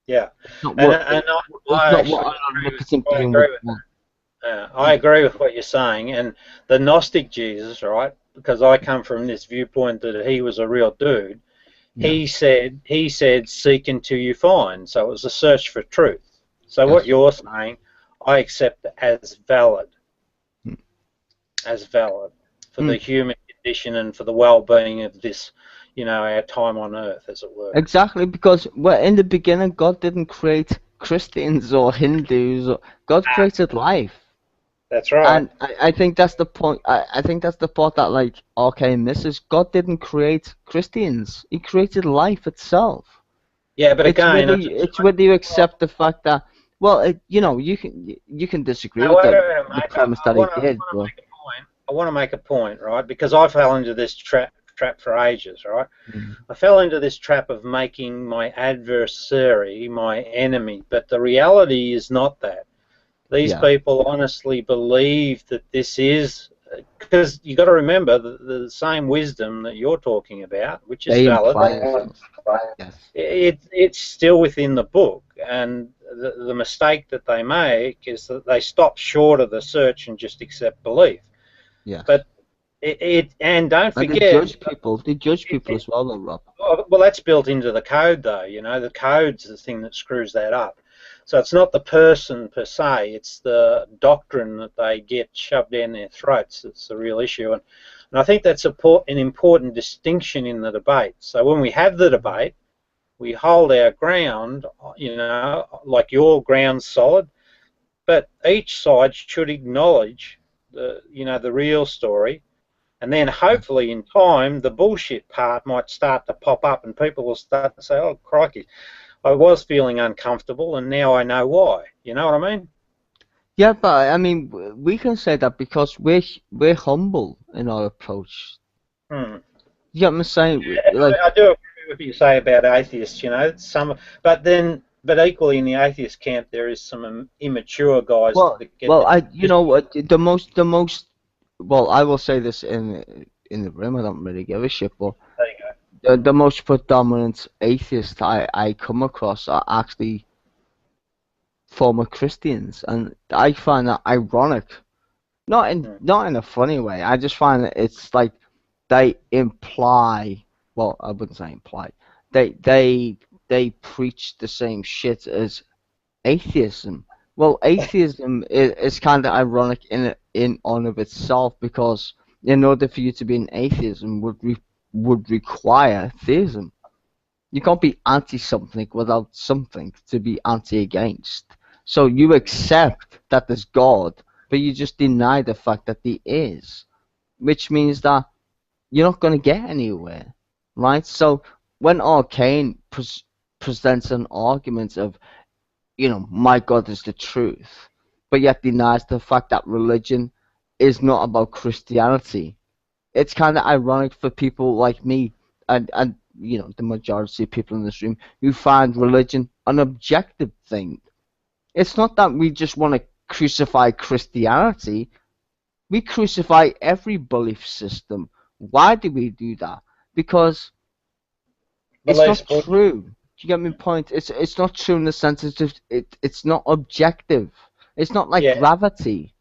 Yeah, It's not and what and it's I not actually what an agree with omnipotent I being agree would with want. I agree with what you're saying, and the Gnostic Jesus, right? Because I come from this viewpoint that he was a real dude. Yeah. He said, "Seek until you find." So it was a search for truth. So what Yes. you're saying, I accept as valid, Mm. for the human condition and for the well-being of this, our time on Earth, as it were. Exactly, because well, in the beginning, God didn't create Christians or Hindus. God created life. That's right. And I think that's the point. I think that's the part that like RK misses. God didn't create Christians. He created life itself. Yeah, but again, It's whether you accept the fact that well, you can disagree no, with wait a the minute, mate. premise I that he want to did, but make a point. I want to make a point, right? Because I fell into this trap for ages, right? I fell into this trap of making my adversary my enemy, but the reality is not that. These yeah, people honestly believe that this is, because you got to remember the same wisdom that you're talking about, which is they valid. imply stuff. Yes. It's still within the book, and the mistake that they make is that they stop short of the search and just accept belief. Yes. But and don't And they forget, judge people. They judge people as well, though, Rob. well, that's built into the code, though. The code's the thing that screws that up. So it's not the person per se; it's the doctrine that they get shoved down their throats that's the real issue. And I think that's an important distinction in the debate. So when we have the debate, we hold our ground, like your ground's solid, but each side should acknowledge the real story, and then hopefully in time the bullshit part might start to pop up and people will start to say, oh crikey, I was feeling uncomfortable and now I know why. You know what I mean? Yeah, but I mean, we can say that because we're humble in our approach. Hmm. You get what I'm saying? Yeah, Like, I do agree with what you say about atheists, but equally in the atheist camp there is some immature guys that get well, you know what, well, I will say this in the room. I don't really give a shit, but there you go. the most predominant atheists I come across are actually former Christians, and I find that ironic. Not in a funny way. I just find that it's like they imply. Well, I wouldn't say imply. They preach the same shit as atheism. Well, atheism is kind of ironic in on of itself because in order for you to be an atheism would require theism. You can't be anti something without something to be anti against. So you accept that there's God, but you just deny the fact that He is, which means that you're not going to get anywhere, right? So when Arcane presents an argument of, my God is the truth, but yet denies the fact that religion is not about Christianity, it's kind of ironic for people like me and the majority of people in this room who find religion an objective thing. It's not that we just want to crucify Christianity. We crucify every belief system. Why do we do that? Because it's not true. Do you get my point? It's not true in the sense it's not objective. It's not like gravity.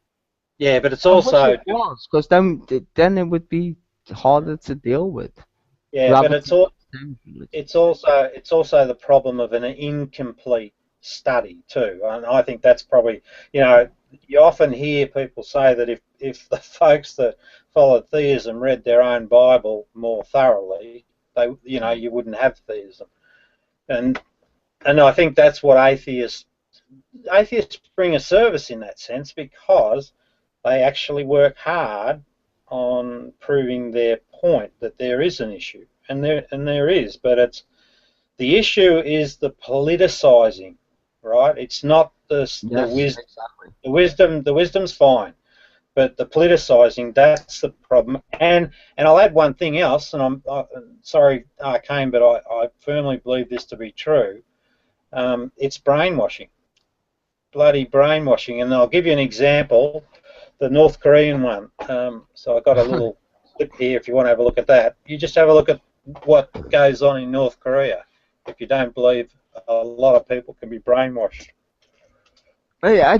Yeah, but it's I wish also it was, because then it would be harder to deal with. yeah, but Gravity. it's also the problem of an incomplete study too, and I think that's probably you often hear people say that if the folks that followed theism read their own Bible more thoroughly, you wouldn't have theism, and I think that's what atheists bring a service in that sense because they actually work hard on proving their point that there is an issue, and there is, but the issue is the politicizing, right? It's not the wisdom. Exactly. The wisdom's fine, But the politicising, that's the problem. And I'll add one thing else, and I'm sorry, Arcane, but I firmly believe this to be true. It's brainwashing, bloody brainwashing. And I'll give you an example, the North Korean one. So I've got a little clip here if you want to have a look at that. You just have a look at what goes on in North Korea. If you don't believe, a lot of people can be brainwashed. I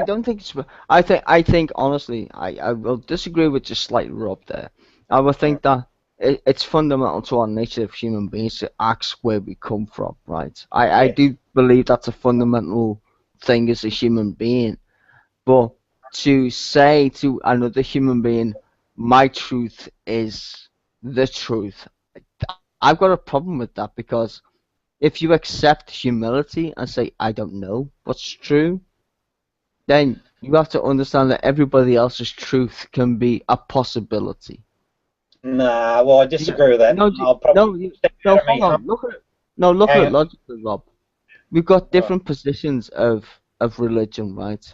don't think it's. I think honestly, I will disagree with you slightly, Rob. There, I would think that it's fundamental to our nature of human beings to ask where we come from, right? I do believe that's a fundamental thing as a human being, but to say to another human being, my truth is the truth, I've got a problem with that because if you accept humility and say I don't know what's true, then you have to understand that everybody else's truth can be a possibility. Nah, well, I disagree with that. No, hold on. Look at it logically, Rob. We've got different positions of religion, right?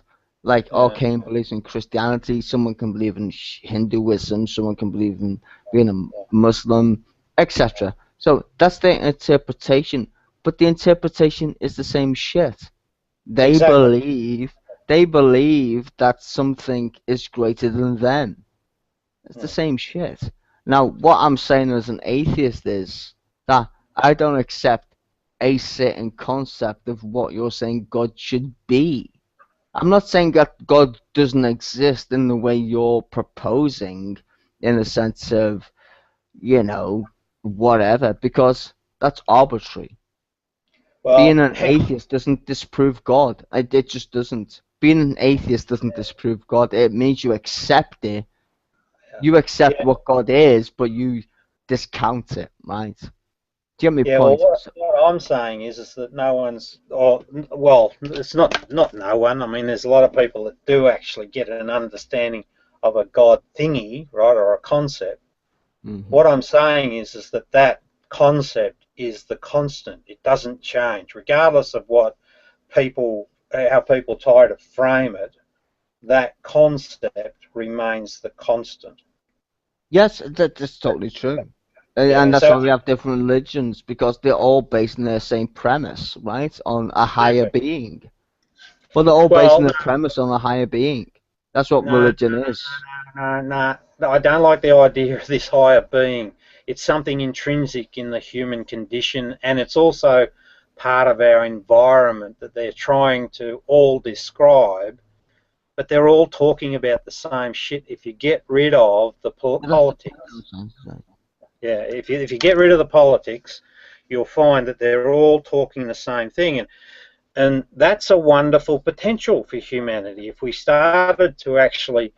Like Arcane believes in Christianity, someone can believe in Hinduism, someone can believe in being a Muslim, etc. So that's their interpretation, but the interpretation is the same shit. They believe that something is greater than them. It's the same shit. Now, what I'm saying as an atheist is that I don't accept a certain concept of what you're saying God should be. I'm not saying that God doesn't exist in the way you're proposing, in the sense of, whatever, because that's arbitrary. Well, being an atheist doesn't disprove God. It just doesn't. Being an atheist doesn't disprove God. It means you accept it. You accept what God is, but you discount it, right? Do you get my point? Well, what I'm saying is that no one's, well, it's not no one. I mean, there's a lot of people that do actually get an understanding of a God thingy, right, or a concept. Mm-hmm. What I'm saying is that concept is the constant. It doesn't change, regardless of how people try to frame it. That concept remains the constant. Yes, that's totally true. And that's why we have different religions, because they're all based on the same premise, right? On a higher being. Well, they're all based on the premise on a higher being. That's what religion is. No, I don't like the idea of this higher being. It's something intrinsic in the human condition, and it's also part of our environment that they're trying to all describe, but they're all talking about the same shit. If you get rid of the politics, if you get rid of the politics, you'll find that they're all talking the same thing, and that's a wonderful potential for humanity. If we started to actually,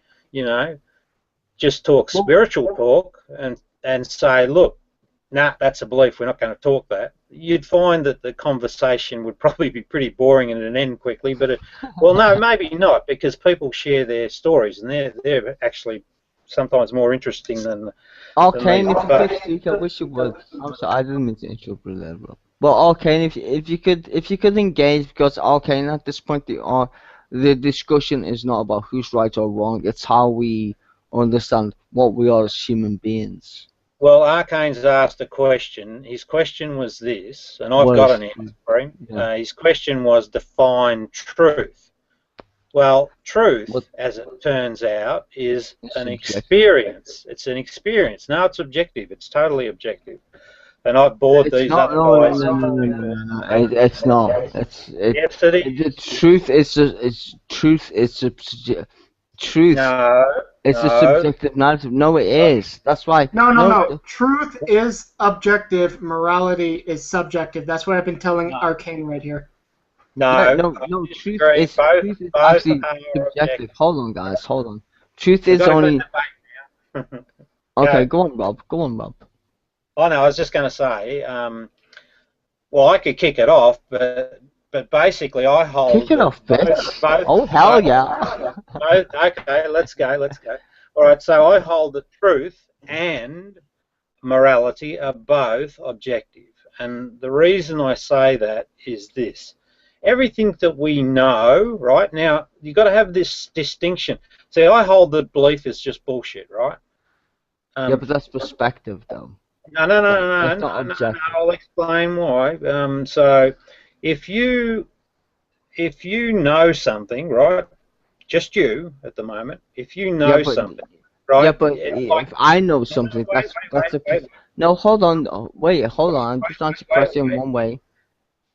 just talk spiritual talk and say, look, nah, that's a belief, we're not going to talk that, you'd find that the conversation would probably be pretty boring and it'd end quickly. But well, no, maybe not, because people share their stories and they're actually sometimes more interesting than. Arcane, if you could speak, I wish you would. I'm sorry, I didn't mean to interrupt you there, bro. But Arcane, if you could engage, because Arcane at this point the discussion is not about who's right or wrong. It's how we understand what we are as human beings. Well, Arcane's asked a question. His question was this, and I've got an answer for him. Yeah. His question was, define truth. Well, truth, as it turns out, is an experience. It's an experience. No, it's objective. It's totally objective. And I've bored these other guys. No. It's not. Yes, it is. The truth is truth. No. It's a subjective narrative. No, it is. That's why. No. Truth is objective. Morality is subjective. That's what I've been telling Arcane right here. No. Truth is actually subjective. Hold on, guys. Hold on. Truth is only. Okay, go on, Rob. Oh no, I was just going to say. Well, I could kick it off, but basically, I hold. Kick it off, bitch. Oh hell yeah! Okay, let's go. All right, so I hold that truth and morality are both objective, and the reason I say that is this: everything that we know, right? Now, you've got to have this distinction. See, I hold that belief is just bullshit, right? Yeah, but that's perspective, though. No, no, no, That's no, not no, no, objective. I'll explain why. So, if you know something, right? Just you at the moment. If you Yeah, know but something, right? yeah, but Like, if I know something, that's a wait. no. Hold on, wait, hold on. I'm just answering the question one way.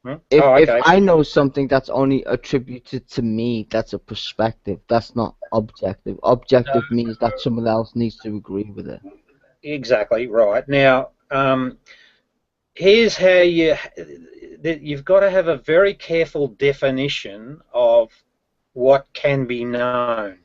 Hmm? If Oh, if okay. I know something that's only attributed to me, that's a perspective. That's not objective. Objective means that someone else needs to agree with it. Exactly right. Now, here's how you've got to have a very careful definition of what can be known.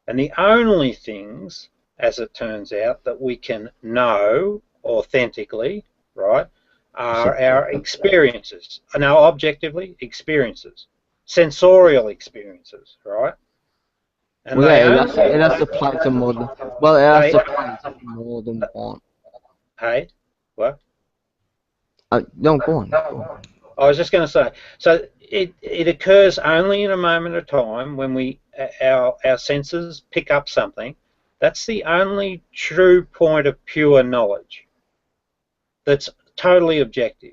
And the only things, as it turns out, that we can know authentically, right, are our experiences. Now, objectively, experiences, sensorial experiences, right? And Well, they yeah, only, it has to apply to more than. Well, it has to apply to more than one. hey, what? No, go on. Go on. I was just going to say, so it occurs only in a moment of time when our senses pick up something. That's the only true point of pure knowledge that's totally objective.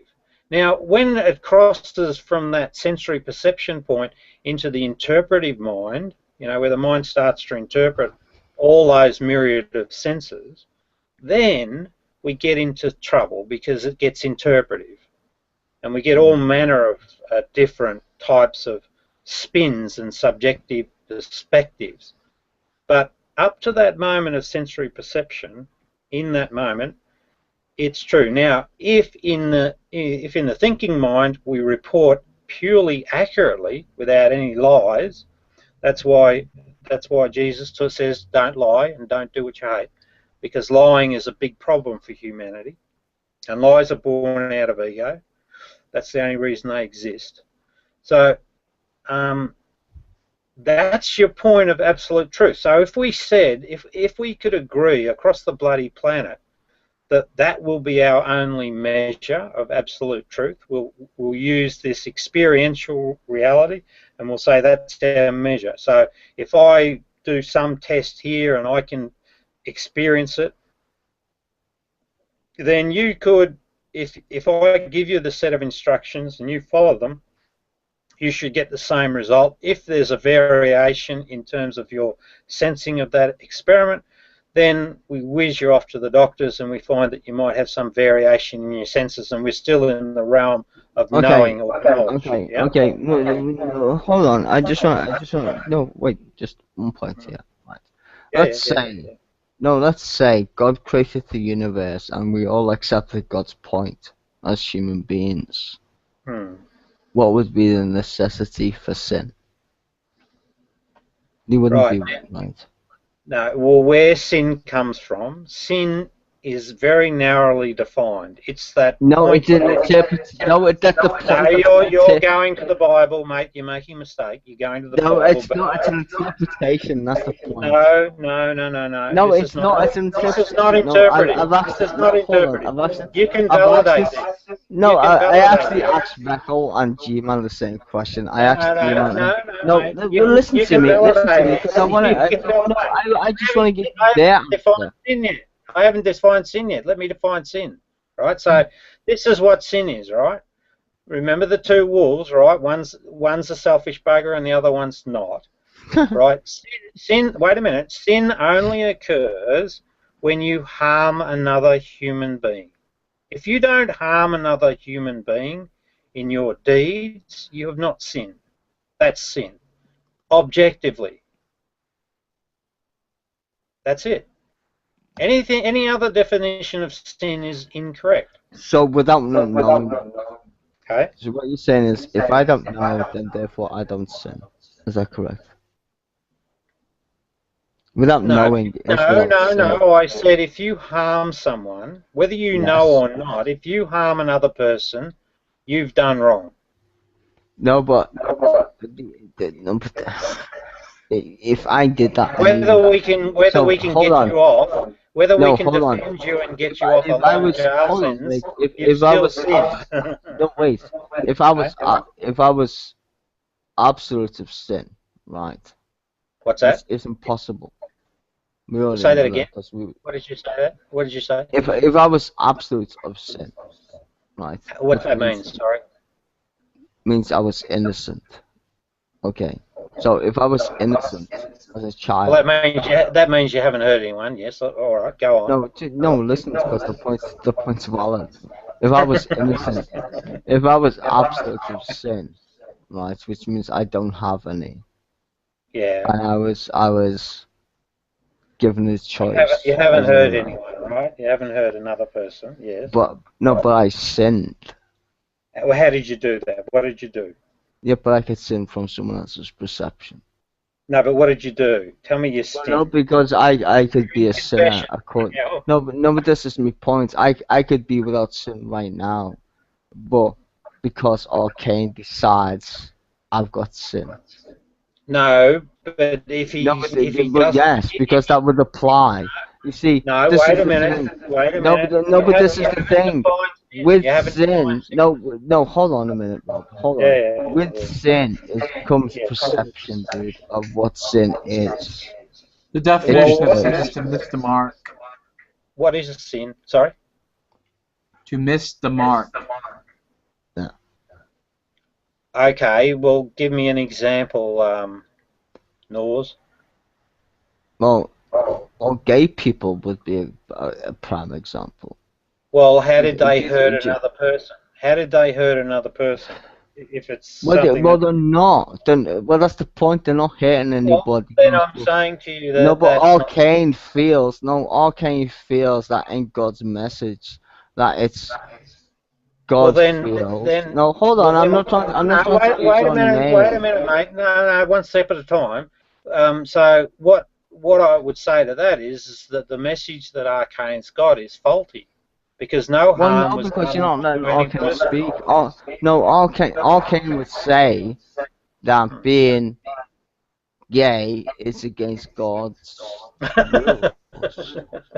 Now, when it crosses from that sensory perception point into the interpretive mind, you know, where the mind starts to interpret all those myriad of senses, then we get into trouble because it gets interpretive. And we get all manner of different types of spins and subjective perspectives. But up to that moment of sensory perception, in that moment, it's true. Now, if in the thinking mind we report purely accurately without any lies, that's why Jesus says don't lie and don't do what you hate, because lying is a big problem for humanity, and lies are born out of ego. That's the only reason they exist. So that's your point of absolute truth. So if we said, if we could agree across the bloody planet that that will be our only measure of absolute truth, we'll use this experiential reality and we'll say that's our measure. So if I do some test here and I can experience it, then you could, if I give you the set of instructions and you follow them, you should get the same result. If there's a variation in terms of your sensing of that experiment, then we whiz you off to the doctors and we find that you might have some variation in your senses, and we're still in the realm of knowing or knowledge. Okay. Yeah? Okay. No, hold on. I just want. No, wait. Just one point here. Right. Let's say God created the universe and we all accepted God's point as human beings. What would be the necessity for sin? There wouldn't be one, right? No, well, where sin comes from, sin is very narrowly defined. It's that. No, it's an interpretation. No, that's the point. No, you're going to the Bible, mate. You're making a mistake. You're going to the Bible. No, it's not. It's an interpretation. That's the point. No. No, it's not. It's an interpretation. This is not interpreting. This is not interpreting. You can validate this. No, I actually asked Beckel and G-Man the same question. I asked G-Man. No, listen to me. Listen to me, because I want to. I just want to get their answer. I haven't defined sin yet. Let me define sin. Right. So this is what sin is. Right. Remember the two wolves. Right. One's a selfish bugger and the other one's not. Right. Sin. Wait a minute. Sin only occurs when you harm another human being. If you don't harm another human being in your deeds, you have not sinned. That's sin. Objectively. That's it. Any other definition of sin is incorrect. So without knowing. Okay. So what you're saying is, if I don't know, then therefore I don't sin. Is that correct? Without knowing. No. I said if you harm someone, whether you know or not, if you harm another person, you've done wrong. No, but if I did that, whether we can get you off, whether we can defend you and get you off a long jail sentence, you've still sinned. No, wait. If I was absolute of sin, right? What's Which that? isn't possible. We already Say that know again. that 'cause we, What did you say? That? What did you say? if I was absolute of sin, right? What Which that means? Sorry. means I was innocent. Okay. So if I was innocent as a Well, child, that means you haven't hurt anyone. Yes. All right. Go on. no, listen, because the point's valid. If I was innocent, if I was absolute of sin, right, which means I don't have any, Yeah. and I was given a You choice. haven't as hurt a- anyone, right? You haven't hurt another person. Yes. But no, but I sinned. Well, how did you do that? What did you do? Yeah, but I could sin from someone else's perception. No, but what did you do? Tell me your sin. No, because I could be a sinner. Yeah. No, but this is my point. I could be without sin right now, but because Arcane decides I've got sin. No, but if he But yes, because that would apply. You see, No, this wait is a the minute. thing. Wait a No, minute. but this is the thing. With sin, no, hold on a minute, Rob. Hold on. Yeah. With sin, it comes Yeah. perception, dude, of what sin is. The definition of It's sin is to miss the mark. What is a sin? Sorry. To miss the mark. Yeah. Okay. Well, give me an example, Nors. Well, gay people would be a prime example. Well, how did they hurt another person? How did they hurt another person? If it's something. Well, they're not. Well, that's the point. They're not hurting anybody. Then I'm saying to you that No, but that's Arcane feels that ain't God's message. That it's God's feels. No, hold on. I'm not trying. I'm not trying to wait a minute, mate. No, one step at a time. So what I would say to that is that the message that Arcane's got is faulty, because no harm was because done you're not letting to any Arcane person. speak. Arcane would say that being gay is against God's rules.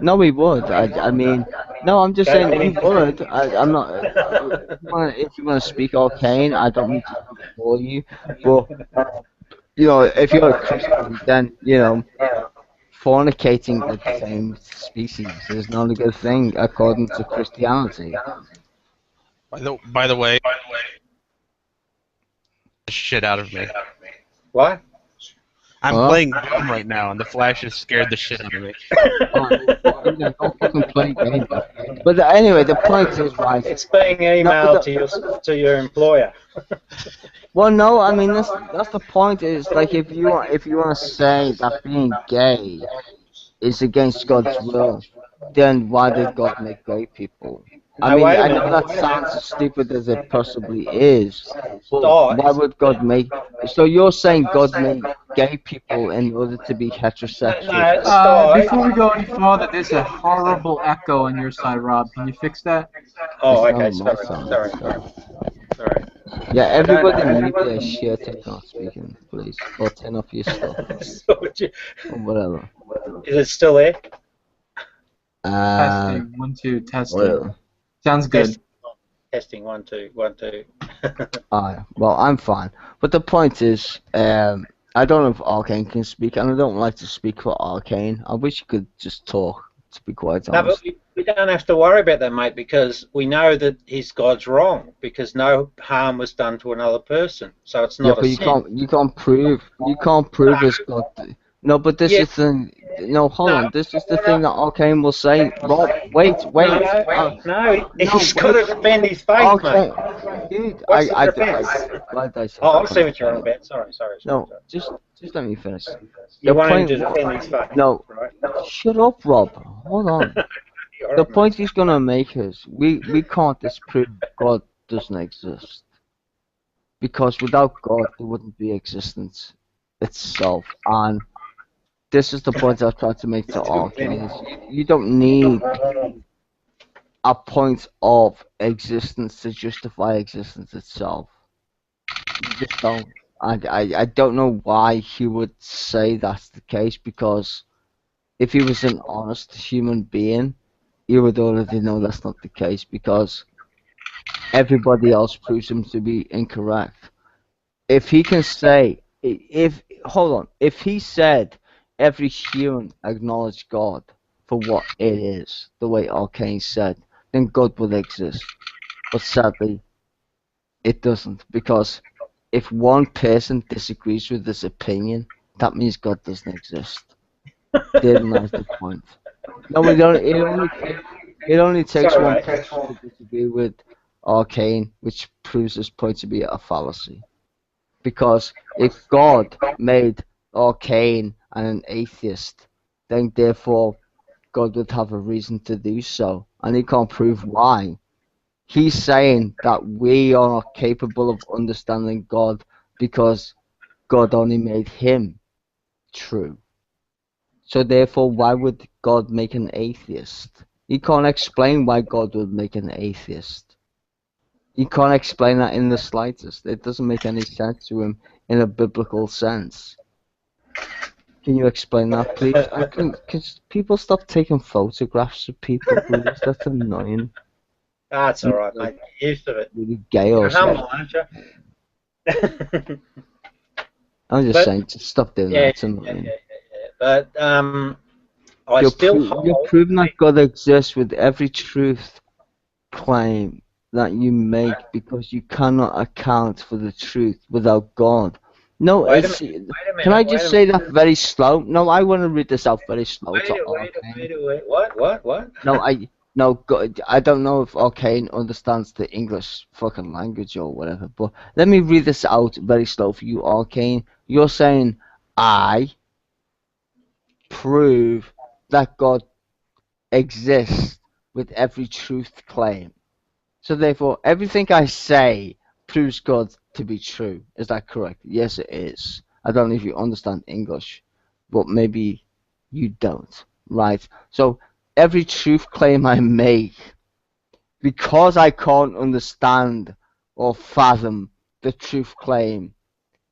No, he would. I mean, no, I'm just saying he would. I'm not. If you want to speak Arcane, I don't mean to speak for you, but if you're a Christian, then fornicating with the same species is not a good thing according to Christianity. By the way, the shit out of me. What? I'm playing Doom right now, and the Flash has scared the shit out of me. Don't fucking play games. But anyway, the point is, right? It's being emailed to your employer. Well, no, I mean that's the point. Is like if you want to say that being gay is against God's will, then why did God make gay people? I mean, I know that sounds as stupid as it possibly is, but why would God make... So you're saying God made gay people in order to be heterosexual? Before we go any farther, there's a horrible echo on your side, Rob. Can you fix that? Oh, okay, sorry. Yeah, everybody mute their shit if not speaking, please. Or turn off your stuff. Or whatever. Is it still there? Testing, 1, 2, testing. Well, sounds good. Testing, 1, 2, 1, 2. Well, I'm fine. But the point is, I don't know if Arcane can speak, and I don't like to speak for Arcane. I wish you could just talk, to be quite honest. No, but we don't have to worry about that, mate, because we know that his God's wrong, because no harm was done to another person, so it's not a sin. Yeah, but you can't prove his God. No, but this is the... No, hold on. This is the thing that Arcane will say. Rob, wait. No, he's got to defend his faith, mate. Dude, What's the defense? I see what you're on about. Sorry. No, just let me finish. You want him to defend his faith? No, right? Shut up, Rob. Hold on. The point he's gonna make is we can't disprove God doesn't exist, because without God there wouldn't be existence itself. And this is the point I've tried to make to Arcane. You don't need a point of existence to justify existence itself. You just don't. I don't know why he would say that's the case, because if he was an honest human being, he would already know that's not the case, because everybody else proves him to be incorrect. if he can say, if he said every human acknowledged God for what it is, the way Arcane said, then God would exist. But sadly, it doesn't, because if one person disagrees with this opinion, that means God doesn't exist. Therein lies the point. No, we don't. It only takes Sorry, one mate. person to disagree with Arcane, which proves this point to be a fallacy. Because if God made Arcane an atheist, then therefore God would have a reason to do so, and he can't prove why. He's saying that we are not capable of understanding God because God only made him true. So therefore, why would God make an atheist? He can't explain why God would make an atheist. He can't explain that in the slightest. It doesn't make any sense to him in a biblical sense. Can you explain that, please? Can people stop taking photographs of people, please? That's annoying. That's all right, mate. Get used to it. Really gay You're or something. humble, aren't you? I'm just saying, just stop doing that. It's annoying. But I You're proving that God exists with every truth claim that you make, because you cannot account for the truth without God. No, can I just say that very slow? No, I want to read this out very slow. Wait. What? No, God, I don't know if Arcane understands the English fucking language or whatever, but let me read this out very slow for you, Arcane. You're saying, I prove that God exists with every truth claim. So therefore, everything I say proves God to be true. Is that correct? Yes, it is. I don't know if you understand English, but maybe you don't, right? So every truth claim I make, because I can't understand or fathom the truth claim,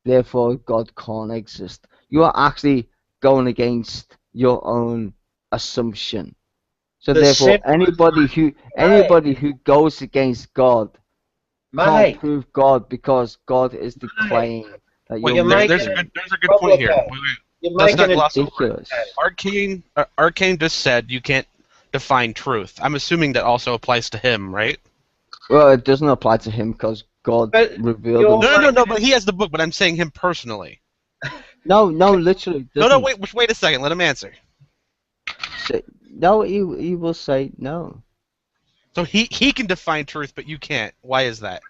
therefore God can't exist. You are actually going against your own assumption. So therefore, anybody who goes against God can't prove God, because God is the claim that you're making. There's a good point here. Let's not gloss over it. Arcane just said you can't define truth. I'm assuming that also applies to him, right? Well, it doesn't apply to him because God revealed himself. No, but he has the book, but I'm saying him personally. No, literally. No, wait a second. Let him answer. No, he will say no. So he can define truth, but you can't. Why is that?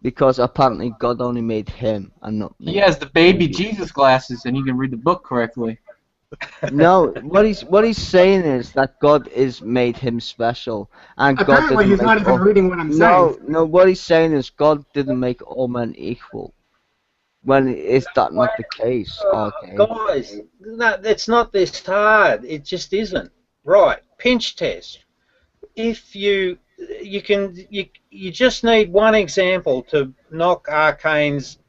Because apparently God only made him and not me. He has the baby Jesus glasses and he can read the book correctly. No, what he's saying is that God is made him special, and apparently God he's not even reading what I'm saying. No, what he's saying is God didn't make all men equal. When is that not the case? Okay. Guys, no, it's not this hard. It just isn't. Right, pinch test. If you just need one example to knock Arcane's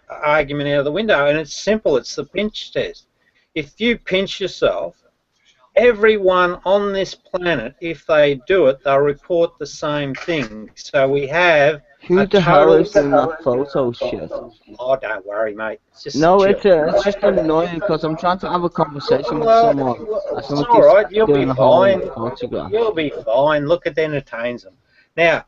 argument out of the window, and it's simple. It's the pinch test. If you pinch yourself, everyone on this planet, if they do it, they'll report the same thing. So we have who the hell is in that photo shit? Oh, don't worry, mate. It's just it's just annoying because I'm trying to have a conversation with someone. It's all right. You'll be fine. You'll be fine. Look, it entertains them. Now,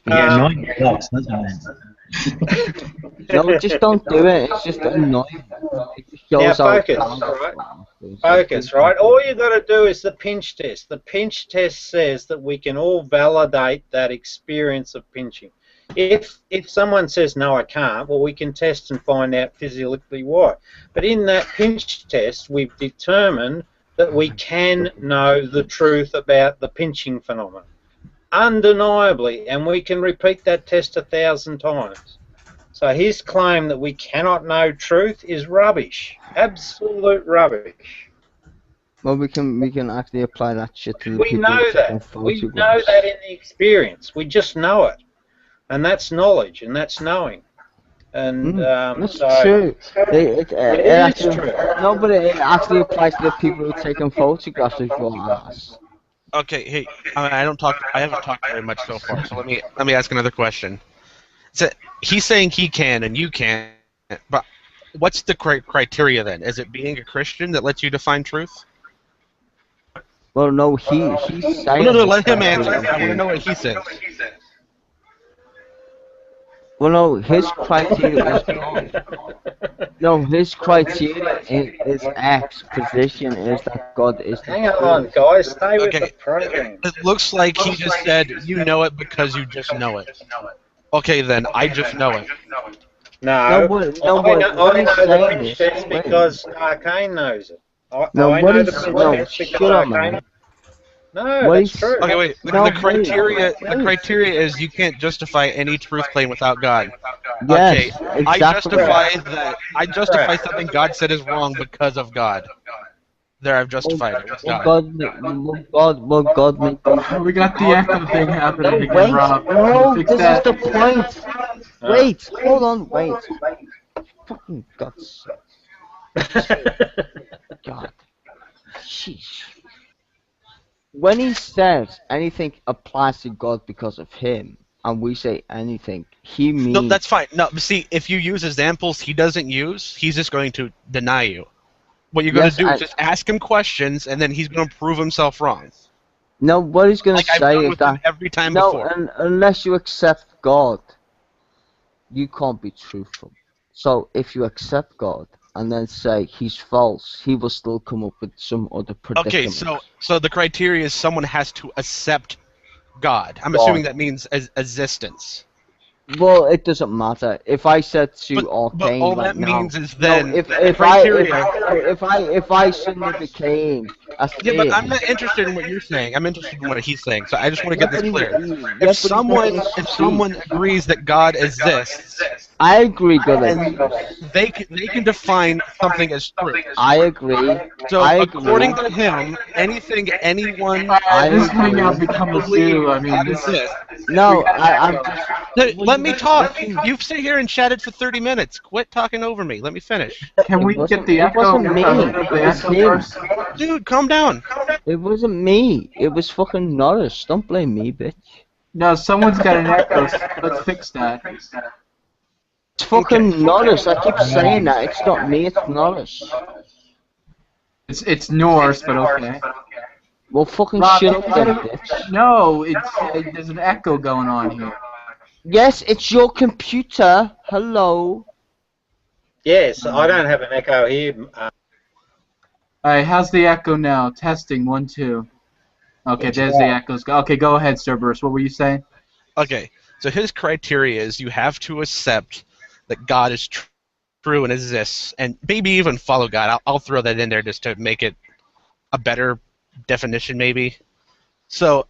annoying sucks, doesn't it? No, just don't do it. It's just annoying. Now focus, right? Focus, right? All you got to do is the pinch test. The pinch test says that we can all validate that experience of pinching. If someone says no, I can't, well, we can test and find out physiologically why. But in that pinch test, we've determined that we can know the truth about the pinching phenomenon, undeniably, and we can repeat that test 1,000 times. So his claim that we cannot know truth is rubbish, absolute rubbish. Well, we can actually apply that shit to the people. We know that in the experience. We just know it, and that's knowledge, and that's knowing. And that's true. It is true. No, but it actually applies to the people who are taking photographs of your ass. Okay, hey, I haven't talked very much so far. So let me ask another question. So he's saying he can and you can't. But what's the criteria then? Is it being a Christian that lets you define truth? Well, no, he's saying. No, his let him answer. criteria. I want to know what he says. Well, no, his criteria is God. No, his criteria is X. Position is that God is the Hang truth. on, guys. Stay with Okay. the program. It looks like he just said, you know it because you just know it. Okay, then, I just know it. No, what I he's know the saying is, princess wait. because Arcane knows it. I No, I what know he's the saying, no, princess because shut up, Arcane. man. No, What that's he's- true. Okay, wait. No, The criteria wait. is you can't justify any truth claim without God. Yes, Okay, exactly. I justify something God said is wrong because of God. There, I've justified it with Well, God. God made these. We got the echo thing happening No, again, wait. Rob. Can No, you fix this that? is the point. Wait, hold on, wait. Fucking God's God. Sheesh. When he says anything applies to God because of him, and we say anything, he means. No, that's fine. No, but see, if you use examples he doesn't use, he's just going to deny you. What you're going to do is just ask him questions, and then he's going to prove himself wrong. No, what he's going to I've say done is with him that every time before. unless you accept God, you can't be truthful. So if you accept God and then say he's false, he will still come up with some other predicament. Okay, so the criteria is someone has to accept God. I'm assuming that means existence. Well, it doesn't matter. If I said to Arcane But all right that now, means is then no, if I suddenly became a Yeah, but theist, I'm not interested in what you're saying. I'm interested in what he's saying. So I just want to get this clear. If If someone agrees that God exists, I agree, God and they can define something as true. I agree. So I agree. according to him, anything anyone This hangout become a zoo. I mean, God this. exists. No, I'm just. Hey, let me talk. You've sit here and chatted for 30 minutes. Quit talking over me. Let me finish. Can we get the It echo? wasn't me. The It was echo him. first? Dude, calm down. It wasn't me. It was fucking Norris. Don't blame me, bitch. No, someone's got an echo. Let's fix that. It's fucking Norris. I keep saying that. It's not me. It's Norris. It's Norse, but okay. Well, fucking Rob, shut up, then, bitch. No, there's an echo going on here. Yes, it's your computer. Hello. Yes, I don't have an echo here. Alright, how's the echo now? Testing, 1, 2. Okay, there's the echoes. Okay, go ahead, Cerberus. What were you saying? Okay, so his criteria is you have to accept that God is true and exists, and maybe even follow God. I'll throw that in there just to make it a better definition, maybe. So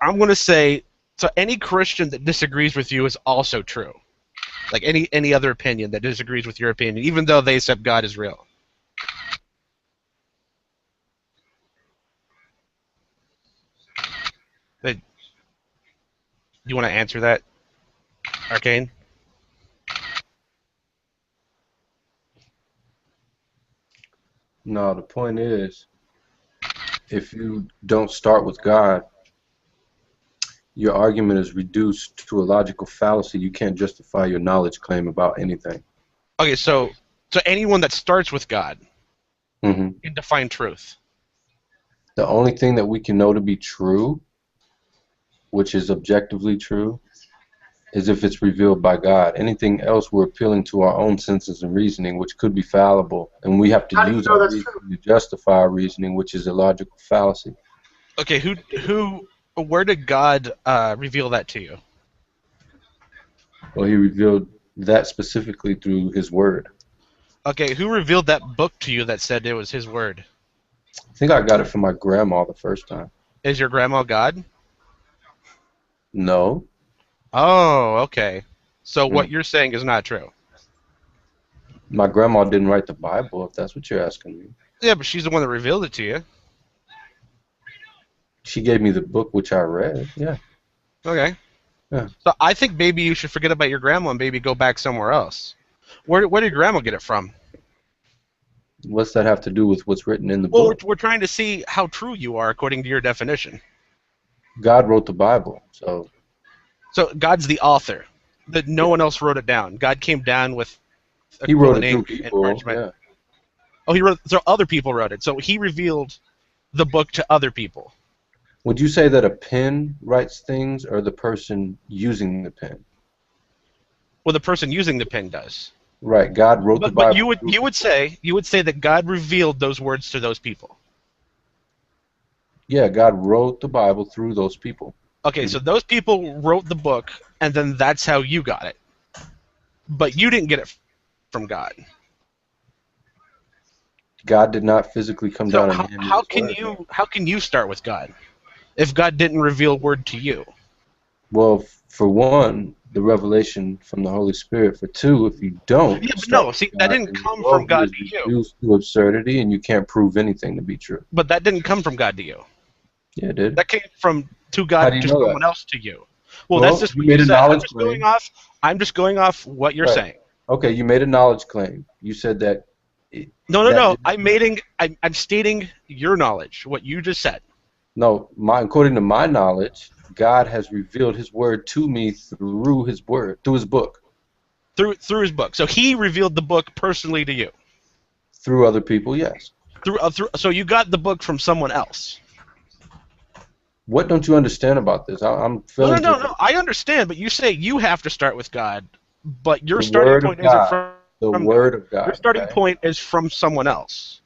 I'm going to say, so any Christian that disagrees with you is also true. Like any other opinion that disagrees with your opinion, even though they accept God is real. But you want to answer that, Arcane? No, the point is, if you don't start with God, your argument is reduced to a logical fallacy. You can't justify your knowledge claim about anything. Okay, so anyone that starts with God Mm-hmm. can define truth. The only thing that we can know to be true, which is objectively true, is if it's revealed by God. Anything else, we're appealing to our own senses and reasoning, which could be fallible, and we have to use our reasoning to justify our reasoning, which is a logical fallacy. Okay, where did God reveal that to you? Well, he revealed that specifically through his word. Okay, who revealed that book to you that said it was his word? I think I got it from my grandma the first time. Is your grandma God? No. Oh, okay. So what you're saying is not true. My grandma didn't write the Bible, if that's what you're asking me. Yeah, but she's the one that revealed it to you. She gave me the book, which I read, yeah. Okay. Yeah. So I think maybe you should forget about your grandma and maybe go back somewhere else. Where did your grandma get it from? What's that have to do with what's written in the Well, book? we're trying to see how true you are according to your definition. God wrote the Bible, so... So God's the author. That no one else wrote it down. God came down with He wrote acrylic it through ink and people. parchment. Yeah. Oh, he wrote. So other people wrote it. So he revealed the book to other people. Would you say that a pen writes things, or the person using the pen? Well, the person using the pen does. Right. God wrote the Bible. But you would say that God revealed those words to those people. Yeah, God wrote the Bible through those people. Okay, so those people wrote the book, and then that's how you got it. But you didn't get it from God. God did not physically come down and hand me how his word. how can you start with God if God didn't reveal word to you? Well, for one, the revelation from the Holy Spirit. For two, if you don't, Yeah, but start no, with see, God, that didn't then come your from God worldview to is you. reduced to absurdity, and you can't prove anything to be true. But that didn't come from God to you. Yeah, it did. That came from How God do you to know someone that? else to you. Well, Well, that's just you what made you a said. knowledge claim. I'm just going off what you're Right. saying. Okay, you made a knowledge claim. You said that. No. I'm stating your knowledge, what you just said. No, according to my knowledge, God has revealed His word to me through His word, through His book. Through His book. So He revealed the book personally to you. Through other people, yes. So you got the book from someone else. What don't you understand about this? I'm failing to. No. I understand, but you say you have to start with God, but your The starting word of point isn't God. The from word God. of God. Your starting Okay? point is from someone else.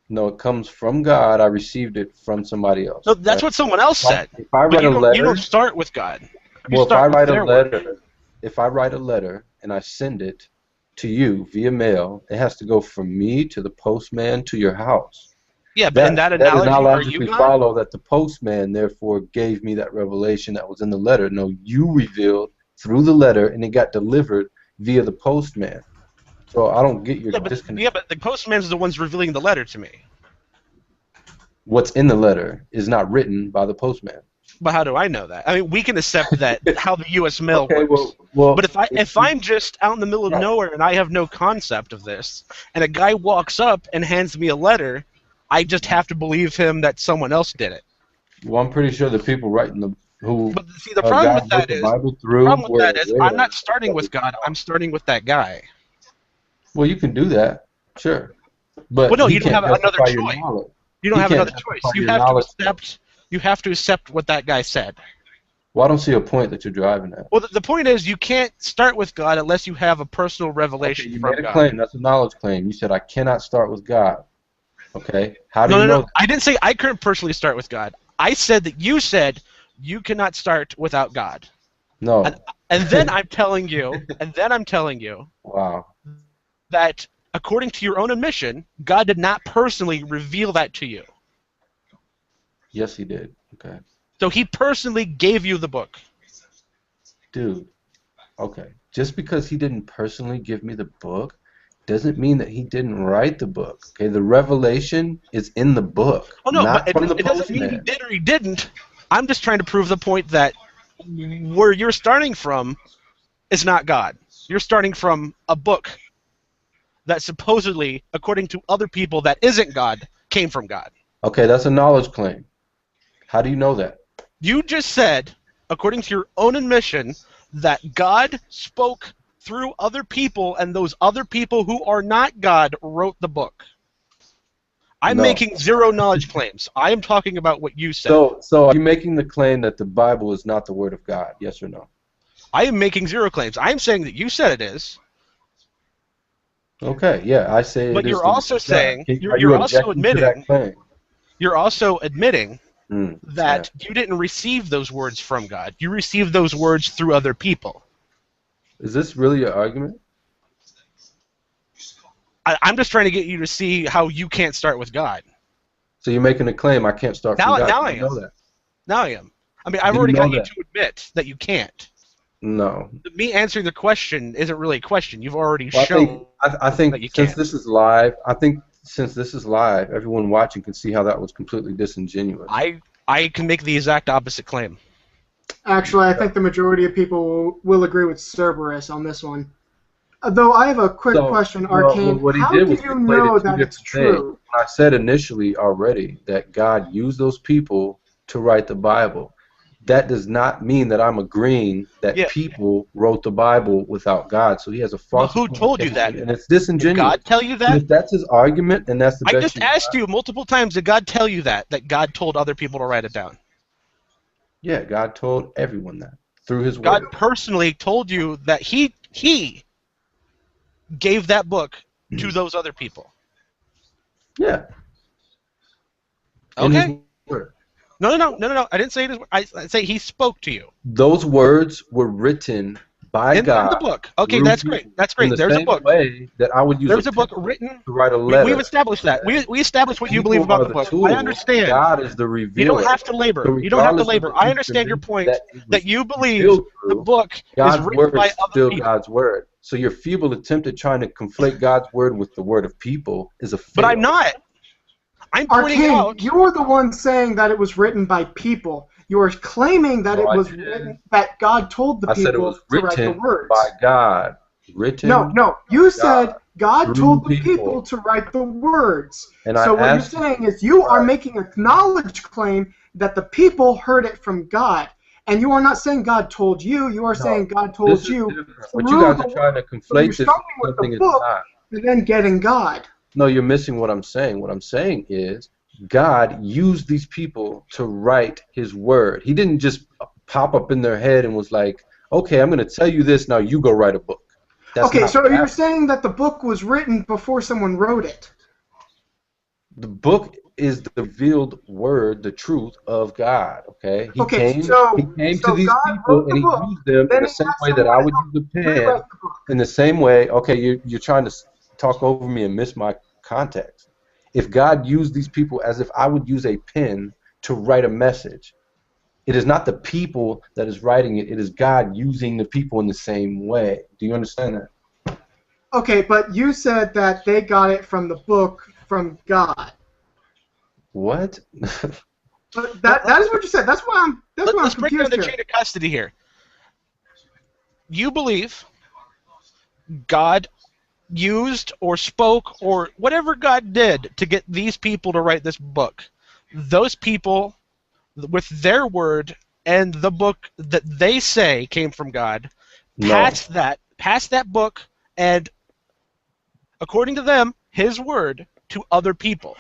No, it comes from God. I received it from somebody else. No, that's what someone else said. If I write a letter, you don't start with God. Well, if I write a letter and I send it to you via mail, it has to go from me to the postman to your house. Yeah, but in that does not analogy, are you logically God? follow that the postman therefore gave me that revelation that was in the letter. No, you revealed through the letter, and it got delivered via the postman. So I don't get your disconnect. Yeah, but the postman's the one's revealing the letter to me. What's in the letter is not written by the postman. But how do I know that? I mean, we can accept that how the U.S. mail Okay, works. well, but if I'm just out in the middle of nowhere and I have no concept of this, and a guy walks up and hands me a letter, I just have to believe him that someone else did it. Well, I'm pretty sure the people writing But see, the problem with that is, I'm not starting with God. I'm starting with that guy. Well, you can do that, sure. But no, he you don't can't have another justify your choice. knowledge. You don't He have can't another choice. justify You your have to knowledge. accept. You have to accept what that guy said. Well, I don't see a point that you're driving at. Well, the point is, you can't start with God unless you have a personal revelation Okay, you from made a God. claim. That's a knowledge claim. You said I cannot start with God. Okay, how do you know? No. I didn't say I couldn't personally start with God. I said that you said you cannot start without God. No. And then I'm telling you, Wow. that according to your own admission, God did not personally reveal that to you. Yes, he did. Okay. So he personally gave you the book. Dude, okay. Just because he didn't personally give me the book doesn't mean that he didn't write the book. Okay, the revelation is in the book, Oh no, not but from the it doesn't mean he postman. did or he didn't. I'm just trying to prove the point that where you're starting from is not God. You're starting from a book that supposedly, according to other people that isn't God, came from God. Okay, that's a knowledge claim. How do you know that? You just said, according to your own admission, that God spoke through other people, and those other people who are not God wrote the book. I'm making zero knowledge claims. I am talking about what you said. So are you making the claim that the Bible is not the Word of God? Yes or no? I am making zero claims. I am saying that you said it is. Okay, yeah, I say but it is. You're also saying, Are you also admitting, to that claim? You're also admitting that yeah. you didn't receive those words from God. You received those words through other people. Is this really your argument? I'm just trying to get you to see how you can't start with God. So you're making a claim I can't start from God. Now I am. Know that? Now I am. I mean, I've already got you to admit that you can't. No. Me answering the question isn't really a question. You've already shown. I think that you since can't. this is live, everyone watching can see how that was completely disingenuous. I can make the exact opposite claim. Actually, I think the majority of people will agree with Cerberus on this one. Though I have a quick question, Arcane. How do you know that it's true? I said initially already that God used those people to write the Bible. that does not mean that I'm agreeing that Yeah. people wrote the Bible without God. So he has a Well, false who told you equivocation, that? and it's Did disingenuous. God tell you And that? if that's his argument, and that's the I best just you asked got, you multiple times, did God tell you that God told other people to write it down? yeah, God told everyone that through his God word. personally told you that he gave that book to those other people. Yeah. In his Okay. word. No. I didn't say it. I say he spoke to you. Those words were written by In God the book. Okay, through that's people great. That's in great. the There's a same book. way that I would use There's a a book pen written. to write a letter. We've established that. We established what you believe People about are the the book. I tool. understand. God is the You revealer. don't have to labor. So You don't have to regardless of labor. the I understand your instrument point it that was you believe revealed the through, book is God's written word by is other still people. God's word. So your feeble attempt at trying to conflate God's word with the word of people is a fail. But I'm not. I'm pointing Arcane, out. you're the one saying that it was written by people. You are claiming that No, it I was didn't. written, that God told the I said it was people to write the written words. by God. Written No, you by said God God through told the people. people to write the words. And I So what you're asked saying is you are right. making a knowledge claim that the people heard it from God. And you are not saying God told you, you are saying God told This is you different. through But you guys the are trying to So you're conflate this with starting with something the it's book not. and then getting God. No, you're missing what I'm saying. What I'm saying is God used these people to write his word. He didn't just pop up in their head and was like, okay, I'm going to tell you this, now you go write a book. That's Okay, not so what you're happened. saying that the book was written before someone wrote it. The book is the revealed word, the truth of God, okay? He Okay, came so to these God people wrote the and he book, used them in then the he same had way that someone I would else use a pen, rewrite the book. in the same way, okay, you're trying to talk over me and miss my context. If God used these people as if I would use a pen to write a message, it is not the people that is writing it, it is God using the people in the same way. Do you understand that? Okay, but you said that they got it from the book from God. What? But that is what you said. That's why I'm Let's break down confused the here. chain of custody here. You believe God used or spoke or whatever God did to get these people to write this book. Those people, with their word and the book that they say came from God, passed that book and, according to them, his word to other people.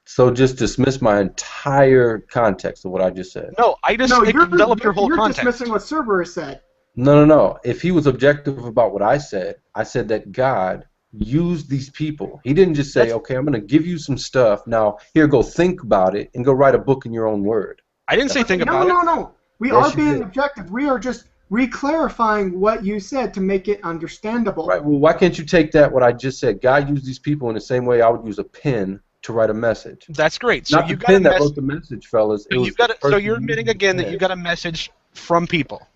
So just dismiss my entire context of what I just said. No, I just developed your whole You're context. dismissing what Cerberus said. No. If he was objective about what I said that God used these people. He didn't just say, okay, I'm going to give you some stuff. Now, here, go think about it and go write a book in your own word. I didn't say think about it. No. We Yes, are you being did. objective. We are just re-clarifying what you said to make it understandable. Right. Well, why can't you take that, what I just said? God used these people in the same way I would use a pen to write a message. That's great. So Not you the got a pen that message. wrote the message, fellas. It So, was the person you're using admitting the again that pen. you got a message from people.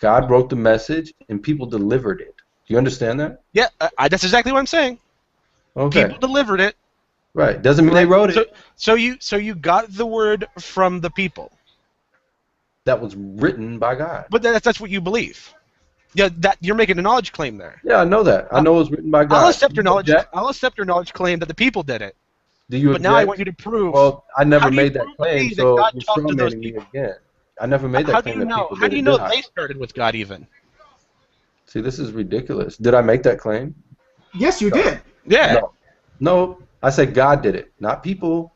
God wrote the message and people delivered it. Do you understand that? Yeah, that's exactly what I'm saying. Okay. People delivered it. Right. Doesn't mean they wrote it. So you got the word from the people. That was written by God. But that's what you believe. Yeah, that you're making a knowledge claim there. Yeah, I know that. I know it was written by God. I'll accept your knowledge claim that the people did it. Do you But object? now I want you to prove. Well, I never how do you made that prove to claim, me so that God you're talked to those strawmanning me people? again. I never made that How do claim you that know? people How did do it, you know did I? they started with God even? See, this is ridiculous. Did I make that claim? Yes, you did. Yeah. No. I said God did it, not people.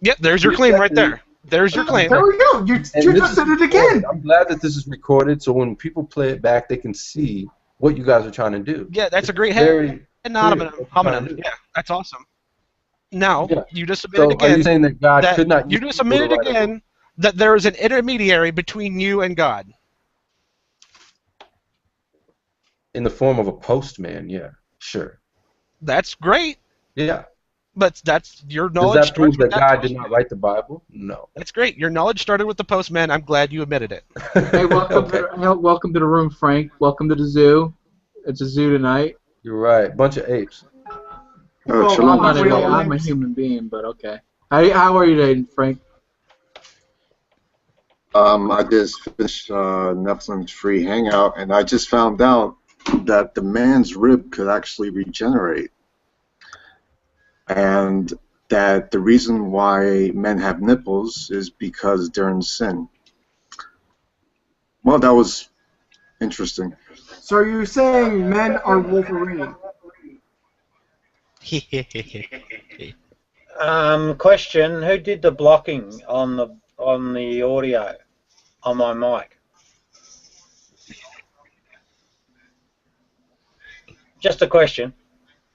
Yep, there's your claim right there. There's your claim. There we go. You just said it again. I'm glad that this is recorded, so when people play it back, they can see what you guys are trying to do. Yeah, that's a great very homonym. Yeah, that's awesome. Now, Yeah. you just admitted So again are you saying that God could not you use just people to admitted write a book? again that there is an intermediary between you and God. In the form of a postman, yeah, sure. That's great. Yeah. But that's your Does knowledge that prove starts with that God did not write the Bible? No. That's great. Your knowledge started with the postman. I'm glad you admitted it. Hey, welcome to the room, Frank. Welcome to the zoo. It's a zoo tonight. You're right. Bunch of apes. Well, I'm not an ape. I'm a human being, but okay. How are you today, Frank? I just finished Netflix free Hangout, and I just found out that the man's rib could actually regenerate, and that the reason why men have nipples is because they're in sin. Well, that was interesting. So are you saying men are Wolverine? Question: who did the blocking on the audio on my mic? Just a question.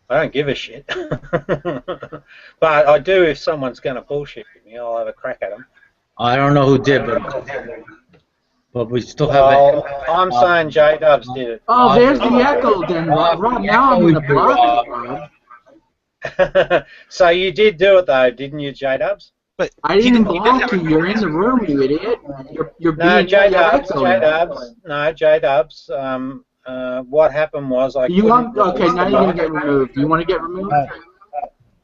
I don't give a shit. But I do if someone's going to bullshit me. I'll have a crack at them. I don't know who did, but we still have it. I'm saying J-Dubs did it. Oh, there's the echo then, Rob. Now I'm going to block you, Rob. So you did do it though, didn't you, J-Dubs? But I didn't block you. You're in the room, you idiot. You're No, being J-Dubs. echoing. No, J-Dubs. What happened was I. You want? Okay, now you're going to get removed. Do you want to get removed?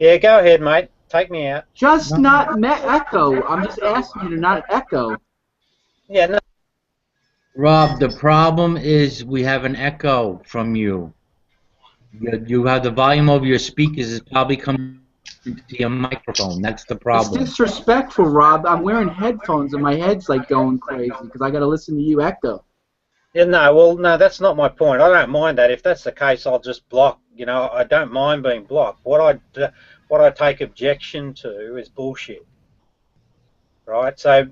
Yeah, go ahead, mate. Take me out. Just not echo. I'm just asking you to not echo. Yeah, no. Rob, the problem is we have an echo from you. You have the volume of your speakers is probably coming to your microphone. That's the It's problem. disrespectful, Rob. I'm wearing headphones and my head's like going crazy because I got to listen to you echo. Yeah, no, that's not my point. I don't mind that. If that's the case, I'll just block. You know, I don't mind being blocked. What I take objection to is bullshit. Right? So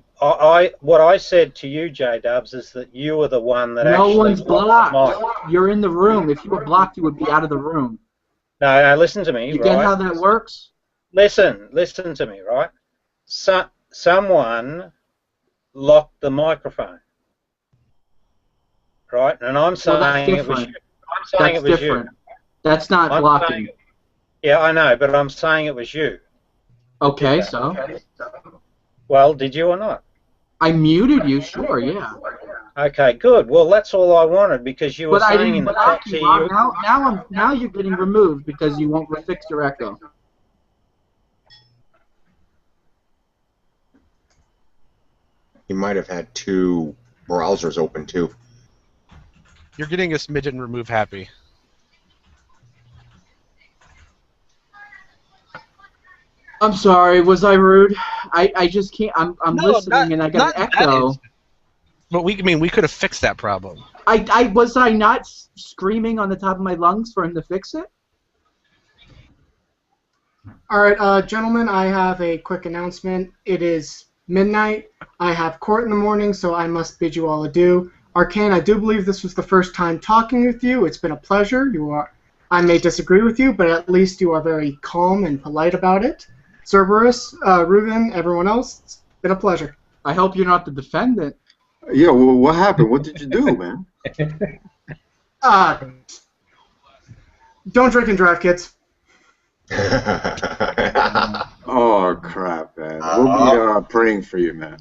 what I said to you, J-Dubs, is that you were the one that No actually one's blocked blocked. You're in the room. If you were blocked, you would be out of the room. No, listen to me, You right? get how that works? Listen to me, right? Someone locked the microphone. Right? And I'm saying it was you. I'm saying it was you. That's not blocking. Yeah, I know, but I'm saying it was you. Okay, so? Well, did you or not? I muted you, sure, yeah. Okay, good. Well, that's all I wanted because you were But I saying didn't in the block text you, here. Rob. Now you're getting removed because you won't fix your echo. You might have had two browsers open too. You're getting a smidgen remove happy. I'm sorry, was I rude? I just can't. I'm No, listening and I got an echo. But we could have fixed that problem. Was I not screaming on the top of my lungs for him to fix it? All right, gentlemen, I have a quick announcement. It is midnight. I have court in the morning, so I must bid you all adieu. Arcane, I do believe this was the first time talking with you. It's been a pleasure. I may disagree with you, but at least you are very calm and polite about it. Cerberus, Reuven, everyone else, it's been a pleasure. I hope you're not the defendant. Yeah, well, what happened? What did you do, man? Don't drink and drive, kids. Oh, crap, man. We'll be praying for you, man.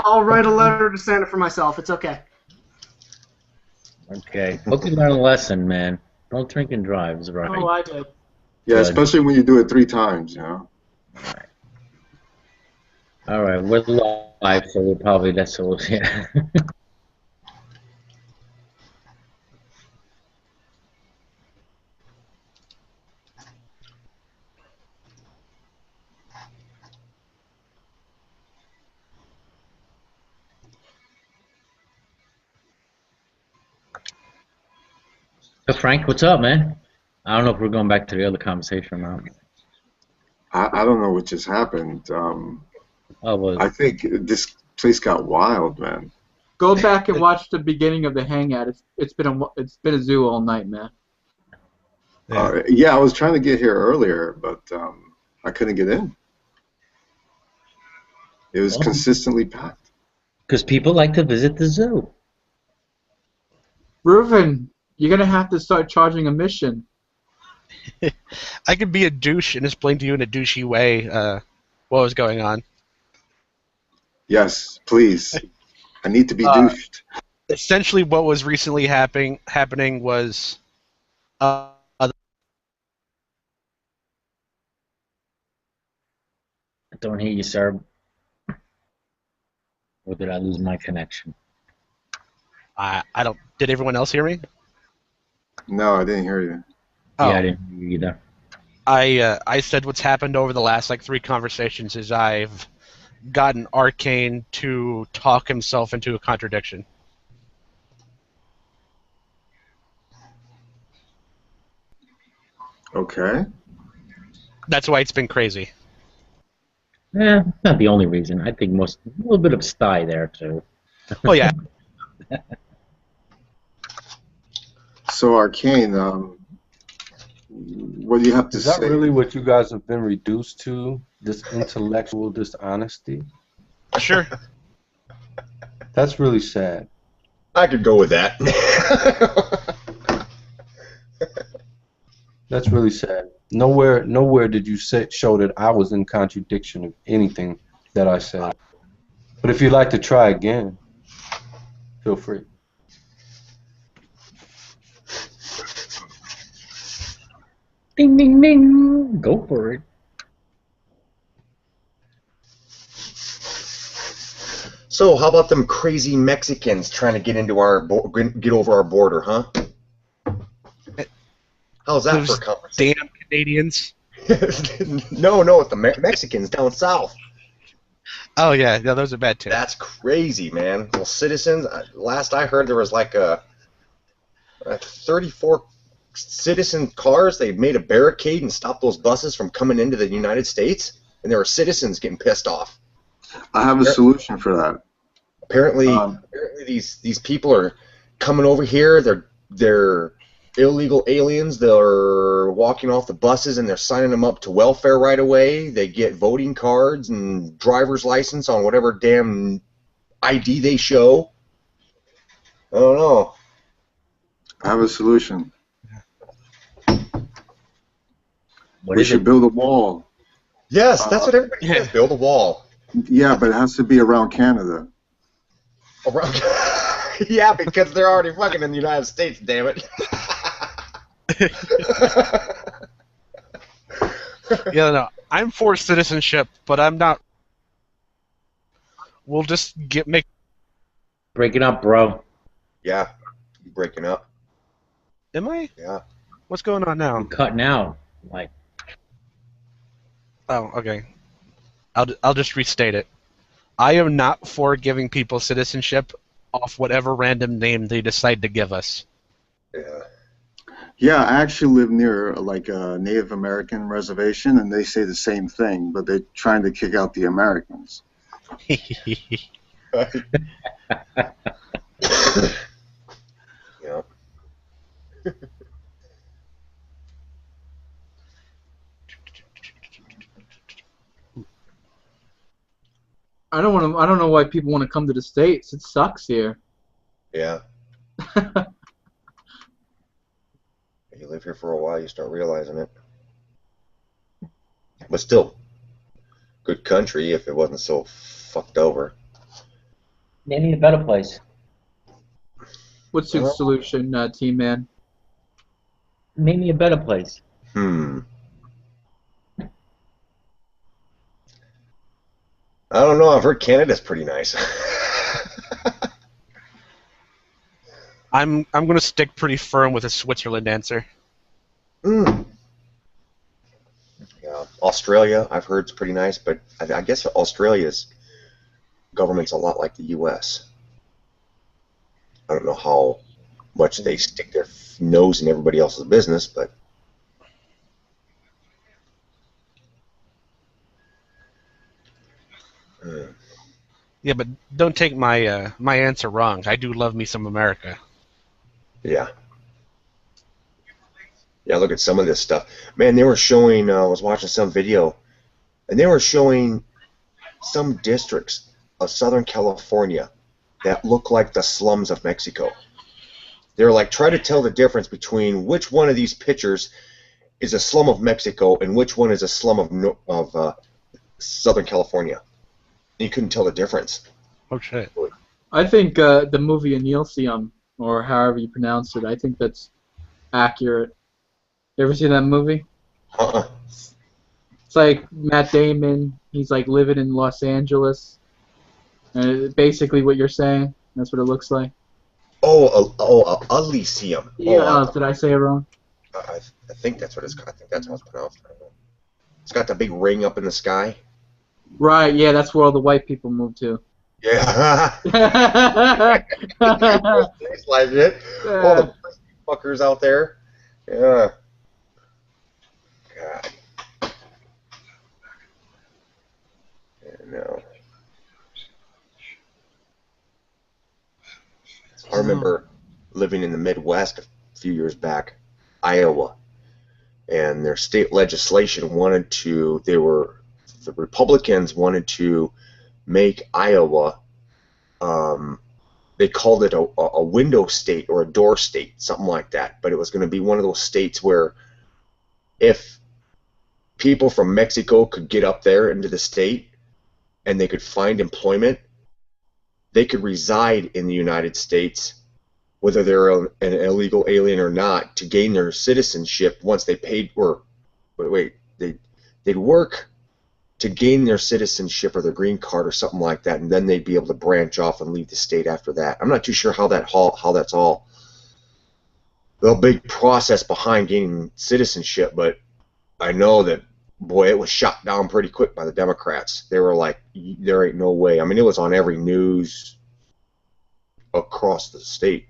I'll write a letter to Santa for myself. It's okay. Okay. Hope you learn a lesson, man. Don't drink and drive, is right. Oh, I did. Yeah, especially when you do it 3 times, you know? All right, we're live, so we're probably, that's all, yeah. So Frank, what's up, man? I don't know if we're going back to the other conversation or not. I don't know what just happened. I think this place got wild, man. Go back and watch the beginning of the Hangout. It's been a zoo all night, man. Yeah, I was trying to get here earlier, but I couldn't get in. It was consistently packed. Because people like to visit the zoo. Reuven, you're going to have to start charging admission. I could be a douche and explain to you in a douchey way what was going on. Yes, please. I need to be douched. Essentially, what was recently happening was I don't hear you, sir. Or did I lose my connection? I don't. Did everyone else hear me? No, I didn't hear you. Yeah, I didn't hear you either. I said what's happened over the last 3 conversations is I've gotten Arcane to talk himself into a contradiction. Okay. That's why it's been crazy. Not the only reason. I think a little bit of sty there too. Oh yeah. So Arcane, what do you have to Is that say? really what you guys have been reduced to? This intellectual dishonesty? Sure. That's really sad. I could go with that. That's really sad. Nowhere did you show that I was in contradiction of anything that I said. But if you'd like to try again, feel free. Ding, ding, ding. Go for it. So, how about them crazy Mexicans trying to get into get over our border, huh? How's that Those for a conversation? damn Canadians. No, it's the Mexicans down south. Oh yeah, those are bad too. That's crazy, man. Well, citizens. Last I heard, there was like a 34 citizen cars. They made a barricade and stopped those buses from coming into the United States, and there were citizens getting pissed off. I have a solution for that. Apparently these people are coming over here. They're illegal aliens. They're walking off the buses and they're signing them up to welfare right away. They get voting cards and driver's license on whatever damn ID they show. I don't know. I have a solution. What We is should it? build a wall. Yes, that's what everybody says. Build a wall. Yeah, but it has to be around Canada. Around. Yeah, because they're already fucking in the United States, damn it. Yeah, no, I'm for citizenship, but I'm not. We'll just make. Break it up, bro. Yeah, you breaking up. Am I? Yeah. What's going on now? You're cutting out. Like, Oh, okay. I'll just restate it. I am not for giving people citizenship off whatever random name they decide to give us. Yeah. Yeah, I actually live near like a Native American reservation, and they say the same thing, but they're trying to kick out the Americans. Yeah. I don't know why people want to come to the States. It sucks here. Yeah. You live here for a while, you start realizing it. But still, good country if it wasn't so fucked over. name me a better place. What's your solution, Team Man? Name me a better place. I don't know. I've heard Canada's pretty nice. I'm going to stick pretty firm with a Switzerland answer. Yeah, Australia, I've heard it's pretty nice, but I guess Australia's government's a lot like the U.S. I don't know how much they stick their nose in everybody else's business, but Yeah, but don't take my my answer wrong. I do love me some America. yeah. Yeah, look at some of this stuff. Man, they were showing, I was watching some video, and they were showing some districts of Southern California that look like the slums of Mexico. They're like, try to tell the difference between which one of these pictures is a slum of Mexico and which one is a slum of Southern California. You couldn't tell the difference. Oh, shit. I think the movie Elysium, or however you pronounce it, I think that's accurate. You ever seen that movie? It's like Matt Damon. He's like living in Los Angeles. And basically what you're saying. That's what it looks like. Elysium. Yeah, did I say it wrong? I think that's what it's. I think that's how it's pronounced. I don't know. It's got the big ring up in the sky. Right, yeah, that's where all the white people move to. Yeah. It's like it. All the fuckers out there. Yeah. God. Yeah, no. I remember living in the Midwest a few years back, Iowa, and their state legislation wanted to, the Republicans wanted to make Iowa, they called it a window state or a door state, something like that, but it was going to be one of those states where if people from Mexico could get up there into the state and they could find employment, they could reside in the United States, whether they're an illegal alien or not, to gain their citizenship once they paid, or they'd work to gain their citizenship or their green card or something like that, and then they'd be able to branch off and leave the state after that. I'm not too sure how that's all the big process behind gaining citizenship, but I know that, boy, it was shot down pretty quick by the Democrats. They were like, there ain't no way. I mean, it was on every news across the state.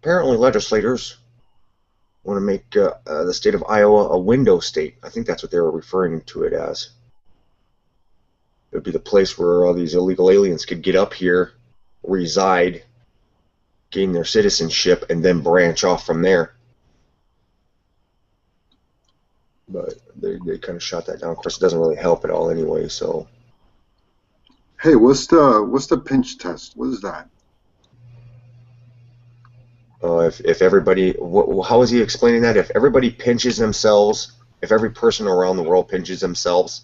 Apparently, legislators want to make the state of Iowa a window state. I think that's what they were referring to it as. It would be the place where all these illegal aliens could get up here, reside, gain their citizenship, and then branch off from there. But they kind of shot that down. Of course, it doesn't really help at all anyway. So, hey, what's the pinch test? What is that? if everybody, how is he explaining that? If everybody pinches themselves, if every person around the world pinches themselves,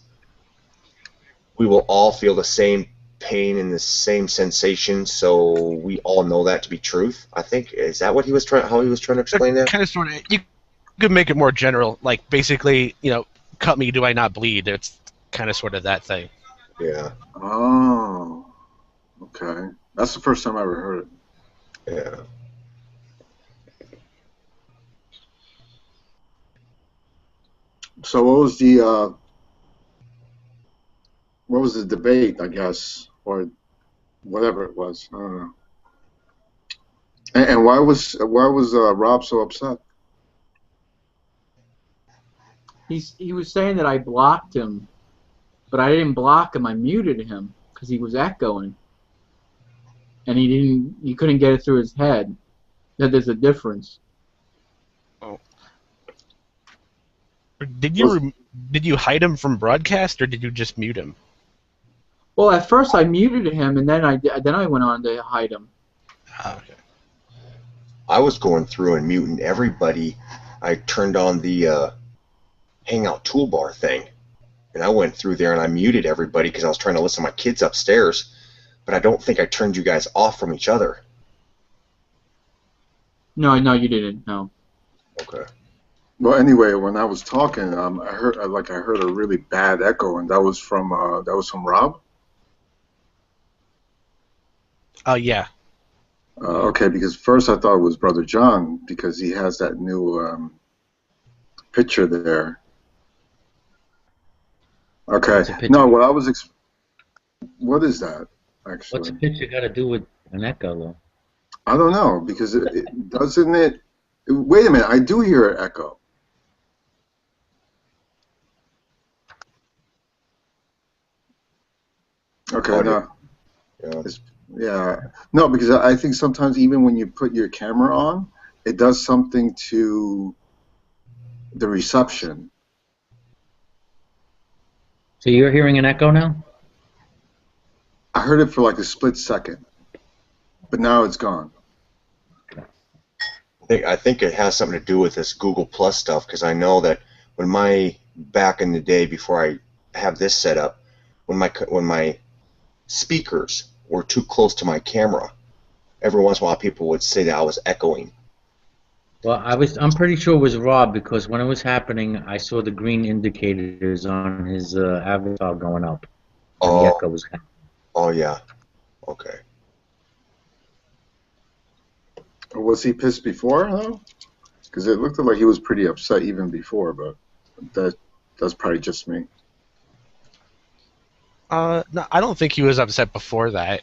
we will all feel the same pain and the same sensation. So we all know that to be truth. I think, is that what he was how he was trying to explain that? Kind of, sort of. You could make it more general, like basically, cut me, do I not bleed? It's kind of sort of that thing. Yeah. Oh, okay. That's the first time I ever heard it. Yeah. So what was the debate, I guess, or whatever it was? I don't know. And why was Rob so upset? He was saying that I blocked him, but I didn't block him. I muted him because he was echoing, and he couldn't get it through his head that there's a difference. Oh. Did you hide him from broadcast, or did you just mute him? Well, at first I muted him, and then I went on to hide him. Okay. I was going through and muting everybody. I turned on the Hangout toolbar thing, and I went through there and I muted everybody because I was trying to listen to my kids upstairs, but I don't think I turned you guys off from each other. No, you didn't. No. Okay. Well, anyway, when I was talking, I heard a really bad echo, and that was from Rob. Oh yeah. Okay, because first I thought it was Brother John because he has that new picture there. Okay. No, what I was. What is that actually? What's a picture got to do with an echo, though? I don't know because doesn't it. Wait a minute, I do hear an echo. Okay, no. Yeah. No, because I think sometimes even when you put your camera on, it does something to the reception. So you're hearing an echo now? I heard it for like a split second, but now it's gone. I think it has something to do with this Google Plus stuff, because I know that back in the day before I have this set up, when my speakers were too close to my camera, every once in a while people would say that I was echoing. Well, I'm pretty sure it was Rob, because when it was happening, I saw the green indicators on his avatar going up. And the echo was happening. Oh yeah. Okay. Was he pissed before, though? Because it looked like he was pretty upset even before, but that's probably just me. No, I don't think he was upset before that.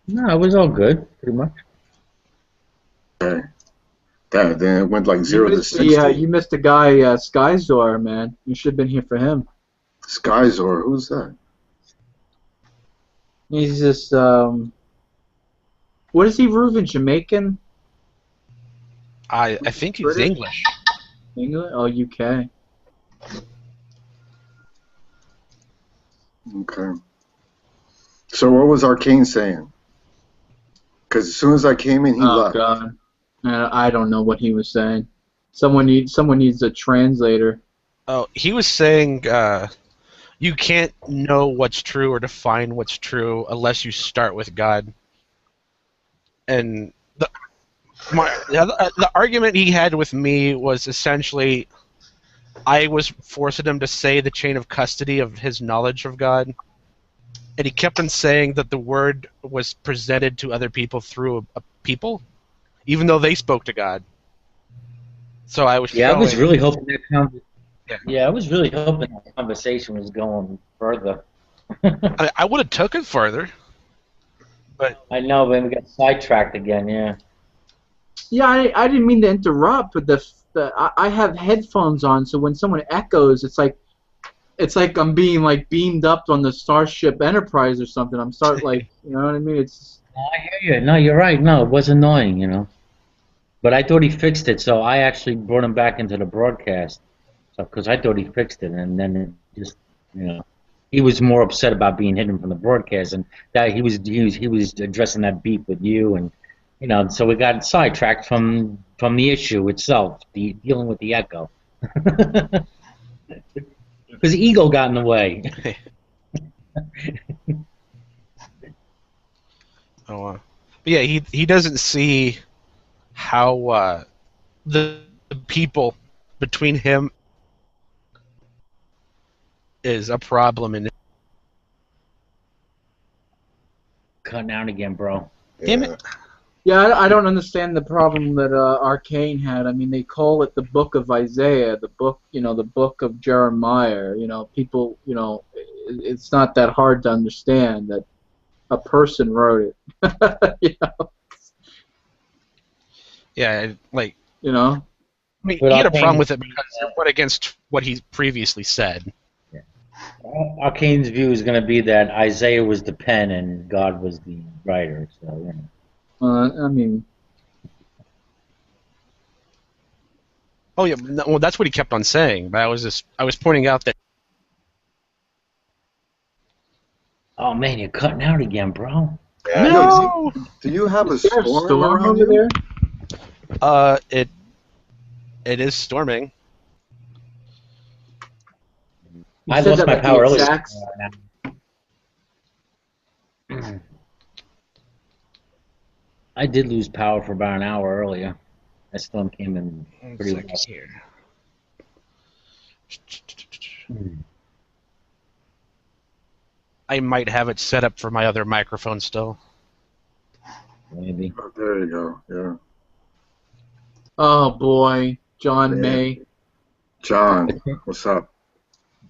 No, it was all good, pretty much. Okay. Damn, then it went like You 0 to missed 60. you missed the guy Skyzor, man. You should have been here for him. Skyzor, who's that? He's just what is he, Reuven? Jamaican? I think he's British? English. England? Oh, UK. Okay. So what was Arcane saying? Because as soon as I came in, he left. God. I don't know what he was saying. Someone needs a translator. Oh, he was saying you can't know what's true or define what's true unless you start with God. And the argument he had with me was essentially I was forcing him to say the chain of custody of his knowledge of God. And he kept on saying that the word was presented to other people through a people, even though they spoke to God. So I was I was showing- really hoping that I was really hoping that conversation was going further. I would have took it further. But I know, but we got sidetracked again, yeah. Yeah, I didn't mean to interrupt, but I have headphones on, so when someone echoes, it's like I'm being like beamed up on the Starship Enterprise or something. I'm you know what I mean? It's. I hear you. No, you're right. No, it was annoying, you know. But I thought he fixed it, so I actually brought him back into the broadcast, because I thought he fixed it, and then it just, you know, he was more upset about being hidden from the broadcast, and that he was addressing that beef with you, and you know, so we got sidetracked from the issue itself, dealing with the echo, because ego got in the way. But yeah, he doesn't see how the people between him is a problem in. Cutting out again, bro. Damn it. Yeah, I don't understand the problem that Arcane had. I mean, they call it the Book of Isaiah, the book of Jeremiah. You know, people, you know, it's not that hard to understand that a person wrote it. You know? Yeah, like, you know. I mean, he had a problem with it because it went against what he previously said. Yeah. Arcane's view is going to be that Isaiah was the pen and God was the writer. So, you know. I mean. Oh yeah, well that's what he kept on saying. But I was pointing out that. Oh man, you're cutting out again, bro. Yeah. No. Do you have a storm around over there? It is storming. I lost my power earlier. I did lose power for about an hour earlier. That storm came in pretty well. Here. I might have it set up for my other microphone still. Maybe. Oh, there you go. Yeah. Oh boy, John May. John, what's up?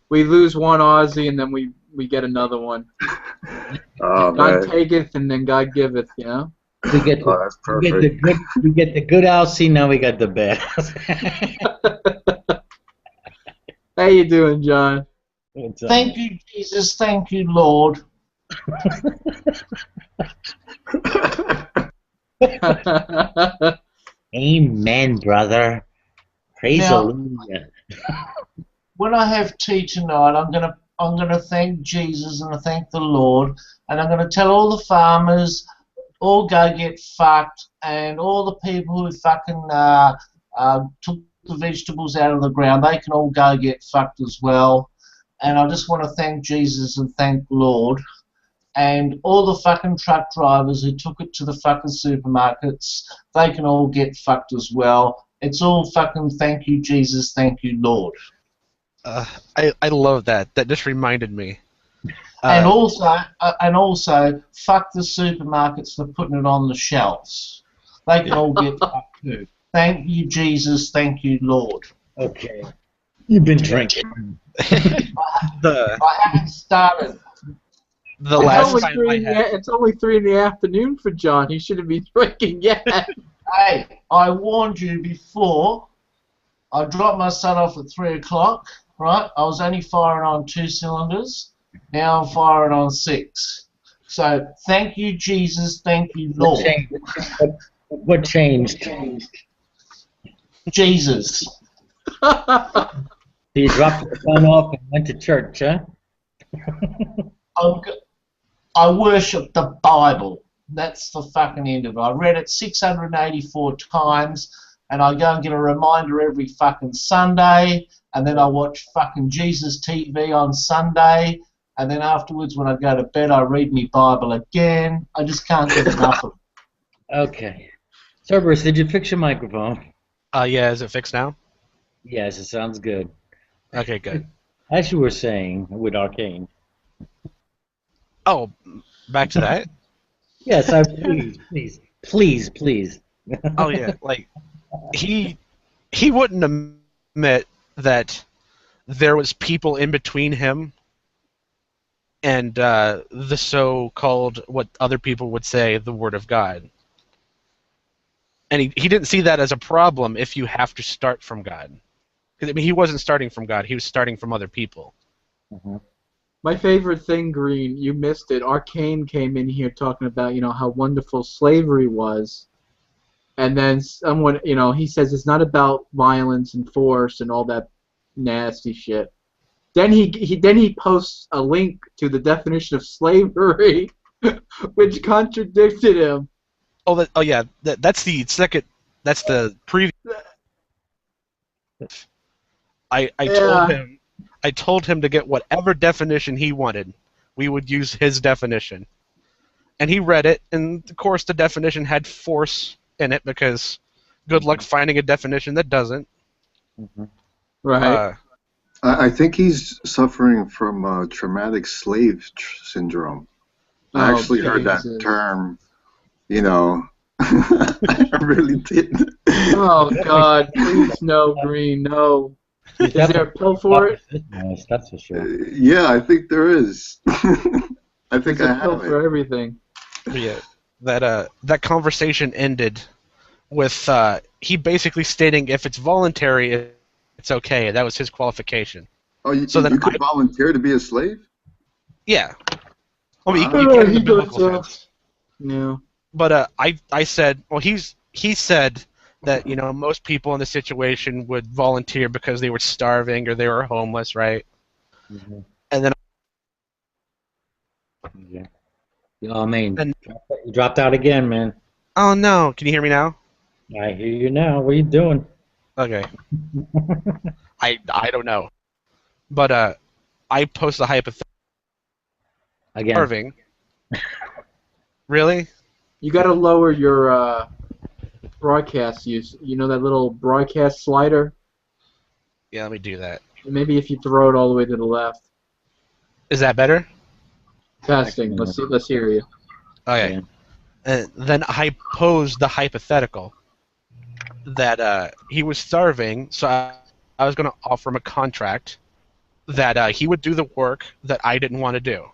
We lose one Aussie and then we get another one. Oh, God man. taketh and then God giveth, you know? We get the good Aussie, now we got the bad. How you doing, John? Thank you, Jesus. Thank you, Lord. Amen, brother. Praise Hallelujah. When I have tea tonight, I'm gonna thank Jesus and I thank the Lord, and I'm gonna tell all the farmers, all go get fucked, and all the people who fucking took the vegetables out of the ground, they can all go get fucked as well. And I just want to thank Jesus and thank the Lord. And all the fucking truck drivers who took it to the fucking supermarkets, they can all get fucked as well. It's all fucking thank you, Jesus, thank you, Lord. I love that. That just reminded me. And also, fuck the supermarkets for putting it on the shelves. They can all get fucked too. Thank you, Jesus, thank you, Lord. Okay. You've been drinking. I haven't started. The It's last only time three I in the, had, it's only 3 in the afternoon for John. He shouldn't be drinking yet. Hey, I warned you before. I dropped my son off at 3 o'clock, right? I was only firing on 2 cylinders. Now I'm firing on 6. So thank you, Jesus. Thank you, What Lord. changed? What changed? Jesus. So you dropped your son off and went to church, huh? I worship the Bible. That's the fucking end of it. I read it 684 times, and I go and get a reminder every fucking Sunday, and then I watch fucking Jesus TV on Sunday, and then afterwards when I go to bed I read my Bible again. I just can't get enough of it. Okay. Cerberus, did you fix your microphone? yeah, is it fixed now? Yes, it sounds good. Okay, good. As you were saying with Arcane. Oh, back to that? Yes, please. Oh yeah, like he wouldn't admit that there was people in between him and the so-called, what other people would say, the Word of God. And he didn't see that as a problem if you have to start from God. 'Cause, I mean, he wasn't starting from God, he was starting from other people. Mm-hmm. My favorite thing, Green, you missed it. Arcane came in here talking about, how wonderful slavery was. And then someone, he says it's not about violence and force and all that nasty shit. Then he posts a link to the definition of slavery, which contradicted him. Oh yeah, that's the second. That's the previous. I told him to get whatever definition he wanted. We would use his definition, and he read it. And of course, the definition had force in it because good luck finding a definition that doesn't. Mm-hmm. Right. I think he's suffering from traumatic slave syndrome. I actually heard that term. I really did. Oh God! Please no, Green, no. Is there a pill for it? Yes, that's for sure. Yeah, I think there is. I think There's I a pill have for it. everything. Yeah, that conversation ended with he basically stating if it's voluntary, it's okay. That was his qualification. Oh, you could volunteer to be a slave? Yeah. I mean, Wow. you can in the biblical sense. Yeah. But I said, well, he said that most people in the situation would volunteer because they were starving or they were homeless, right? Mm-hmm. And then. Yeah. Oh, man, you dropped out again, man. Oh no! Can you hear me now? I hear you now. What are you doing? Okay. I don't know, but I posted a hypothetical. Again. Starving. Really? You got to lower your broadcast use. You know that little broadcast slider? Yeah, let me do that. Maybe if you throw it all the way to the left. Is that better? Testing. Let's hear you. Okay. Yeah. And then I posed the hypothetical that he was starving, so I was going to offer him a contract that he would do the work that I didn't want to do.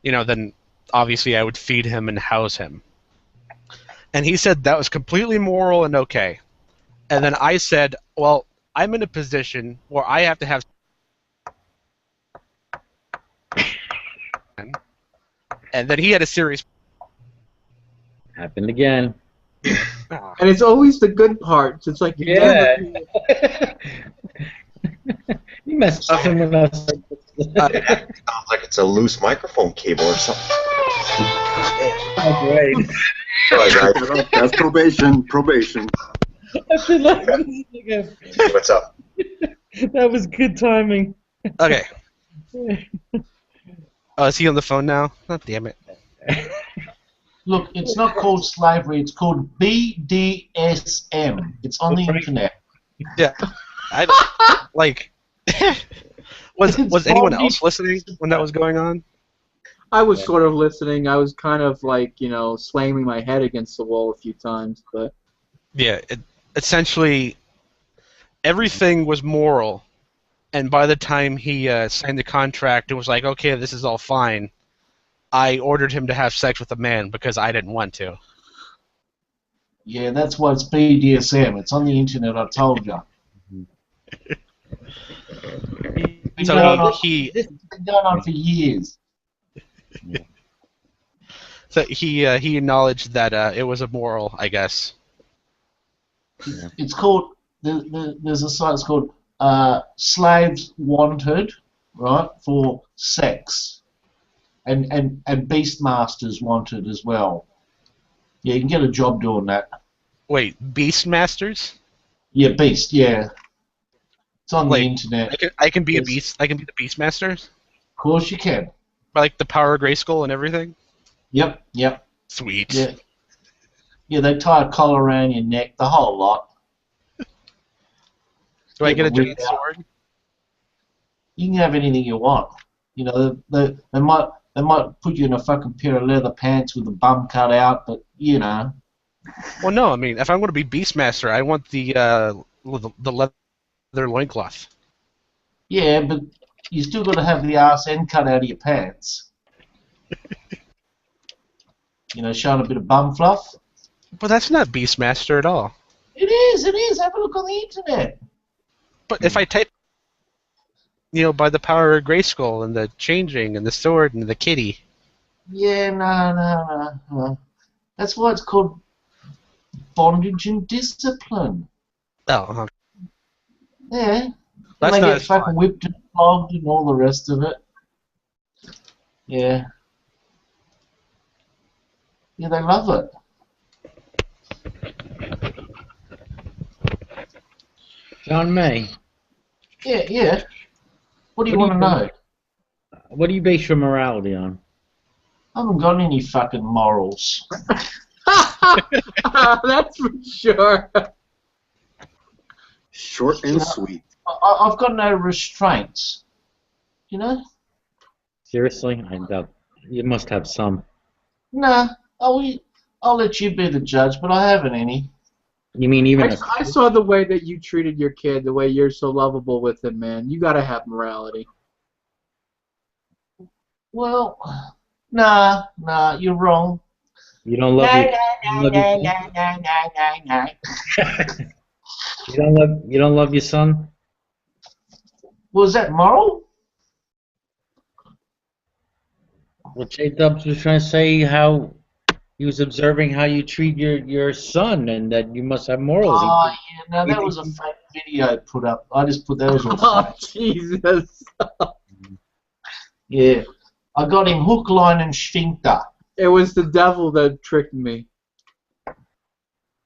Then obviously I would feed him and house him. And he said that was completely moral and okay. And then I said, well, I'm in a position where I have to have... And then he had a serious... Happened again. And it's always the good parts. It's like you You messed up with us. Sounds like it's a loose microphone cable or something. Oh, great. That's probation. What's up? That was good timing. Okay. Oh, is he on the phone now? Oh, damn it. Look, it's not called slavery. It's called BDSM. It's on the internet. Yeah. Was anyone else listening when that was going on? I was sort of listening. I was kind of slamming my head against the wall a few times, but Yeah, essentially everything was moral and by the time he signed the contract and was like, okay, this is all fine, I ordered him to have sex with a man because I didn't want to. Yeah, that's why it's BDSM. It's on the internet, I told you. It's So been going on for years. So he acknowledged that it was immoral, I guess. It's called, there's a site, it's called Slaves Wanted, right, for sex. And Beastmasters Wanted as well. Yeah, you can get a job doing that. Wait, Beastmasters? Yeah, Beast, yeah. It's on the Like, internet. I can be a beast. I can be the Beastmaster. Of course you can. Like the power of Grayskull and everything. Yep, yep. Sweet. Yeah. Yeah, they tie a collar around your neck, the whole lot. Do I get a giant whip out. sword? You can have anything you want. You know, they might put you in a fucking pair of leather pants with a bum cut out, but you know. Well, no. I mean, if I'm going to be Beastmaster, I want the leather loincloth. Yeah, but you still got to have the arse end cut out of your pants. You know, showing a bit of bum fluff. But that's not Beastmaster at all. It is, it is. Have a look on the internet. But if I type, by the power of Grayskull and the changing and the sword and the kitty. Yeah, no. That's why it's called bondage and discipline. Oh. Yeah. That's and they not get as fucking fun. whipped and flogged and all the rest of it. Yeah. Yeah, they love it. John May. Yeah. What do you want to know? What do you base your morality on? I haven't got any fucking morals. That's for sure. Short and sweet. I've got no restraints. You know? Seriously? I doubt. You must have some. Nah. I'll let you be the judge, but I haven't any. You mean even I saw the way that you treated your kid, the way you're so lovable with him, man. You gotta have morality. Well, nah, you're wrong. You don't love your You don't love your son? Was that moral? Well, J Dubs was trying to say how he was observing how you treat your son and that you must have morals. Oh, yeah, no, that was a fake video put up. I just put those on Oh, fake. Jesus. Yeah. I got him hook, line, and sphincter. It was the devil that tricked me.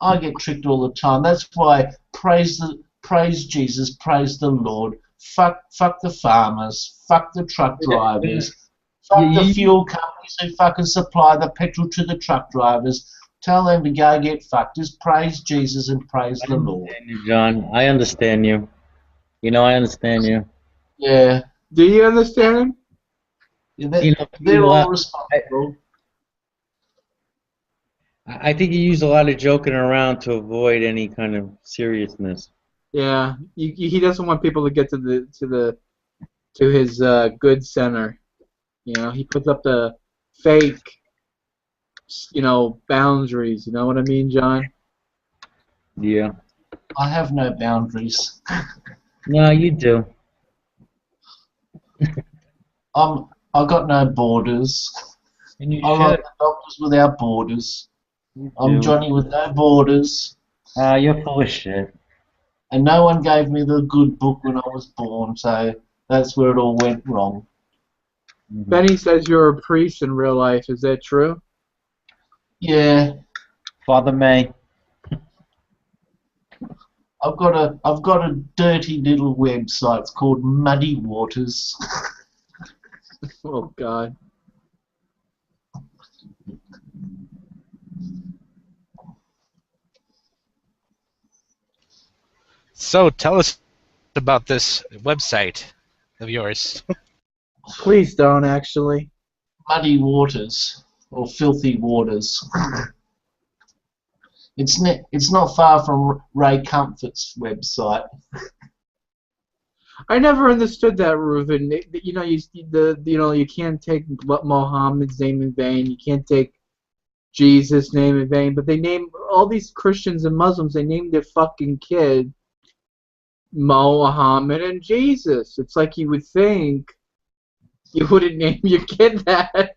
I get tricked all the time. That's why praise Jesus, praise the Lord. Fuck the farmers. Fuck the truck drivers. Fuck the fuel companies who fucking supply the petrol to the truck drivers. Tell them to go get fucked. Just praise Jesus and praise the Lord. John, I understand you. I understand you. Yeah. Do you understand him? Yeah, they're all responsible. I think you use a lot of joking around to avoid any kind of seriousness. Yeah. He doesn't want people to get to his good center. He puts up the fake, boundaries. You know what I mean, John? Yeah. I have no boundaries. No, you do. I've got no borders. And you I'm like the Doctors Without Borders. I'm Johnny with no borders. You're full of shit. And no one gave me the good book when I was born, so that's where it all went wrong. Benny says you're a priest in real life. Is that true? Yeah. Father May. I've got a dirty little website. It's called Muddy Waters. Oh God. So tell us about this website of yours. Please don't, actually. Muddy Waters, or Filthy Waters. It's not far from Ray Comfort's website. I never understood that, Reuven. You can't take Mohammed's name in vain. You can't take Jesus' name in vain. But they name all these Christians and Muslims. They name their fucking kid Mohammed and Jesus. It's like you would think you wouldn't name your kid that.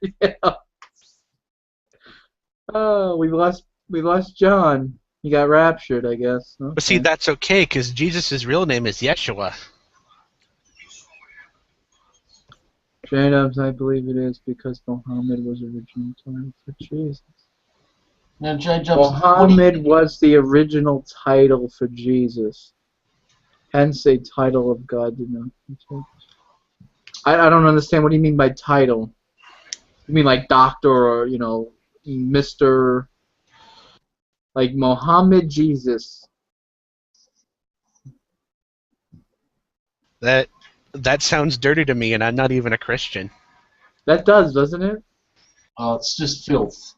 Oh, we lost John. He got raptured, I guess. Okay. But see, that's okay because Jesus' real name is Yeshua. J-Dubs, I believe it is because Muhammad was original title for Jesus. Now, J-Dubs, Muhammad was the original title for Jesus. Hence, a title of God did not. I don't understand. What do you mean by title? You mean like doctor or, Mr. Like Muhammad Jesus? That sounds dirty to me, and I'm not even a Christian. That does, doesn't it? Oh, it's just filth.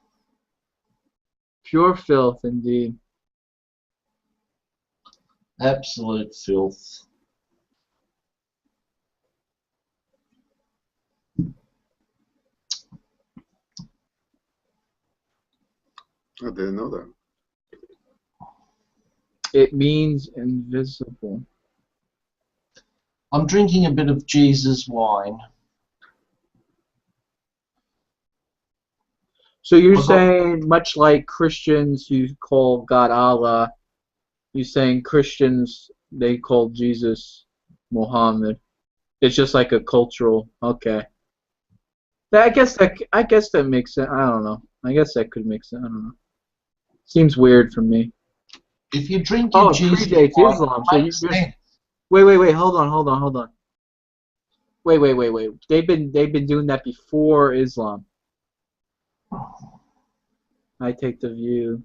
Pure filth, indeed. Absolute filth. I didn't know that. It means invisible. I'm drinking a bit of Jesus wine. So you're saying, much like Christians who call God Allah, you're saying Christians, they call Jesus Muhammad. It's just like a cultural. Okay. I guess that makes sense. I don't know. I guess that could make sense. I don't know. Seems weird for me. If you drink your Jesus predates wine, Islam. it So makes sense. Wait. Hold on. Wait. They've been doing that before Islam. I take the view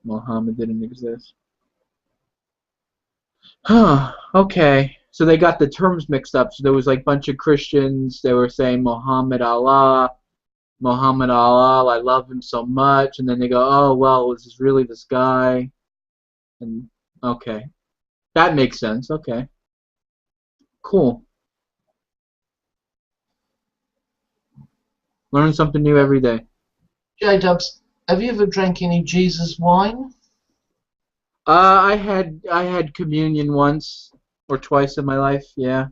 Muhammad didn't exist. Okay. So they got the terms mixed up. So there was like a bunch of Christians. They were saying Muhammad Allah, I love him so much. And then they go, oh, well, this is really this guy. And okay. That makes sense. Okay. Cool. Learn something new every day. J-Dubs, have you ever drank any Jesus wine? I had communion once or twice in my life. Yeah.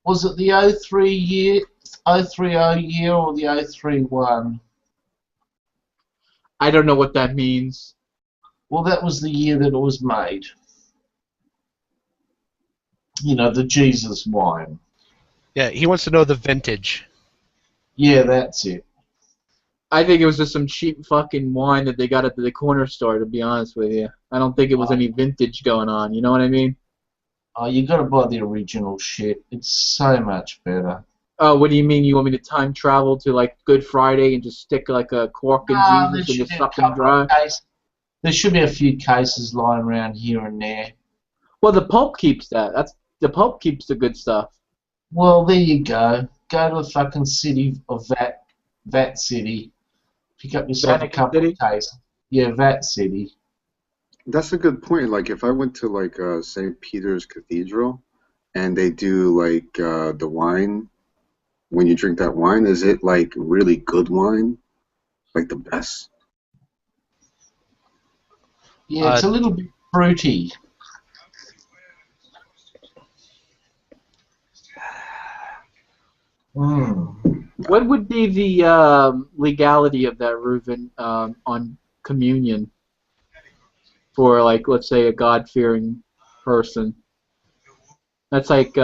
Was it the 03 year, 030 year, or the 031? I don't know what that means. Well, that was the year that it was made. You know, the Jesus wine. Yeah, he wants to know the vintage. Yeah, that's it. I think it was just some cheap fucking wine that they got at the corner store, to be honest with you. I don't think it was any vintage going on, you know what I mean? Oh, you gotta buy the original shit. It's so much better. Oh, what do you mean? You want me to time travel to like Good Friday and just stick like a cork in Jesus and just suck them dry? There should be a few cases lying around here and there. Well, the Pope keeps that. The Pope keeps the good stuff. Well, there you go. Go to the fucking city of Vat City. Pick up yourself a couple of cases. Yeah, Vat City. That's a good point. Like if I went to like St. Peter's Cathedral, and they do like the wine. When you drink that wine, is it like really good wine, like the best? Yeah, it's a little bit fruity. What would be the legality of that, Reuven, on communion for, like, let's say, a God-fearing person? That's like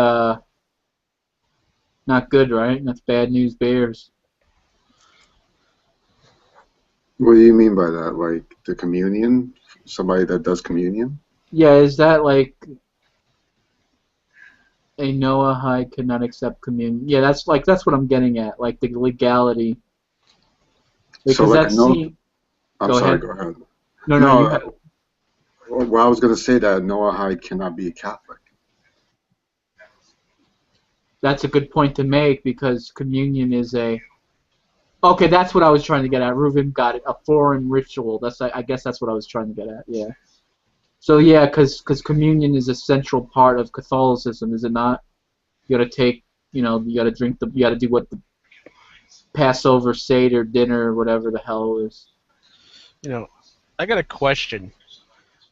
not good, right? That's bad news bears. What do you mean by that? Like the communion? Somebody that does communion? Yeah, is that like a Noahide could not accept communion? Yeah, that's what I'm getting at, like the legality. Because so like that's I'm sorry, go ahead. No. Well, I was going to say that Noahide cannot be a Catholic. That's a good point to make because communion is a. Okay, that's what I was trying to get at. Reuven got it. A foreign ritual. I guess that's what I was trying to get at. Yeah. So yeah, because communion is a central part of Catholicism, is it not? You gotta take, you gotta drink you gotta do what the Passover Seder dinner or whatever the hell it is. I got a question.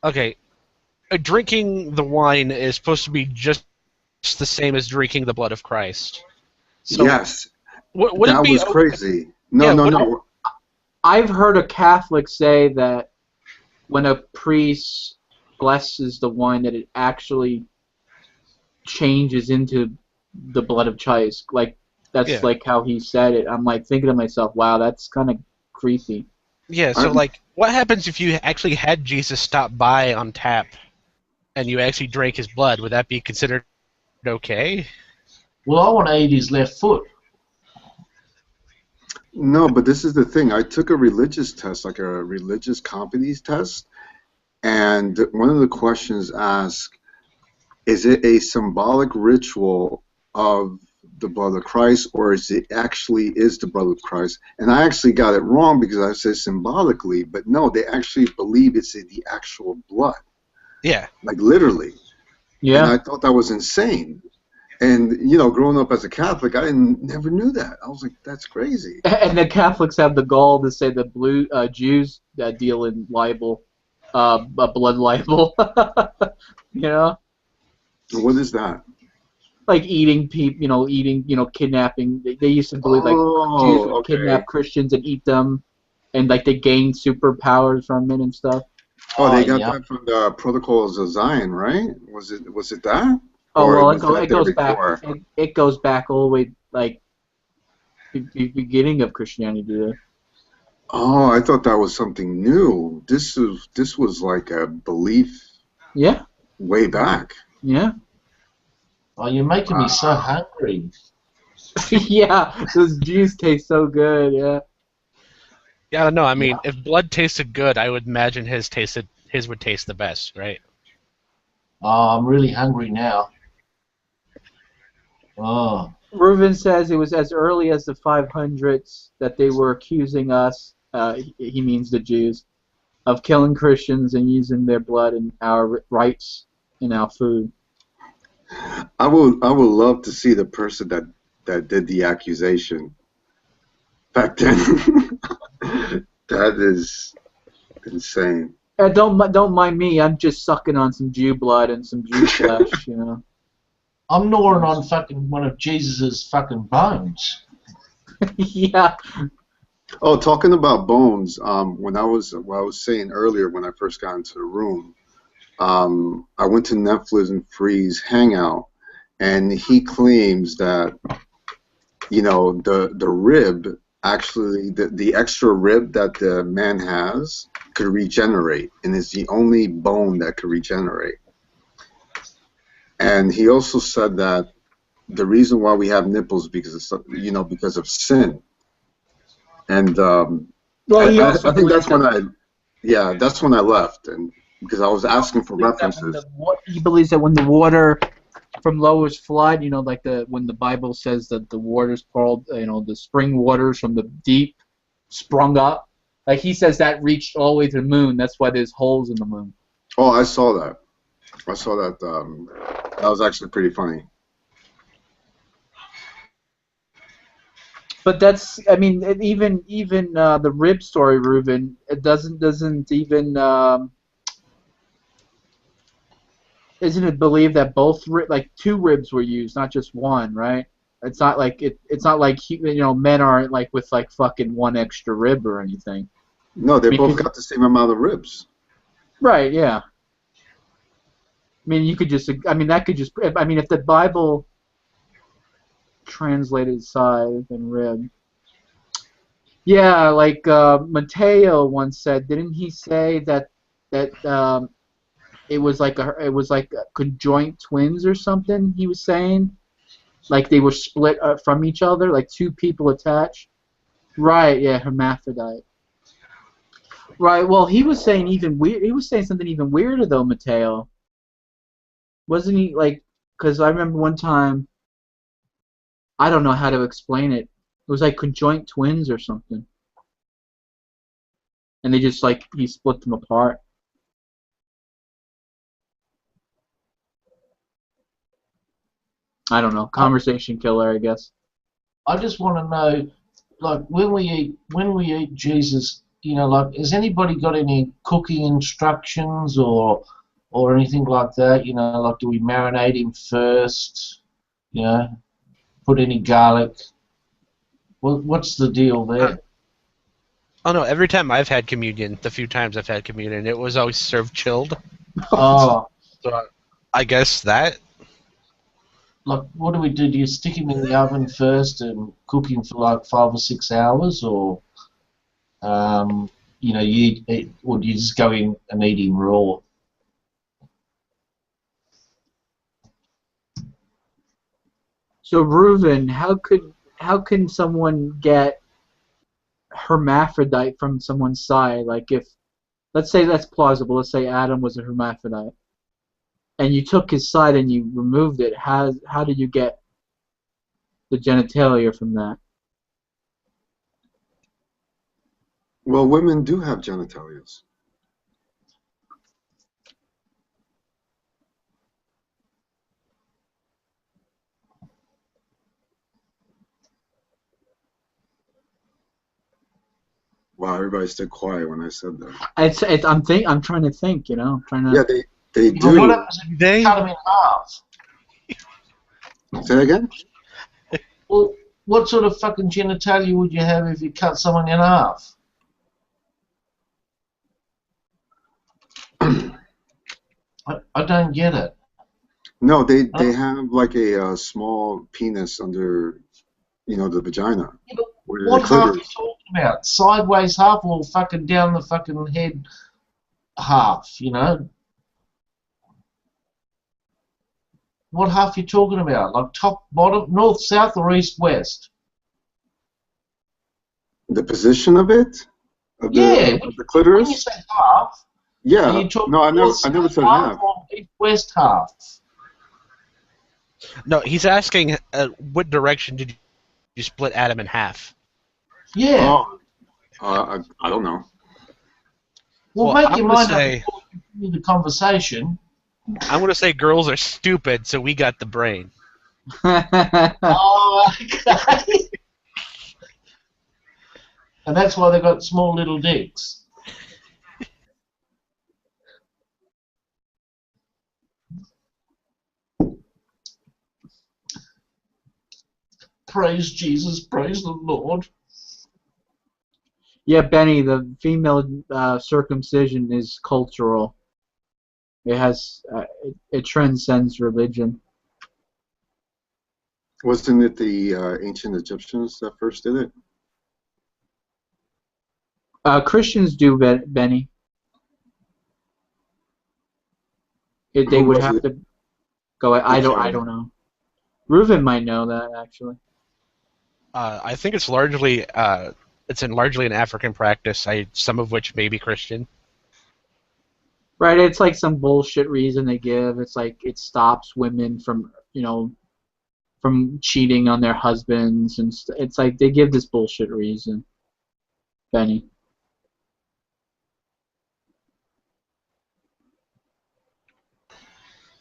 Okay, drinking the wine is supposed to be just the same as drinking the blood of Christ. So Yes, would it that be was crazy. No, yeah, no, would, no. I've heard a Catholic say that when a priest blesses the wine, that it actually changes into the blood of Christ. Like that's Yeah. like how he said it. I'm like thinking to myself, wow, that's kind of creepy. Yeah, so like, what happens if you actually had Jesus stop by on tap, and you actually drank his blood? Would that be considered okay? Well, I want to eat his left foot. No, but this is the thing. I took a religious test, like a religious competence test, and one of the questions asked, is it a symbolic ritual of the blood of Christ, or is it actually is the blood of Christ? And I actually got it wrong because I said symbolically, but no, they actually believe it's the actual blood. Yeah. Like literally. Yeah. And I thought that was insane. And, growing up as a Catholic, I never knew that. I was like, that's crazy. And the Catholics have the gall to say the Jews deal in libel, blood libel. What is that? Like eating people, kidnapping. They used to believe like Jews would kidnap Christians and eat them, and like they gained superpowers from it and stuff. Oh, they got that from the Protocols of Zion, right? Was it that? Oh or well, was it goes back. It goes back all the way like the beginning of Christianity. Oh, I thought that was something new. This was like a belief. Yeah. Way back. Yeah. Oh, you're making me so hungry. Yeah, those Jews taste so good. Yeah. Yeah, I don't know. I mean, if blood tasted good, I would imagine his would taste the best, right? Oh, I'm really hungry now. Oh. Reuven says it was as early as the 500s that they were accusing us, he means the Jews, of killing Christians and using their blood and our rights in our food. I would love to see the person that did the accusation back then. That is insane. Don't mind me. I'm just sucking on some Jew blood and some Jew flesh, I'm gnawing on fucking one of Jesus's fucking bones. Yeah. Oh, talking about bones. What I was saying earlier when I first got into the room, I went to Netflix and Free's Hangout, and he claims that the rib actually the extra rib that the man has could regenerate, and is the only bone that could regenerate. And he also said that the reason why we have nipples because of sin. And I think that's when I left, and because I was asking for references. He believes that when the water from Noah's flood, like when the Bible says that the waters called, the spring waters from the deep sprung up, like he says that reached all the way to the moon. That's why there's holes in the moon. Oh, I saw that. That was actually pretty funny. But that's, I mean, even the rib story, Reuven, it doesn't even isn't it believed that both like two ribs were used, not just one, right? It's not like it's not like men aren't like with like fucking one extra rib or anything. No, they both got the same amount of ribs. Right. Yeah. I mean, you could just. I mean, that could just. I mean, if the Bible translated side and rib. Yeah, like Mateo once said, didn't he say that it was like conjoint twins or something? He was saying, like they were split from each other, like two people attached. Right? Yeah, hermaphrodite. Right. Well, he was saying He was saying something even weirder though, Mateo. Wasn't he like? Because I remember one time. I don't know how to explain it. It was like conjoint twins or something. And they just like he split them apart. I don't know. Conversation killer, I guess. I just want to know, like, when we eat Jesus, you know, like, has anybody got any cooking instructions or anything like that? You know, like, do we marinate him first? You know, put any garlic? What's the deal there? Oh no! Every time I've had communion, the few times I've had communion, it was always served chilled. Oh, So I guess that. like, what do we do? Do you stick him in the oven first and cook him for like 5 or 6 hours, or you know, or do you just go in and eat him raw? So Reuven, how can someone get hermaphrodite from someone's side? Like if let's say that's plausible. Let's say Adam was a hermaphrodite, and you took his side and you removed it. How did you get the genitalia from that? Well, women do have genitalias. Wow, everybody stayed quiet when I said that. I'm trying to think. You know, I'm trying to. Yeah, they But do. what happens if you cut him in half? Say that again? Well, what sort of fucking genitalia would you have if you cut someone in half? I don't get it. No, they have like a small penis under, you know, the vagina. Yeah, but Where what the half are you clitoris. talking about? Sideways half or fucking down the fucking head half, you know? What half are you talking about? Like top, bottom, north, south, or east, west? The position of it? Of the, Yeah, of the when you clitoris? say half, are Yeah. you talking No, I north, never south said half half. or east, west half? No, he's asking what direction did you split Adam in half? Yeah. Oh, I don't know. Well, Well, make I'm your gonna mind up say before you continue the conversation. I'm gonna say girls are stupid, so we got the brain. Oh, okay. And that's why they got small little dicks. Praise Jesus, praise the Lord. Yeah, Benny, the female circumcision is cultural. It has it transcends religion. Wasn't it the ancient Egyptians that first did it? Christians do, Benny. They Who would was have it? to go. I'm I sorry. don't know. Reuven might know that actually. I think it's largely largely an African practice. Some of which may be Christian. Right, it's like some bullshit reason they give. It's like it stops women from, you know, from cheating on their husbands, and it's like they give this bullshit reason. Benny.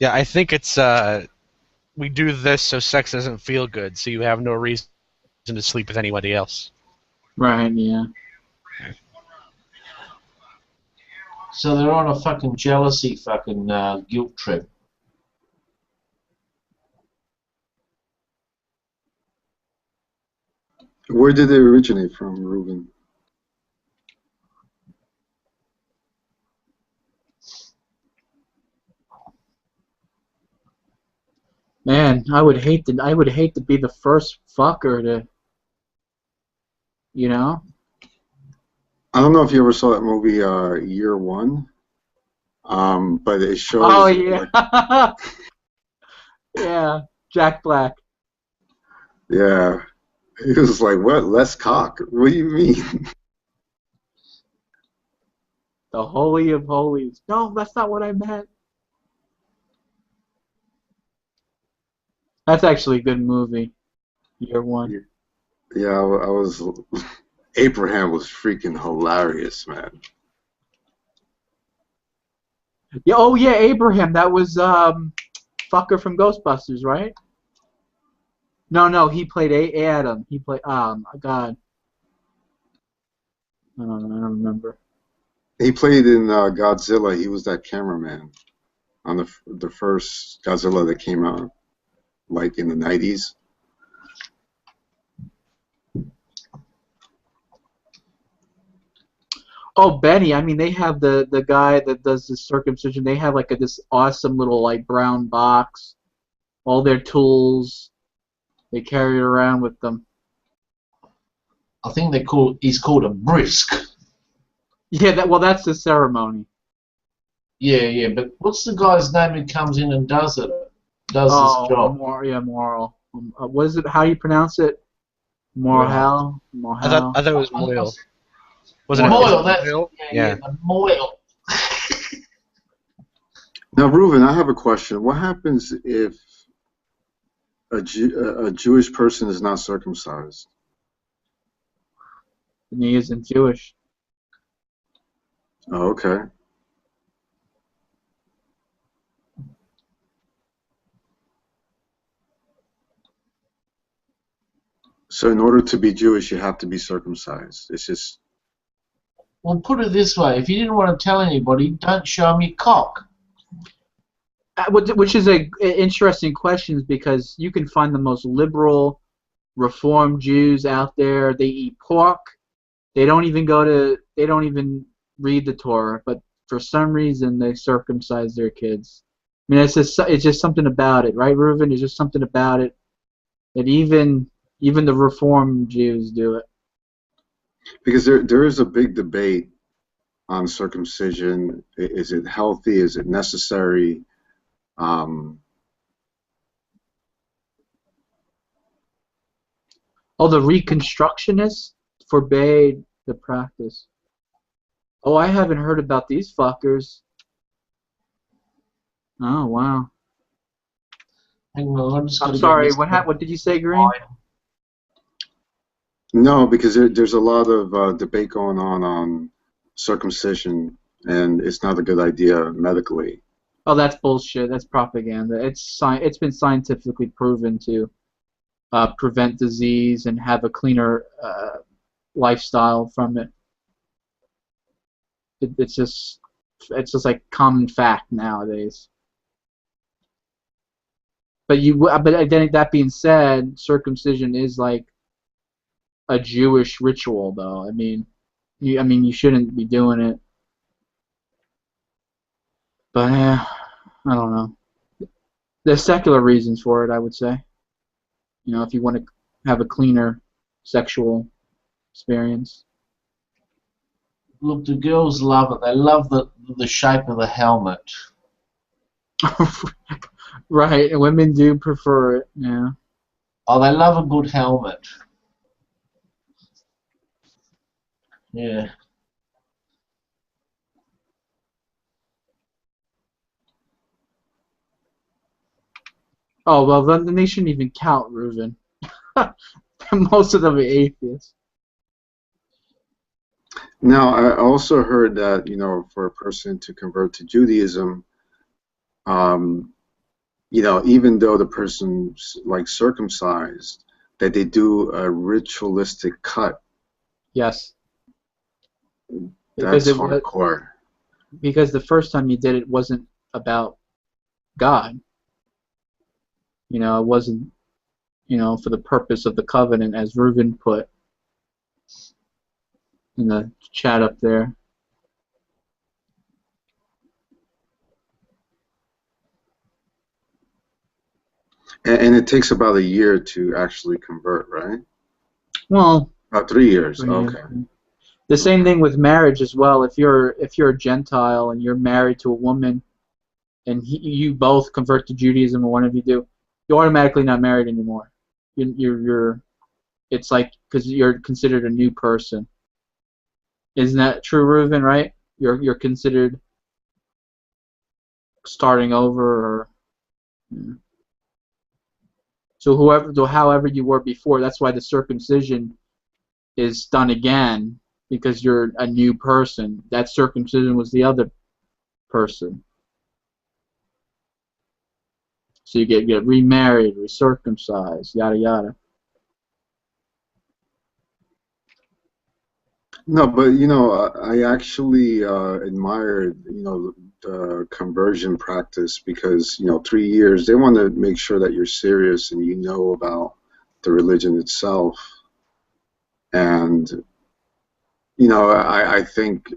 Yeah, I think it's we do this so sex doesn't feel good, so you have no reason to sleep with anybody else. Right, yeah. So they're on a fucking jealousy fucking guilt trip. Where did it originate from, Reuven? Man, I would hate to be the first fucker to, you know? I don't know if you ever saw that movie, Year One, but it shows. Oh yeah. Like, Yeah, Jack Black. yeah, he was like, "What? Less cock? What do you mean?" The Holy of Holies. No, that's not what I meant. That's actually a good movie. Year One. Yeah, I was. Abraham was freaking hilarious, man. Yeah, oh yeah, Abraham. That was fucker from Ghostbusters, right? No, he played Adam. He played God. I don't remember. He played in Godzilla. He was that cameraman on the first Godzilla that came out, like in the 90s. Oh, Benny. I mean, they have the guy that does the circumcision. They have like this awesome little like brown box. All their tools. They carry it around with them. I think he's called a brisk. Yeah, that's the ceremony. Yeah, but what's the guy's name who comes in and does this job? Moral. What is it? How do you pronounce it? Moral. I thought it was Moyle. Was it Moyle? Yeah. The Moyle. Now, Reuven, I have a question. What happens if a Jewish person is not circumcised? And he isn't Jewish. Oh, okay. So in order to be Jewish, you have to be circumcised. It's just... Well, put it this way. If you didn't want to tell anybody, don't show me cock. Which is a interesting question because you can find the most liberal, Reform Jews out there. They eat pork. They don't even read the Torah, but for some reason they circumcise their kids. I mean, it's just something about it, right, Reuven? It's just something about it that even the Reform Jews do it. Because there is a big debate on circumcision. Is it healthy? Is it necessary? The Reconstructionists forbade the practice. Oh, I haven't heard about these fuckers. Oh, wow. Hang on, I'm sorry, what did you say, Green? No, because there's a lot of debate going on circumcision, and it's not a good idea medically. Oh, that's bullshit. That's propaganda. It's been scientifically proven to prevent disease and have a cleaner lifestyle from it. It's just like common fact nowadays. But then that being said, circumcision is like a Jewish ritual, though. I mean, you shouldn't be doing it. But I don't know. There's secular reasons for it, I would say. You know, if you want to have a cleaner sexual experience. Look, the girls love it. They love the shape of the helmet. Right, and women do prefer it, yeah. Oh, they love a good helmet. Yeah. Oh, well, then they shouldn't even count, Reuven. Most of them are atheists. Now, I also heard that, for a person to convert to Judaism, even though the person's like circumcised, that they do a ritualistic cut. Yes. That's hardcore. Because the first time you did it wasn't about God. It wasn't, for the purpose of the covenant, as Reuven put in the chat up there. And it takes about a year to actually convert, right? Well, about 3 years. Okay. The same thing with marriage as well. If you're a Gentile and you're married to a woman, and you both convert to Judaism, or one of you do, you're automatically not married anymore. It's like because you're considered a new person. Isn't that true, Reuven? Right? You're considered starting over, or so however you were before. That's why the circumcision is done again, because you're a new person. That circumcision was the other person. So you get remarried, recircumcised, yada yada. No, but I actually admired the conversion practice because 3 years they want to make sure that you're serious and you know about the religion itself, and I think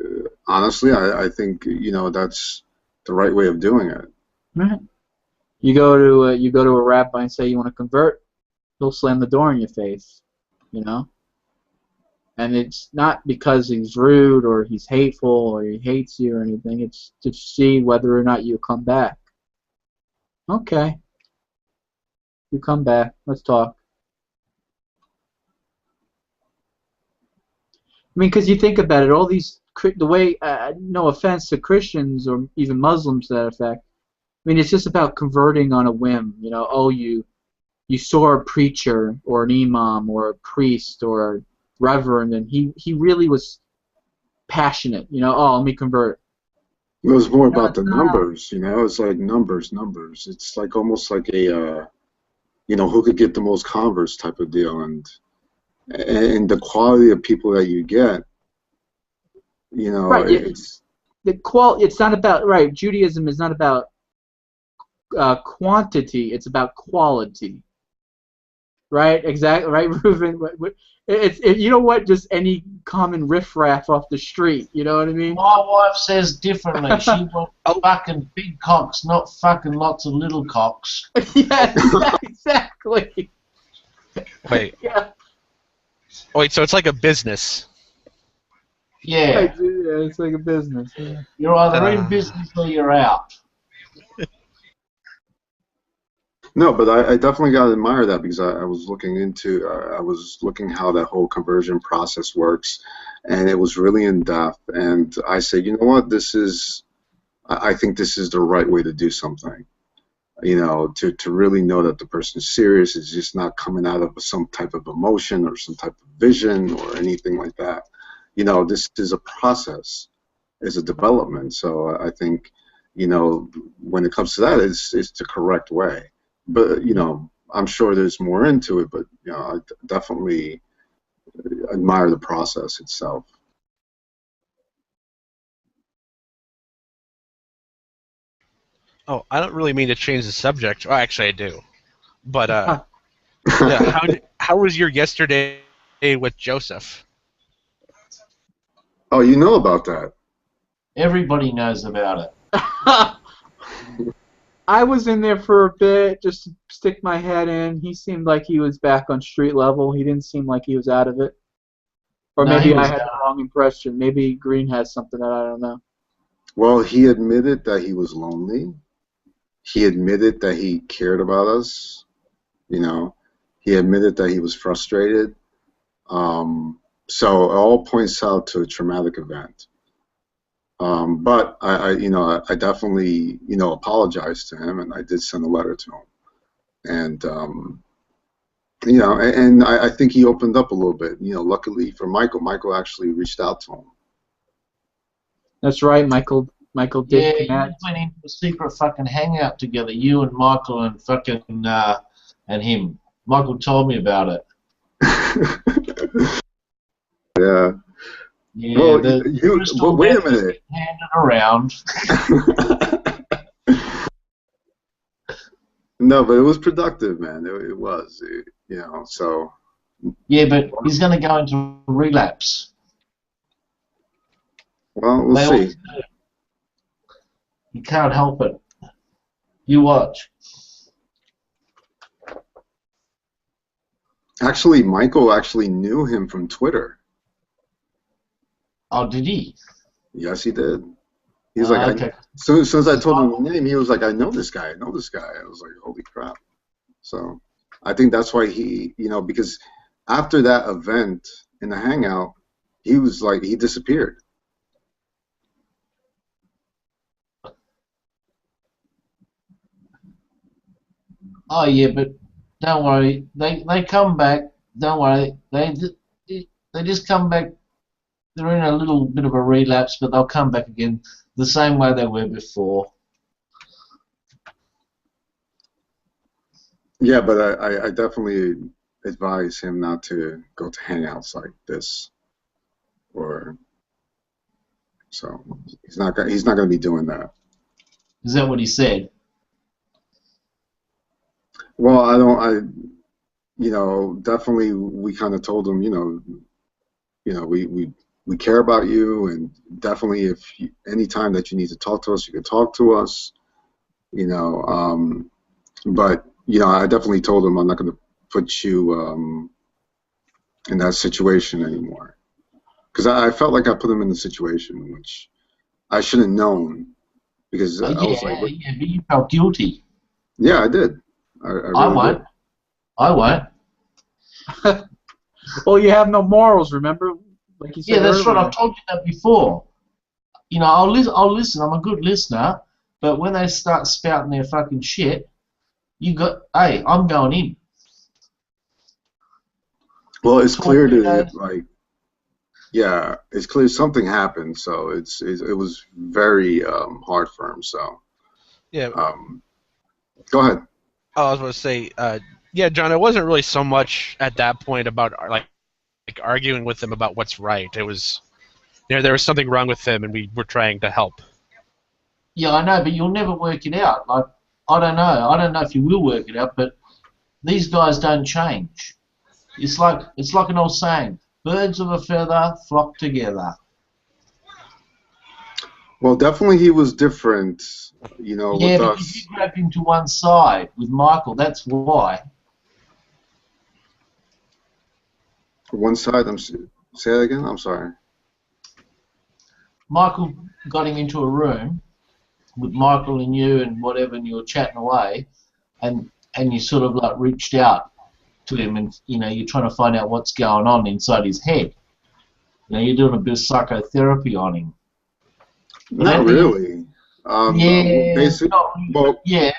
honestly I think that's the right way of doing it. Right. You go to a rabbi and say you want to convert, he'll slam the door in your face, you know. And it's not because he's rude or he's hateful or he hates you or anything. It's to see whether or not you come back. Okay, you come back. Let's talk. I mean, because you think about it, all these the way. No offense to Christians or even Muslims to that effect. I mean, it's just about converting on a whim. You know, oh, you saw a preacher or an imam or a priest or a reverend, and he really was passionate. You know, oh, let me convert. It was more about the numbers, It's like numbers. It's like almost like a, who could get the most converts type of deal, and the quality of people that you get, Right. it's It's not about right. Judaism is not about quantity. It's about quality. Right. Exactly. Right, Reuven. You know what? Just any common riffraff off the street. You know what I mean? My wife says differently. She wants fucking big cocks, not fucking lots of little cocks. Yeah, exactly. Wait. Yeah. Wait, so it's like a business. Yeah. Right, yeah, it's like a business. Yeah. You're either in business or you're out. No, but I definitely got to admire that because I was looking into, I was looking how that whole conversion process works, and it was really in depth. And I said, you know what, I think this is the right way to do something. To really know that the person is serious, is just not coming out of some type of emotion or some type of vision or anything like that. This is a process, it's a development. So I think, when it comes to that, it's the correct way. But I'm sure there's more into it. But I definitely admire the process itself. Oh, I don't really mean to change the subject. Oh, actually, I do. But yeah, how was your yesterday with Joseph? Oh, you know about that? Everybody knows about it. I was in there for a bit just to stick my head in. He seemed like he was back on street level. He didn't seem like he was out of it. Or No, maybe he I was had the wrong impression. Maybe Green has something that I don't know. Well, he admitted that he was lonely. He admitted that he cared about us. He admitted that he was frustrated. So it all points out to a traumatic event. But I definitely, apologized to him, and I did send a letter to him. And and I think he opened up a little bit. Luckily for Michael actually reached out to him. That's right, Michael did Yeah, you connect. went into a secret fucking hangout together, you and Michael and fucking and him. Michael told me about it. Yeah. Yeah, Well, the crystal but wait a meth was minute. handed around. No, but it was productive, man. It was, so. Yeah, but he's going to go into relapse. Well, we'll see. You can't help it. You watch. Actually, Michael actually knew him from Twitter. Oh, did he? Yes, he did. He was like, okay. Soon as I told him the name, he was like, I know this guy. I know this guy. I was like, holy crap. So I think that's why he, because after that event in the hangout, he was like, he disappeared. Oh, yeah, but don't worry. They come back. Don't worry. They just come back. They're in a little bit of a relapse, but they'll come back again the same way they were before. Yeah, but I definitely advise him not to go to hangouts like this, or so he's not gonna be doing that. Is that what he said? Well, definitely we kind of told him, we care about you, and definitely any time that you need to talk to us, you can talk to us, but I definitely told him I'm not going to put you in that situation anymore, because I felt like I put him in the situation which I should have known, because I was like, Yeah, but you felt guilty. yeah, I did. I I really won't. did. I won't. Well, you have no morals, remember? Like you said Yeah, that's right. earlier. I've told you that before. I'll listen. I'm a good listener. But when they start spouting their fucking shit, hey, I'm going in. Well, it's clear it's clear something happened. So it was very hard for him. So Yeah. Go ahead. Oh, I was going to say, yeah, John. It wasn't really so much at that point about like arguing with him about what's right. It was, there was something wrong with him, and we were trying to help. Yeah, I know, but you'll never work it out. Like, I don't know. I don't know if you will work it out, but these guys don't change. It's like an old saying: birds of a feather flock together. Well, definitely he was different, Yeah, with because us. you grabbed him to one side with Michael. That's why. One side. Say that again. I'm sorry. Michael got him into a room with Michael and you and whatever, and you were chatting away, and you sort of like reached out to him, and you're trying to find out what's going on inside his head. You're doing a bit of psychotherapy on him. But Not really. Yeah,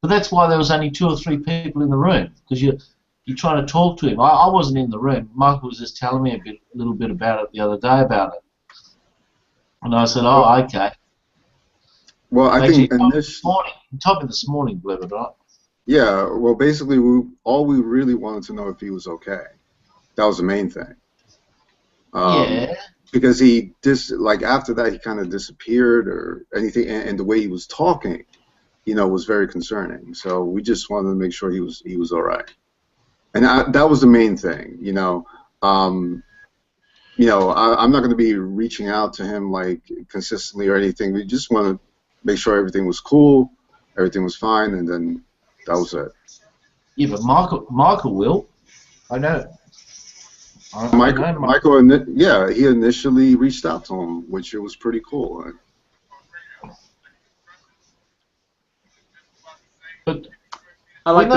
but that's why there was only 2 or 3 people in the room, because you're trying to talk to him. I wasn't in the room. Michael was just telling me a little bit about it the other day about it, and I said, "Oh, okay." Well, I Actually, think he told me this morning, believe it or not. Yeah. Well, basically, all we really wanted to know if he was okay. That was the main thing. Yeah. Because after that he kind of disappeared or anything, and the way he was talking, was very concerning. So we just wanted to make sure he was all right, and that was the main thing. I'm not going to be reaching out to him like consistently or anything. We just want to make sure everything was cool, everything was fine, and then that was it. Yeah, but Michael will. I know. Michael, yeah, he initially reached out to him, which it was pretty cool. But I like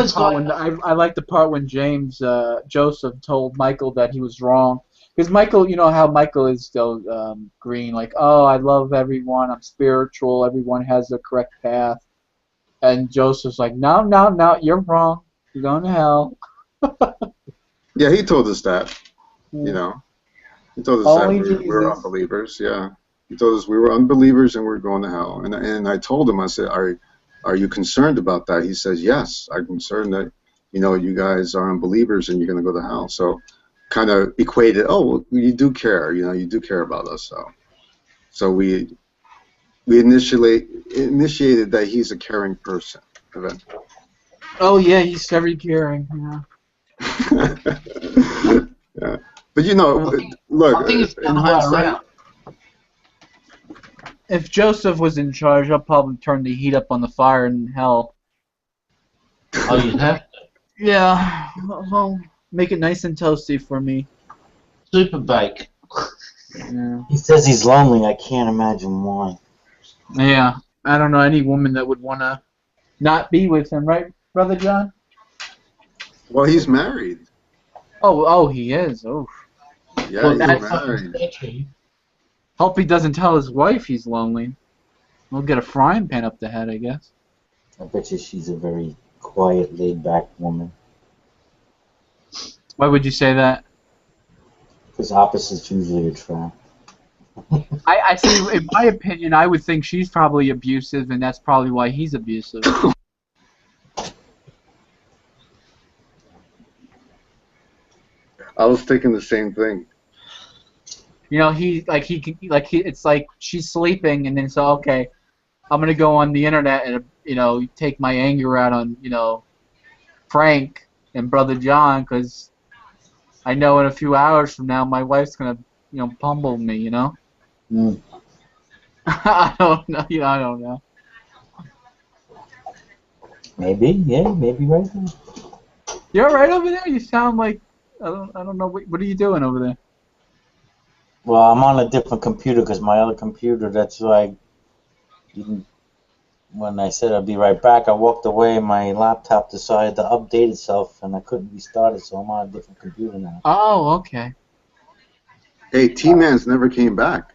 the part when James Joseph told Michael that he was wrong, because Michael, you know how Michael is still green, like, oh, I love everyone, I'm spiritual, everyone has the correct path, and Joseph's like, no, you're wrong, you're going to hell. Yeah, he told us that. He told us that we were unbelievers. Yeah, he told us we were unbelievers and we were going to hell. And I told him, I said, are you concerned about that? He says, yes, I'm concerned that you guys are unbelievers and you're going to go to hell. So kind of equated, oh, well, you do care, you do care about us. So we initiated that he's a caring person eventually. Oh yeah, he's very caring. Yeah. Yeah. But look, I think it's in hindsight, if Joseph was in charge, I'll probably turn the heat up on the fire in hell. Oh, you have to? Yeah, well, make it nice and toasty for me. Super bake. Yeah. He says he's lonely. I can't imagine why. Yeah, I don't know any woman that would want to not be with him, right, Brother John? Well, he's married. Oh, he is. Oh. Yeah, he's married. Hope he doesn't tell his wife he's lonely. We'll get a frying pan up the head, I guess. I bet you she's a very quiet, laid-back woman. Why would you say that? Because opposites usually attract. I say, in my opinion, I would think she's probably abusive, and that's probably why he's abusive. I was thinking the same thing. You know, it's like she's sleeping, and then so okay, I'm gonna go on the internet and take my anger out on Frank and Brother John, because I know in a few hours from now my wife's gonna pummel me. Mm. I don't know. I don't know. Maybe, yeah, maybe right there. You're all right over there. You sound like I don't know. What are you doing over there? Well, I'm on a different computer because my other computer, that's why when I said I'd be right back, I walked away and my laptop decided to update itself and I couldn't restart it, so I'm on a different computer now. Oh, okay. Hey, T-Man's never came back.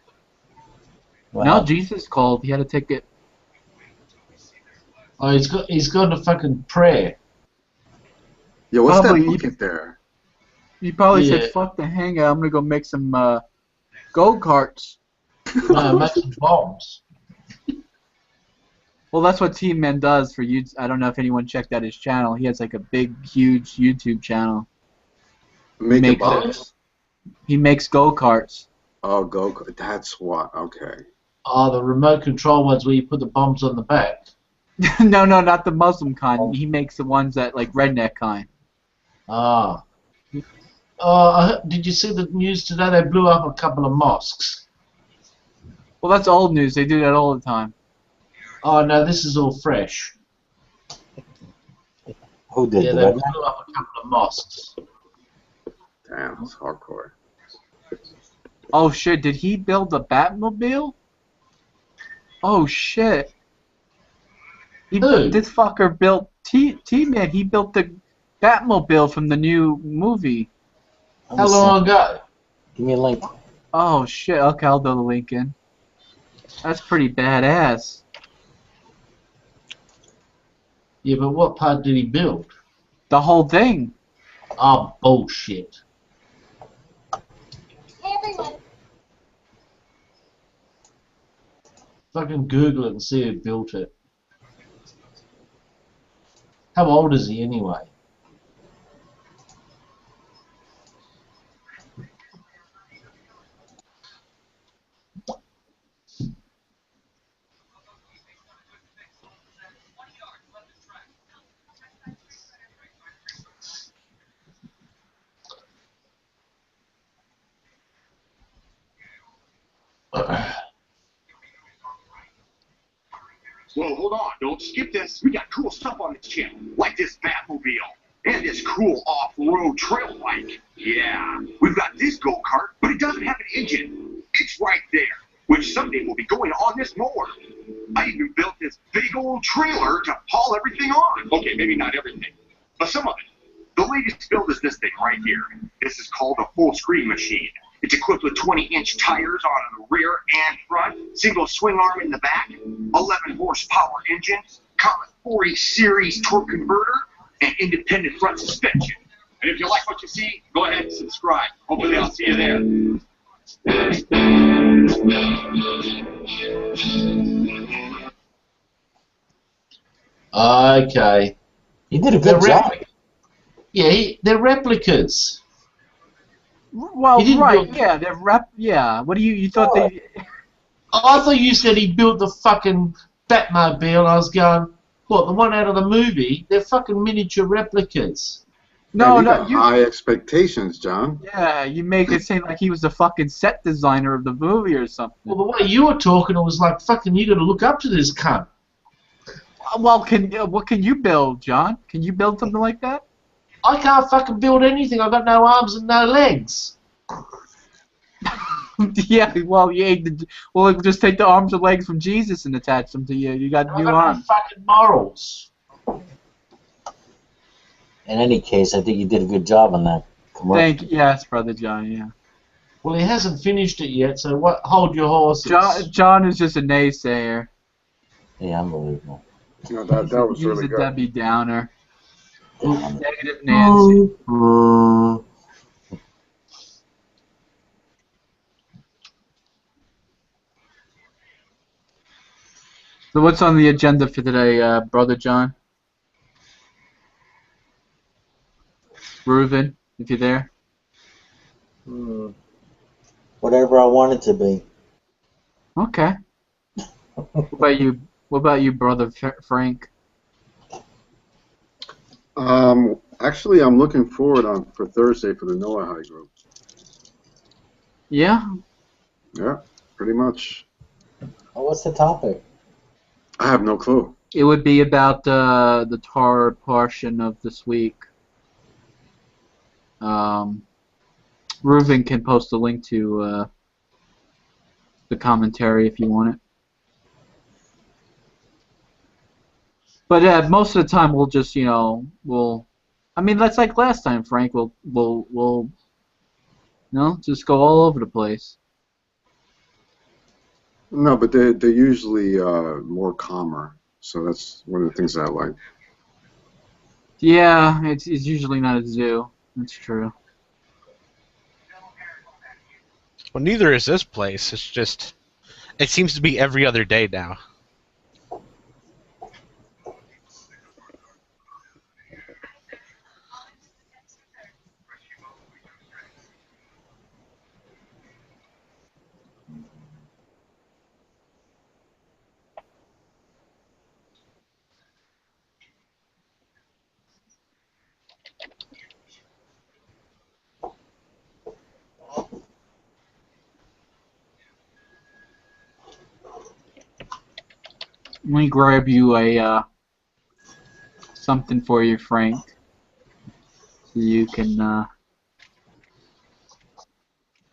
No, Jesus called. He had a ticket. Oh, he's got a fucking prayer. Yo, what's Probably, that bucket there? He probably Yeah. said, "Fuck the hangout. I'm gonna go make some go-karts." No, make some bombs. Well, that's what Team Man does for you. I don't know if anyone checked out his channel. He has like a big, huge YouTube channel. Making bombs? He makes go-karts. Oh, go-kart. That's what. Okay. Oh, the remote control ones where you put the bombs on the back. No, not the Muslim kind. He makes the ones that like redneck kind. Ah. Did you see the news today? They blew up a couple of mosques. Well, that's old news. They do that all the time. Oh, no, this is all fresh. Who did Yeah, the they red blew up a couple of mosques. Damn, that's hardcore. Oh shit! Did he build the Batmobile? Oh shit! This fucker built T-Man. He built the Batmobile from the new movie. How long ago? Give me a link. Oh shit! Okay, I'll throw the link in. That's pretty badass. Yeah, but what part did he build? The whole thing. Oh, bullshit. Fucking Google it and see who built it. How old is he anyway? Whoa, hold on. Don't skip this. We got cool stuff on this channel, like this Batmobile and this cool off-road trail bike. Yeah, we've got this go-kart, but it doesn't have an engine. It's right there, which someday will be going on this mower. I even built this big old trailer to haul everything on. Okay, maybe not everything, but some of it. The latest build is this thing right here. This is called a full-screen machine. It's equipped with 20-inch tires on the rear and front, single swing arm in the back, 11 horsepower engine, Comet 40 series torque converter, and independent front suspension. And if you like what you see, go ahead and subscribe. Hopefully I'll see you there. Okay. You did a good job. Yeah, they're replicas. Well, right, yeah, they're yeah. What do you thought they? I thought you said he built the fucking Batmobile. I was going, what, the one out of the movie? They're fucking miniature replicas. No, Man, you no, got high expectations, John. Yeah, you make it seem like he was the fucking set designer of the movie or something. Well, the way you were talking, it was like, fucking, you got to look up to this cunt. Well, what can you build, John? Can you build something like that? I can't fucking build anything. I've got no arms and no legs. Yeah, well, just take the arms and legs from Jesus and attach them to you. You got new arms. No fucking morals. In any case, I think you did a good job on that commercial. Yes, Brother John, yeah. Well, he hasn't finished it yet, so what? Hold your horses. John is just a naysayer. Yeah, unbelievable. No, that was really He's good. a Debbie Downer. Negative Nancy. So what's on the agenda for today, Brother John? Reuven, if you're there. Whatever I want it to be. Okay. What about you? What about you, brother Frank? Actually, I'm looking forward for Thursday for the Noah High group. Yeah. Yeah, pretty much. Oh, what's the topic? I have no clue. It would be about the Torah portion of this week. Reuven can post a link to the commentary if you want it. But most of the time we'll just, I mean, that's like last time, Frank. We'll just go all over the place. No, but they're usually more calmer. So that's one of the things I like. Yeah, it's usually not a zoo. That's true. Well, neither is this place. It's just, it seems to be every other day now. Let me grab you a something for you, Frank, so you can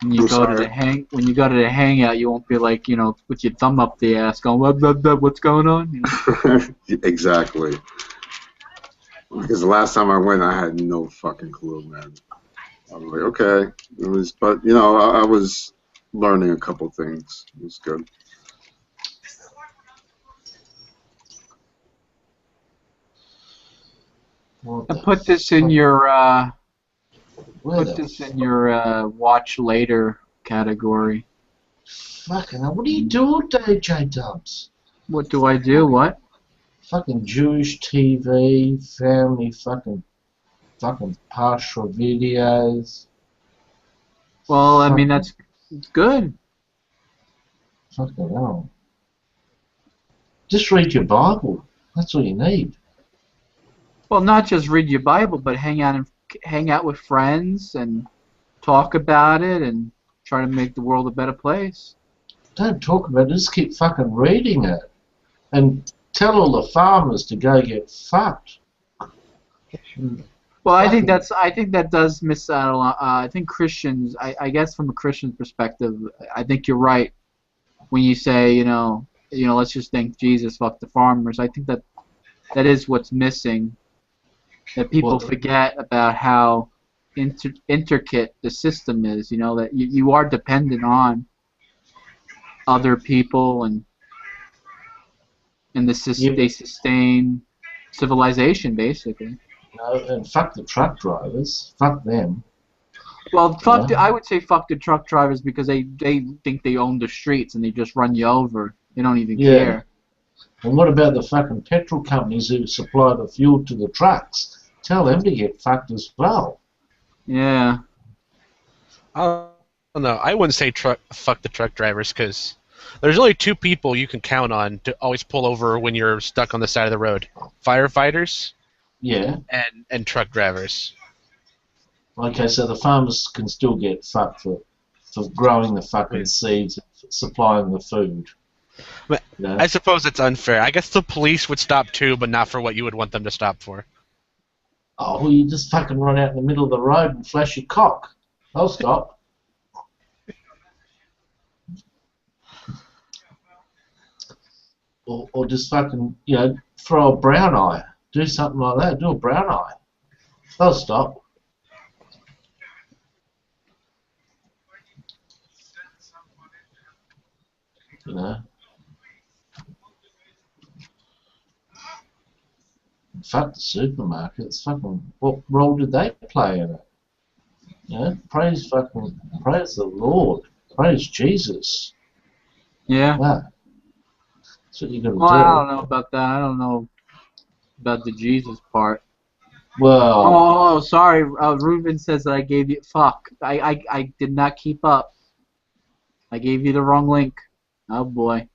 when you go to the hangout, you won't be like with your thumb up the ass going what's going on. Exactly. Because the last time I went, I had no fucking clue, man. I was like, okay, but I was learning a couple things. It was good. And put this in your watch later category. Fucking hell, what do you do all day, J-Dubs? What do I do? What? Fucking Jewish TV, family, fucking partial videos. Well, I mean, that's good. Fucking hell. Just read your Bible. That's all you need. Well, not just read your Bible, but hang out with friends and talk about it and try to make the world a better place. Don't talk about it. Just keep fucking reading it, and tell all the farmers to go get fucked. Well, I think that does miss out a lot. I think Christians, I guess from a Christian perspective, I think you're right when you say, let's just thank Jesus, fuck the farmers. I think that is what's missing. That people forget about how intricate the system is. That you are dependent on other people and they sustain civilization basically. And fuck the truck drivers. Fuck them. Well, I would say fuck the truck drivers because they think they own the streets and they just run you over. They don't even care. And what about the fucking petrol companies who supply the fuel to the trucks? Tell them to get fucked as well. Yeah. I don't know. I wouldn't say fuck the truck drivers because there's only two people you can count on to always pull over when you're stuck on the side of the road: firefighters. Yeah. And truck drivers. Okay, so the farmers can still get fucked for growing the fucking seeds, supplying the food. But I suppose it's unfair. I guess the police would stop too, but not for what you would want them to stop for. Oh, well, you just fucking run out in the middle of the road and flash your cock. They'll stop. Or just fucking, throw a brown eye. Do something like that. Do a brown eye. They'll stop. Fuck the supermarkets. Fucking, what role did they play in it? Praise the Lord. Praise Jesus. Yeah. That's what you got to do. Well, I don't know about that. I don't know about the Jesus part. Well. Oh, sorry. Reuven says that I gave you. Fuck. I did not keep up. I gave you the wrong link. Oh boy.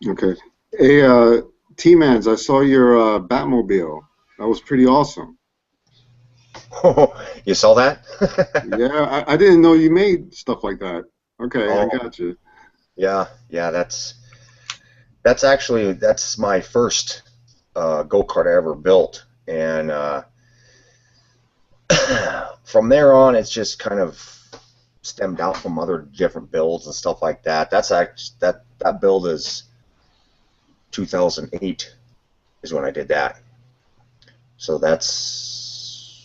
Okay. Hey, T-Mans, I saw your Batmobile. That was pretty awesome. You saw that? Yeah, I didn't know you made stuff like that. Okay, I Oh. got you. Yeah, that's my first go-kart I ever built, and from there on, it's just kind of stemmed out from other different builds and stuff like that. That build is 2008 is when I did that. So that's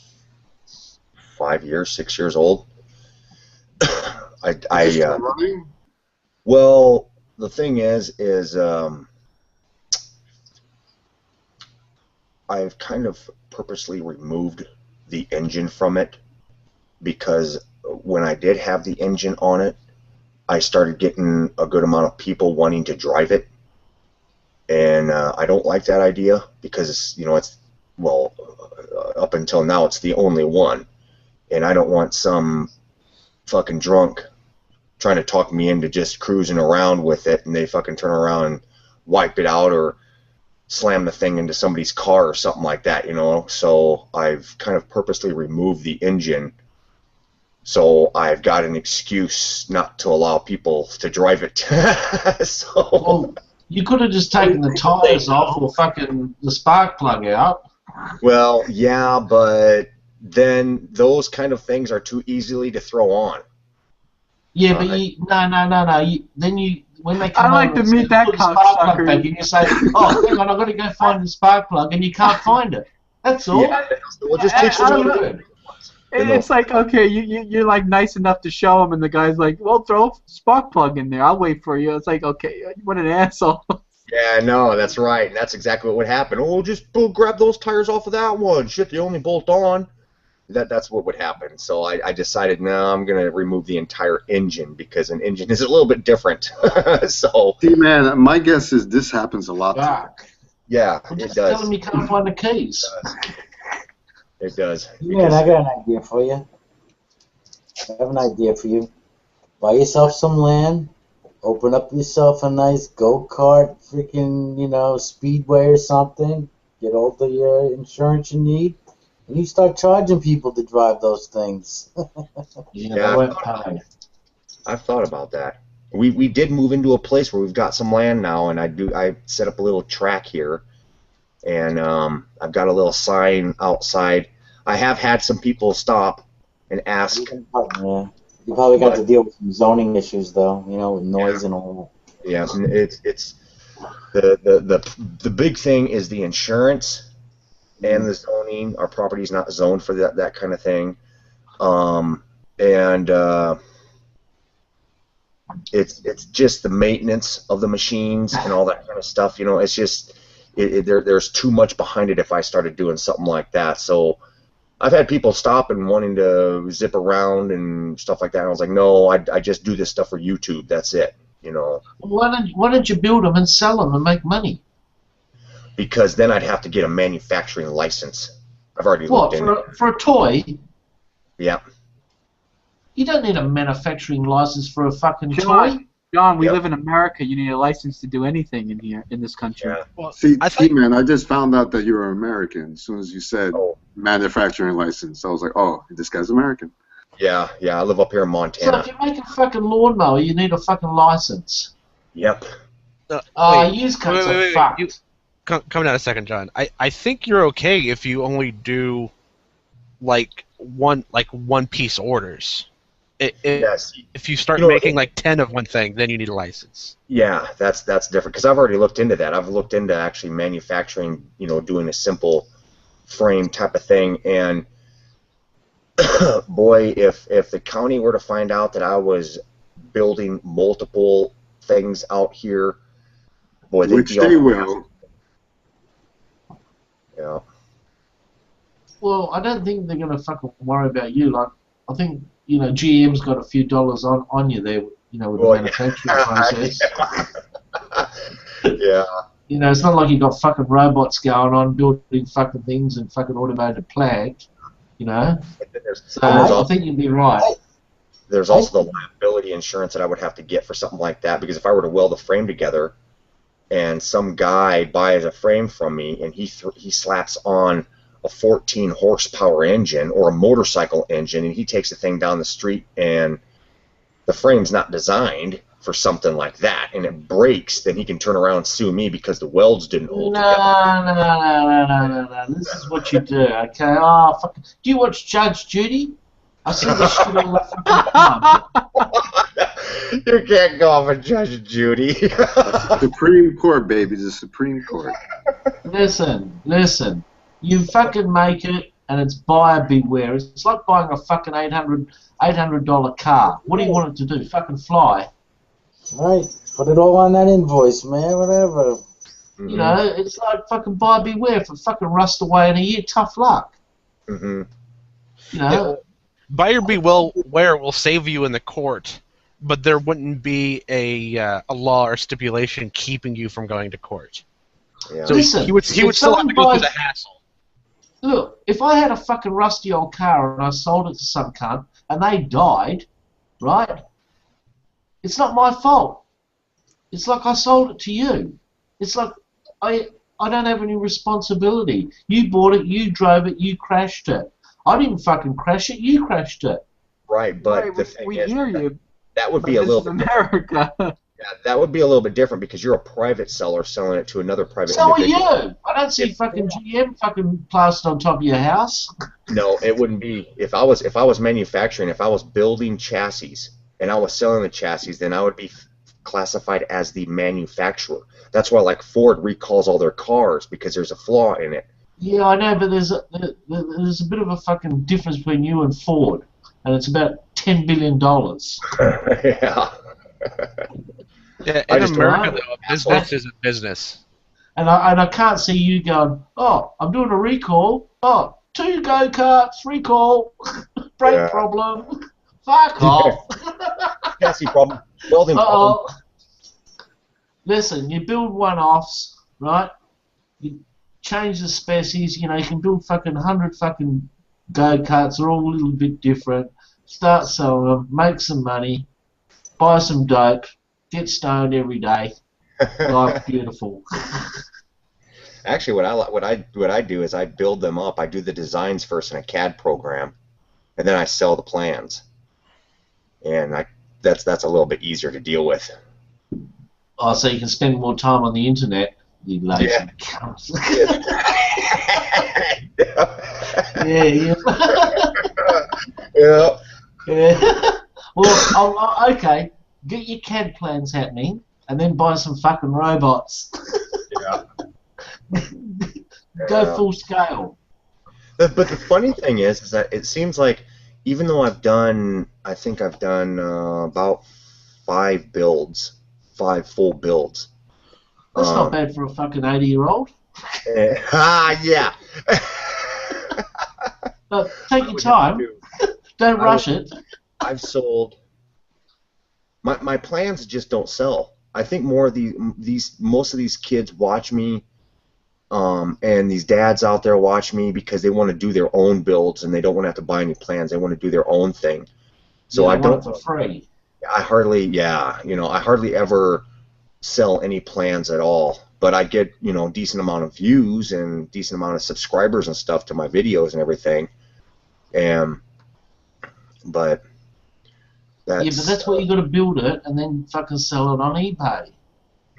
5 years, 6 years old. Well, the thing is I've kind of purposely removed the engine from it because when I did have the engine on it, I started getting a good amount of people wanting to drive it, and I don't like that idea because up until now it's the only one, and I don't want some fucking drunk trying to talk me into just cruising around with it, and they fucking turn around and wipe it out or slam the thing into somebody's car or something like that, So I've kind of purposely removed the engine, so I've got an excuse not to allow people to drive it. Well, you could have just taken the tires off or fucking the spark plug out. Well, yeah, but then those kind of things are too easily to throw on. Yeah, but no. When they come I like over to meet that put the spark plug cocksucker. back in, you say, "Oh, hang on, I've got to go find the spark plug," and you can't find it. That's all. Yeah, well, just take I don't know. It's like, okay, you're like nice enough to show him, and the guy's like, well, throw a spark plug in there. I'll wait for you. It's like, okay, what an asshole. Yeah, no, that's right. And that's exactly what would happen. Oh, just grab those tires off of that one. Shit, they only bolt on. That's what would happen. So I decided, no, I'm going to remove the entire engine because an engine is a little bit different. So. T-Man, my guess is this happens a lot. Yeah, Well, it just does. tell him you can't find the keys. It does. Man, I got an idea for you. I have an idea for you. Buy yourself some land, open up yourself a nice go-kart, freaking, speedway or something, get all the insurance you need, and you start charging people to drive those things. Yeah, I've thought about that. We did move into a place where we've got some land now, and I set up a little track here, and I've got a little sign outside. I have had some people stop and ask. Yeah. You probably got to deal with some zoning issues though, with noise and all that. Yeah, it's the big thing is the insurance and the zoning. Our property's not zoned for that kind of thing, and it's just the maintenance of the machines and all that kind of stuff. It's just there's too much behind it if I started doing something like that. So I've had people stop and wanting to zip around and stuff like that. And I was like, no, I just do this stuff for YouTube. That's it. Why don't you build them and sell them and make money? Because then I'd have to get a manufacturing license. I've already looked into it. For a toy? Yeah. You don't need a manufacturing license for a fucking John, toy. John, we live in America. You need a license to do anything in this country. Yeah. Well, See, T-Man, I just found out that you're American as soon as you said manufacturing license. I was like, oh, this guy's American. Yeah, I live up here in So Montana. if you make a fucking lawnmower, you need a fucking license. Yep. Use cunts are fucked. Come down a second, John. I think you're okay if you only do like one piece orders. Yes. If you start making like 10 of one thing, then you need a license. Yeah, that's different because I've already looked into that. I've looked into actually manufacturing, doing a simple frame type of thing. And boy, if the county were to find out that I was building multiple things out here, boy, which they will. Yeah. Well, I don't think they're gonna fucking worry about you. Like, I think GM's got a few dollars on you there. With the manufacturing process. Yeah. You know, it's not like you got fucking robots going on building fucking things and fucking automated plant. You know, so I think you'd be right. There's also the liability insurance that I would have to get for something like that, because if I were to weld a frame together and some guy buys a frame from me and he slaps on a 14 horsepower engine or a motorcycle engine and he takes the thing down the street and the frame's not designed for something like that and it breaks, then he can turn around and sue me because the welds didn't hold together. No. This is what you do, okay? Oh, fuck. Do you watch Judge Judy? I see this shit all the fucking time. You can't go off of Judge Judy. Supreme Court, baby, the Supreme Court. Listen. You fucking make it, and it's buyer beware. It's like buying a fucking $800 car. What do you want it to do? Fucking fly? Right. Put it all on that invoice, man. Whatever. You know, it's like fucking buyer beware. If it fucking rusts away in a year, tough luck. Mm-hmm. You know. Buyer beware will save you in the court, but there wouldn't be a law or stipulation keeping you from going to court. Yeah. So Listen, he would still have to go through the hassle. Look, if I had a fucking rusty old car and I sold it to some cunt and they died, right? It's not my fault. It's like I sold it to you. It's like I don't have any responsibility. You bought it, you drove it, you crashed it. I didn't fucking crash it, you crashed it. Right, but Right, the thing we is, hear you. that would be But a little this is bit America. Yeah, that would be a little bit different because you're a private seller selling it to another private So are individual. you. I don't see fucking GM fucking plastered on top of your house. No, it wouldn't be. If I was manufacturing, if I was building chassis and I was selling the chassis, then I would be classified as the manufacturer. That's why like Ford recalls all their cars because there's a flaw in it. Yeah, I know, but there's a bit of a fucking difference between you and Ford, and it's about $10 billion. Yeah. Yeah, in America, though, a business is a business. And I can't see you going, oh, I'm doing a recall. Oh, 2 go-karts, recall, brake problem. Fuck off. Chassis problem. Welding problem. Listen, you build one-offs, right? You change the species. You know, you can build fucking 100 fucking go-karts. They're all a little bit different. Start selling them, make some money, buy some dope, get stoned every day. Life's beautiful. Actually, what I do is I build them up. I do the designs first in a CAD program, and then I sell the plans. And that's a little bit easier to deal with. Oh, so you can spend more time on the internet, you lazy cunts. Yeah. Yeah. Yeah. Well, okay. Get your CAD plans happening, and then buy some fucking robots. Yeah. Go full scale. But the funny thing is that it seems like even though I think I've done about 5 full builds. That's not bad for a fucking 80-year-old. Yeah. But take your time. Don't rush it. I've sold. My plans just don't sell. I think more of most of these kids watch me, and these dads out there watch me because they want to do their own builds and they don't want to have to buy any plans. They want to do their own thing. So I don't. For free. I hardly ever sell any plans at all. But I get decent amount of views and decent amount of subscribers and stuff to my videos and everything. But that's what you got to build it and then fucking sell it on eBay.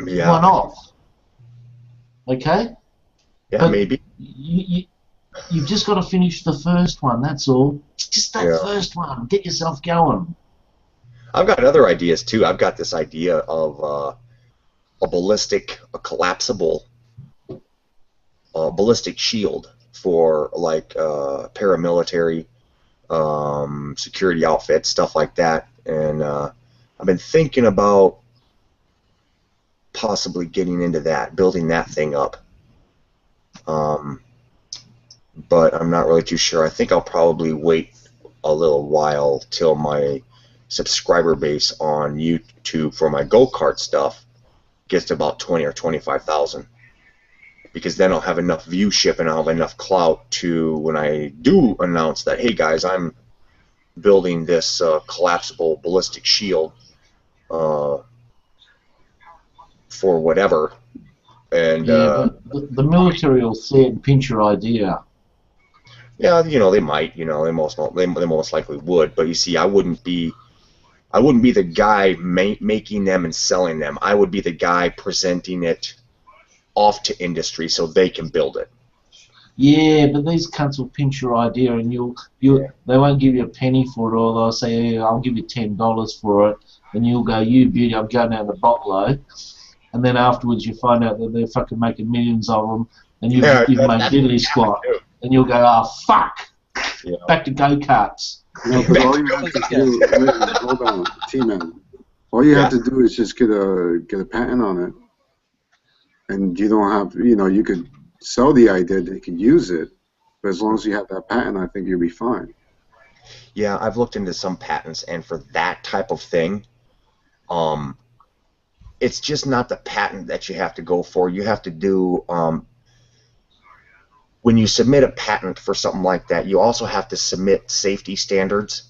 Yeah. One off. Okay. Yeah, but maybe. You've just got to finish the first one. That's all. Just that first one. Get yourself going. I've got other ideas too. I've got this idea of a collapsible ballistic shield for like paramilitary security outfits, stuff like that. And I've been thinking about possibly getting into that, building that thing up. But I'm not really too sure. I think I'll probably wait a little while till my subscriber base on YouTube for my go-kart stuff gets to about 20 or 25,000. because then I'll have enough viewership and I'll have enough clout to, when I do announce that, hey guys, I'm building this collapsible ballistic shield for whatever. And Yeah, but the military will see it and pinch your idea. yeah, you know, they might, you know, they most likely would. But you see, I wouldn't be the guy making them and selling them. I would be the guy presenting it off to industry so they can build it. Yeah, but these cunts will pinch your idea, and they won't give you a penny for it, or they'll say, I'll give you $10 for it, and you'll go, you beauty, I'm going out the botload. And then afterwards you find out that they're fucking making millions of them, and you've made diddly squat, and you'll go, oh fuck, back to go-karts. No, because all you have to do, hold on, T-Man. All you have to do is just get a patent on it, and you don't have, you know, you could sell the idea, they could use it, but as long as you have that patent, I think you'll be fine. Yeah, I've looked into some patents, and for that type of thing, it's just not the patent that you have to go for. You have to do, when you submit a patent for something like that, you also have to submit safety standards.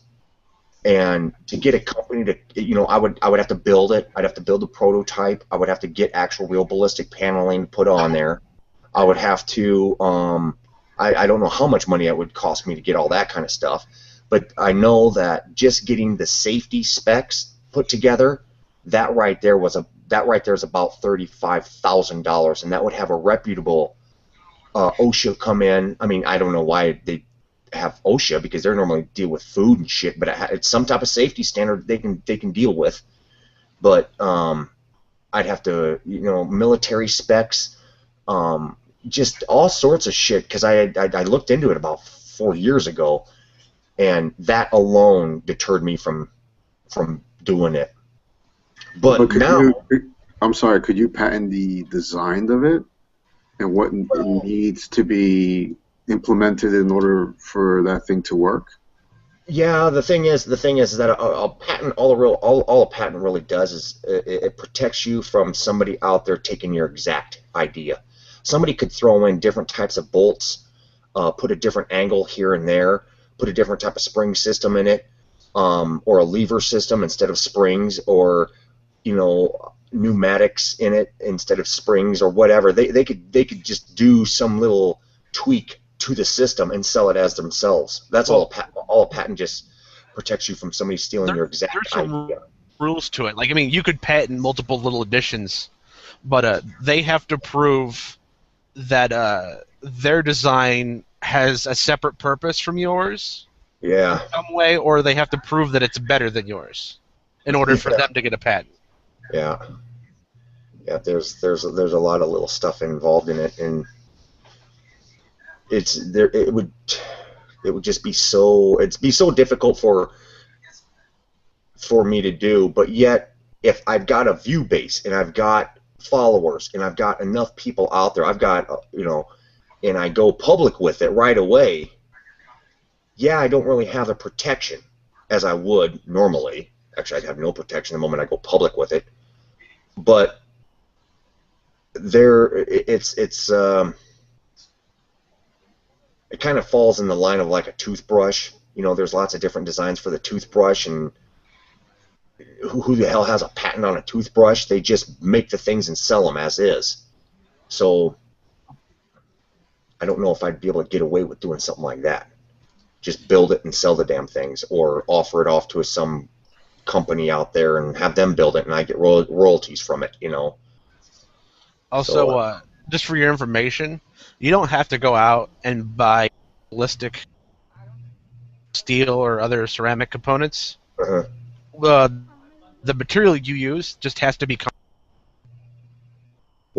And to get a company to, you know, I would have to build it. I'd have to build a prototype. I would have to get actual real ballistic paneling put on there. I would have to, I don't know how much money it would cost me to get all that kind of stuff. But I know that just getting the safety specs put together, that right there is about $35,000, and that would have a reputable OSHA come in. I mean, I don't know why they have OSHA, because they're normally deal with food and shit, but it's some type of safety standard they can deal with. But I'd have to, you know, military specs, just all sorts of shit, because I looked into it about 4 years ago, and that alone deterred me from doing it. But now, I'm sorry, could you patent the design of it and what needs to be implemented in order for that thing to work? yeah, the thing is that a patent, all a patent really does is it protects you from somebody out there taking your exact idea. Somebody could throw in different types of bolts, put a different angle here and there, put a different type of spring system in it, or a lever system instead of springs, or, you know, pneumatics in it instead of springs, or whatever. They could just do some little tweak to the system and sell it as themselves. That's all a patent just protects you from somebody stealing your exact There's some idea. rules to it. Like, I mean, you could patent multiple little additions, but they have to prove that their design has a separate purpose from yours. Yeah. In some way, or they have to prove that it's better than yours in order for them to get a patent. Yeah. Yeah, there's a lot of little stuff involved in it, and it would just be so difficult for me to do. But yet, if I've got a view base and I've got followers and I've got enough people out there, I've got, you know, and I go public with it right away, yeah, I don't really have the protection as I would normally. Actually, I'd have no protection the moment I go public with it. But it kind of falls in the line of like a toothbrush. You know, there's lots of different designs for the toothbrush, and who the hell has a patent on a toothbrush? They just make the things and sell them as is. So I don't know if I'd be able to get away with doing something like that. Just build it and sell the damn things, or offer it off to some company out there and have them build it, and I get royalties from it, you know. Also, So, just for your information, you don't have to go out and buy ballistic steel or other ceramic components. The material you use just has to be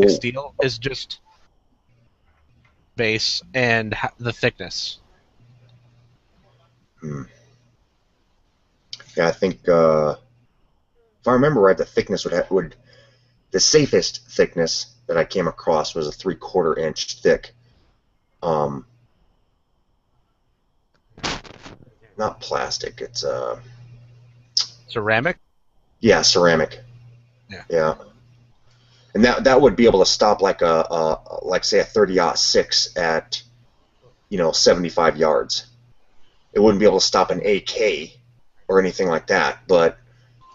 steel is just base and the thickness. Yeah, I think if I remember right, the thickness would the safest thickness that I came across was a 3/4 inch thick. Not plastic. It's ceramic. Yeah, ceramic. Yeah. Yeah. And that would be able to stop like like say a 30-06 at 75 yards. It wouldn't be able to stop an AK or anything like that. But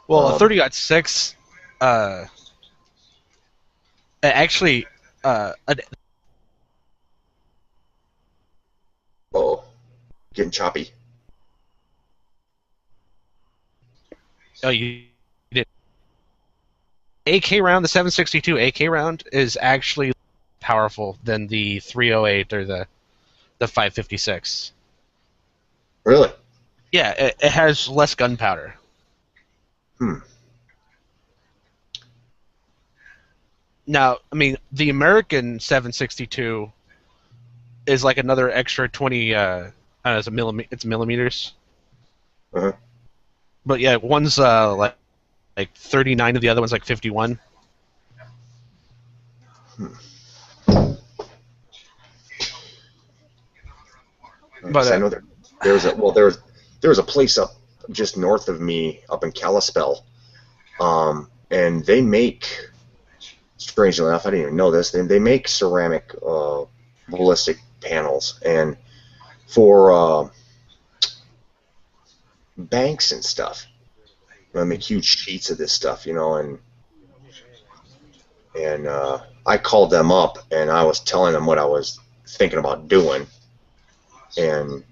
well, a 30-06, actually, oh, getting choppy. oh, you did. AK round, the 7.62 AK round is actually powerful than the 308 or the 5.56. Really? Yeah, it has less gunpowder. Now, I mean, the American 7.62 is like another extra 20. It's millimeters. Uh-huh. But yeah, one's like 39, and the other one's like 51. But I know there's a place up just north of me up in Kalispell, and they make, strangely enough, I didn't even know this, they make ceramic ballistic panels, and for banks and stuff. They make huge sheets of this stuff, and I called them up and I was telling them what I was thinking about doing, and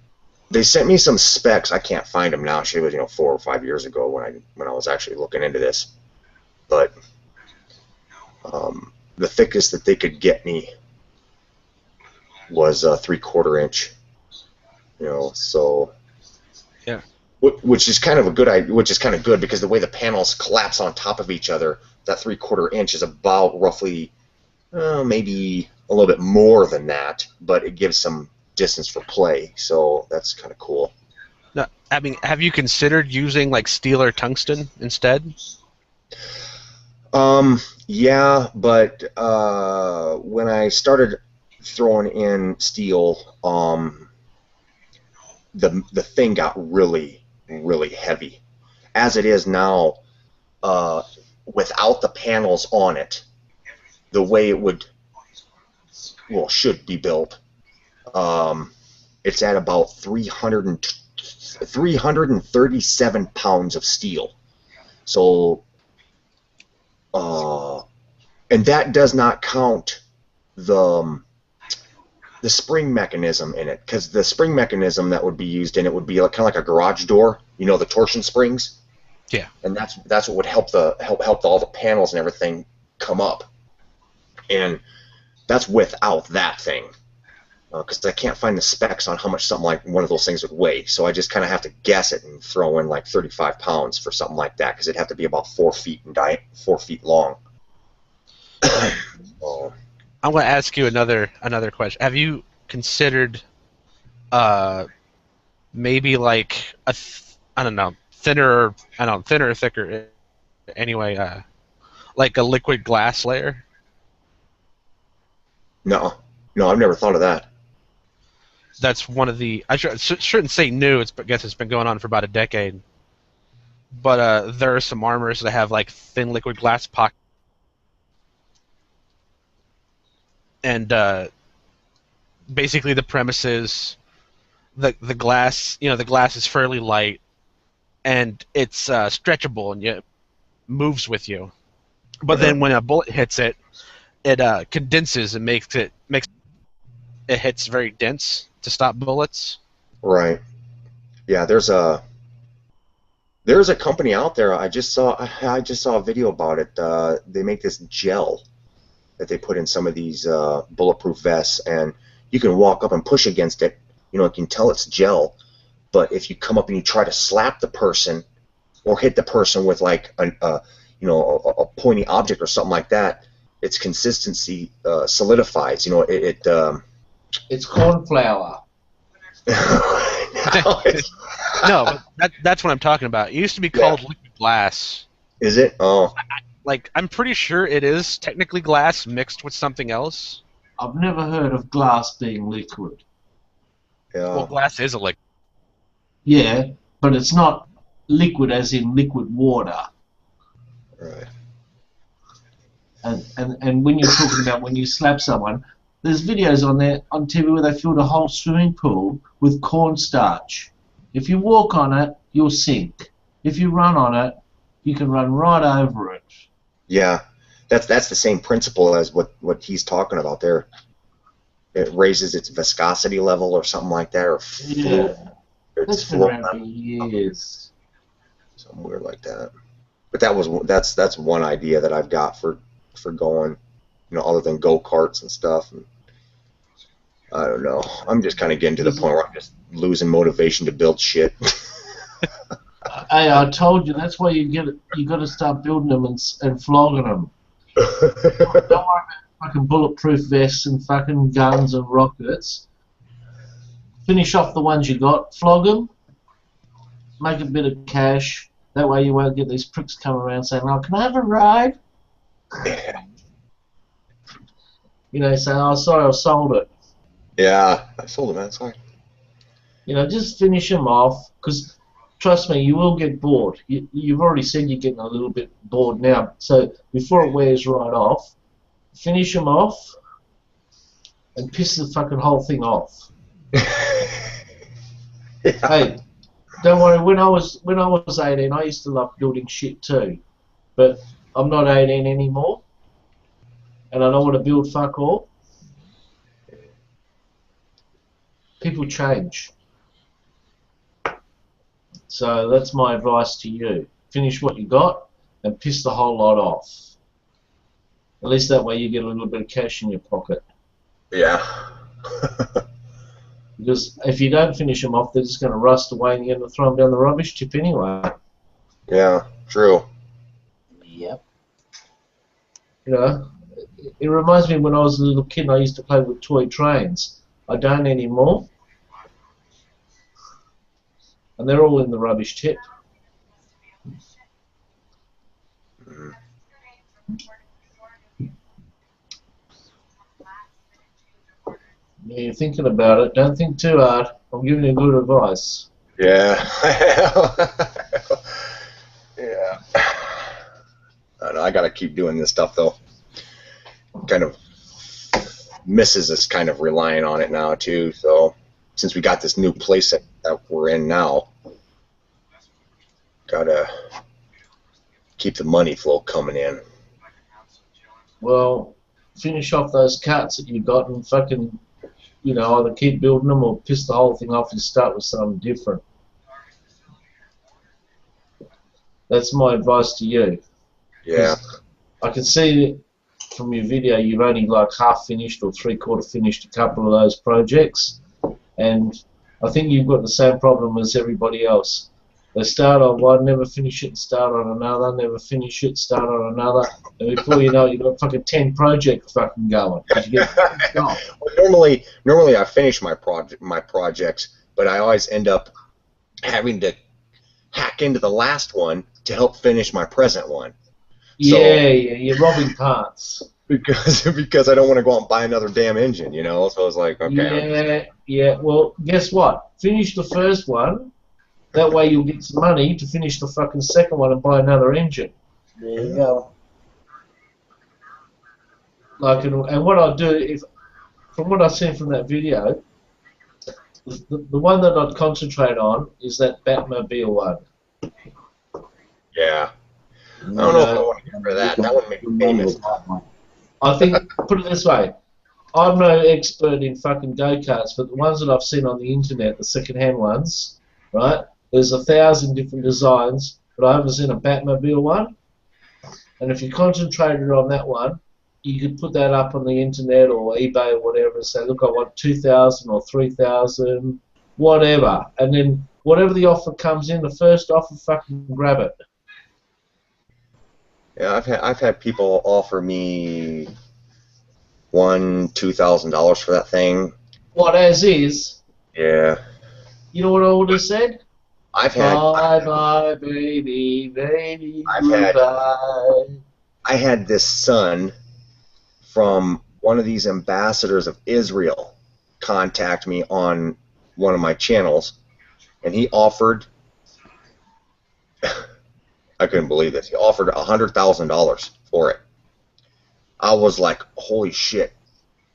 they sent me some specs. I can't find them now. She was 4 or 5 years ago when I was actually looking into this, but the thickest that they could get me was 3/4 inch. So yeah. Which is kind of good because the way the panels collapse on top of each other, that 3/4 inch is about roughly maybe a little bit more than that, but it gives some distance for play, so that's kind of cool. Now, I mean, have you considered using like steel or tungsten instead? Yeah, but when I started throwing in steel, the thing got really, really heavy. As it is now, without the panels on it, the way it should be built, it's at about 337 pounds of steel. So, and that does not count the spring mechanism in it, because the spring mechanism that would be used in it would be kind of like a garage door, the torsion springs. Yeah. And that's what would help all the panels and everything come up. And that's without that thing, because I can't find the specs on how much something like one of those things would weigh. So I just kind of have to guess it and throw in like 35 pounds for something like that, because it'd have to be about 4 feet 4 feet long. I'm going to ask you another question. Have you considered maybe like thinner or thicker anyway, like a liquid glass layer? No, I've never thought of that. That's one of the, I shouldn't say new, I guess it's been going on for about a decade. But there are some armors that have like thin liquid glass pockets. And basically the premise is the glass, the glass is fairly light, and it's stretchable and it moves with you. But then when a bullet hits it, it condenses and makes it hits very dense to stop bullets. Right. Yeah, there's a company out there. I just saw a video about it. They make this gel that they put in some of these bulletproof vests, and you can walk up and push against it. You can tell it's gel, but if you come up and you try to slap the person or hit the person with like a pointy object or something like that, its consistency solidifies. It's cornflour. No, but that's what I'm talking about. It used to be called liquid glass. Is it? Oh. I'm pretty sure it is technically glass mixed with something else. I've never heard of glass being liquid. Yeah. Well, glass is a liquid. Yeah, but it's not liquid as in liquid water. Right. And when you're talking about when you slap someone, there's videos on there on TV where they filled a whole swimming pool with cornstarch. If you walk on it, you'll sink. If you run on it, you can run right over it. Yeah, that's the same principle as what he's talking about there. It raises its viscosity level or something like that, or Yeah, it's that's been around for years. Something weird like that. But that's one idea that I've got for going, other than go-karts and stuff. And I don't know. I'm just kind of getting to the point where I'm just losing motivation to build shit. Hey, I told you that's why you got to start building them and flogging them. Don't worry about fucking bulletproof vests and fucking guns and rockets. Finish off the ones you got, flog them, make a bit of cash. That way you won't get these pricks coming around saying, "Oh, can I have a ride?" Saying, "Oh, sorry, I sold it." Yeah, I sold it, man. Sorry. Just finish them off, because trust me, you will get bored. You've already said you're getting a little bit bored now. So before it wears right off, finish them off and piss the fucking whole thing off. Hey, don't worry. When I was 18, I used to love building shit too, but I'm not 18 anymore, and I don't want to build fuck all. People change. So that's my advice to you. Finish what you got and piss the whole lot off. At least that way you get a little bit of cash in your pocket. Yeah. Because if you don't finish them off, they're just going to rust away and you're going to throw them down the rubbish tip anyway. Yeah, true. Yep. It reminds me when I was a little kid and I used to play with toy trains. I don't anymore. And they're all in the rubbish tip. Yeah, you're thinking about it. Don't think too hard. I'm giving you good advice. Yeah. Yeah. I know, I gotta keep doing this stuff though. Kind of, Mrs. is kind of relying on it now too. So since we got this new place that we're in now, gotta keep the money flow coming in. Well, finish off those carts that you got and fucking, either keep building them or piss the whole thing off and start with something different. That's my advice to you. Yeah. I can see from your video you've only like half finished or three-quarter finished a couple of those projects, and I think you've got the same problem as everybody else. They start on one, never finish it, and start on another, never finish it, start on another, and before you know it, you've got fucking 10 projects fucking going. Well, normally I finish my projects, but I always end up having to hack into the last one to help finish my present one. Yeah, you're robbing parts. Because I don't want to go out and buy another damn engine, So I was like, okay. Yeah. Well, guess what? Finish the first one. That way you'll get some money to finish the fucking second one and buy another engine. There you go. And what I'll do, from what I've seen from that video, the one that I'd concentrate on is that Batmobile one. Yeah. I don't know if I want to remember that. That would make me famous. I think, put it this way, I'm no expert in fucking go-karts, but the ones that I've seen on the internet, the second-hand ones, right, there's 1,000 different designs, but I haven't seen a Batmobile one. And if you concentrated on that one, you could put that up on the internet or eBay or whatever and say, look, I want 2,000 or 3,000, whatever. And then whatever the offer comes in, the first offer, fucking grab it. Yeah, I've had people offer me $2,000 for that thing. What, as is? Yeah. You know what I would have said? I've had. Bye, baby, goodbye. I had this son from one of these ambassadors of Israel contact me on one of my channels, and he offered. I couldn't believe this. He offered $100,000 for it. I was like, holy shit.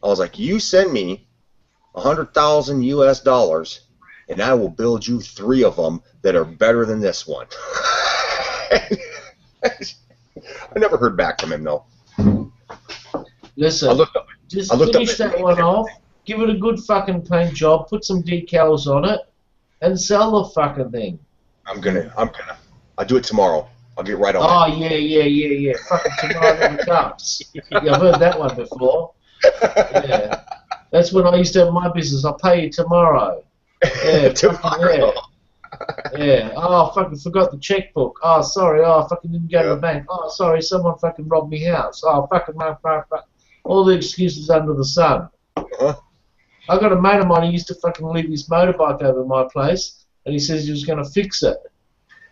I was like, you send me 100,000 US dollars, and I will build you 3 of them that are better than this one. I never heard back from him, though. Listen, just finish that one off, give it a good fucking paint job, put some decals on it, and sell the fucking thing. I'm gonna. I'll do it tomorrow. I'll get right on Oh, yeah. Fucking tomorrow never comes. Yeah, I've heard that one before. Yeah. That's when I used to have my business. I'll pay you tomorrow. Yeah, tomorrow. Yeah. Oh, fucking forgot the checkbook. Oh, sorry. Oh, fucking didn't go to the bank. Oh, sorry, someone fucking robbed me house. Oh, fucking all the excuses under the sun. I got a mate of mine who used to fucking leave his motorbike over my place, and he says he was going to fix it.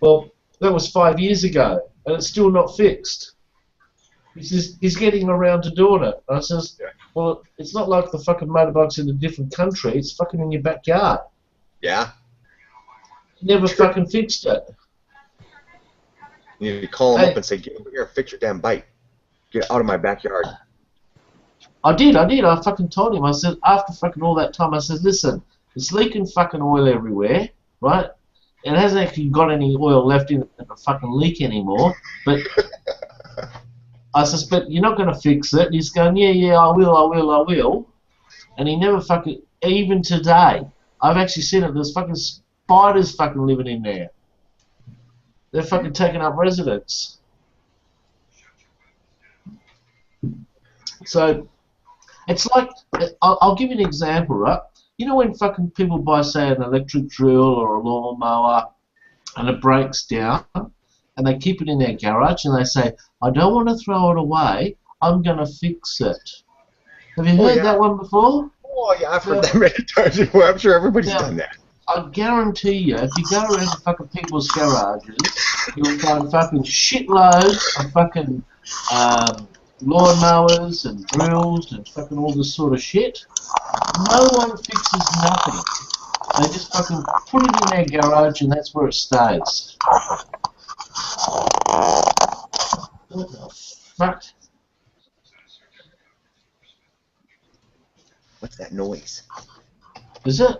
Well, that was 5 years ago, and it's still not fixed. He says he's getting around to doing it. And I says, well, it's not like the fucking motorbike's in a different country. It's fucking in your backyard. Yeah. He never fucking fixed it. You need to call him up and say, get over here and fix your damn bike. Get out of my backyard. I did. I fucking told him. I said, after fucking all that time, I said, listen, it's leaking fucking oil everywhere, right? It hasn't actually got any oil left in it to fucking leak anymore. But I suspect you're not going to fix it. And he's going, yeah, I will. And he never fucking, even today, I've actually seen it. There's fucking spiders fucking living in there. They're fucking taking up residence. So, it's like, I'll give you an example, right? You know when fucking people buy, say, an electric drill or a lawnmower and it breaks down and they keep it in their garage and they say, I don't want to throw it away, I'm going to fix it. Have you heard that one before? Oh, yeah, I've heard that many times before. I'm sure everybody's done that. I guarantee you, if you go around to fucking people's garages, you'll find fucking shitloads of fucking lawnmowers and drills and fucking all this sort of shit. No one fixes nothing. They just fucking put it in their garage and that's where it stays. What the fuck? What's that noise? Is it?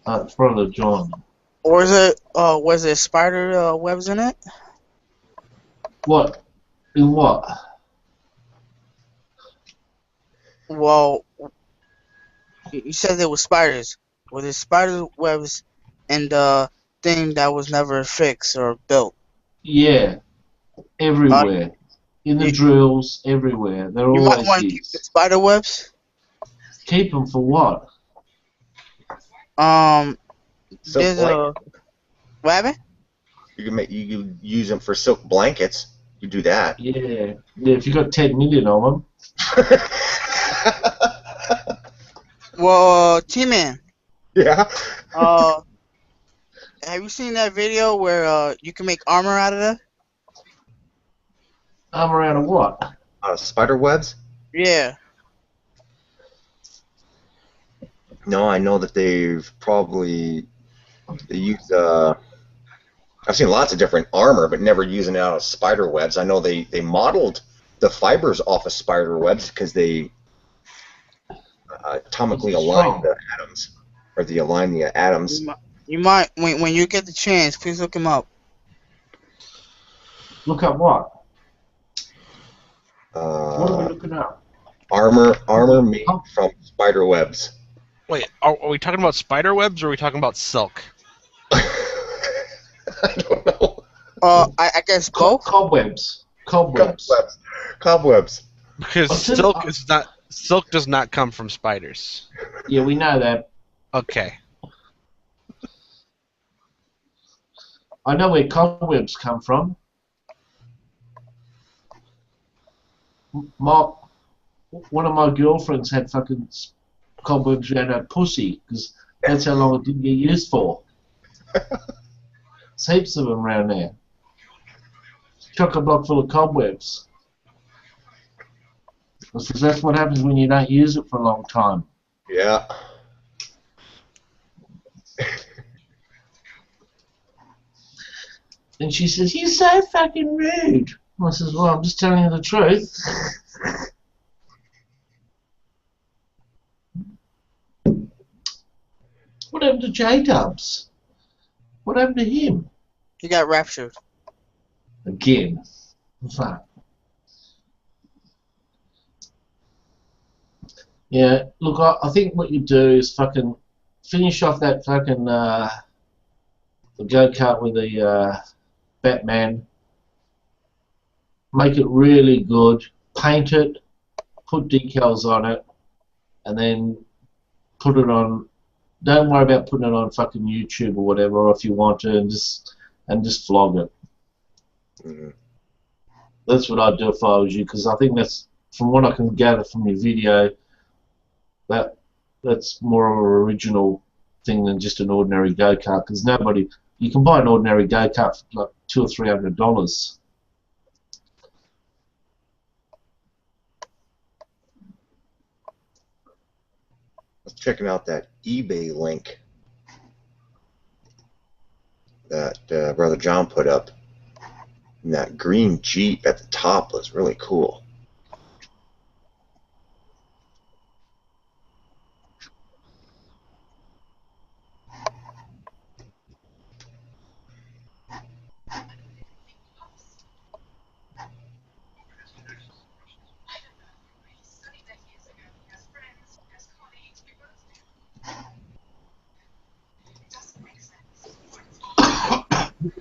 Oh, it's Brother John. Or is it, was there spider webs in it? What? In what? Well, you said there were spiders. Were there spider webs in the thing that was never fixed or built? Yeah. Everywhere. In the drills, everywhere. There You always might want to keep the spider webs. Keep them for what? There's a... What happened? You can use them for silk blankets. You do that. Yeah. Yeah, if you got 10 million of them. Well, T-Man. Yeah? Have you seen that video where you can make armor out of that? Armor out of what? Spider webs? Yeah. No, I know that they use I've seen lots of different armor, but never using it out of spider webs. I know they modeled the fibers off of spider webs because they atomically align the atoms, or they align the atoms. You might, when you get the chance, please look him up. Look up what? What are we looking up? Armor made from spider webs. Wait, are we talking about spider webs or are we talking about silk? I guess both. Cobwebs. Cobwebs. Because silk does not come from spiders. Yeah, we know that. Okay. I know where cobwebs come from. One of my girlfriends had fucking cobwebs around her pussy because that's how long it didn't get used for. There's heaps of them around there. Chock-a-block full of cobwebs. Because that's what happens when you don't use it for a long time. Yeah. And she says, "You're so fucking rude." I says, well, I'm just telling you the truth. What happened to J-Dubs? What happened to him? He got raptured. Again. Fuck. Yeah, look, I think what you do is fucking finish off that fucking the go-kart with the Batman. Make it really good. Paint it. Put decals on it. And then put it on. Don't worry about putting it on fucking YouTube or whatever, or if you want to, and just vlog it. Mm-hmm. That's what I'd do if I was you, because I think that's, from what I can gather from your video, that's more of an original thing than just an ordinary go-kart, because nobody, you can buy an ordinary go-kart for like $200 or $300. I was checking out that eBay link that Brother John put up. And that green Jeep at the top was really cool.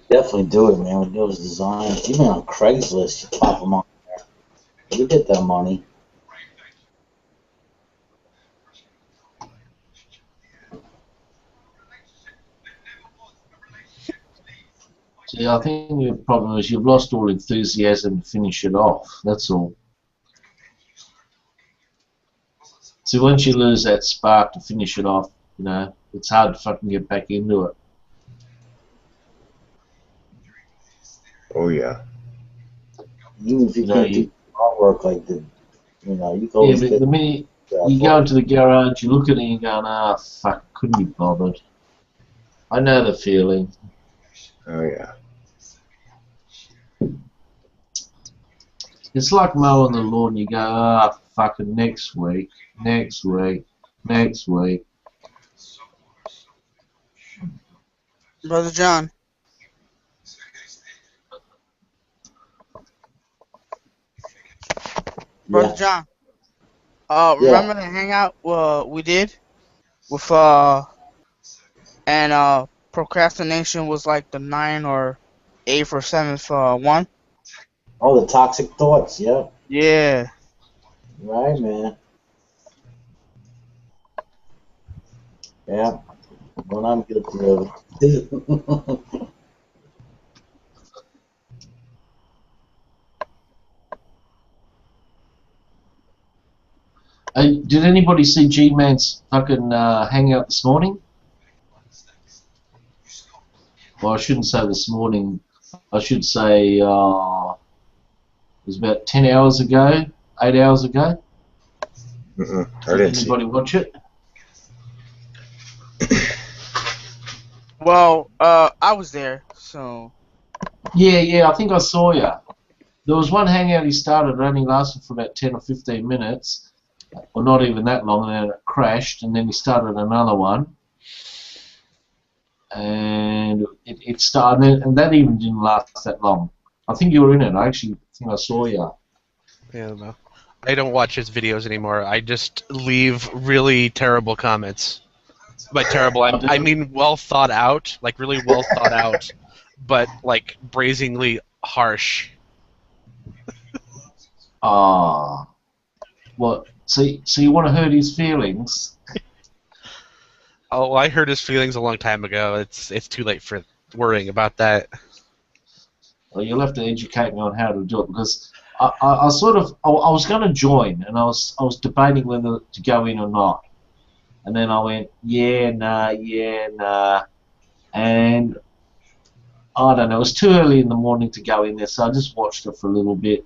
Definitely do it, man, with those designs. Even on Craigslist, you pop them on there. You get that money. See, I think the problem is you've lost all enthusiasm to finish it off. That's all. See, once you lose that spark to finish it off, you know, it's hard to fucking get back into it. Oh yeah. Even if you No, can't you- do artwork like the, you know, you go. Yeah, but the minute you go into the garage, you look at it and you go, ah, fuck, couldn't be bothered. I know the feeling. Oh yeah. It's like mowing the lawn. You go, ah, fucking next week, next week, next week. Brother John. Brother John. Remember the hangout we did with and procrastination was like the 9th or 8th or 7th one. Oh, the toxic thoughts, yeah. Yeah. Right, man. Yeah. Well, I'm guilty of it. Hey, did anybody see G-Man's fucking hangout this morning? Well, I shouldn't say this morning. I should say it was about 10 hours ago, 8 hours ago. I didn't see. Anybody watch it? Well, I was there, so. Yeah, I think I saw you. There was one hangout he started, it only lasted for about 10 or 15 minutes, or not even that long, and then it crashed, and then he started another one. And it started, and that even didn't last that long. I think you were in it. I actually think I saw you. Yeah, no. I don't watch his videos anymore. I just leave really terrible comments. By terrible, I mean well thought out, like really well thought out, but like brazenly harsh. Ah, what? So you want to hurt his feelings? Oh, I hurt his feelings a long time ago. It's too late for worrying about that. Well, you'll have to educate me on how to do it, because I sort of I was going to join, and I was debating whether to go in or not, and then I went yeah nah, and I don't know. It was too early in the morning to go in there, so I just watched it for a little bit,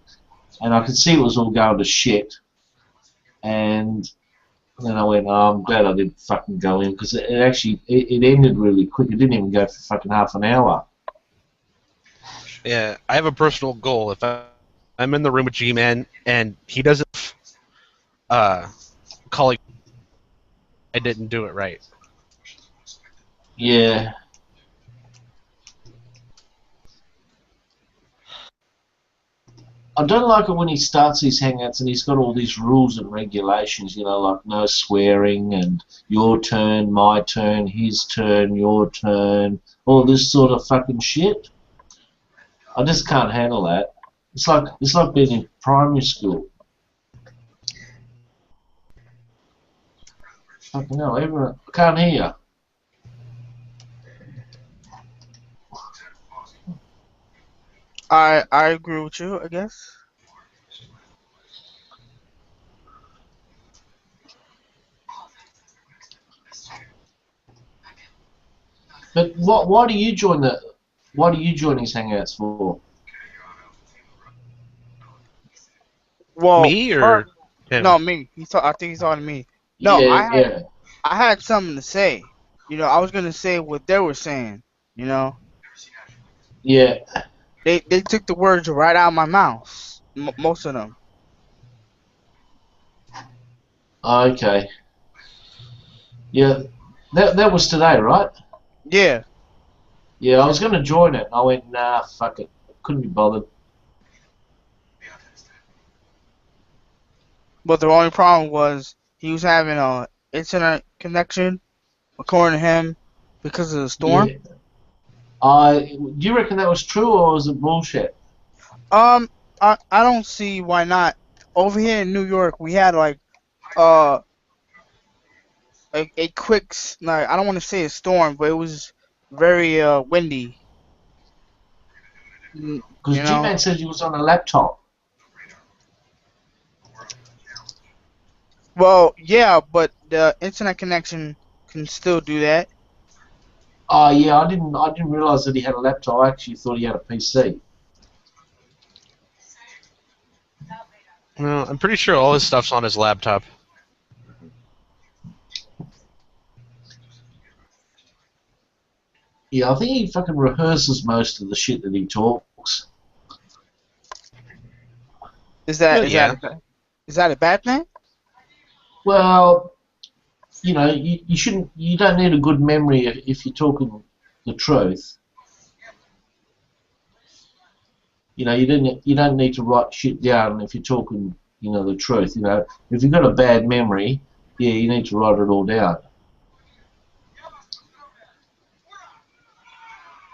and I could see it was all going to shit, and then I went, oh, I'm glad I didn't fucking go in, because it actually it ended really quick. It didn't even go for fucking half an hour. Yeah, I have a personal goal. If I I'm in the room with G-Man, and he doesn't calling. I didn't do it right. Yeah. I don't like it when he starts these hangouts and he's got all these rules and regulations, like no swearing and your turn, my turn, his turn, your turn, all this sort of fucking shit. I just can't handle that. It's like being in primary school. Fucking hell, everyone, I can't hear you. I agree with you, I guess. But why do you join these hangouts for? Well, Me or him? no, me. I think he's talking to me. No, Yeah. I had something to say. I was gonna say what they were saying. Yeah. They took the words right out of my mouth. Most of them. Okay. Yeah. That was today, right? Yeah. Yeah, I was going to join it. I went, nah, fuck it. Couldn't be bothered. But the only problem was he was having a internet connection, according to him, because of the storm. Yeah. Do you reckon that was true or was it bullshit? I don't see why not. Over here in New York, we had like a quick like, I don't want to say a storm, but it was very windy. Because G-Man said he was on a laptop. Well, yeah, but the internet connection can still do that. Oh yeah, I didn't realize that he had a laptop. I actually thought he had a PC. No, I'm pretty sure all his stuff's on his laptop. Yeah, I think he fucking rehearses most of the shit that he talks. Is that a bad thing? Well, you don't need a good memory if you're talking the truth. You don't need to write shit down if you're talking, the truth. If you've got a bad memory, yeah, you need to write it all down.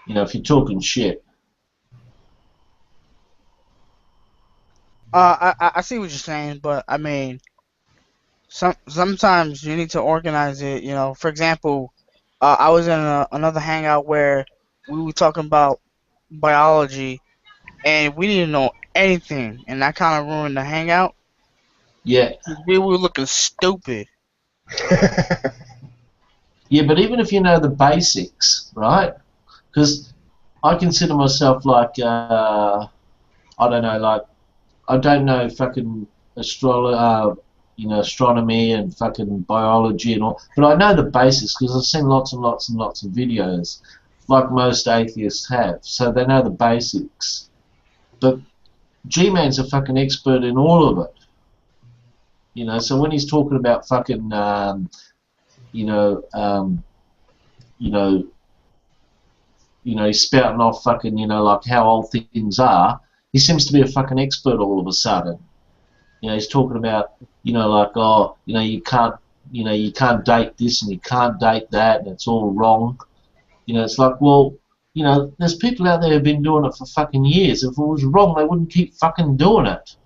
If you're talking shit. I see what you're saying, but I mean, sometimes you need to organize it. For example, I was in another hangout where we were talking about biology, and we didn't know anything, and that kind of ruined the hangout. Yeah. We were looking stupid. Yeah, but even if you know the basics, right? Because I consider myself like, I don't know, like, I don't know fucking astronomy and fucking biology and all, but I know the basics because I've seen lots and lots and lots of videos, like most atheists have, so they know the basics. But G-Man's a fucking expert in all of it. So when he's talking about fucking, he's spouting off fucking, like how old things are. He seems to be a fucking expert all of a sudden. He's talking about, like, oh, you can't date this and you can't date that and it's all wrong. It's like, well, there's people out there who've been doing it for fucking years. If it was wrong, they wouldn't keep fucking doing it.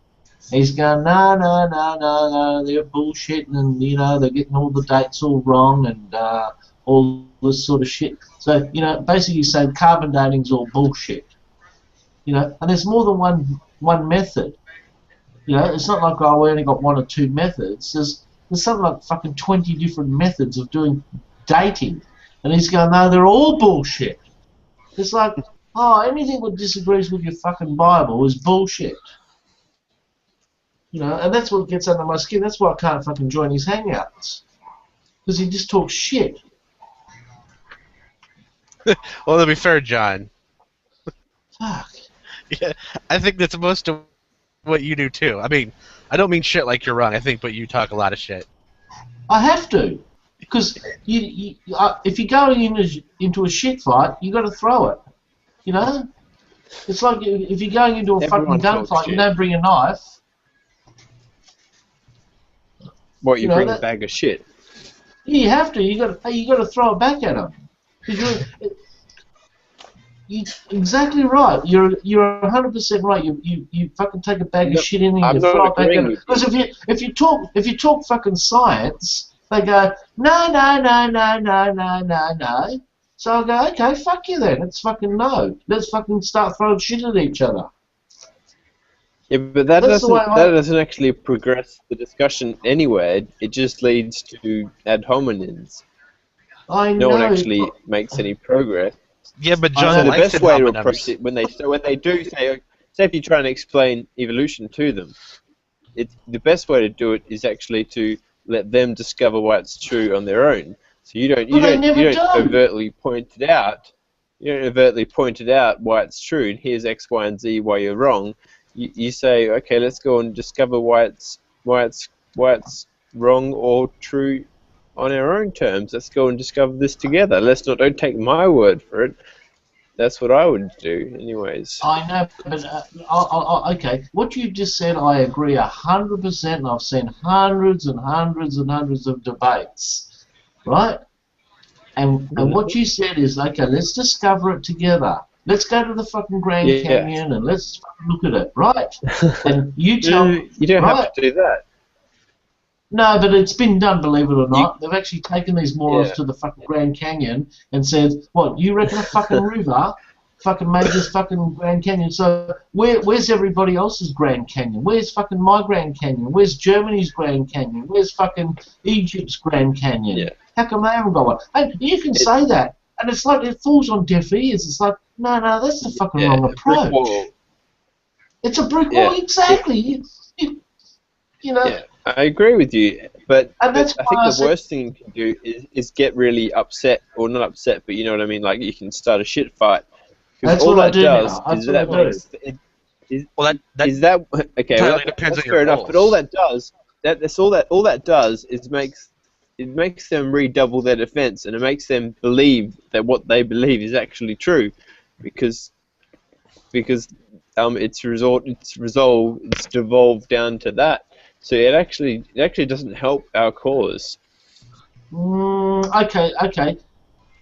He's going, no, they're bullshitting and, they're getting all the dates all wrong and all this sort of shit. So, basically saying carbon dating's all bullshit. And there's more than one method. It's not like, oh, we only got one or two methods. There's something like fucking 20 different methods of doing dating. And he's going, no, they're all bullshit. It's like, oh, anything that disagrees with your fucking Bible is bullshit. And that's what gets under my skin. That's why I can't fucking join his hangouts. Because he just talks shit. Well, to be fair, John. Fuck. Yeah, I think that's most of what you do too. I mean, I don't mean shit like you're wrong. I think, but you talk a lot of shit. I have to, because if you're going into a shit fight, you got to throw it. You know, it's like if you're going into a Everyone fucking talks gunfight, you shit. don't bring a knife. What, you know, bring a that- bag of shit? You have to. You got to throw it back at them. Because you're exactly right. You're 100% right. You fucking take a bag No, of shit in and I'm you not throw it back at agreeing them. with you. Because if you talk fucking science, they go no. So I go, okay, fuck you then. Let's fucking no. Let's fucking start throwing shit at each other. Yeah, but that That's the way doesn't actually progress the discussion anywhere. It just leads to ad hominems. I No one know. actually makes any progress. Yeah, but So John the likes best way to ad approach hominems. it when they do say if you try and explain evolution to them, the best way to do it is actually to let them discover why it's true on their own. So you don't overtly point it out. You don't overtly point it out why it's true. And here's X, Y, and Z why you're wrong. You say, okay, let's go and discover why it's wrong or true on our own terms. Let's go and discover this together. Don't take my word for it. That's what I would do, anyways. I know, but okay. What you've just said, I agree 100%, and I've seen hundreds and hundreds and hundreds of debates, right? And what you said is, okay, let's discover it together. Let's go to the fucking Grand Canyon and let's fucking look at it, right? And you tell me, you don't right? have to do that. No, but it's been done, believe it or not. They've actually taken these morons to the fucking Grand Canyon and said, what, you reckon a fucking river fucking made this fucking Grand Canyon? So where's everybody else's Grand Canyon? Where's fucking my Grand Canyon? Where's Germany's Grand Canyon? Where's fucking Egypt's Grand Canyon? Yeah. How come they haven't got one? And you can say that, and it's like it falls on deaf ears. It's like, no, that's the fucking wrong approach. It's a brick wall, exactly. You know. Yeah, I agree with you, but I think why the worst thing you can do is get really upset, or not upset, but you know what I mean. Like you can start a shit fight. That's all what I that do does now. is that makes is that okay? entirely Well, depends that's on your fair enough. goals. But all that does is it makes them redouble their defense, and it makes them believe that what they believe is actually true, because it's devolved down to that. So it actually doesn't help our cause. Okay.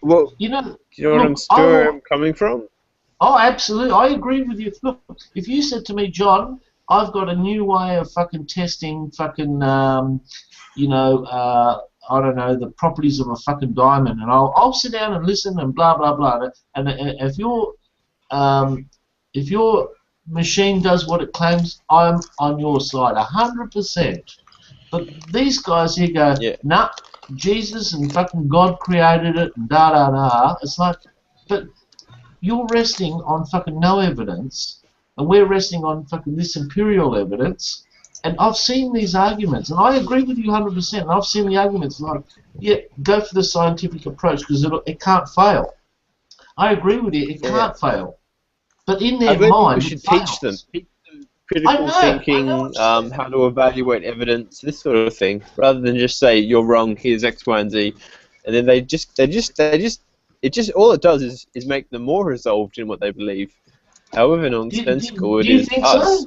Well, you know where I'm coming from? Oh, absolutely. I agree with you. Look, if you said to me, John, I've got a new way of fucking testing fucking, I don't know, the properties of a fucking diamond, and I'll sit down and listen and blah blah blah. And if your machine does what it claims, I'm on your side 100%. But these guys here go, nah, Jesus and fucking God created it and da da da. It's like, but you're resting on fucking no evidence, and we're resting on fucking this imperial evidence. And I've seen these arguments, and I agree with you 100%. And I've seen the arguments like, yeah, go for the scientific approach because it can't fail. I agree with you, it can't fail. But in their mind, we should teach them critical thinking, how to evaluate evidence, this sort of thing, rather than just say you're wrong. Here's X, Y, and Z, and then all it does is make them more resolved in what they believe, however nonsensical it is. So?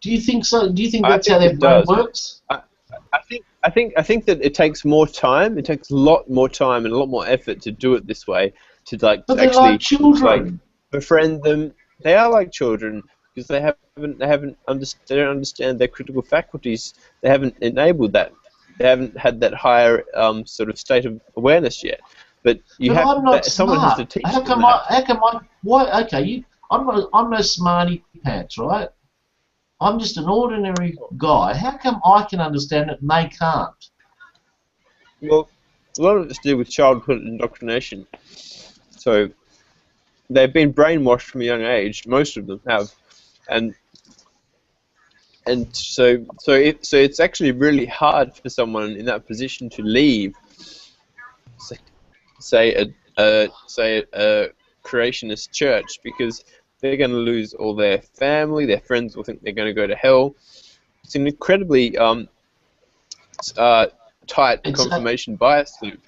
Do you think so? Do you think that's how their brain works? I think that it takes more time. It takes a lot more time and a lot more effort to do it this way. To but they're actually like children. Befriend them. They are like children because they don't understand their critical faculties. They haven't enabled that. They haven't had that higher sort of state of awareness yet. But I'm not someone smart. has to teach how them come that. How come I? Why? Okay, I'm no smarty pants, right? I'm just an ordinary guy. How come I can understand it and they can't? Well, a lot of it's to do with childhood indoctrination. So they've been brainwashed from a young age. Most of them have, and so it's actually really hard for someone in that position to leave, say a creationist church, because They're going to lose all their family. Their friends will think they're going to go to hell. It's an incredibly tight confirmation bias loop.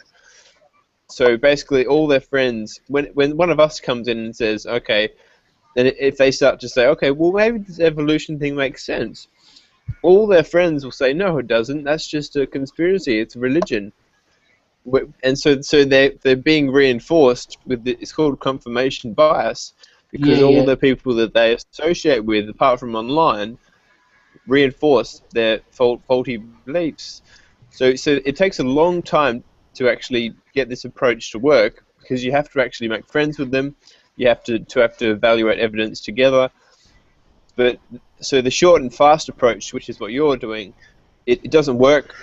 So basically, all their friends, when one of us comes in and says, okay, then if they start to say, okay, well, maybe this evolution thing makes sense, all their friends will say, no, it doesn't. That's just a conspiracy. It's a religion. And so they're being reinforced with it's called confirmation bias, because all the people that they associate with, apart from online, reinforce their faulty beliefs. So it takes a long time to actually get this approach to work, because you have to actually make friends with them. You have to evaluate evidence together. But so the short and fast approach, which is what you're doing, it doesn't work.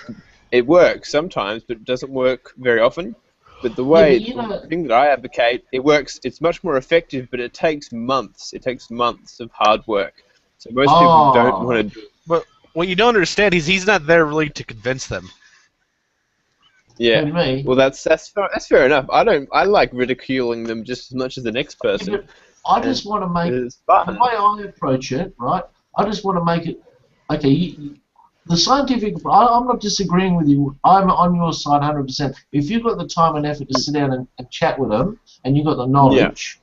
It works sometimes, but it doesn't work very often. But the thing that I advocate, it works. It's much more effective, but it takes months. It takes months of hard work. So most people don't want to do it. But what you don't understand is he's not there really to convince them. Yeah. Well, that's fair enough. I like ridiculing them just as much as the next person. Yeah, I just want to make the way I approach it, right? I just want to make it okay. The scientific. I'm not disagreeing with you. I'm on your side 100%. If you've got the time and effort to sit down and chat with them, and you've got the knowledge,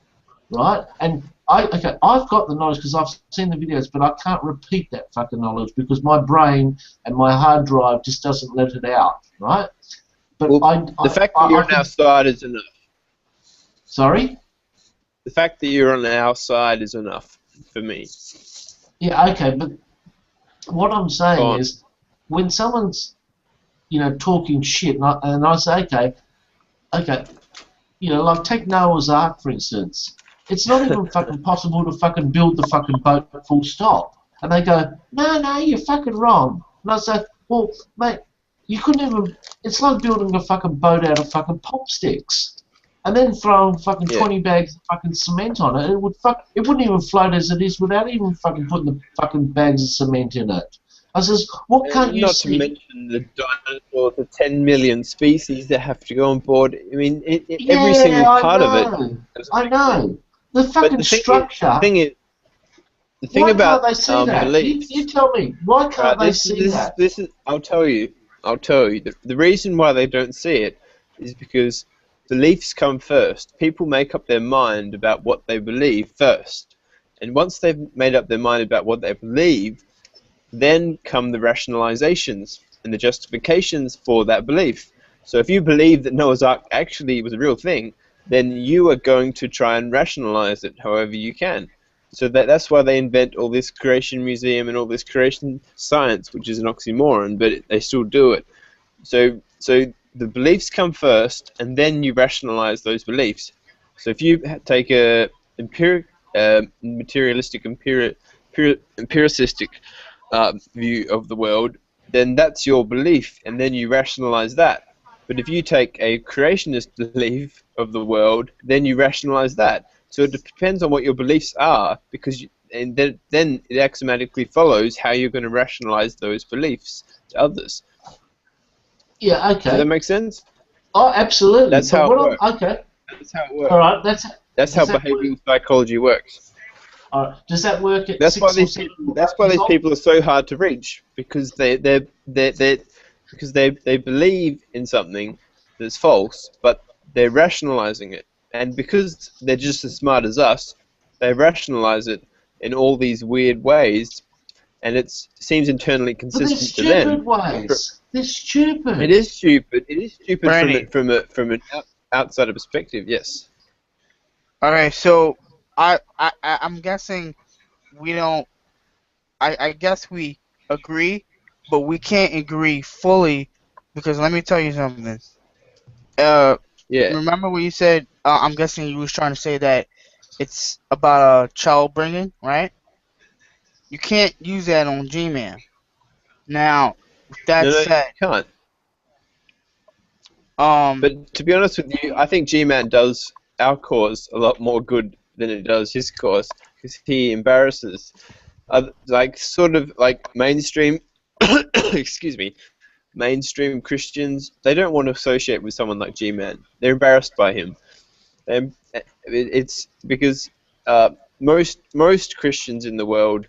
right? And I've got the knowledge because I've seen the videos, but I can't repeat that fucking knowledge because my brain and my hard drive just doesn't let it out, right? But the fact that you're on our side is enough. Sorry? The fact that you're on our side is enough for me. Yeah, okay, but what I'm saying is, when someone's, talking shit, and I say, okay, like take Noah's Ark for instance. It's not even fucking possible to fucking build the fucking boat full stop. And they go, no, you're fucking wrong. And I say, well, mate, you couldn't even. It's like building a fucking boat out of fucking pop sticks, and then throwing fucking 20 bags of fucking cement on it. It wouldn't even float as it is without even fucking putting the fucking bags of cement in it. I says, what can't you see? Not to mention the dinosaurs, the 10 million species that have to go on board. I mean, every single part of it. I know. The fucking structure. The thing about can't they see that? beliefs. You tell me. Why can't they see that? I'll tell you. The reason why they don't see it is because beliefs come first. People make up their mind about what they believe first. And once they've made up their mind about what they believe, then come the rationalizations and the justifications for that belief. So if you believe that Noah's Ark actually was a real thing, then you are going to try and rationalize it however you can. So that's why they invent all this creation museum and all this creation science, which is an oxymoron, but they still do it. So the beliefs come first, and then you rationalize those beliefs. So if you take a materialistic, empiricistic view of the world, then that's your belief, and then you rationalize that. But if you take a creationist belief of the world, then you rationalize that. So it depends on what your beliefs are, and then it axiomatically follows how you're going to rationalize those beliefs to others. Yeah, okay. Does that make sense? Oh, absolutely. That's how it works. Okay. That's how it works. All right, that's how behavioral psychology works. All right. Does that work at That's why these people are so hard to reach, because they believe in something that's false, but they're rationalizing it. And because they're just as smart as us, they rationalize it in all these weird ways, and it seems internally consistent to them. Ways. They're stupid. It is stupid. It is stupid Bernie. from an outsider perspective. Yes. Okay, so I'm guessing we don't. I guess we agree, but we can't agree fully because let me tell you something. Yeah. Remember when you said? I'm guessing you was trying to say that it's about child bringing, right? You can't use that on G-Man. Now, with that said, you can't. But to be honest with you, I think G-Man does our cause a lot more good than it does his cause, because he embarrasses, mainstream, excuse me, mainstream Christians. They don't want to associate with someone like G-Man. They're embarrassed by him. It's because most Christians in the world,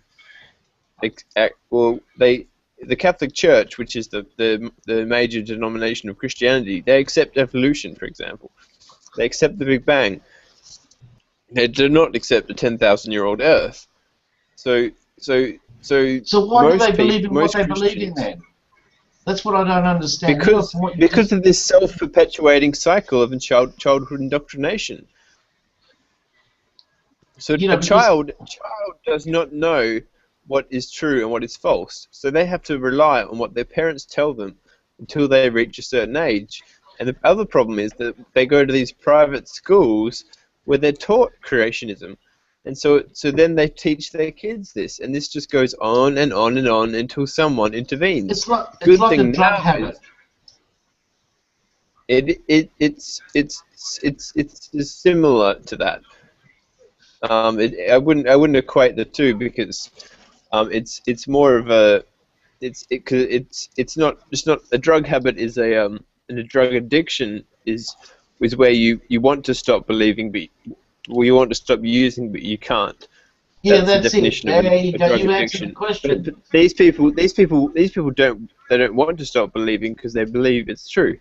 the Catholic Church, which is the major denomination of Christianity, they accept evolution, for example. They accept the Big Bang. They do not accept a 10,000-year-old Earth. So why do they believe in what most they believe in then? That's what I don't understand. Because of this self-perpetuating cycle of childhood indoctrination. So a child does not know what is true and what is false. So they have to rely on what their parents tell them until they reach a certain age. And the other problem is that they go to these private schools where they're taught creationism. And so then they teach their kids this, and this just goes on and on and on until someone intervenes. It's like a drug habit. It's similar to that. I wouldn't equate the two because it's more of a it's not a drug habit is and a drug addiction is where you want to stop believing but you want to stop using but you can't. Yeah, that's the definition of a drug addiction. But these people don't want to stop believing because they believe it's true.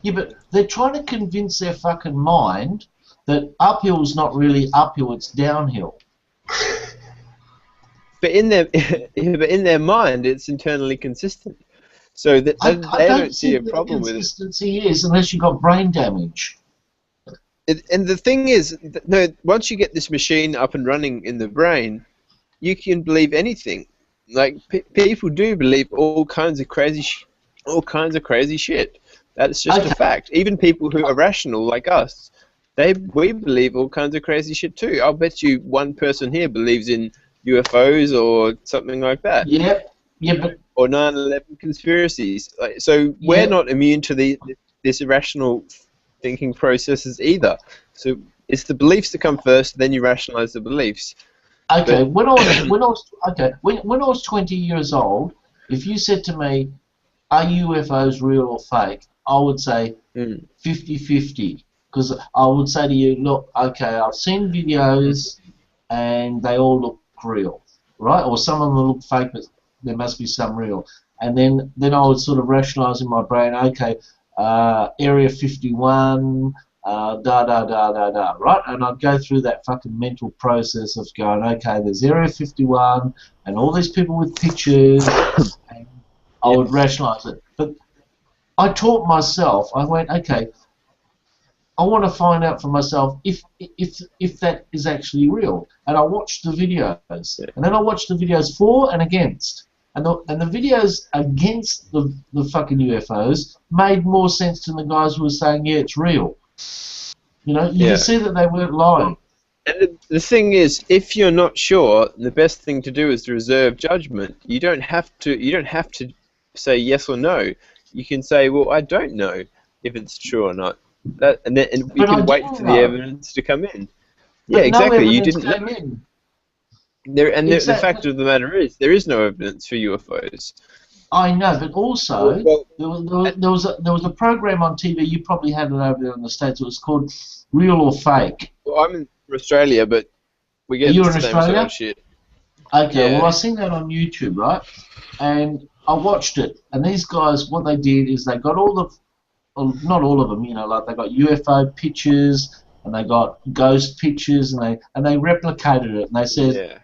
Yeah, but they're trying to convince their fucking mind that uphill's not really uphill, it's downhill. But in their mind, it's internally consistent. So that they don't see a problem with it. Consistency is unless you've got brain damage. And the thing is, no. Once you get this machine up and running in the brain, you can believe anything. Like people do believe all kinds of crazy shit. That's just a fact. Even people who are rational like us, we believe all kinds of crazy shit too. I'll bet you one person here believes in UFOs or something like that. Yeah, but or 9/11 conspiracies. So we're not immune to this irrational thinking processes either. So it's the beliefs that come first, then you rationalize the beliefs. Okay, when I was 20 years old, if you said to me, "Are UFOs real or fake?" I would say 50-50. Because I would say to you, look, okay, I've seen videos and they all look real, right? Or some of them look fake, but there must be some real. And then I would sort of rationalise in my brain, okay, Area 51, right? And I'd go through that fucking mental process of going, okay, there's Area 51 and all these people with pictures, and I would rationalise it. But I taught myself, I went, okay, I want to find out for myself if that is actually real. And I watched the videos. And then I watched the videos for and against. And the videos against the fucking UFOs made more sense than the guys who were saying, yeah, it's real. You know, you can see that they weren't lying. And the thing is, if you're not sure, the best thing to do is to reserve judgment. You don't have to say yes or no. You can say, well, I don't know if it's true or not. And you can wait for the evidence to come in. Yeah, exactly. You didn't know. The fact of the matter is, there is no evidence for UFOs. I know, but also there was a program on TV. You probably had it over there in the States. It was called Real or Fake. Well, I'm in Australia, but we get the same sort of shit. Okay, well I seen that on YouTube, right? And I watched it. And these guys, what they did is they got not all of them, you know, like they got UFO pictures and they got ghost pictures and they replicated it and they said,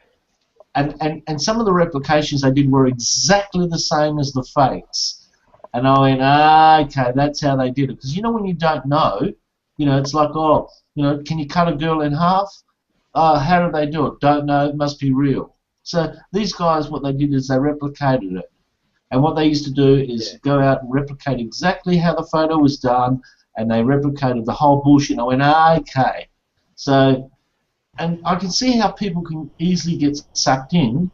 and some of the replications they did were exactly the same as the fakes. And I went, okay, that's how they did it. Because you know when you don't know, you know, it's like, oh, you know, can you cut a girl in half? How do they do it? Don't know, it must be real. So these guys, what they did is they replicated it. And what they used to do is go out and replicate exactly how the photo was done, and they replicated the whole bullshit. And I went, okay. So, and I can see how people can easily get sucked in,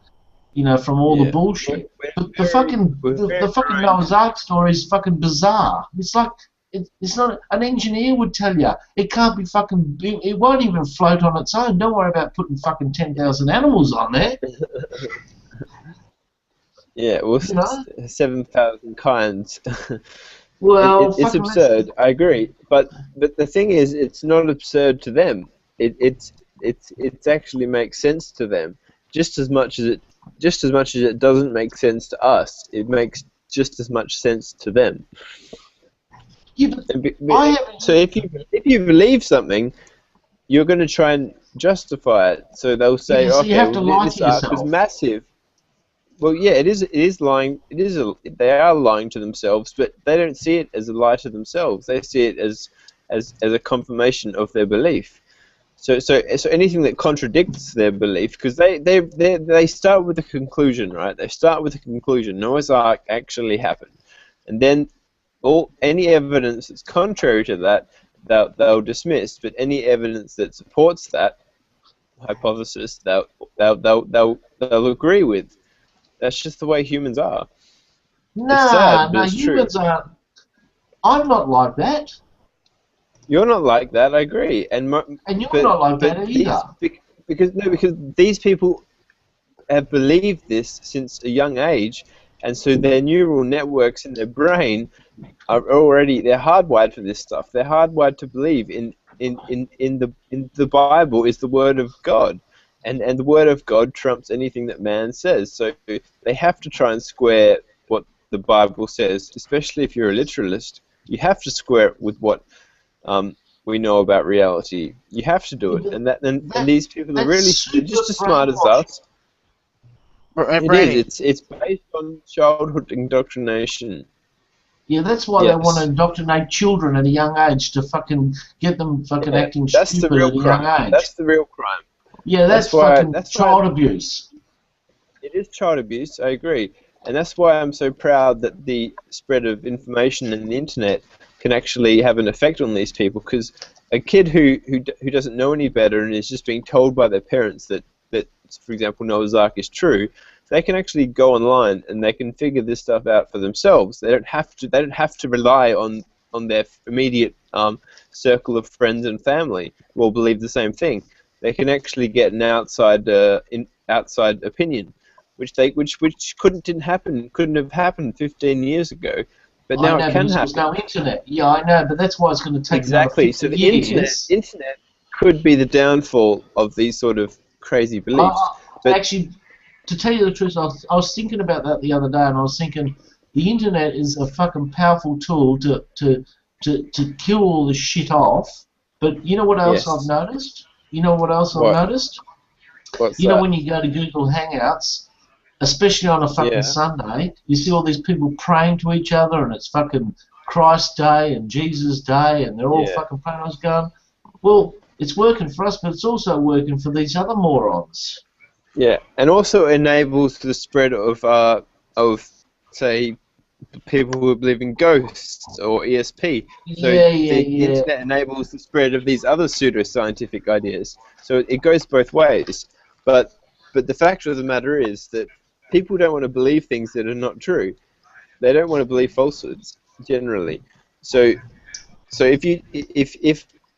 you know, from all the bullshit. But the fucking Noah's Ark story is fucking bizarre. It's like, it's not, an engineer would tell you, it can't be fucking, it won't even float on its own. Don't worry about putting fucking 10,000 animals on there. Yeah, well, 7,000 kinds. Well, it's absurd. I agree, but the thing is, it's not absurd to them. it's actually makes sense to them, just as much as it doesn't make sense to us. It makes just as much sense to them. Yeah, So if you believe something, you're going to try and justify it. So they'll say, so you okay, have to lie this to ark was yourself. massive. Well, yeah, it is lying. They are lying to themselves, but they don't see it as a lie to themselves. They see it as a confirmation of their belief. So anything that contradicts their belief, because they start with a conclusion, right? They start with a conclusion. Noah's Ark actually happened, and then any evidence that's contrary to that, they'll dismiss. But any evidence that supports that hypothesis, they'll agree with. That's just the way humans are. It's sad, but it's true. Humans aren't. I'm not like that. You're not like that, I agree. And you're not like that either. Because these people have believed this since a young age, and so their neural networks in their brain are they're hardwired for this stuff. They're hardwired to believe in the Bible is the word of God. And the word of God trumps anything that man says. So they have to try and square what the Bible says, especially if you're a literalist. You have to square it with what we know about reality. You have to do it. And these people are really just as smart as us. It is. It's based on childhood indoctrination. Yeah, that's why they want to indoctrinate children at a young age to fucking get them fucking acting stupid at a young age. That's the real crime. Yeah, that's child abuse. It is child abuse, I agree. And that's why I'm so proud that the spread of information and the internet can actually have an effect on these people, because a kid who doesn't know any better and is just being told by their parents that for example, Noah's Ark is true, they can actually go online and they can figure this stuff out for themselves. They don't have to rely on their immediate circle of friends and family who all believe the same thing. They can actually get an outside opinion, which couldn't have happened 15 years ago, but now it can happen. There's no internet. Yeah, I know, but that's why it's going to take exactly. So the internet could be the downfall of these sort of crazy beliefs. Actually, to tell you the truth, I was thinking about that the other day, and I was thinking the internet is a fucking powerful tool to kill all this shit off. But you know what else I've noticed? You know what else I've noticed? What's that? When you go to Google Hangouts, especially on a fucking Sunday, you see all these people praying to each other, and it's fucking Christ Day and Jesus Day, and they're all fucking praying. I was going, well, it's working for us, but it's also working for these other morons. Yeah, and also enables the spread of say, people who believe in ghosts or ESP. So the internet enables the spread of these other pseudoscientific ideas. So it goes both ways. But the fact of the matter is that people don't want to believe things that are not true. They don't want to believe falsehoods generally. So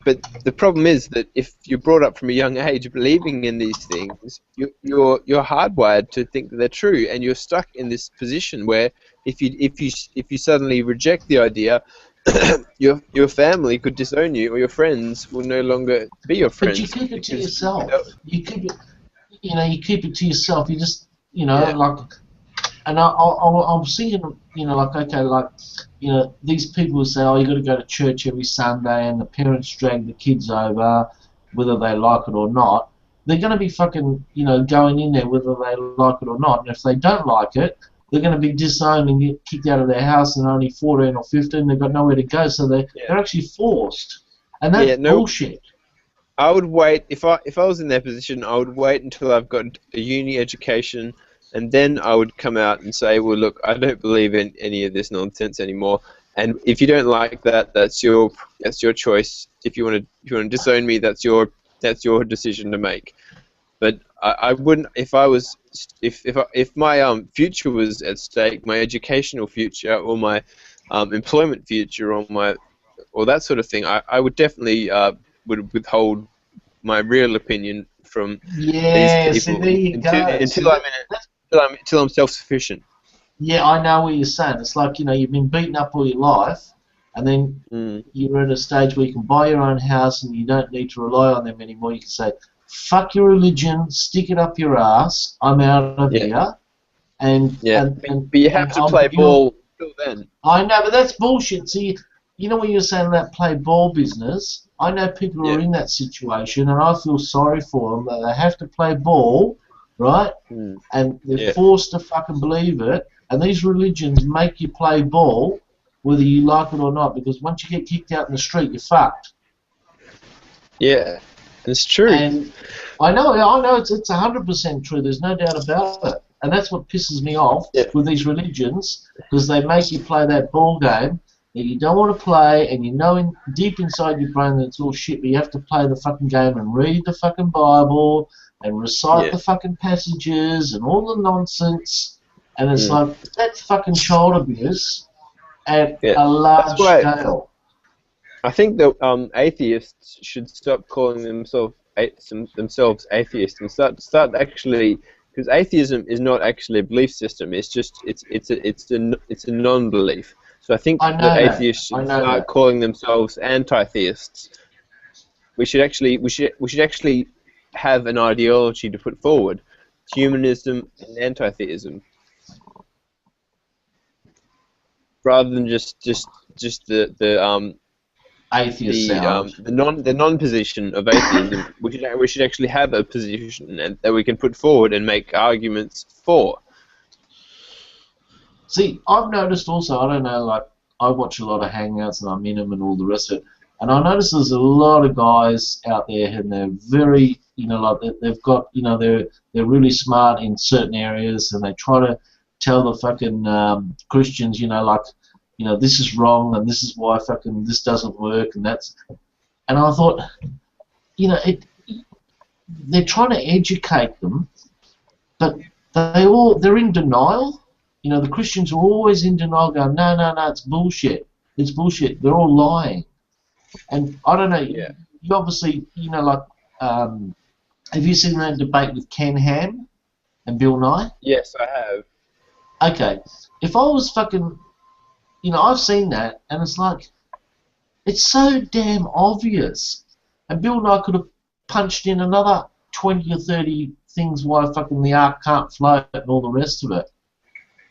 but the problem is that if you're brought up from a young age believing in these things, you're hardwired to think that they're true, and you're stuck in this position where if you suddenly reject the idea, your family could disown you, or your friends will no longer be your friends. But you keep it to yourself. You keep it to yourself. You just like. And I'm thinking, these people who say, oh, you got to go to church every Sunday, and the parents drag the kids over, whether they like it or not. They're going to be fucking, going in there whether they like it or not. And if they don't like it, they're going to be disowned and get kicked out of their house, and they're only 14 or 15. They've got nowhere to go, so they're actually forced. And that's bullshit. I would wait if I was in their position. I would wait until I've got a uni education. And then I would come out and say, well, look, I don't believe in any of this nonsense anymore. And if you don't like that, that's your choice. If you want to disown me, that's your decision to make. But I wouldn't if my future was at stake, my educational future or my employment future or that sort of thing. I would definitely would withhold my real opinion from these people until I'm self-sufficient. Yeah, I know what you're saying. It's like, you've been beaten up all your life, and then you're at a stage where you can buy your own house and you don't need to rely on them anymore. You can say, fuck your religion, stick it up your ass. I'm out of here. And but you have to I'll play give you- ball till then. I know, but that's bullshit. See, you know when you're saying that play ball business, I know people who are in that situation, and I feel sorry for them that they have to play ball, right? And they're forced to fucking believe it. And these religions make you play ball, whether you like it or not, because once you get kicked out in the street, you're fucked. Yeah, it's true. And I know, it's 100% true. There's no doubt about it. And that's what pisses me off with these religions, because they make you play that ball game that you don't want to play, and you know deep inside your brain that it's all shit, but you have to play the fucking game and read the fucking Bible and recite the fucking passages and all the nonsense. And it's like, that's fucking child abuse at a large scale. I think that atheists should stop calling themselves atheists and start actually, because atheism is not actually a belief system. It's just it's a non-belief. So I think that atheists should start calling themselves anti-theists. We should actually have an ideology to put forward: humanism and anti-theism, rather than just the atheist the non-position of atheism. we should actually have a position that we can put forward and make arguments for. See, I've noticed also, I don't know, like, I watch a lot of Hangouts and I'm in them and all the rest of it, and I notice there's a lot of guys out there and they're very, like, they've got, they're really smart in certain areas, and they try to tell the fucking Christians, like, this is wrong and this is why fucking this doesn't work, and that's, and I thought, they're trying to educate them, but they're in denial. The Christians are always in denial, going, no, it's bullshit. It's bullshit. They're all lying. And I don't know, you obviously, like, have you seen that debate with Ken Ham and Bill Nye? Yes, I have. Okay. If I was fucking, I've seen that, and it's like, it's so damn obvious. And Bill Nye could have punched in another 20 or 30 things why fucking the ark can't float and all the rest of it.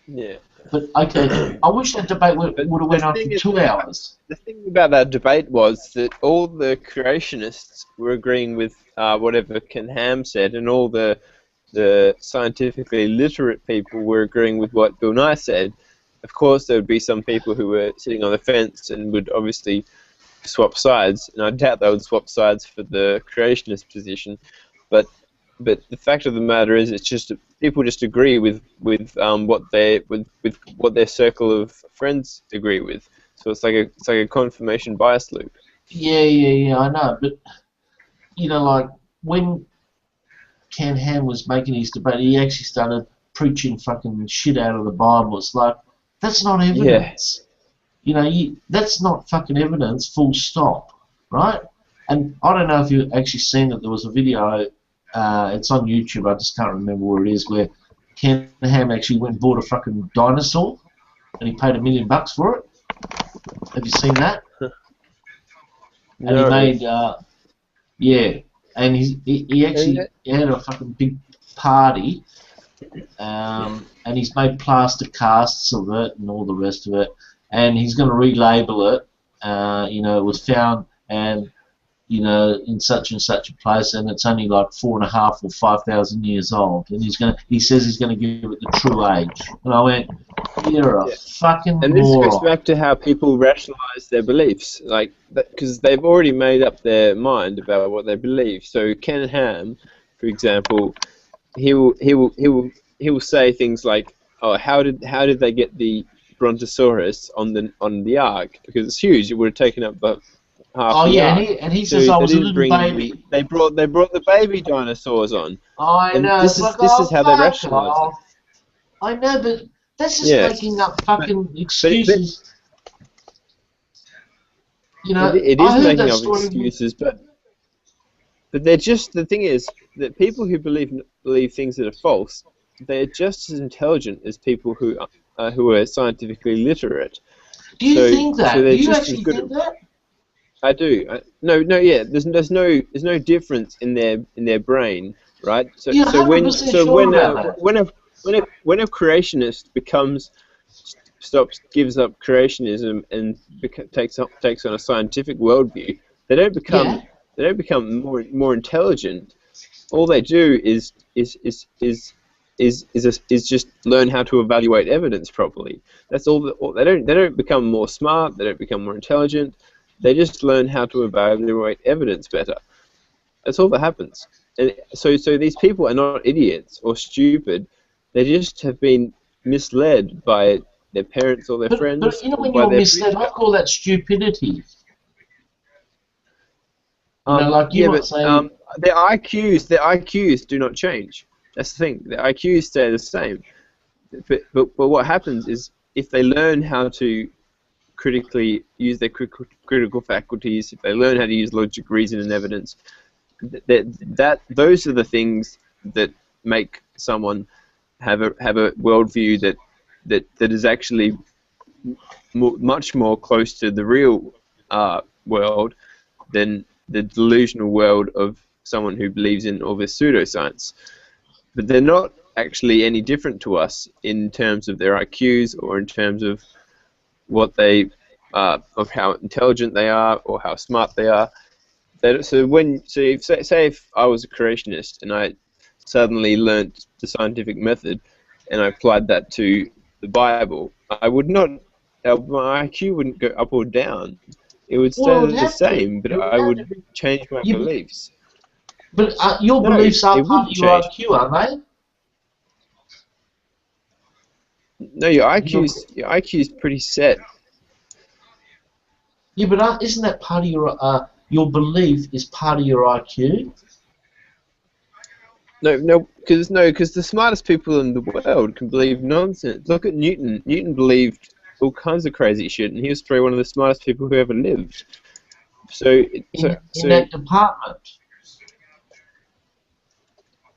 Yeah. But, okay, I wish that debate would have went on for 2 hours. The thing about that debate was that all the creationists were agreeing with whatever Ken Ham said, and all the scientifically literate people were agreeing with what Bill Nye said. Of course, there would be some people who were sitting on the fence and would obviously swap sides, and I doubt they would swap sides for the creationist position. But the fact of the matter is, it's just people just agree with what their circle of friends agree with. So it's like a confirmation bias loop. Yeah, I know. But like when Ken Ham was making his debate, he actually started preaching fucking shit out of the Bible. It's like, that's not evidence. That's not fucking evidence. Full stop. Right? And I don't know if you've actually seen it. There was a video. It's on YouTube. I just can't remember where it is. Where Ken Ham actually went and bought a fucking dinosaur, and he paid $1 million for it. Have you seen that? And he made, and he actually had a fucking big party, and he's made plaster casts of it and all the rest of it, and he's going to relabel it. It was found and in such and such a place, and it's only like 4,500 or 5,000 years old, and he says he's going to give it the true age. And I went, you're a fucking moron. And this goes back to how people rationalize their beliefs, like, because they've already made up their mind about what they believe. So Ken Ham, for example, he will say things like, "Oh, how did they get the Brontosaurus on the Ark? Because it's huge. It would have taken up the half the Ark." And he says, "I was a little baby." They brought the baby dinosaurs on. I know. This is how they rationalize it. I know, but that's just making up fucking excuses. It is making up excuses, but they're just, the thing is that people who believe things that are false, they're just as intelligent as people who are scientifically literate. Do you think that? So Do you actually think that? I do. Yeah. There's no difference in their brain, right? So You're so when 100% so sure about that. when a creationist gives up creationism and takes on a scientific worldview, they don't Yeah. become more intelligent. All they do is just learn how to evaluate evidence properly. That's all. They don't become more smart. They don't become more intelligent. They just learn how to evaluate evidence better. That's all that happens. And so these people are not idiots or stupid. They just have been misled by their parents or their But friends you know or when by you're their misled, I future. call that stupidity. You know, like you Yeah, might but say, their IQs do not change. That's the thing. Their IQs stay the same. But what happens is if they learn how to critically use their critical faculties, if they learn how to use logic, reason, and evidence, those are the things that make someone have a worldview that is actually much more close to the real world than the delusional world of someone who believes in all this pseudoscience. But they're not actually any different to us in terms of their IQs or in terms of what they of how intelligent they are or how smart they are. So if I was a creationist and I suddenly learnt the scientific method and I applied that to the Bible, I would not. My IQ wouldn't go up or down. It would well, it stay would the have to. same, but It would I have would to be. change my Yeah, beliefs. but your No, beliefs are it part of wouldn't your change. IQ, aren't they? No, your IQ is pretty set. Yeah, but isn't that part of your belief is part of your IQ? Because the smartest people in the world can believe nonsense. Look at Newton. Newton believed all kinds of crazy shit, and he was probably one of the smartest people who ever lived. In that department.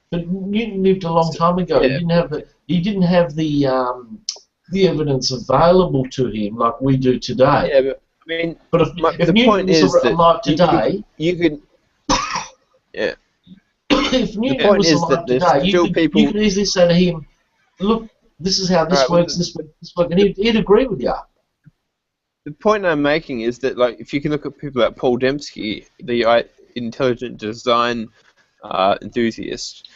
But Newton lived a long time ago. Yeah. He didn't have the evidence available to him like we do today. Yeah, but I mean, But if the Newton point was is that alive today, you could yeah. if The Newton point was is alive that there's today, still people. you could easily say to him, "Look, this is how this Right, works, this works," and he'd agree with you. The point I'm making is that, like, if you can look at people like Paul Dembski, the intelligent design enthusiast,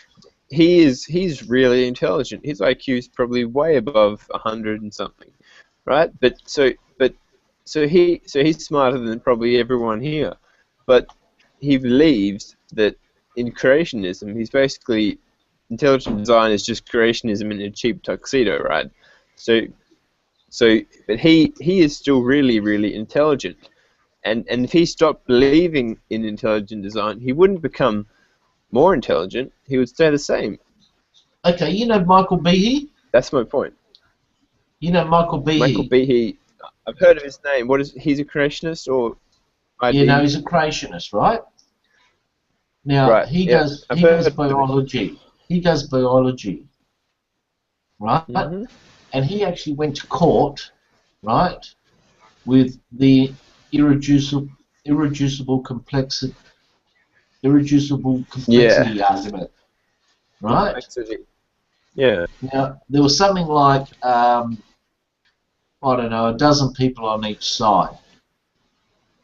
he's really intelligent. His IQ is probably way above 100 and something, right? So he's smarter than probably everyone here, but he believes that in creationism, he's basically intelligent design is just creationism in a cheap tuxedo, right? But he is still really, really intelligent, and if he stopped believing in intelligent design, he wouldn't become more intelligent. He would stay the same. Okay, you know Michael Behe? That's my point. You know Michael Behe? Michael Behe, I've heard of his name. What is? He's a creationist or? You know, he's a creationist, right? Now Right, he yeah, does I've heard of him. biology. He does biology, right? Mm-hmm. And he actually went to court, right, with the irreducible complexity argument, right? Complexity. Yeah. Now there was something like I don't know, a dozen people on each side,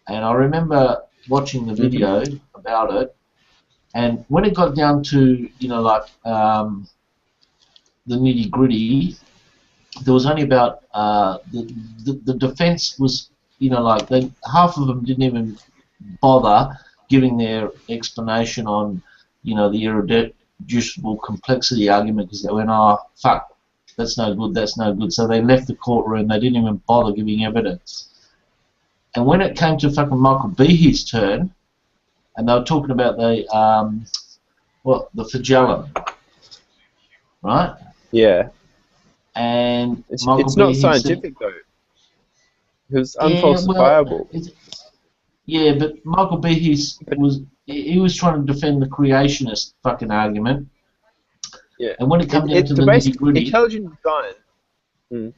and I remember watching the video about it. And when it got down to, you know, like the nitty gritty, there was only about the defense was, you know, like half of them didn't even bother giving their explanation on, you know, the irreducible complexity argument because they went, oh fuck, that's no good, that's no good. So they left the courtroom. They didn't even bother giving evidence. And when it came to fucking Michael Behe's turn, and they were talking about the flagellum, right? Yeah. And It's Michael not scientific though. It's unfalsifiable. Yeah, but Michael Behe was trying to defend the creationist fucking argument. Yeah. And when it comes down to the nitty gritty, intelligent design.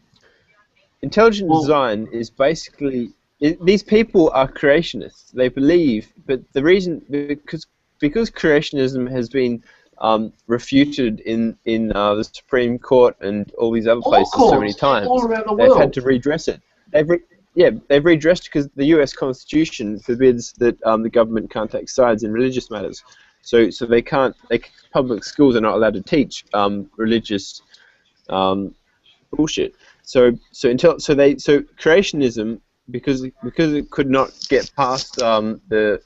Intelligent design is basically these people are creationists. They believe, but the reason because creationism has been refuted in the Supreme Court and all these other places so many times, all around the they've world. had to redress it. They've redressed because the U.S. Constitution forbids that the government can't take sides in religious matters. So they can't. Public schools are not allowed to teach religious bullshit. So creationism, because it could not get past the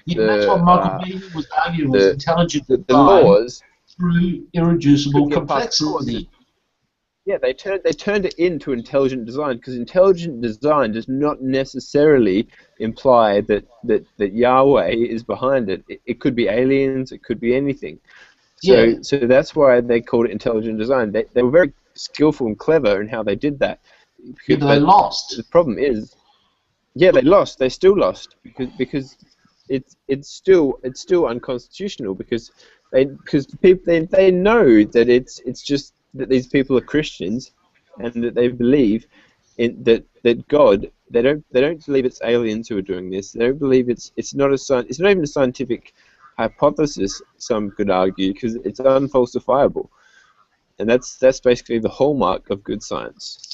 Yeah, that's what Michael Behe was arguing was intelligent the design laws through irreducible couldn't get past the courts. complexity. Yeah, they turned it into intelligent design, because intelligent design does not necessarily imply that Yahweh is behind it. It could be aliens, it could be anything. So that's why they called it intelligent design. They were very skillful and clever in how they did that. Yeah, but they lost. The problem is, they lost. They still lost because it's still unconstitutional, because people they know that it's just that these people are Christians, and that they believe in that God. They don't believe it's aliens who are doing this. They don't believe it's not even a scientific hypothesis. Some could argue, because it's unfalsifiable, and that's basically the hallmark of good science.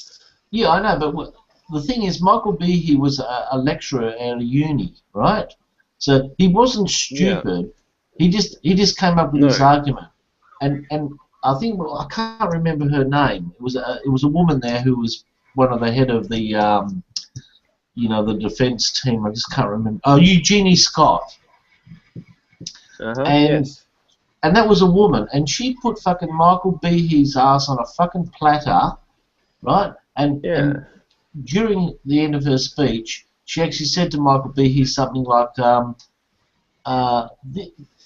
Yeah, I know, but the thing is, Michael Behe was a lecturer at a uni, right? So he wasn't stupid. Yeah. He just came up with this argument, and I think I can't remember her name. It was a woman there who was one of the head of the the defense team. I just can't remember. Oh, Eugenie Scott. And that was a woman, and she put fucking Michael Behe's ass on a fucking platter, right? And during the end of her speech, she actually said to Michael Behe something like,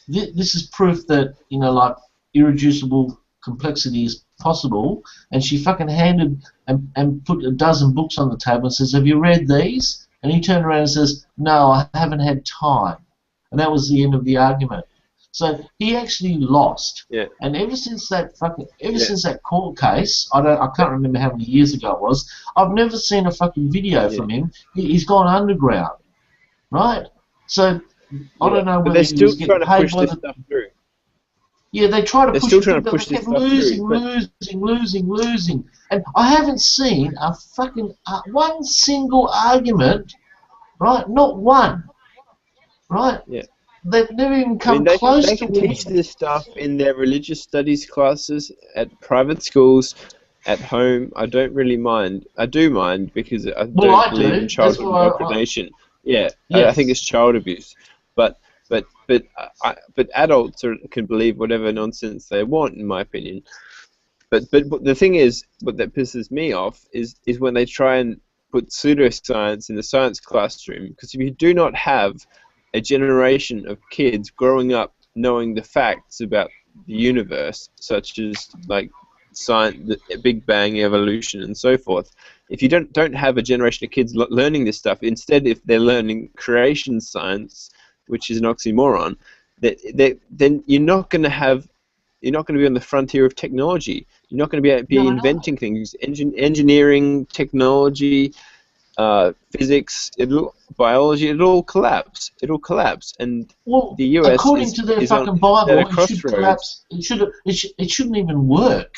"This is proof that like irreducible complexity is possible." And she fucking handed and put a dozen books on the table and says, "Have you read these?" And he turned around and says, "No, I haven't had time." And that was the end of the argument. So he actually lost. Yeah. And ever since that since that court case, I can't remember how many years ago it was, I've never seen a fucking video from him. He's gone underground, right? So I don't know whether he was getting paid by the... stuff through. Yeah, they try to They're push still it trying through, to push but they this kept stuff losing. And I haven't seen a fucking one single argument, right? Not one, right? Yeah. They've never even come they close can to teach this stuff in their religious studies classes at private schools, at home. I don't really mind. I do mind, because I don't believe in childhood indoctrination. I think it's child abuse. But adults can believe whatever nonsense they want, in my opinion. But the thing is, what that pisses me off is when they try and put pseudoscience in the science classroom. Because if you do not have a generation of kids growing up knowing the facts about the universe, such as like science, the Big Bang, evolution, and so forth. If you don't have a generation of kids learning this stuff, instead, if they're learning creation science, which is an oxymoron, then you're not going to be on the frontier of technology. You're not going to be inventing things, engineering, technology, physics, biology. It'll collapse. And the US according to their fucking Bible, at a crossroads. It shouldn't even work.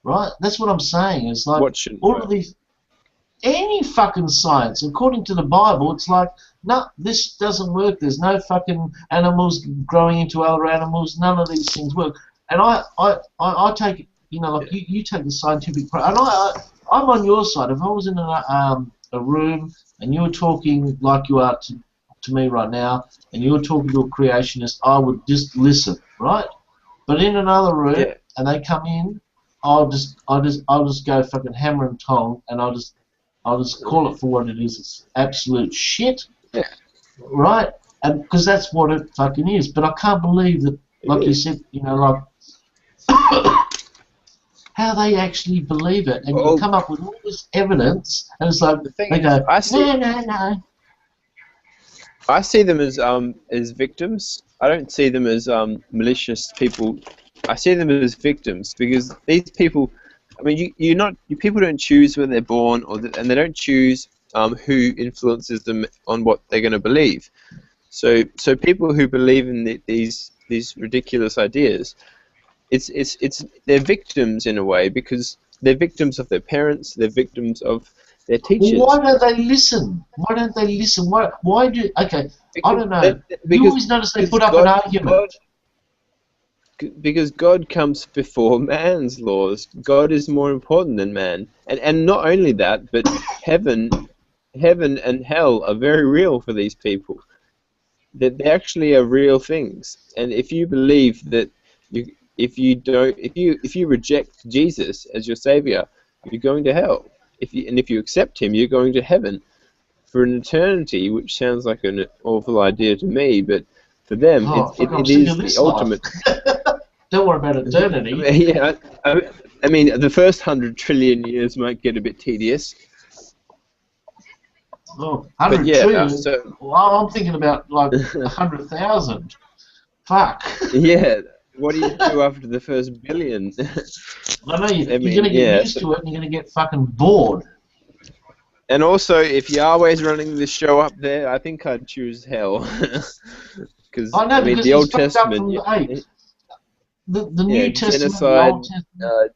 Right? That's what I'm saying. It's like all of these, any fucking science, according to the Bible, it's like, no, this doesn't work. There's no fucking animals growing into other animals. None of these things work. And I take it, you take the scientific, and I'm on your side. If I was in a room and you were talking like you are to me right now, and you were talking to a creationist, I would just listen, right? But in another room, and they come in, I'll just go fucking hammer and tong, and I'll just call it for what it is. It's absolute shit, right? And because that's what it fucking is. But I can't believe that, like you said, like how they actually believe it, and you come up with all this evidence, and it's like they go, no. I see them as victims. I don't see them as malicious people. I see them as victims, because these people I mean, people don't choose where they're born, and they don't choose who influences them on what they're going to believe. So people who believe in these ridiculous ideas, they're victims in a way, because they're victims of their parents, they're victims of their teachers. Well, why don't they listen? Why don't they listen? Why do? Okay, I don't know. You always notice they put up an argument. Because God comes before man's laws. God is more important than man, and not only that, but heaven and hell are very real for these people. That they actually are real things. And if you believe that, if you reject Jesus as your savior, you're going to hell. If you accept him, you're going to heaven for an eternity, which sounds like an awful idea to me, but for them, it is the ultimate. Don't worry about eternity. Yeah, I mean, the first 100 trillion years might get a bit tedious. Oh, 100 trillion? Well, I'm thinking about like 100,000. Fuck. Yeah, what do you do after the first billion? I know, you're going to get used to it and you're going to get fucking bored. And also, if Yahweh's running the show up there, I think I'd choose hell. Because the Old Testament... The New Testament, genocide, the Old Testament.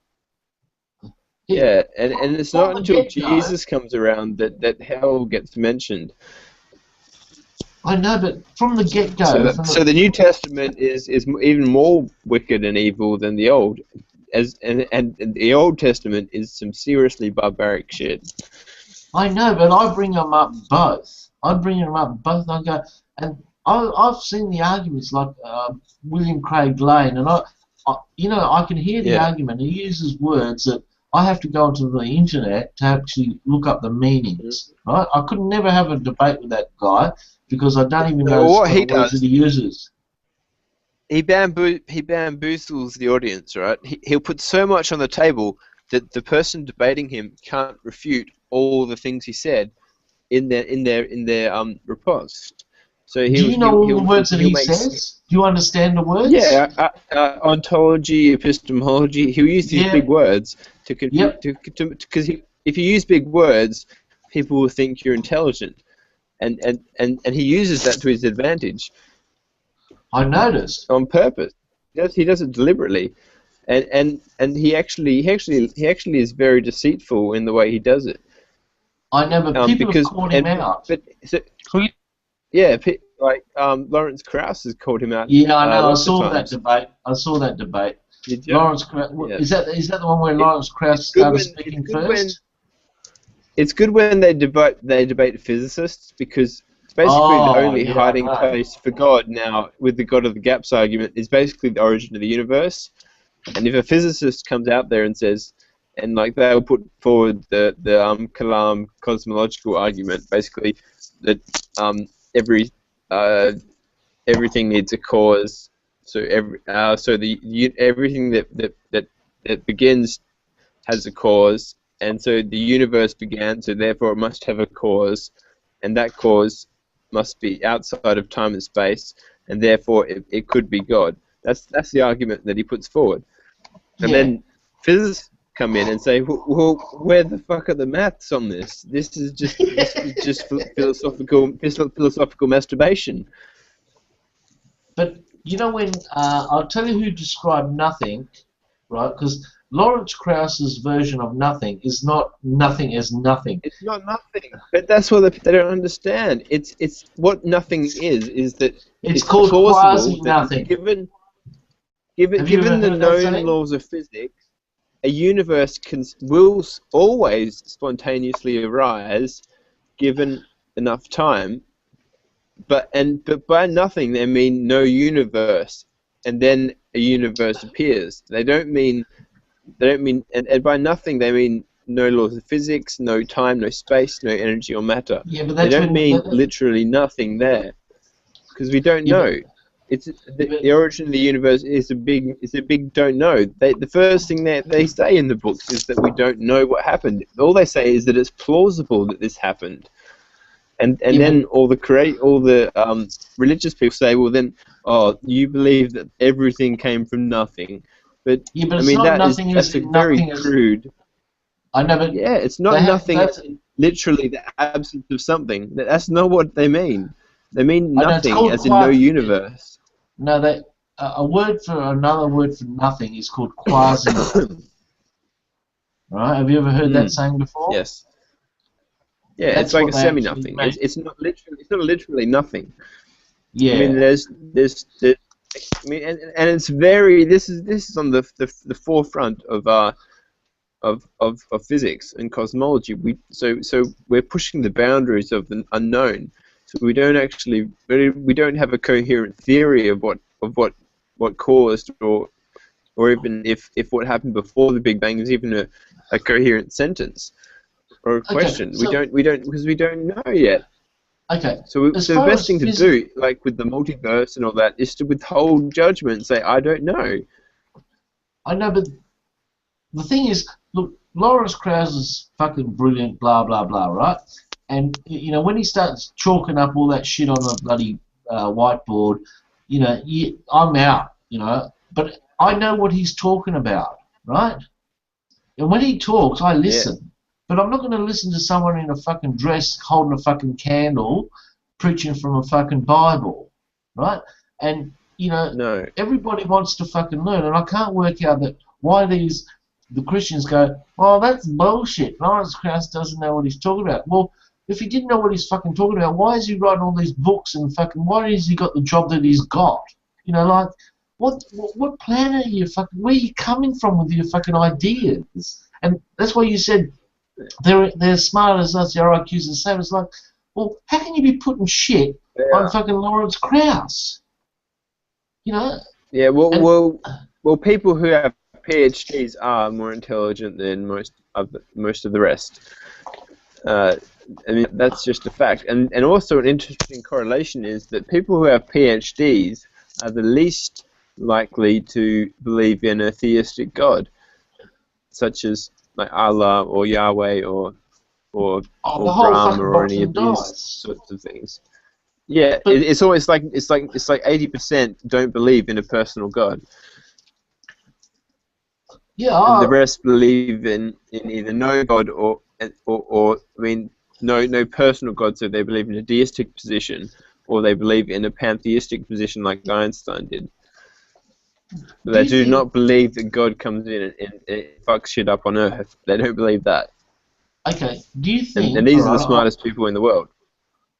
And it's not until Jesus comes around that hell gets mentioned. I know, but from the get-go... So the New Testament is even more wicked and evil than the Old. And the Old Testament is some seriously barbaric shit. I know, but I bring them up both. I bring them up both, and I go... And I've seen the arguments like William Craig Lane, and I can hear the argument. He uses words that I have to go onto the internet to actually look up the meanings. Right? I could never have a debate with that guy because I don't even know what the words that he uses. He bamboozles the audience, right? He'll put so much on the table that the person debating him can't refute all the things he said in their response. So do you know all the words that he says? Do you understand the words? Yeah, ontology, epistemology. He'll use these big words to because if you use big words, people will think you're intelligent, and he uses that to his advantage. I noticed on purpose. He does it deliberately, and he actually is very deceitful in the way he does it. I know, but people have called him out. Like Lawrence Krauss has called him out. Yeah, I know. I saw that debate. Did you? Lawrence Krauss. Is that the one where Lawrence Krauss started speaking first? It's good when they debate physicists, because it's basically the only hiding place for God now. With the God of the Gaps argument, is basically the origin of the universe. And if a physicist comes out there and says, and like they'll put forward the Kalam cosmological argument, basically that everything needs a cause. So everything that begins has a cause, and so the universe began. So therefore, it must have a cause, and that cause must be outside of time and space, and therefore it could be God. That's the argument that he puts forward, and then physicists come in and say, well, where the fuck are the maths on this? This is just philosophical masturbation. But you know, when I'll tell you who described nothing, right? Because Lawrence Krauss's version of nothing is not nothing as nothing. It's not nothing, but that's what they don't understand. It's what nothing is that it's called quasi nothing. Given the known laws of physics, a universe will always spontaneously arise given enough time, but by nothing they mean no universe, and then a universe appears. They don't mean, and by nothing they mean no laws of physics, no time, no space, no energy or matter. Yeah, but they don't mean literally nothing there, because we don't know. It's the origin of the universe is a big don't know. The first thing that they say in the books is that we don't know what happened. All they say is that it's plausible that this happened, and then all the religious people say, well then, you believe that everything came from nothing, But Yeah, but I it's mean not nothing that's as a in very nothing as. crude. I know, but Yeah, it's not they have nothing. that's. Literally the absence of something. That's not what they mean. They mean I know it's nothing, called as in no quasi. universe. No, that a word for another word for nothing is called quasi nothing. Right? Have you ever heard that saying before? Yes. Yeah, That's it's like what a they actually semi-nothing. mean. It's not literally nothing. Yeah. I mean, I mean, and it's very. This is on the forefront of physics and cosmology. So we're pushing the boundaries of the unknown. So we don't have a coherent theory of what caused or even if what happened before the Big Bang is even a coherent sentence or a question. So, we don't because we don't know yet. Okay. So As the far best as thing to do, like with the multiverse and all that, is to withhold judgment and say, I don't know. I know, but the thing is, look, Lawrence Krauss is fucking brilliant, blah blah blah, right? And you know, when he starts chalking up all that shit on the bloody whiteboard, you know, I'm out, you know. But I know what he's talking about, right? And when he talks, I listen. Yeah. But I'm not going to listen to someone in a fucking dress holding a fucking candle, preaching from a fucking Bible, right? And you know, everybody wants to fucking learn, and I can't work out why the Christians go, oh, that's bullshit. Lawrence Krauss doesn't know what he's talking about. Well, if he didn't know what he's fucking talking about, why is he writing all these books and fucking? Why has he got the job that he's got? You know, like what planet are you fucking? Where are you coming from with your fucking ideas? And that's why you said they're as smart as us. Their IQ's the same. It's like, well, how can you be putting shit on fucking Lawrence Krauss? You know? Yeah. Well, people who have PhDs are more intelligent than most of the rest. I mean, that's just a fact. And also an interesting correlation is that people who have PhDs are the least likely to believe in a theistic God, such as like Allah or Yahweh or Brahma or any of these sorts of things. Yeah, it's always like it's like 80% don't believe in a personal God. Yeah. And the rest believe in either no God or I mean no personal God, so they believe in a deistic position, or they believe in a pantheistic position like Einstein did. But they do not believe that God comes in and fucks shit up on Earth. They don't believe that. Okay. Do you think? And these are the smartest people in the world.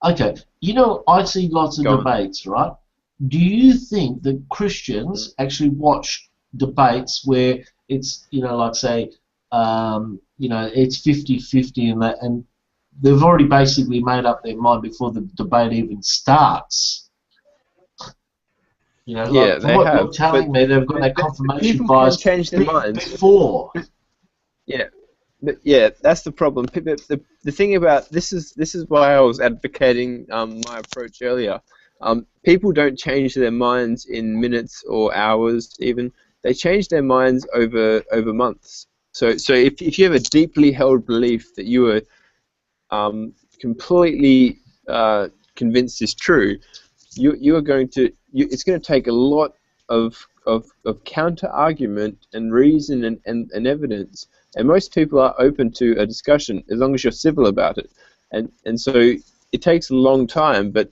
Okay. You know, I see lots of debates, right? Do you think that Christians actually watch debates where it's, you know, like say, you know, it's 50-50 and they've already basically made up their mind before the debate even starts? You know, Yeah, like from what you're telling me, they've got that confirmation bias change their minds before. Yeah, but yeah, that's the problem. The thing about this is why I was advocating my approach earlier. People don't change their minds in minutes or hours even. They change their minds over months. So if you have a deeply held belief that you are completely convinced is true, you are going to it's going to take a lot of counter argument and reason and evidence, and most people are open to a discussion as long as you're civil about it, and so it takes a long time, but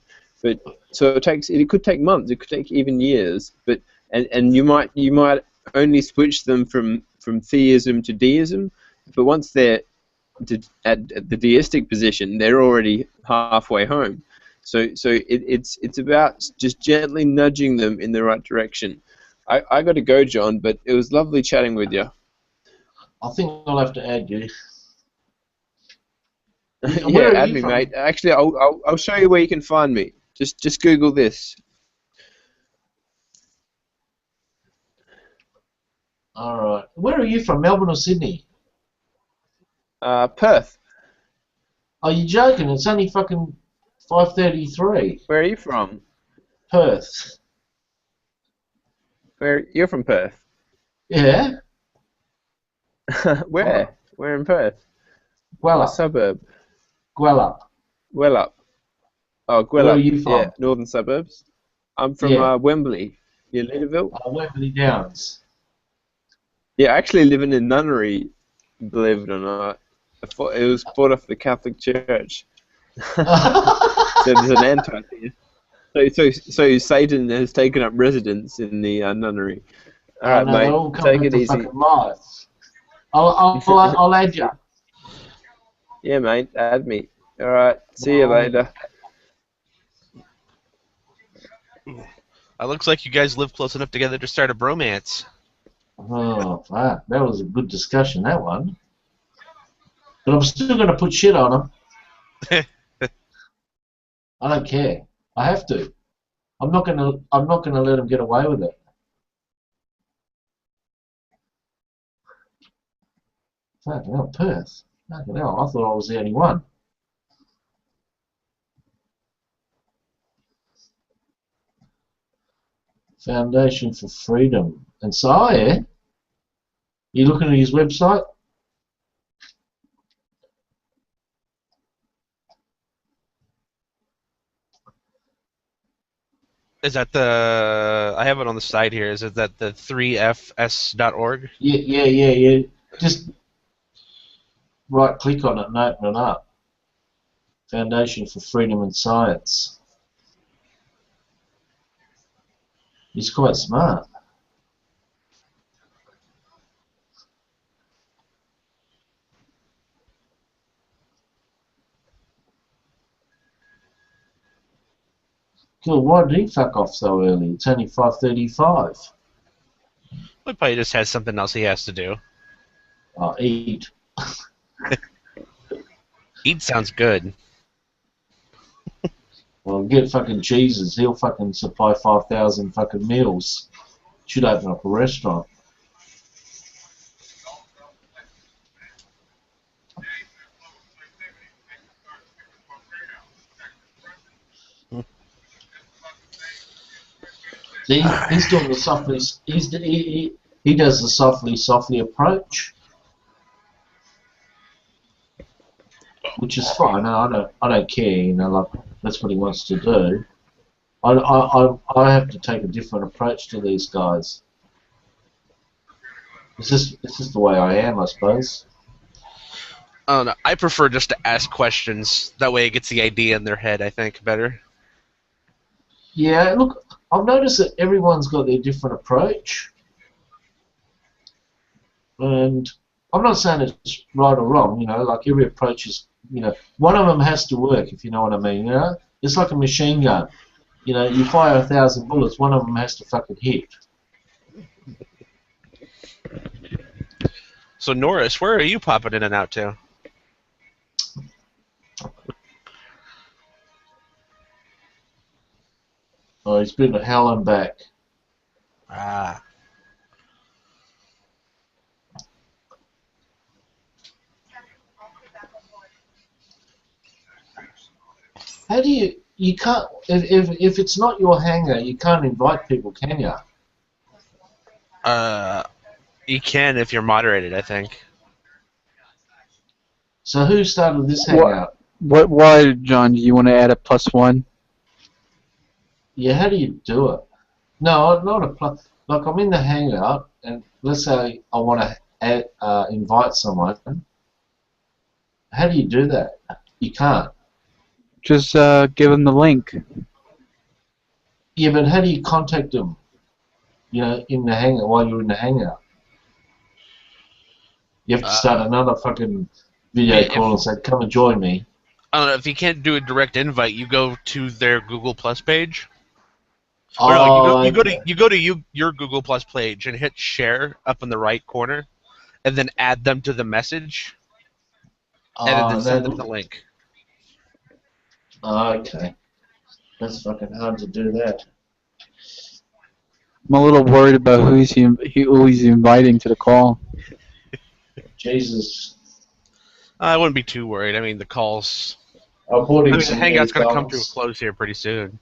so it could take months, it could take even years, but and you might only switch them from theism to deism, but once they're at the deistic position, they're already halfway home. So it's about just gently nudging them in the right direction. I got to go, John, but it was lovely chatting with you. I think I'll have to add you. Yeah, add me, mate. Actually, I'll show you where you can find me. Just Google this. All right. Where are you from, Melbourne or Sydney? Perth. Are you joking? It's only fucking 5:33. Where are you from? Perth. You're from Perth? Yeah. Where? Where in Perth? Gwelup. What suburb? Gwelup. Gwelup. Oh, Gwelup. Where are you from? Yeah, northern suburbs. I'm from Wembley, near Leederville. Wembley Downs. Yeah, actually live in a nunnery, believe it or not. I thought it was bought off the Catholic Church. So there's an end to it. So Satan has taken up residence in the nunnery. All Oh right, no, they mate. all come Take back it to easy. fucking life. I'll add you. Yeah, mate. Add me. All right. See you later. It looks like you guys live close enough together to start a bromance. Oh, fuck. That was a good discussion, that one. But I'm still going to put shit on them. I don't care. I have to. I'm not going to let them get away with it. Fucking hell, Perth. Fucking hell, I thought I was the only one. Foundation for Freedom. And so, oh yeah. You looking at his website? Is that the? I have it on the side here. Is it that the 3fs.org? Yeah. Just right click on it and open it up. Foundation for Freedom and Science. He's quite smart. Cool, why did he fuck off so early? It's only 5:35. He probably just has something else he has to do. Oh, eat. Eat sounds good. Well, get fucking Jesus. He'll fucking supply 5,000 fucking meals. Should open up a restaurant. See, he's doing the softly. He does the softly approach, which is fine. I don't care. You know, like that's what he wants to do. I have to take a different approach to these guys. It's just the way I am, I suppose. I don't know. I prefer just to ask questions. That way it gets the idea in their head, I think, better. Yeah, look, I've noticed that everyone's got their different approach. And I'm not saying it's right or wrong, you know, like every approach is, you know, one of them has to work, if you know what I mean, you know? It's like a machine gun. You know, you fire 1,000 bullets, one of them has to fucking hit. So, Norris, where are you popping in and out to? Oh, he's been to hell and back. Ah. How do you can't, if it's not your hangar, you can't invite people, can you? You can if you're moderated, I think. So who started this hangout? Why, John, do you want to add a +1? Yeah, how do you do it? No, not a plus. Like I'm in the hangout, and let's say I want to invite someone. How do you do that? You can't. Just give them the link. Yeah, but how do you contact them? You know, in the hangout while you're in the hangout. You have to start another fucking video call and say, "Come and join me." I don't know, if you can't do a direct invite, you go to their Google Plus page. Oh, Or no, okay. you go to your Google Plus page and hit share up in the right corner, and then add them to the message, and then send them the link. Okay. That's fucking hard to do that. I'm a little worried about who he's inviting to the call. Jesus. I wouldn't be too worried. I mean, the calls. I bought him the some Hangout's new going to come to a thumbs. close here pretty soon.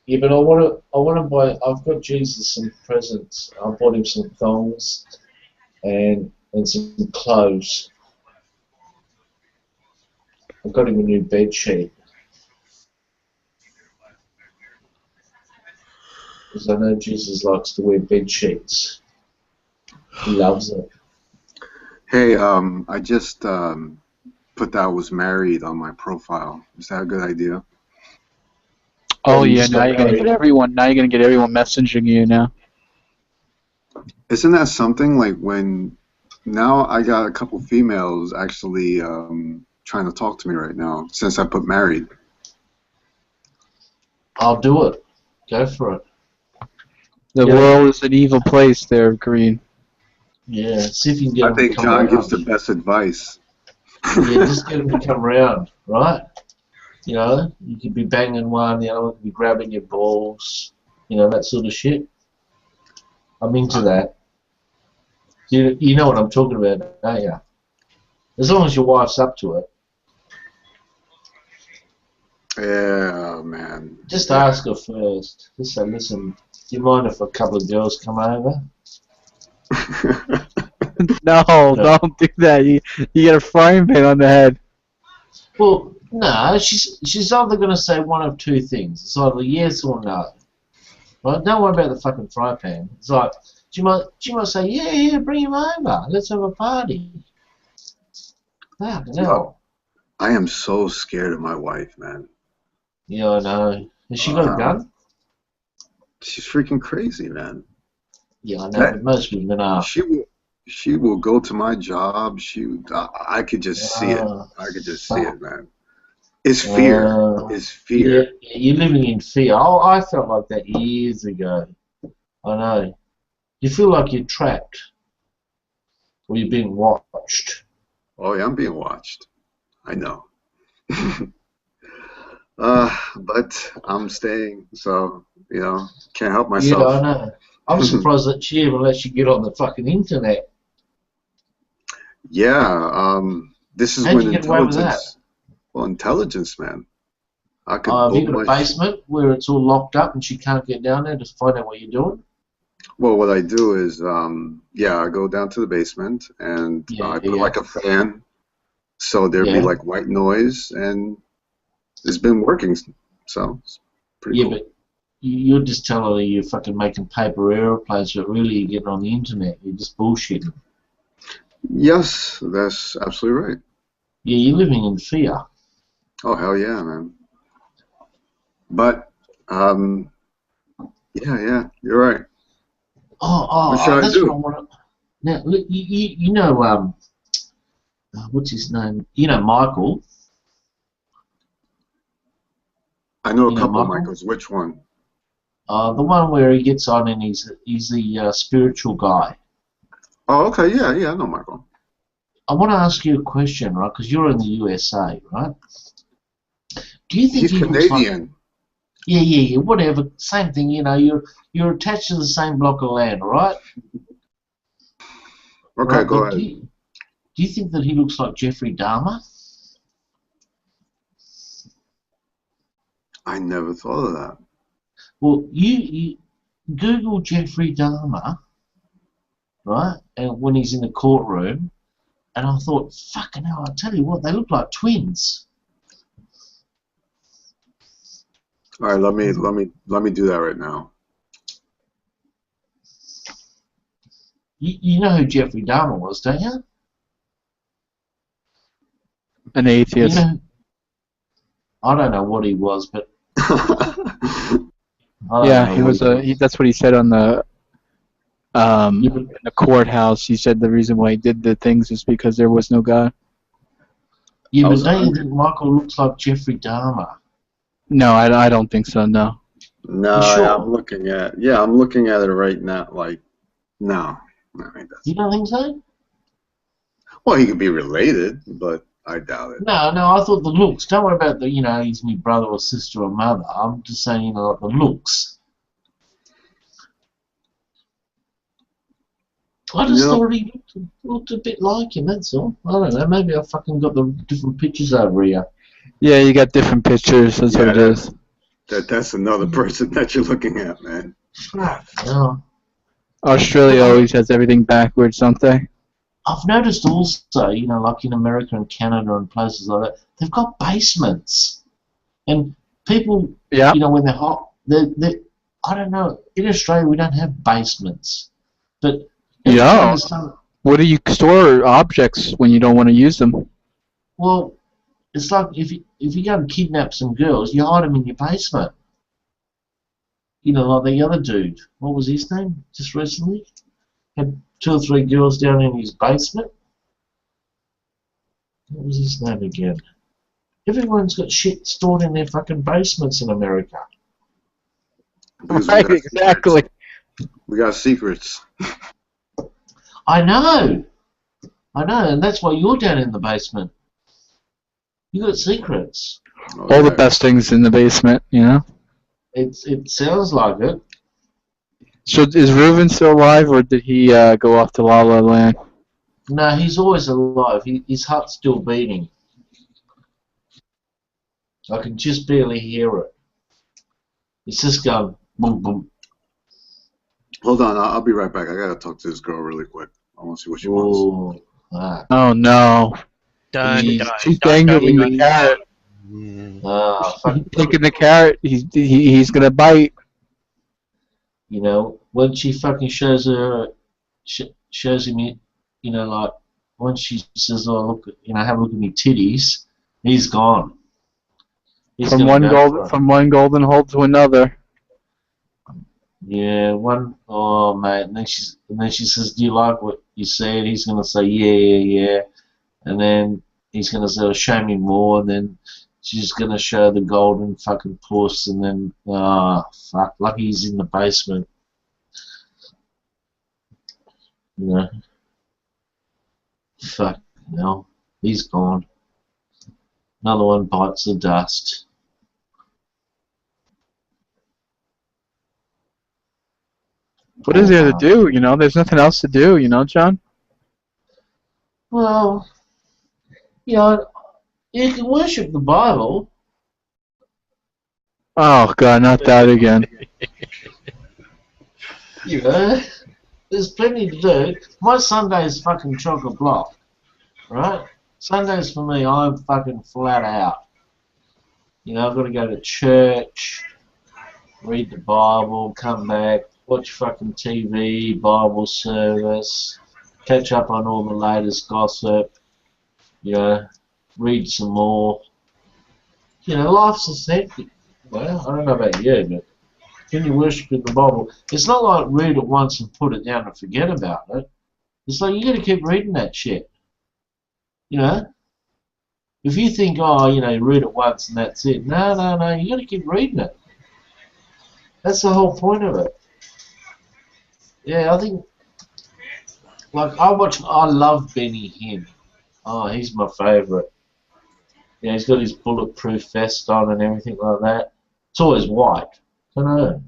Yeah, but I want to buy. I've got Jesus some presents. I bought him some thongs and some clothes. I got him a new bed sheet because I know Jesus likes to wear bed sheets. He loves it. Hey, I just put that I was married on my profile. Is that a good idea? Oh you yeah, just now got you're gonna married. get everyone. Now you're gonna get everyone messaging you now. Isn't that something like when now I got a couple females actually trying to talk to me right now since I put married. I'll do it. Go for it. The Yeah. world is an evil place there, Green. Yeah, see if you can get I them to think come John gives around. the best advice. Yeah, just get them to come around, right? You know, you could be banging one, the other one could be grabbing your balls, you know, that sort of shit. I'm into that. You know what I'm talking about, don't you? As long as your wife's up to it. Yeah, man. Just ask her first. Just say, listen, do you mind if a couple of girls come over? No, don't do that. You get a frying pan on the head. Well, no, she's either going to say one of two things. It's either yes or no. Right? Don't worry about the fucking fry pan. It's like, she might say, yeah, bring him over. Let's have a party. Fucking hell. I am so scared of my wife, man. Yeah, I know. Has she got a gun? She's freaking crazy, man. Yeah, I know, but most women are. She will go to my job. I could just see it. I could just see it, man. It's fear. It's fear. Yeah, you're living in fear. Oh, I felt like that years ago. I know. You feel like you're trapped. Or you're being watched. Oh, yeah, I'm being watched. I know. But I'm staying, so, can't help myself. Yeah, I know. I'm surprised that she even lets you get on the fucking internet. Yeah, this is How'd when you get away with that? Intelligence, man. I could Have you build got a my basement where it's all locked up and she can't get down there to find out what you're doing? Well, what I do is, I go down to the basement and I put like a fan, so there'd be like white noise, and it's been working, so it's pretty cool. But you're just telling her you're fucking making paper aeroplanes, but really you're getting on the internet. You're just bullshitting. Yes, that's absolutely right. Yeah, you're living in fear. Oh, hell yeah, man. But, yeah, you're right. What should I That's do? what I want to... Now, look, you know, what's his name? You know Michael? I know a couple of Michaels. Which one? The one where he gets on and he's the spiritual guy. Oh, okay, yeah, I know Michael. I want to ask you a question, right? Because you're in the USA, right? Do you think he's Canadian? Yeah, whatever. Same thing, you know. You're attached to the same block of land, right? Okay, right, go ahead. Do you think that he looks like Jeffrey Dahmer? I never thought of that. Well, you Google Jeffrey Dahmer, right? And when he's in the courtroom, and I thought, fucking hell! I tell you what, they look like twins. All right, let me do that right now. You know who Jeffrey Dahmer was, don't you? An atheist. You know, I don't know what he was, but yeah, he was that's what he said on the in the courthouse. He said the reason why he did the things is because there was no God. Yeah, but don't you think Michael looks like Jeffrey Dahmer? No, I don't think so. No. No, sure? I'm looking at it right now. Like, no, you don't think so? Well, he could be related, but I doubt it. No, I thought the looks. Don't worry about the, he's my brother or sister or mother. I'm just saying, like the looks. I just thought he looked a bit like him, that's all. I don't know, maybe I fucking got the different pictures over here. Yeah, you got different pictures, that's what it is. That's another person that you're looking at, man. Fuck, no. Australia always has everything backwards, don't they? I've noticed also, like in America and Canada and places like that, they've got basements. And people, when they're hot, I don't know, in Australia we don't have basements. But Yeah. Where do you store objects when you don't want to use them? Well, it's like if you go and kidnap some girls, you hide them in your basement. You know, like the other dude. What was his name? Just recently, had 2 or 3 girls down in his basement. What was his name again? Everyone's got shit stored in their fucking basements in America. Right, exactly. We got secrets. I know, and that's why you're down in the basement. You got secrets. All the best things in the basement, you know? It sounds like it. So is Reuven still alive, or did he go off to La La Land? No, he's always alive. His heart's still beating. I can just barely hear it. It's just going boom, boom. Hold on, I'll be right back. I gotta talk to this girl really quick. I want to see what she wants. Oh no. She's dangling the carrot. He's taking the carrot. He's gonna bite. You know, when she fucking shows him, you know, like when she says, "Oh, look, you know, have a look at me titties," he's gone. From one golden hole to another. Yeah, one. Oh, mate, and then she says, "Do you like what you said?" He's gonna say, "Yeah," and then he's gonna say, "Show me more," and then she's gonna show the golden fucking puss, and then fuck, lucky he's in the basement. You know, fuck, no, he's gone. Another one bites the dust. What is there to do? You know, there's nothing else to do. You know, John. Well, you know, you can worship the Bible. Oh God, not that again. You know, there's plenty to do. My Sunday is fucking chock-a-block, right? Sundays for me, I'm fucking flat out. You know, I've got to go to church, read the Bible, come back, watch fucking TV, Bible service, catch up on all the latest gossip, you know, read some more. You know, life's just hectic. Well, I don't know about you, but when you worship in the Bible, it's not like read it once and put it down and forget about it. It's like you got to keep reading that shit. You know? If you think, oh, you know, you read it once and that's it. No, you got to keep reading it. That's the whole point of it. Yeah, I think, like, I love Benny Hinn. Oh, he's my favourite. Yeah, he's got his bulletproof vest on and everything like that. It's always white. I don't know.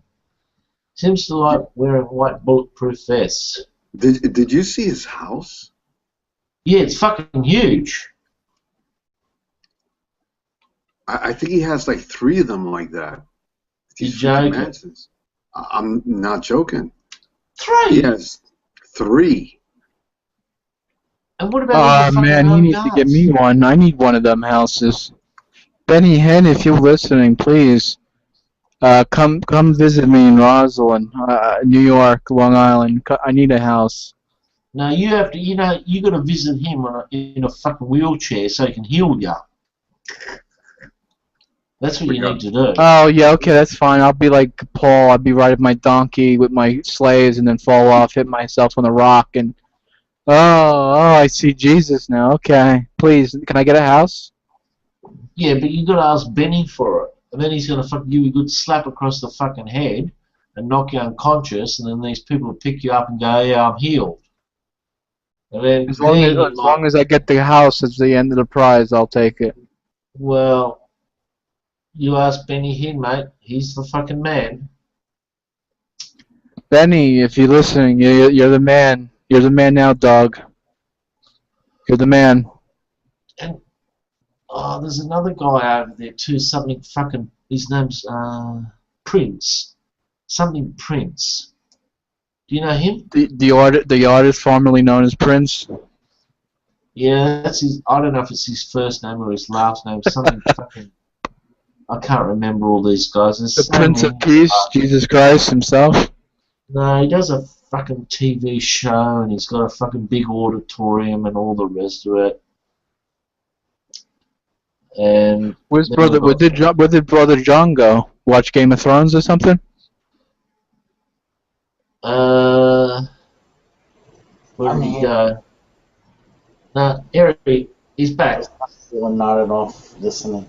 Seems to like wearing white bulletproof vests. Did you see his house? Yeah, it's fucking huge. I think he has like 3 of them like that. You're joking? Mansions. I'm not joking. 3? He has 3. And what about man, he needs to get me one. I need one of them houses. Benny Hinn, if you're listening, please come visit me in Roslyn, New York, Long Island. I need a house. No, you have to. You know, you got to visit him in a fucking wheelchair so he can heal you. That's what you need to do. Oh yeah, okay, that's fine. I'll be like Paul. I'll be riding my donkey with my slaves and then fall off, hit myself on a rock, and I see Jesus now. Okay, please, can I get a house? Yeah, but you got to ask Benny for it, and then he's gonna fucking give you a good slap across the fucking head and knock you unconscious, and then these people will pick you up and go, "Yeah, I'm healed." And then As long as I get the house at the end of the prize, I'll take it. Well, you ask Benny Hinn, mate. He's the fucking man. Benny, if you're listening, you're the man. You're the man now, dog. You're the man. And there's another guy over there too. Something fucking. His name's Prince. Something Prince. Do you know him? The artist formerly known as Prince. Yeah, that's his. I don't know if it's his first name or his last name. Something fucking. I can't remember all these guys. There's The so Prince of many Peace, guys. Jesus Christ himself. No, he does a fucking TV show, and he's got a fucking big auditorium and all the rest of it. And Where's then brother? we've got, Where did brother John go? Watch Game of Thrones or something? where did he go? No, Eric, he's back. Still nodded off, listening.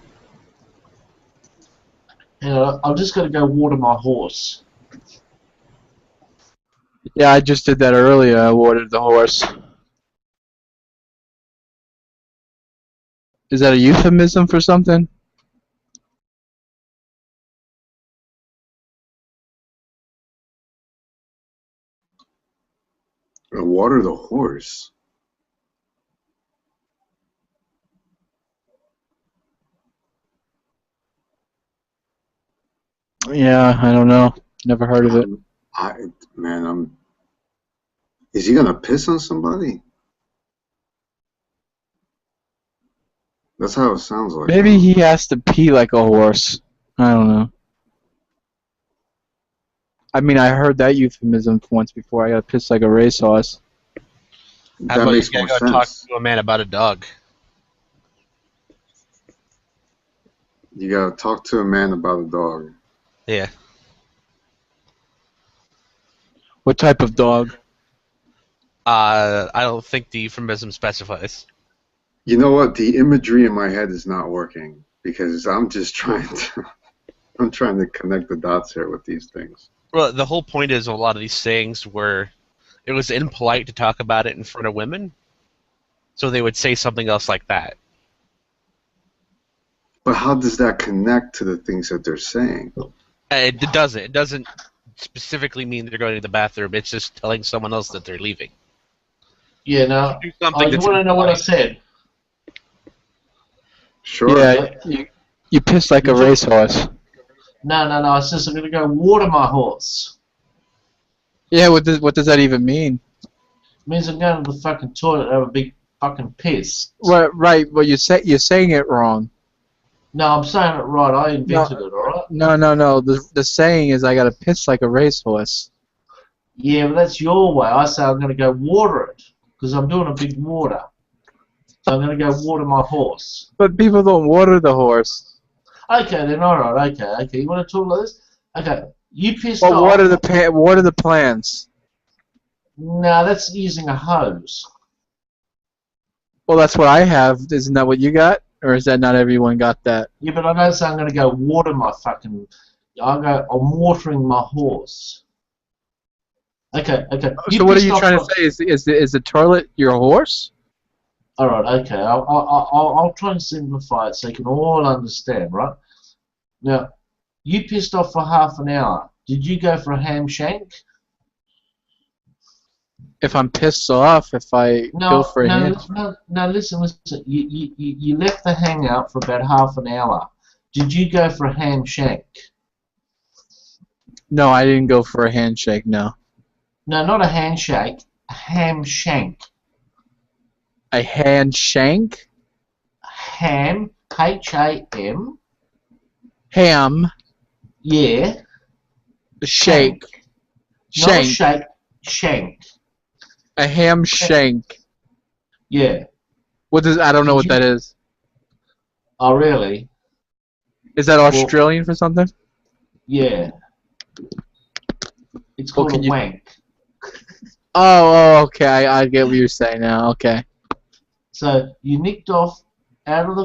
Hang on, I'm just going to go water my horse. Yeah, I just did that earlier. I watered the horse. Is that a euphemism for something? Water the horse. Yeah, I don't know. Never heard of it. Is he gonna piss on somebody? That's how it sounds like. Maybe he has to pee like a horse. I don't know. I mean, I heard that euphemism once before. I gotta piss like a racehorse. How about you gotta go talk to a man about a dog? You gotta talk to a man about a dog. Yeah. What type of dog? I don't think the euphemism specifies. You know what? The imagery in my head is not working because I'm just trying to. I'm trying to connect the dots here with these things. Well, the whole point is a lot of these things were, it was impolite to talk about it in front of women, so they would say something else like that. But how does that connect to the things that they're saying? It doesn't. It doesn't specifically mean they're going to the bathroom. It's just telling someone else that they're leaving. Yeah, no. Do something You that's want to know what I impolite. said? Sure. Yeah, you piss like a racehorse. No. I said I'm going to go water my horse. Yeah, what does that even mean? It means I'm going to the fucking toilet and have a big fucking piss. Right. Well, you're saying it wrong. No, I'm saying it right. I invented it, alright? No. The saying is I gotta piss like a racehorse. Yeah, but that's your way. I say I'm going to go water it because I'm doing a big water. So I'm going to go water my horse. But people don't water the horse. Okay, then, alright, okay. You want to talk like this? Okay, you pissed Well, off. water the plants. No, that's using a hose. Well, that's what I have. Isn't that what you got? Or is that not everyone got that? Yeah, but I don't say I'm going to go water my fucking... I'm watering my horse. Okay. So what are you trying to say? Is the toilet your horse? Alright, okay. I'll try and simplify it so you can all understand, right? Now, you pissed off for half an hour. Did you go for a ham shank? If I'm pissed off, if I go for a hand. No, listen. You left the hangout for about half an hour. Did you go for a ham shank? No, I didn't go for a handshake, no. No, not a handshake. A ham shank. A hand shank? Ham. H-A-M. Ham. Yeah. Shake. Not a shake. Shank. A ham shank. Yeah. I don't know what that is. Oh, really? Is that Australian for something? Yeah. It's called a wank. Oh, okay. I get what you're saying now. Okay. So you nicked off out of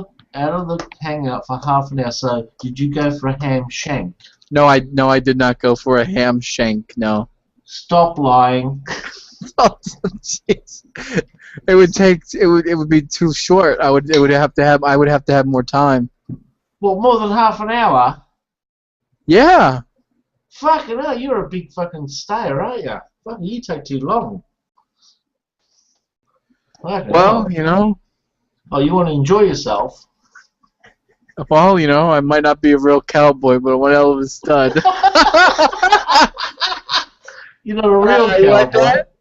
the hangout for half an hour. So did you go for a ham shank? No, I did not go for a ham shank. No. Stop lying. Oh, jeez. It would be too short. I would have to have more time. Well, more than half an hour? Yeah. Fucking hell, you're a big fucking stayer, aren't you? Fucking, you take too long. Fucking Well, hell. you know. Oh, you want to enjoy yourself? Well, you know, I might not be a real cowboy, but one hell of a stud. You're not a real cowboy. You like that?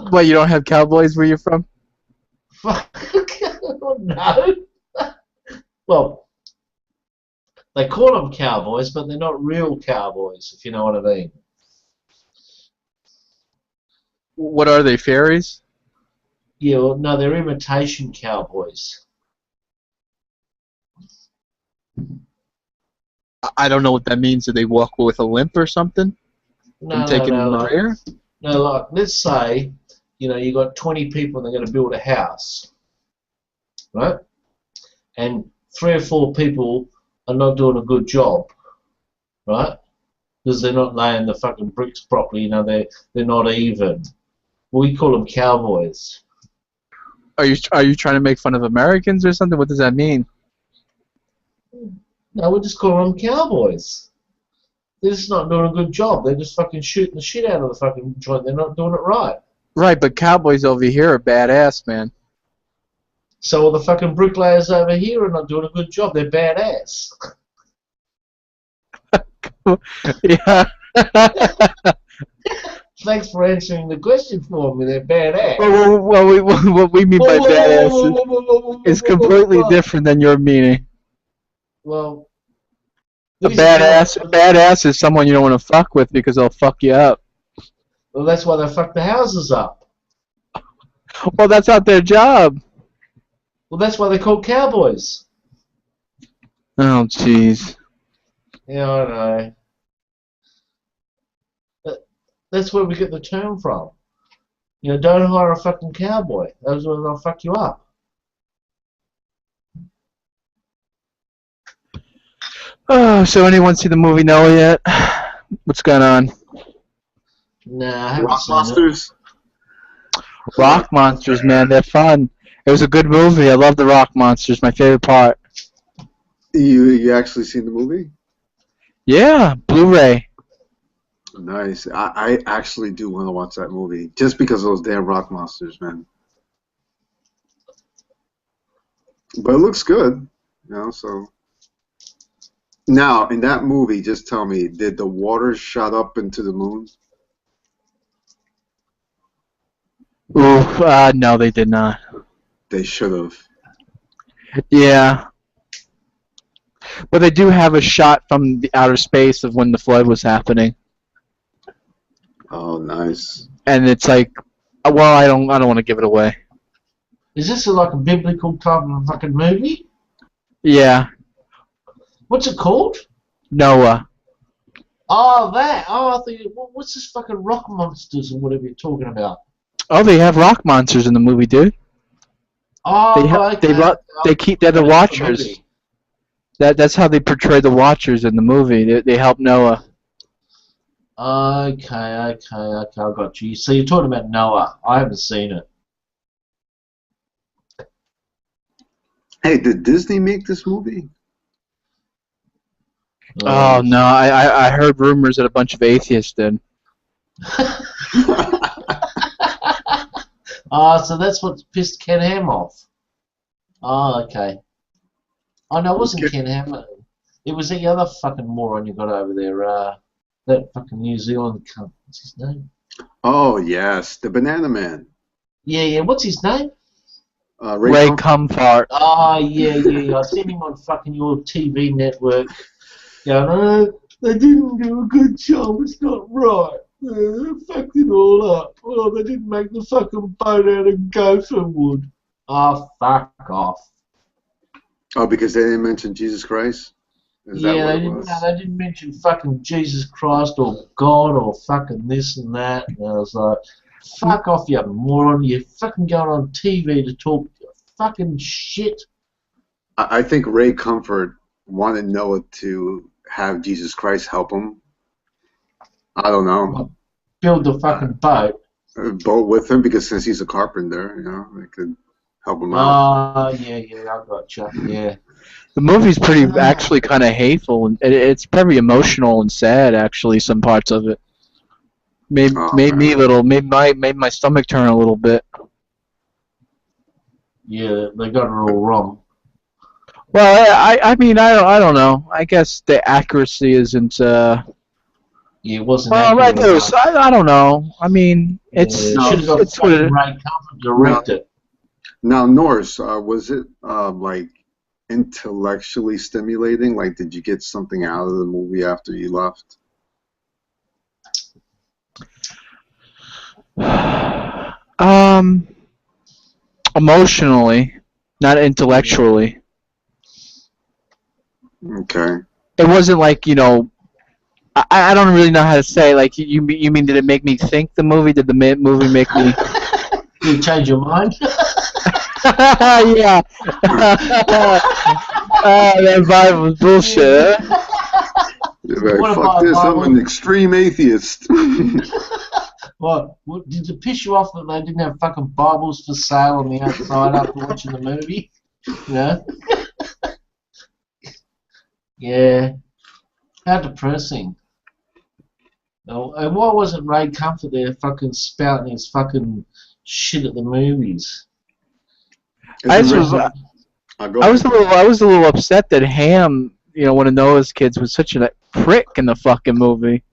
What, you don't have cowboys where you're from? No. Well, they call them cowboys, but they're not real cowboys, if you know what I mean. What are they, fairies? Yeah, well, no, they're imitation cowboys. I don't know what that means. Do they walk with a limp or something? No, taking no, in the like, rear? no, like, let's say, you got 20 people and they're going to build a house, right? And 3 or 4 people are not doing a good job, right? Because they're not laying the fucking bricks properly, they're not even. We call them cowboys. Are you trying to make fun of Americans or something? What does that mean? No, we just call them cowboys. They're just not doing a good job. They're just fucking shooting the shit out of the fucking joint. They're not doing it right. Right, but cowboys over here are badass, man. So all the fucking bricklayers over here are not doing a good job. They're badass. Yeah. Thanks for answering the question for me. They're badass. What we mean by badass is completely different than your meaning. Well, A badass is someone you don't want to fuck with because they'll fuck you up. Well, that's why they fuck the houses up. Well, that's not their job. Well, that's why they're called cowboys. Oh, jeez. Yeah, I know. That's where we get the term from. Don't hire a fucking cowboy. Those ones will fuck you up. Oh, so anyone see the movie Noah yet? What's going on? Nah, I haven't Rock seen Monsters? Rock Monsters, man, they're fun. It was a good movie. I love the Rock Monsters. My favorite part. You actually seen the movie? Yeah, Blu-ray. Nice. I actually do want to watch that movie just because of those damn Rock Monsters, man. But it looks good, so. Now, in that movie, just tell me, did the water shot up into the moon? Ooh, no, they did not. They should have. Yeah. But they do have a shot from the outer space of when the flood was happening. Oh, nice. And it's like, well, I don't want to give it away. Is this like a biblical type of fucking movie? Yeah. What's it called? Noah. Oh, that. Oh, I think. What's this fucking Rock Monsters or whatever you're talking about? Oh, they have rock monsters in the movie, dude. Oh, okay. They're the Watchers. That's how they portray the Watchers in the movie. They help Noah. Okay, I got you. So you're talking about Noah. I haven't seen it. Hey, did Disney make this movie? Oh, no, I heard rumors that a bunch of atheists did. So that's what pissed Ken Ham off. Oh, okay. Oh, no, it wasn't Ken Ham. It was the other fucking moron you got over there. That fucking New Zealand cunt. What's his name? Oh, yes, the Banana Man. Yeah. What's his name? Ray Comfort. Oh, yeah. I seen him on fucking your TV network. No, they didn't do a good job. It's not right. They fucked it all up. Oh, they didn't make the fucking boat out of gopher wood. Oh, fuck off. Oh, because they didn't mention Jesus Christ? Is that what it was? They didn't mention fucking Jesus Christ or God or fucking this and that. And I was like, fuck off, you moron. You're fucking going on TV to talk fucking shit. I think Ray Comfort wanted Noah to have Jesus Christ help him. I don't know. Build the fucking boat. Boat with him, because since he's a carpenter, they could help him out. Oh, yeah, I gotcha. Yeah. The movie's actually kind of hateful, and it's very emotional and sad. Actually, some parts of it made my stomach turn a little bit. Yeah, they got it all wrong. Well, I mean, I don't know. I guess the accuracy isn't. Yeah, it wasn't. Well, I don't know. I mean, it's should have got fucking Ray Comfort to direct it. Now, Norse, was it like intellectually stimulating? Like, did you get something out of the movie after you left? Emotionally, not intellectually. Okay. It wasn't like, you know, I don't really know how to say. Like, you mean did it make me think the movie? Did the movie make me? Did it change your mind? Yeah. That vibe was bullshit. Huh? You're What like, fuck about this, I'm Bible? an extreme atheist. What did it piss you off that they didn't have fucking Bibles for sale on the outside after watching the movie? Yeah. Yeah. How depressing. Oh, and why wasn't Ray Comfort there fucking spouting his fucking shit at the movies? I was a little upset that Ham, you know, one of Noah's kids, was such a prick in the fucking movie.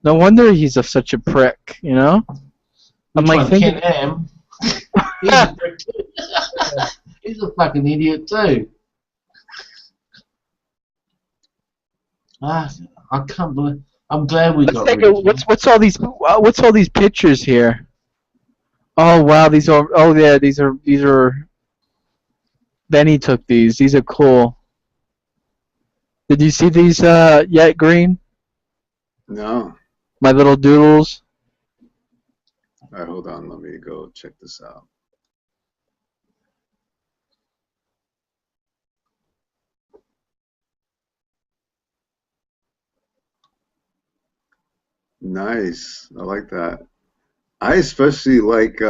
No wonder he's such a prick, you know. I'm like thinking. Ken Ham? He's a prick too. He's a fucking idiot too. I can't believe. I'm glad we got rid of him. What's all these pictures here? Oh wow, these are Benny took these. These are cool. Did you see these yet, Green? No. My little doodles. Alright, hold on, let me go check this out. Nice. I like that. I especially like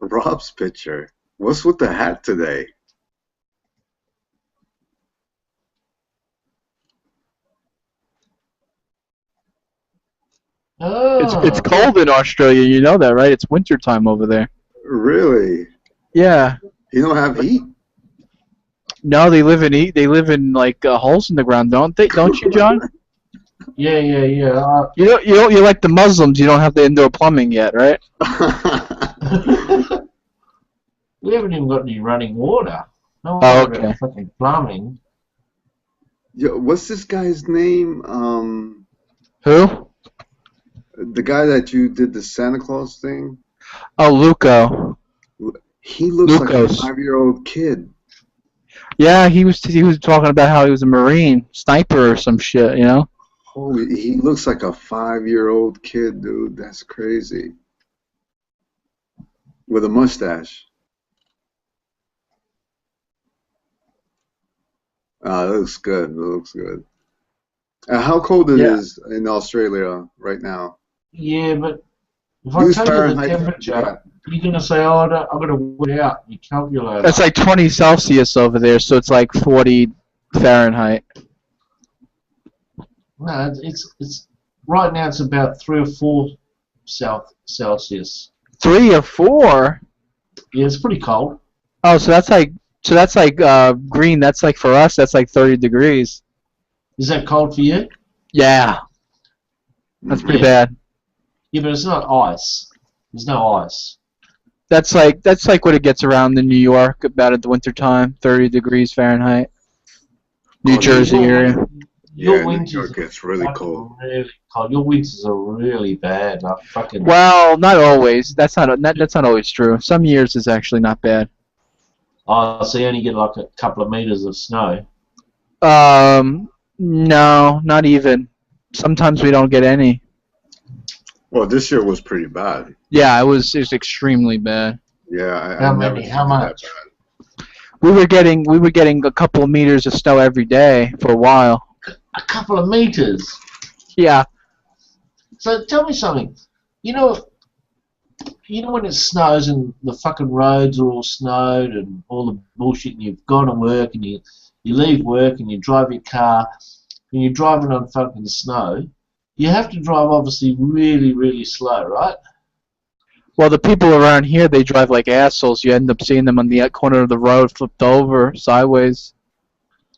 Rob's picture. What's with the hat today? It's cold in Australia, you know that, right? It's winter time over there. Really? Yeah. You don't have heat? No, they live in like holes in the ground, don't they? Don't you, John? Yeah. You like the Muslims. You don't have the indoor plumbing yet, right? We haven't even got any running water. No Oh, wonder okay. about fucking plumbing. Yo, what's this guy's name? Who? The guy that you did the Santa Claus thing? Oh, Luco. He looks like a Lucas. 5-year-old kid. Yeah, he was talking about how he was a Marine sniper or some shit, you know? Holy, he looks like a 5-year-old kid, dude. That's crazy. With a mustache. That looks good. That looks good. How cold it is in Australia right now? Yeah, but if I Use tell you the Fahrenheit. temperature, you're going to say, oh, I'm going to work it out. You calculate It's like 20 Celsius over there, so it's like 40 Fahrenheit. No, it's right now it's about 3 or 4 Celsius. 3 or 4? Yeah, it's pretty cold. Oh, so that's like Green. That's like for us. That's like 30 degrees. Is that cold for you? Yeah. That's pretty bad. Yeah, but it's not ice. There's no ice. That's like what it gets around in New York about at the winter time, 30 degrees Fahrenheit. New Jersey area. Your New winters York gets really cold. really cold. Your winters are really bad. Like fucking. Well, not always. That's not always true. Some years is actually not bad. Oh, so you only get like a couple of meters of snow. No, not even. Sometimes we don't get any. Well, this year was pretty bad. Yeah, it was extremely bad. Yeah, How many? How much? We were getting a couple of meters of snow every day for a while. A couple of meters. Yeah. So tell me something. You know when it snows and the fucking roads are all snowed and all the bullshit, and you've gone to work and you leave work and you drive your car and you're driving on fucking snow. You have to drive obviously really, really slow, right? Well, the people around here, they drive like assholes. You end up seeing them on the corner of the road, flipped over, sideways.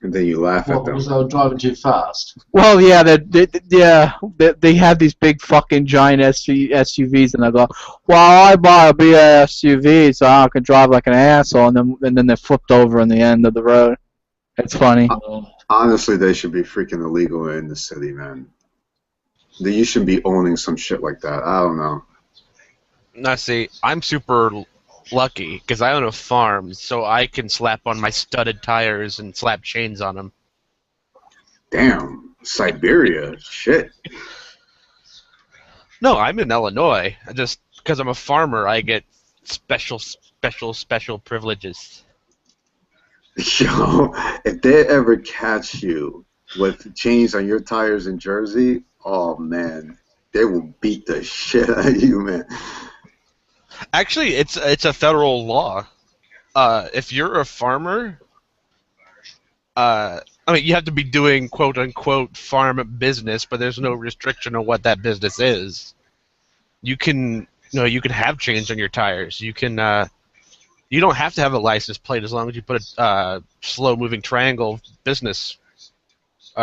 And then you laugh at them. Because they were driving too fast. Well, yeah, they have these big fucking giant SUVs, and I go, well, I bought a big SUV so I can drive like an asshole, and then they're flipped over on the end of the road. It's funny. Honestly, they should be freaking illegal in the city, man. You should be owning some shit like that. I don't know. Now, see, I'm super lucky because I own a farm, so I can slap on my studded tires and slap chains on them. Damn, Siberia, shit. No, I'm in Illinois. Just because I'm a farmer, I get special privileges. Yo, if they ever catch you with chains on your tires in Jersey, oh man, they will beat the shit out of you, man. Actually, it's a federal law. If you're a farmer, I mean, you have to be doing quote unquote farm business, but there's no restriction on what that business is. You can, you can have chains on your tires. You can, you don't have to have a license plate as long as you put a slow-moving triangle business,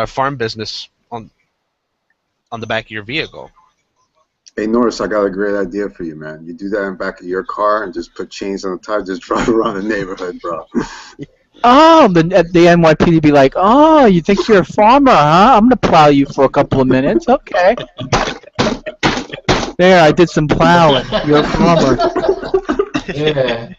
farm business on the back of your vehicle. Hey Norris, I got a great idea for you, man. You do that in the back of your car and just put chains on the tire, just drive around the neighborhood, bro. Oh, the NYPD be like, oh, you think you're a farmer, huh? I'm gonna plow you for a couple of minutes. Okay. There, I did some plowing. You're a farmer. Yeah.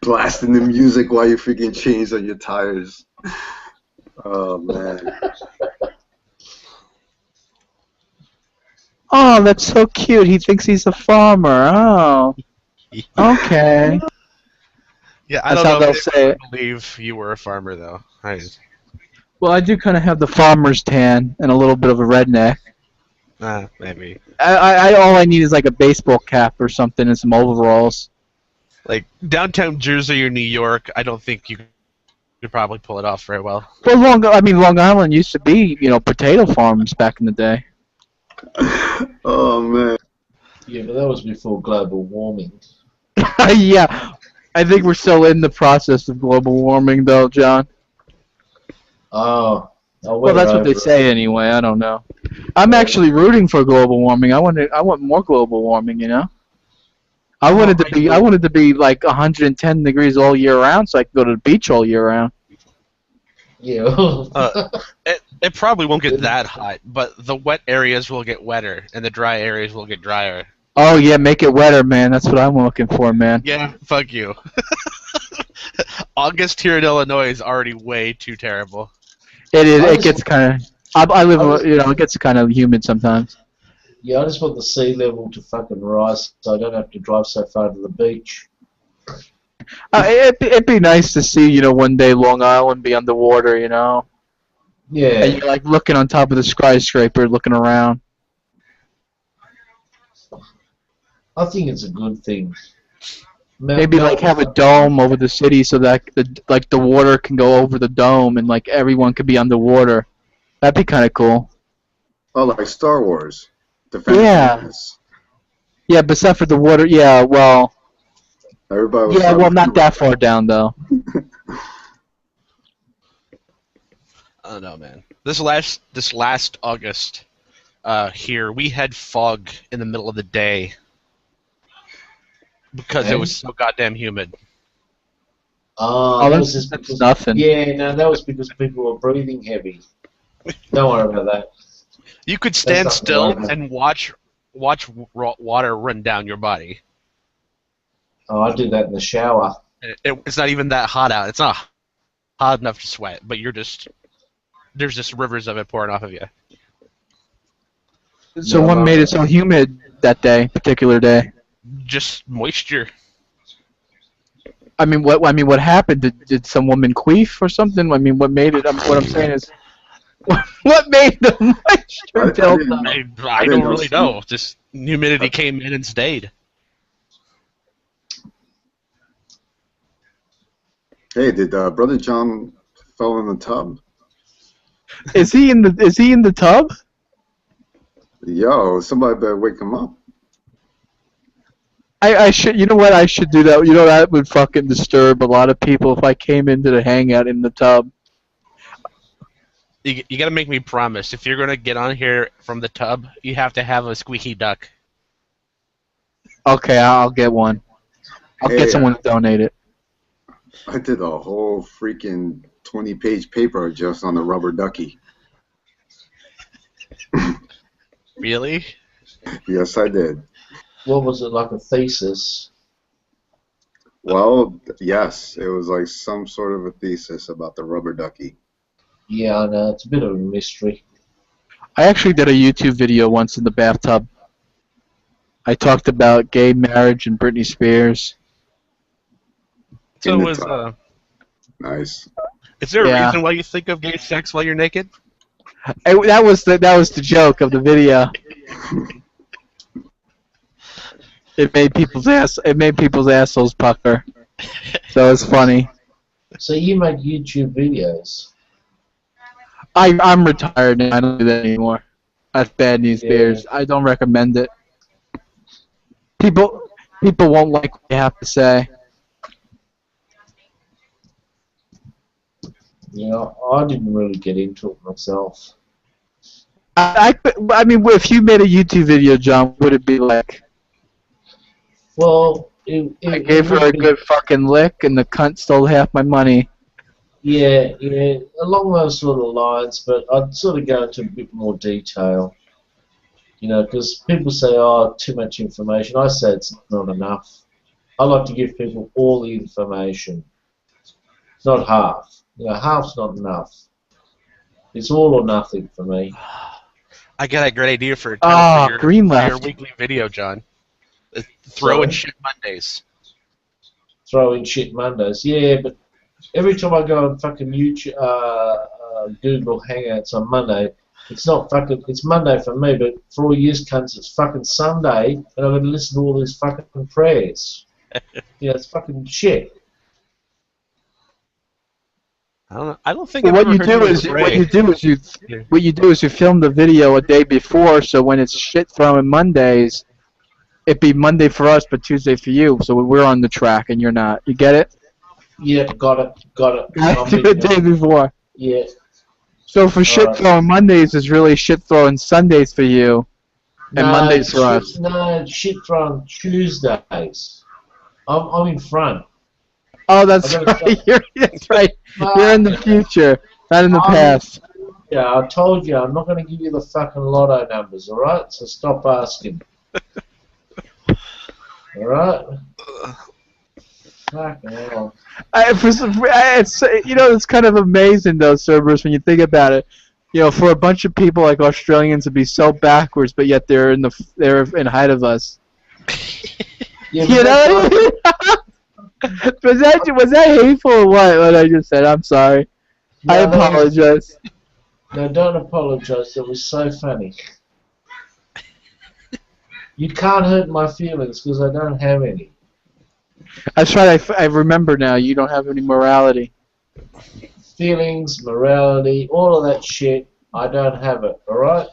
Blasting the music while you're freaking chains on your tires. Oh man. Oh, that's so cute. He thinks he's a farmer. Oh. Okay. Yeah, I That's don't how know they'll if say I it. believe you were a farmer, though. Well, I do kind of have the farmer's tan and a little bit of a redneck. Maybe. All I need is like a baseball cap or something and some overalls. Like, downtown Jersey or New York, I don't think you could probably pull it off very well. Well, Long Island used to be, potato farms back in the day. Oh man. Yeah, but that was before global warming. Yeah, I think we're still in the process of global warming, though, John. Oh. Well, that's what they say anyway. I don't know. I'm actually rooting for global warming. I want more global warming. I wanted to be like 110 degrees all year round, so I could go to the beach all year round. Yeah. It probably won't get that hot, but the wet areas will get wetter, and the dry areas will get drier. Oh yeah, make it wetter, man. That's what I'm looking for, man. Yeah, fuck you. August here in Illinois is already way too terrible. It is. It gets kind of. I live. It gets kind of humid sometimes. Yeah, I just want the sea level to fucking rise so I don't have to drive so far to the beach. It'd be nice to see, one day Long Island be underwater, Yeah. And you're like looking on top of the skyscraper, looking around. I think it's a good thing. Maybe like have a dome over the city so that the water can go over the dome and like everyone could be underwater. That'd be kind of cool. Oh, like Star Wars. Yeah. Yeah, but except for the water. Yeah, well. Everybody was not that far down though. I don't know, man. This last August, here we had fog in the middle of the day because it was so goddamn humid. Oh, that's nothing. Yeah, no, that was because people were breathing heavy. Don't worry about that. You could stand still and watch water run down your body. Oh, I do that in the shower. It's not even that hot out. It's not hot enough to sweat, but there's just rivers of it pouring off of you. So what made it so humid that particular day? Just moisture. I mean, what happened? Did some woman queef or something? I mean, what made it? What I'm saying is, what made the moisture build up? I don't really know. Just humidity came in and stayed. Hey, did Brother John fell in the tub? Is he in the tub? Yo, somebody better wake him up. I should. You know what? I should do that. That would fucking disturb a lot of people if I came into the hangout in the tub. You gotta make me promise. If you're gonna get on here from the tub, you have to have a squeaky duck. Okay, I'll get one. I'll get someone to donate it. I did a whole freaking 20-page paper just on the rubber ducky. Really? Yes, I did. What was it, like a thesis? Well, yes, it was like some sort of a thesis about the rubber ducky. Yeah, I know, it's a bit of a mystery. I actually did a YouTube video once in the bathtub. I talked about gay marriage and Britney Spears. So In it the was. tub. Nice. Is there a Yeah. reason why you think of gay sex while you're naked? That was the joke of the video. It made people's assholes pucker. So it's funny. So you make YouTube videos? I'm retired now. I don't do that anymore. That's bad news, Yeah. Bears. I don't recommend it. People won't like what you have to say. You know, I didn't really get into it myself. I mean, if you made a YouTube video, John, what would it be like? Well, I gave her a good fucking lick, and the cunt stole half my money. Yeah, along those sort of lines, but I'd sort of go into a bit more detail. You know, because people say, oh, too much information. I say it's not enough. I like to give people all the information. It's not half. You know, half's not enough. It's all or nothing for me. I got a great idea for a title for Green your left. weekly video, John. Throwing shit Mondays. Throwing shit Mondays. Yeah, but every time I go on fucking YouTube, Google Hangouts on Monday, it's not fucking. It's Monday for me, but for all you cunts, it's fucking Sunday, and I'm going to listen to all these fucking prayers. Yeah, it's fucking shit. I don't think. But I've what you ever heard do you is pray. what you do is you film the video a day before, so when it's shit throwing Mondays, it'd be Monday for us, but Tuesday for you. So we're on the track and you're not. You get it? Yeah, got it. Do the day before. Yeah. So for shit throwing Mondays is really shit throwing Sundays for you, and Mondays for us. No, shit throwing Tuesdays. I'm in front. Oh, that's right. That's right. You're in the future, not in the past. Yeah, I told you I'm not going to give you the fucking lotto numbers, all right? So stop asking. All right. Fucking hell. It's kind of amazing though, Cerberus, when you think about it. You know, for a bunch of people like Australians to be so backwards, but yet they're in height of us. Yeah, You know? Was that hateful or what I just said? I'm sorry. No, I that was- apologize. No, don't apologize. It was so funny. You can't hurt my feelings because I don't have any. That's right. I remember now. You don't have any morality. Feelings, morality, all of that shit, I don't have it, alright?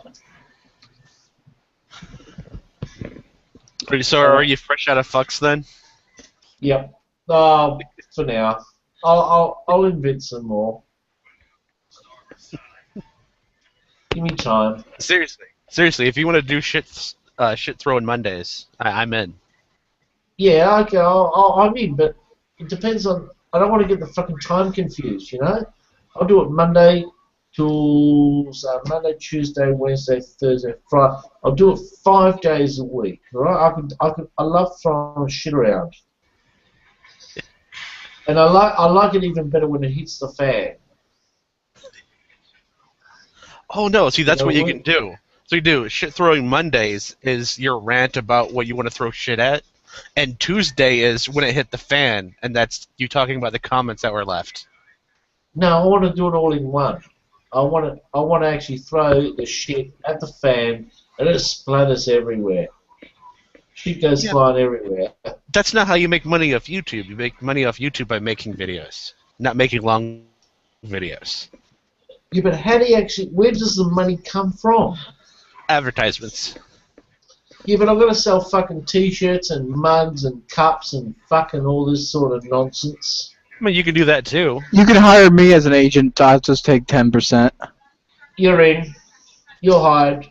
So are you fresh out of fucks then? Yep. For now. I'll invent some more. Give me time. Seriously, if you want to do shit throwing Mondays, I'm in. Yeah, okay, I'm in, but it depends on... I don't want to get the fucking time confused, you know? I'll do it Monday to Monday, Tuesday, Wednesday, Thursday, Friday. I'll do it 5 days a week, alright? I love throwing shit around. And I like it even better when it hits the fan. Oh no! See, that's You know what you what? can do. So you do shit throwing Mondays is your rant about what you want to throw shit at, and Tuesday is when it hit the fan, and that's you talking about the comments that were left. No, I want to do it all in one. I want to actually throw the shit at the fan, and it splatters everywhere. Shit goes flying everywhere. That's not how you make money off YouTube. You make money off YouTube by making videos, not making long videos. Yeah, but how do you actually? Where does the money come from? Advertisements. Yeah, but I'm gonna sell fucking T-shirts and mugs and cups and fucking all this sort of nonsense. I mean, you can do that too. You can hire me as an agent. I'll just take 10%. You're in. You're hired.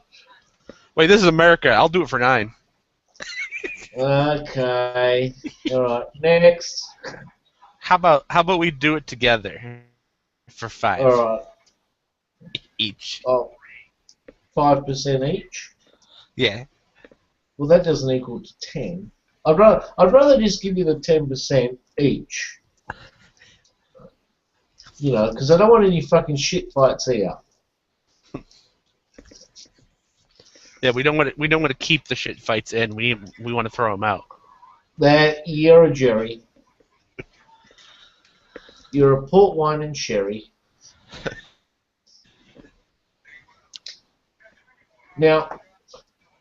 Wait, this is America. I'll do it for 9. Okay. All right. Next. How about we do it together for 5? All right. Each. Oh. 5% each. Yeah. Well, that doesn't equal to 10. I'd rather just give you the 10% each. You know, because I don't want any fucking shit fights here. Yeah, we don't want to keep the shit fights in. We want to throw them out. That you're a Jerry. You're a port wine and sherry. Now,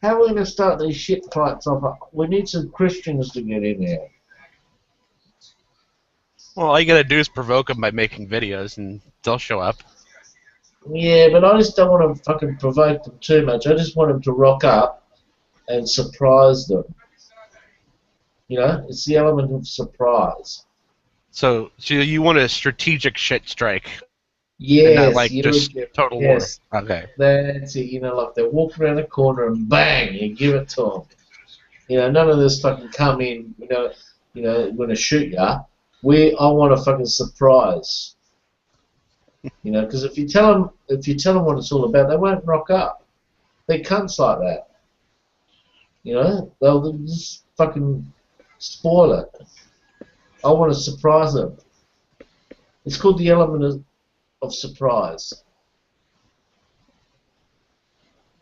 how are we going to start these shit fights off? We need some Christians to get in there. Well, all you gotta do is provoke them by making videos, and they'll show up. Yeah, but I just don't want to fucking provoke them too much. I just want them to rock up and surprise them. You know, it's the element of surprise. So you want a strategic shit strike, Yes, and not like you just know, total yes. war. Okay. That's it. You know, like they walk around the corner and bang, you give it to them. You know, none of this fucking come in. You know, going to shoot ya. I want a fucking surprise. You know, because if you tell them what it's all about, they won't rock up. They're cunts like that. You know, they'll just fucking spoil it. I want to surprise them. It's called the element of surprise.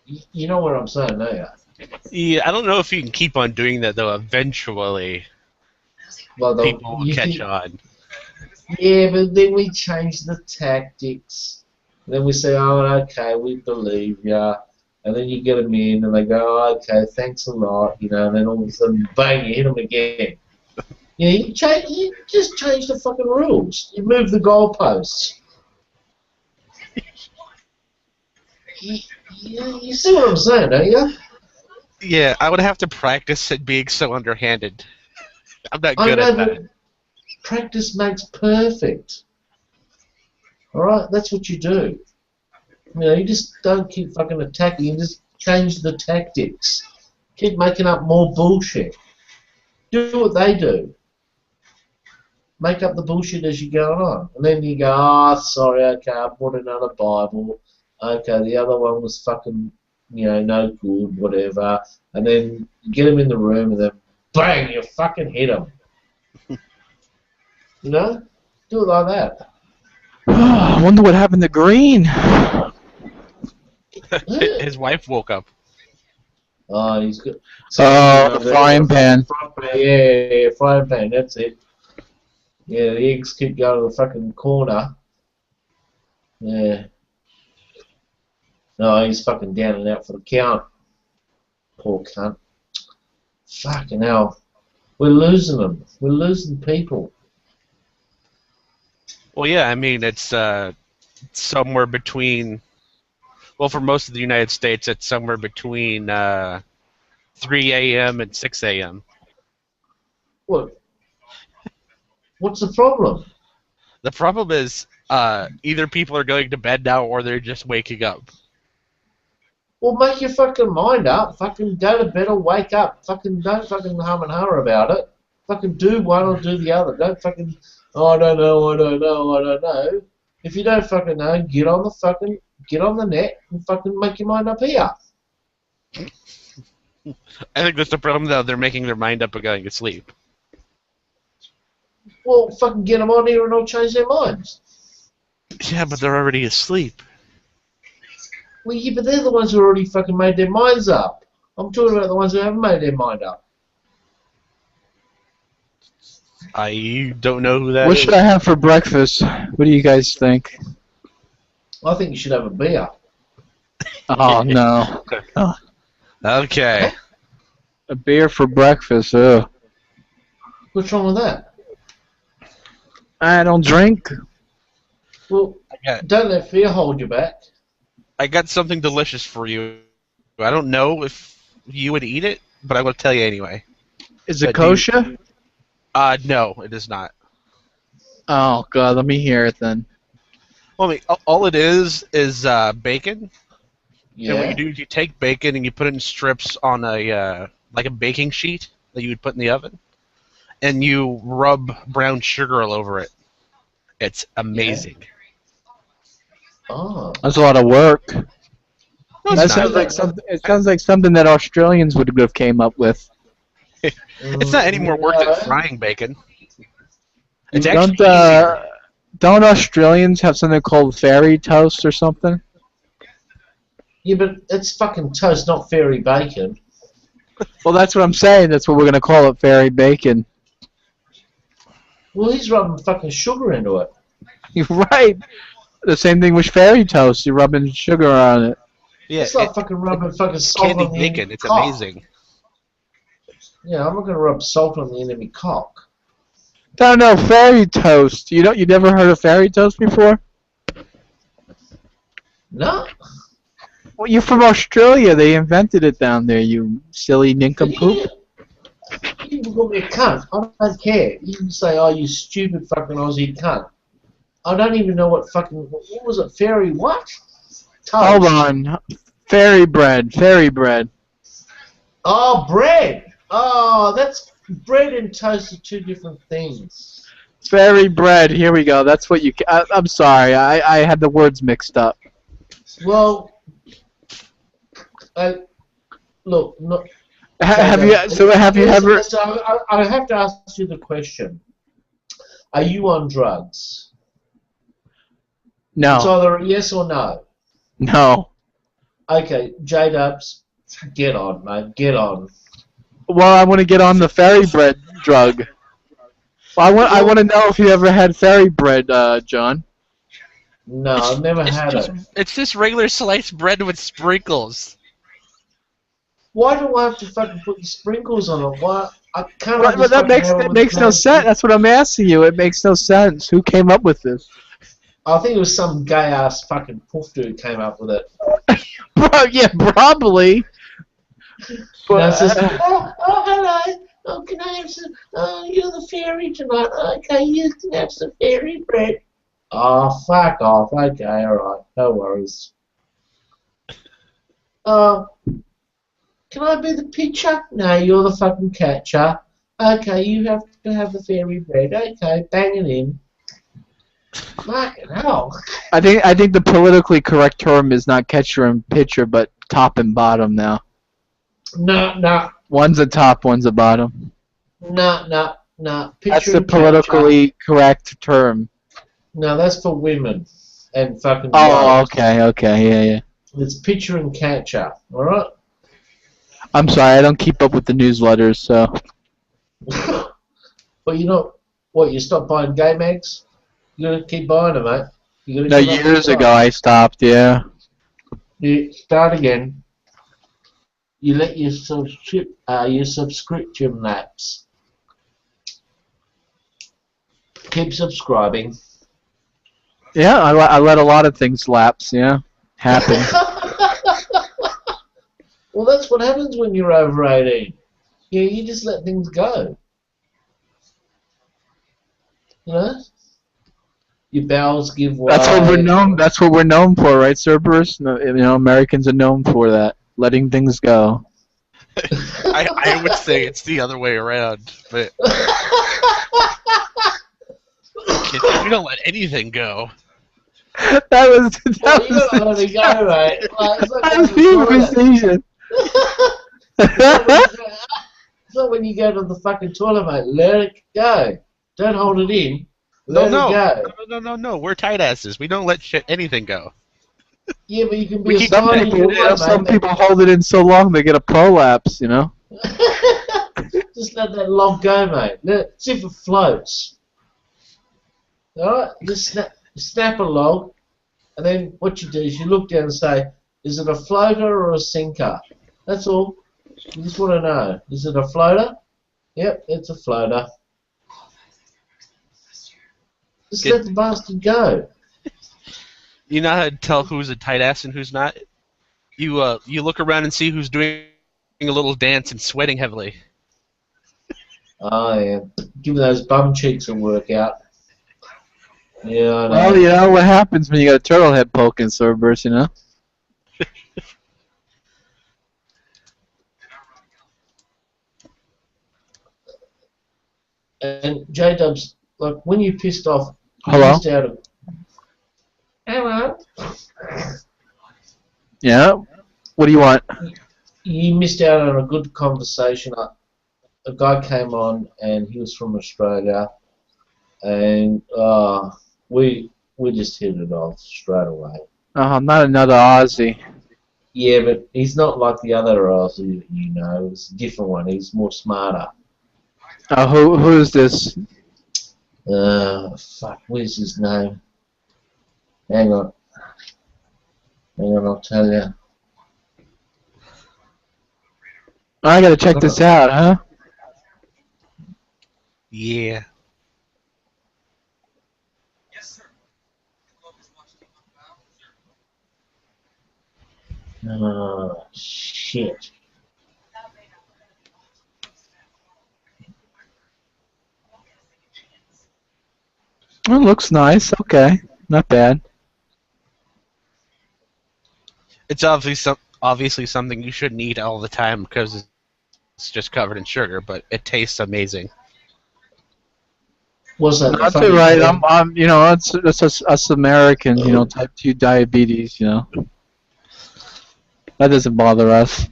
You know what I'm saying, don't you? Yeah, I don't know if you can keep on doing that though. Eventually, people will catch on. Yeah, but then we change the tactics. Then we say, oh, okay, we believe ya. And then you get them in, and they go, oh, okay, thanks a lot, you know. And then all of a sudden, bang, you hit them again. Yeah, you just change the fucking rules. You move the goalposts. You see what I'm saying, don't you? Yeah, I would have to practice at being so underhanded. I'm not good at that. Practice makes perfect. Alright, that's what you do. You know, you just don't keep fucking attacking, you just change the tactics. Keep making up more bullshit. Do what they do. Make up the bullshit as you go on. And then you go, oh, sorry, okay, I bought another Bible. Okay, the other one was fucking, you know, no good, whatever. And then you get them in the room and then, bang, you fucking hit them. You know? Do it like that. I wonder what happened to Green. His wife woke up. Oh, he's good. Oh, the frying pan. Yeah, frying pan, that's it. Yeah, the eggs keep going to the fucking corner. Yeah. No, he's fucking down and out for the count. Poor cunt. Fucking hell. We're losing them. We're losing people. Well, yeah, I mean, it's somewhere between... Well, for most of the United States, it's somewhere between 3 a.m. and 6 a.m. What? What's the problem? The problem is either people are going to bed now or they're just waking up. Well, make your fucking mind up. Fucking go to bed or wake up. Fucking don't fucking hum and har about it. Fucking do one or do the other. Don't fucking, oh, I don't know, I don't know, I don't know. If you don't fucking know, get on the net and fucking make your mind up here. I think that's the problem, though. They're making their mind up and going to sleep. Well, fucking get them on here and they'll change their minds. Yeah, but they're already asleep. Well, yeah, but they're the ones who already fucking made their minds up. I'm talking about the ones who haven't made their mind up. I don't know who that What is. should I have for breakfast? What do you guys think? I think you should have a beer. Oh, no. Oh, Okay. a beer for breakfast, ugh. What's wrong with that? I don't drink. Well, don't let fear hold you back. I got something delicious for you. I don't know if you would eat it, but I will tell you anyway. Is it kosher? No, it is not. Oh, God, let me hear it then. Well, I mean, all it is bacon. Yeah. And what you do is you take bacon and you put it in strips on a like a baking sheet that you would put in the oven, and you rub brown sugar all over it. It's amazing. Oh. That's a lot of work. No, That it's sounds not. like something. It sounds like something that Australians would have came up with. It's not any more work than frying bacon. It's actually Don't easier. don't Australians have something called fairy toast or something? Yeah, but it's fucking toast, not fairy bacon. Well, that's what I'm saying. That's what we're gonna call it, fairy bacon. Well, he's rubbing fucking sugar into it. You're right. The same thing with fairy toast. You're rubbing sugar on it. Yeah, It's like fucking rubbing fucking salt candied on the bacon. enemy It's cock. amazing. Yeah, I'm not gonna rub salt on the enemy cock. No, fairy toast. You never heard of fairy toast before? No. Well, you're from Australia. They invented it down there. You silly nincompoop. You can call me a cunt. I don't care. You can say, "Oh, you stupid fucking Aussie cunt." I don't even know what fucking what was it? Fairy what? Toast. Hold on. Fairy bread. Fairy bread. Oh, bread. Oh, that's bread and toast are two different things. Fairy bread. Here we go. That's what you. I'm sorry. I had the words mixed up. Well, look. No, Have you ever? So I have to ask you the question. Are you on drugs? No. It's either a yes or no. No. Okay, J-Dubs, get on, mate. Get on. Well, I want to get on the fairy bread drug. Well, I want to know if you ever had fairy bread, John. No, I've never had it. It's just regular sliced bread with sprinkles. Why do I have to fucking put the sprinkles on it? Why? I can't. But that makes no sense. That's what I'm asking you. It makes no sense. Who came up with this? I think it was some gay ass fucking poof dude came up with it. Yeah, probably. But, it says, oh, hello. Oh, can I have some? Oh, you're the fairy tonight. Okay, you can have some fairy bread. Oh, fuck off. Okay, alright. No worries. Can I be the pitcher? No, you're the fucking catcher. Okay, you have to have the fairy bread. Okay, bang it in. Fucking hell. I think the politically correct term is not catcher and pitcher, but top and bottom now. No. One's a top, one's a bottom. No. That's the politically correct term. No, that's for women and fucking. Oh, okay, yeah. It's pitcher and catcher. All right. I'm sorry, I don't keep up with the newsletters, so. Well, you know what? You stop buying gay mags. You gotta keep buying them, mate. You No, years ago I stopped. Yeah. You start again. You let your subscription lapse. Keep subscribing. Yeah, I let a lot of things lapse. Yeah, happen. Well, that's what happens when you're over 18. Yeah, you just let things go. You know? Your bowels give way. That's what we're known. That's what we're known for, right, Cerberus? You know, Americans are known for that, letting things go. I would say it's the other way around, but we don't let anything go. That was you gotta let it go, right? That's the precision. It's not when you go to the fucking toilet, mate. Let it go. Don't hold it in. Let it go. No. We're tight asses. We don't let anything go. Yeah, but you can be some people hold it in so long they get a prolapse, you know? Just let that log go, mate. See if it floats. Alright? Just snap a log, and then what you do is you look down and say, is it a floater or a sinker? That's all. You just want to know. Is it a floater? Yep, it's a floater. Just let the bastard go. You know how to tell who's a tight ass and who's not? You look around and see who's doing a little dance and sweating heavily. Oh yeah, give those bum cheeks a workout. Yeah, I know. Well, you know what happens when you got a turtle head poking, Cerberus, you know? And J-Dubs, like when you pissed off, you Hello? pissed out of. Hello. Yeah. What do you want? You missed out on a good conversation. A guy came on and he was from Australia, and we just hit it off straight away. Not another Aussie. Yeah, but he's not like the other Aussie, you know. It's a different one. He's more smarter. Who is this? Fuck, where's his name? Hang on, I'll tell you. I gotta check this out, huh? Yeah. Oh, shit. It looks nice. Okay, not bad. It's obviously something you shouldn't eat all the time because it's just covered in sugar, but it tastes amazing. What's that? That's all right. I'm, you know, it's us Americans, you know, type 2 diabetes, you know. That doesn't bother us.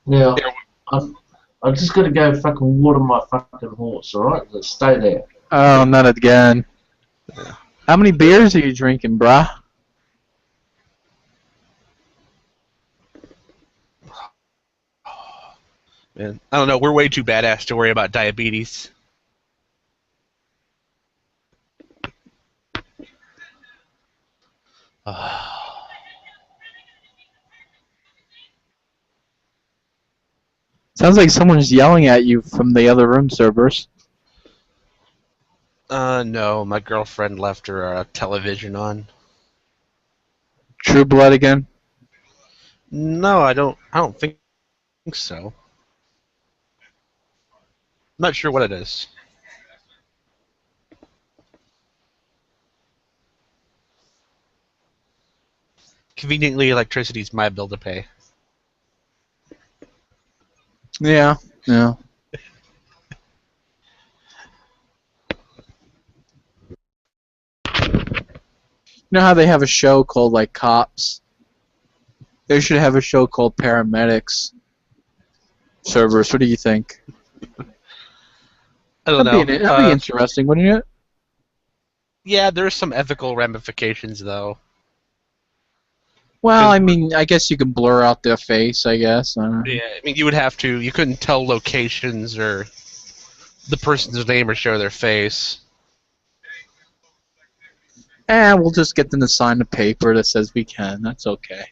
Now, I'm just gonna go fucking water my fucking horse, alright? Let's stay there. Oh, not again. How many beers are you drinking, bruh? Man, I don't know. We're way too badass to worry about diabetes. Sounds like someone's yelling at you from the other room, Cerberus. No, my girlfriend left her television on. True Blood again? No, I don't think so. I'm not sure what it is. Conveniently, electricity's my bill to pay. Yeah, yeah. You know how they have a show called, like, Cops? They should have a show called Paramedics. Cerberus, what do you think? I don't know. That'd be interesting, wouldn't it? Yeah, there's some ethical ramifications, though. Well, I mean, I guess you can blur out their face, I guess. Yeah, I mean, you would have to. You couldn't tell locations or the person's name or show their face. We'll just get them to sign a paper that says we can. That's okay.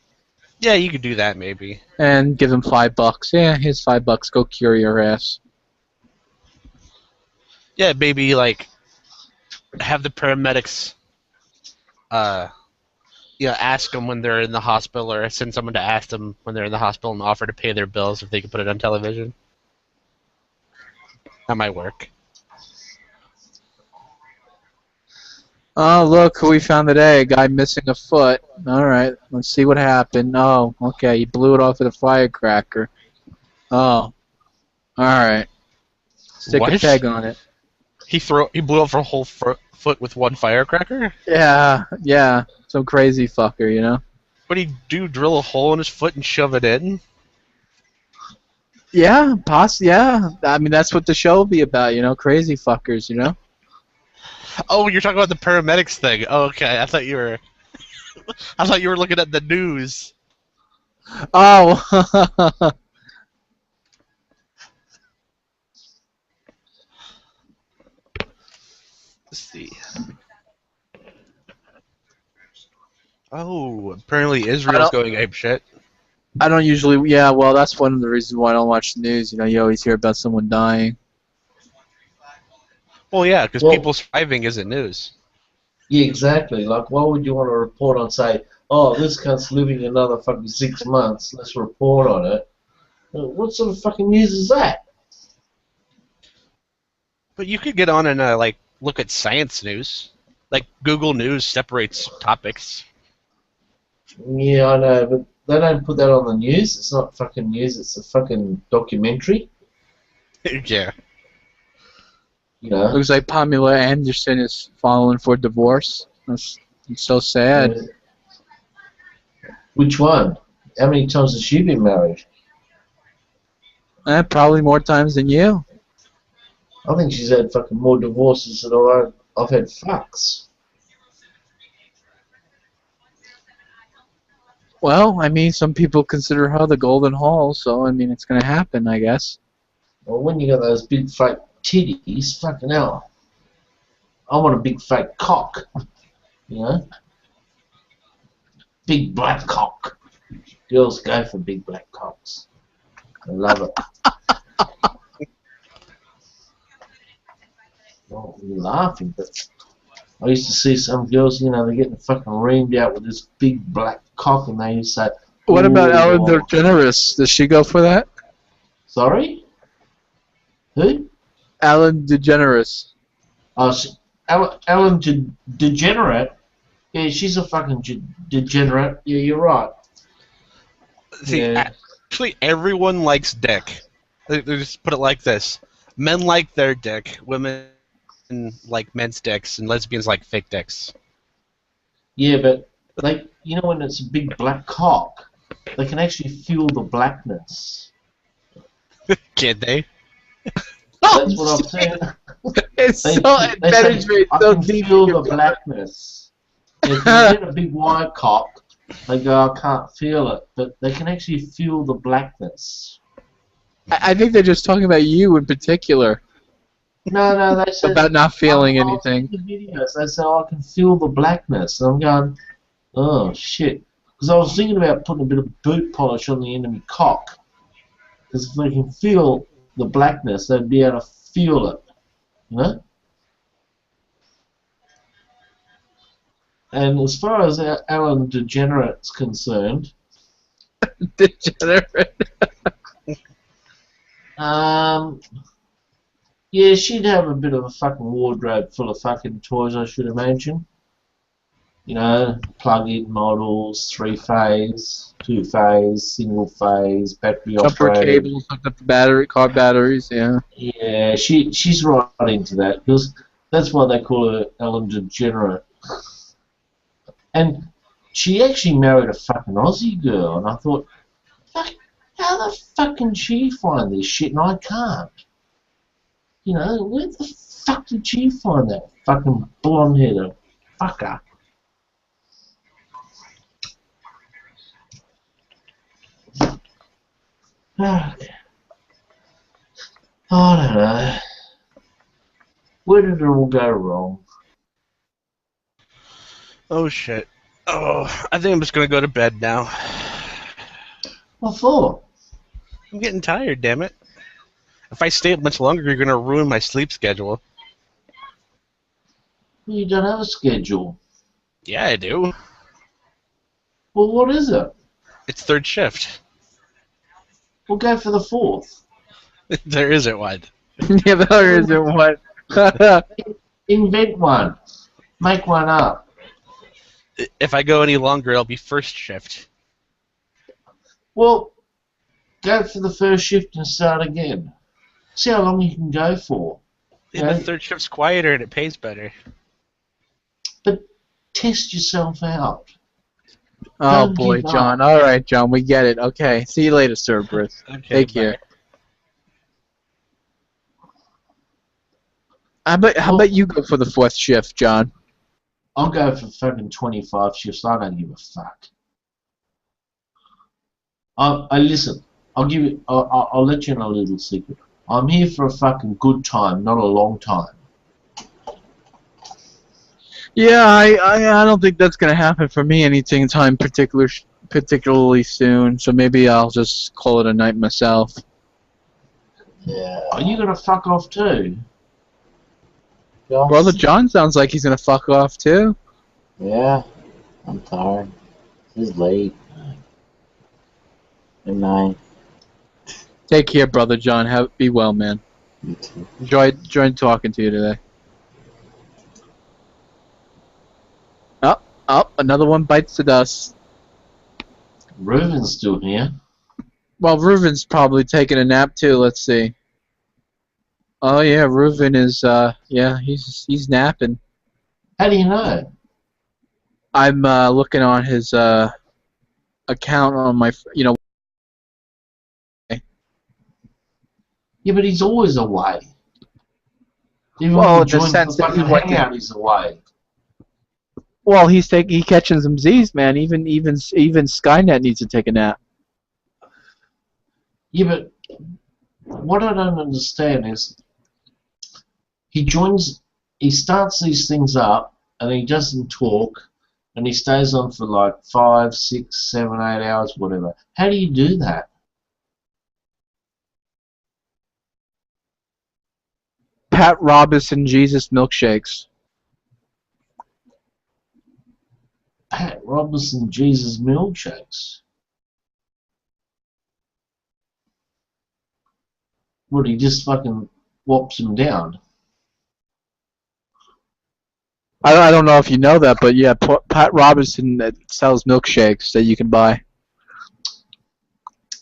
Yeah, you could do that, maybe. And give them $5. Yeah, here's $5. Go cure your ass. Yeah, maybe, like, have the paramedics, ask them when they're in the hospital, or send someone to ask them when they're in the hospital and offer to pay their bills if they can put it on television. That might work. Oh, look who we found today. A guy missing a foot. Alright, let's see what happened. Oh, okay, he blew it off with a firecracker. Oh. Alright. Stick a What? peg on it. He blew up a whole foot with one firecracker? Yeah. Some crazy fucker, you know? What did he do, drill a hole in his foot and shove it in? Yeah, yeah. I mean, that's what the show will be about, you know? Crazy fuckers, you know? Oh, you're talking about the paramedics thing. Oh, okay, I thought you were looking at the news. Oh! Let's see. Oh, apparently Israel's going apeshit. I don't usually... Yeah, well, that's one of the reasons why I don't watch the news. You know, you always hear about someone dying. Well, yeah, because people surviving isn't news. Yeah, exactly. Like, why would you want to report on, say, oh, this cunt's living another fucking 6 months, let's report on it? What sort of fucking news is that? But you could get on and, look at science news. Like, Google News separates topics. Yeah, I know, but they don't put that on the news. It's not fucking news, it's a fucking documentary. Yeah. You know? Looks like Pamela Anderson is filing for divorce. It's so sad. Which one? How many times has she been married? Probably more times than you. I think she's had fucking more divorces than I've had fucks. Well, I mean, some people consider her the golden hall, so I mean, it's gonna happen, I guess. Well, when you got those big fake titties, fucking hell. I want a big fake cock. You know? Big black cock. Girls go for big black cocks. I love it. Well, you're laughing, but I used to see some girls, you know, they're getting fucking reamed out with this big black cock, and they used to say, What about "Ooh, Ellen DeGeneres? Does she go for that? sorry? Who? Ellen DeGeneres. Oh, Ellen Degenerate? Yeah, she's a fucking degenerate. Yeah, you're right. See, actually, everyone likes dick. They just put it like this: men like their dick, women like men's dicks, and lesbians like fake dicks. Yeah, but like, you know, when it's a big black cock, they can actually feel the blackness. Can't they? That's what I'm saying. It's They so say, it penetrates I so can deep. feel the blackness. If you get a big white cock, they go, I can't feel it, but they can actually feel the blackness. I think they're just talking about you in particular. No, they said About not feeling I'll anything. see the videos. They say, I can feel the blackness. And I'm going, oh shit. Because I was thinking about putting a bit of boot polish on the end of my cock. Because if they can feel the blackness, they'd be able to feel it. You know? And as far as Ellen DeGenerate's concerned, Degenerate. yeah, she'd have a bit of a fucking wardrobe full of fucking toys, I should imagine. You know, plug-in models, 3-phase, 2-phase, single-phase, battery Jumper operated. cables, hooked up to car batteries, yeah. Yeah, she's right into that, because that's why they call her Ellen DeGenerate. And she actually married a fucking Aussie girl, and I thought, fuck, how the fuck can she find this shit and I can't? You know, where the fuck did she find that fucking blonde-headed fucker? I don't know. Where did it all go wrong? Oh shit. Oh, I think I'm just gonna go to bed now. What for? I'm getting tired, damn it. If I stay up much longer, you're gonna ruin my sleep schedule. You don't have a schedule. Yeah, I do. Well, what is it? It's third shift. We'll go for the fourth. There isn't one. Yeah, there isn't one. Invent one. Make one up. If I go any longer, it'll be first shift. Well, go for the first shift and start again. See how long you can go for. Yeah, the third shift's quieter and it pays better. But test yourself out. Oh Don't boy, give up. John. All right, John, we get it. Okay, see you later, Cerberus. Okay, Take care. How about you go for the fourth shift, John? I'll go for fucking 25 shifts. I don't give a fuck. I listen. I'll give you. I'll let you know a little secret. I'm here for a fucking good time, not a long time. Yeah, I don't think that's gonna happen for me anytime particularly soon. So maybe I'll just call it a night myself. Yeah. Are you gonna fuck off too? Brother John sounds like he's gonna fuck off too. Yeah, I'm tired. It's late. Good night. Take care, Brother John. Be well, man. You too. Enjoyed talking to you today. Oh, another one bites the dust. Reuven's still here. Well, Reuven's probably taking a nap too. Let's see. Oh yeah, Reuven is. Yeah, he's napping. How do you know? I'm looking on his account on my, Yeah, but he's always away. Even Well, when he in the joins the sense that he fucking went to. hangout, he's away. Well, he catching some Z's, man. Even Skynet needs to take a nap. Yeah, but what I don't understand is he starts these things up, and he doesn't talk, and he stays on for like 5, 6, 7, 8 hours, whatever. How do you do that? Pat Robinson Jesus milkshakes. Pat Robertson Jesus milkshakes. What, he just fucking whops him down? I don't know if you know that, but yeah, Pat Robinson sells milkshakes that you can buy.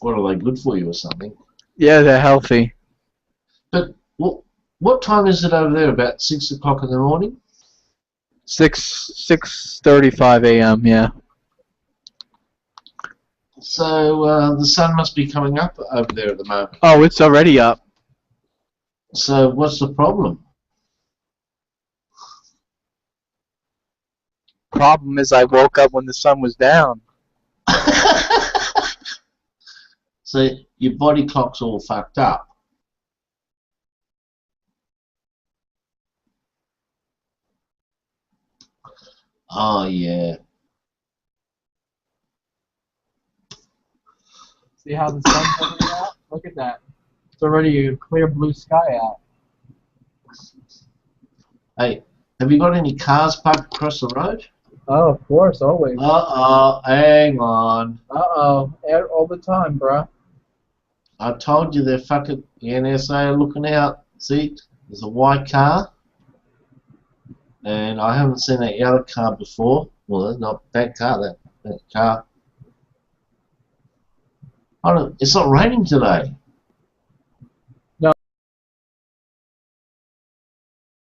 What, are they good for you or something? Yeah, they're healthy. But what time is it over there? About 6 o'clock in the morning? 6:35 a.m. Yeah. So the sun must be coming up over there at the moment. Oh, it's already up. So what's the problem? Problem is, I woke up when the sun was down. So your body clock's all fucked up. Oh, yeah. See how the sun's coming out? Look at that. It's already a clear blue sky out. Hey, have you got any cars parked across the road? Oh, of course, always. Uh-oh, hang on. Uh-oh, all the time, bruh. I told you they're fucking, the NSA are looking out. See, there's a white car. And I haven't seen that yellow car before. Well, that's not that car, that car. It's not raining today.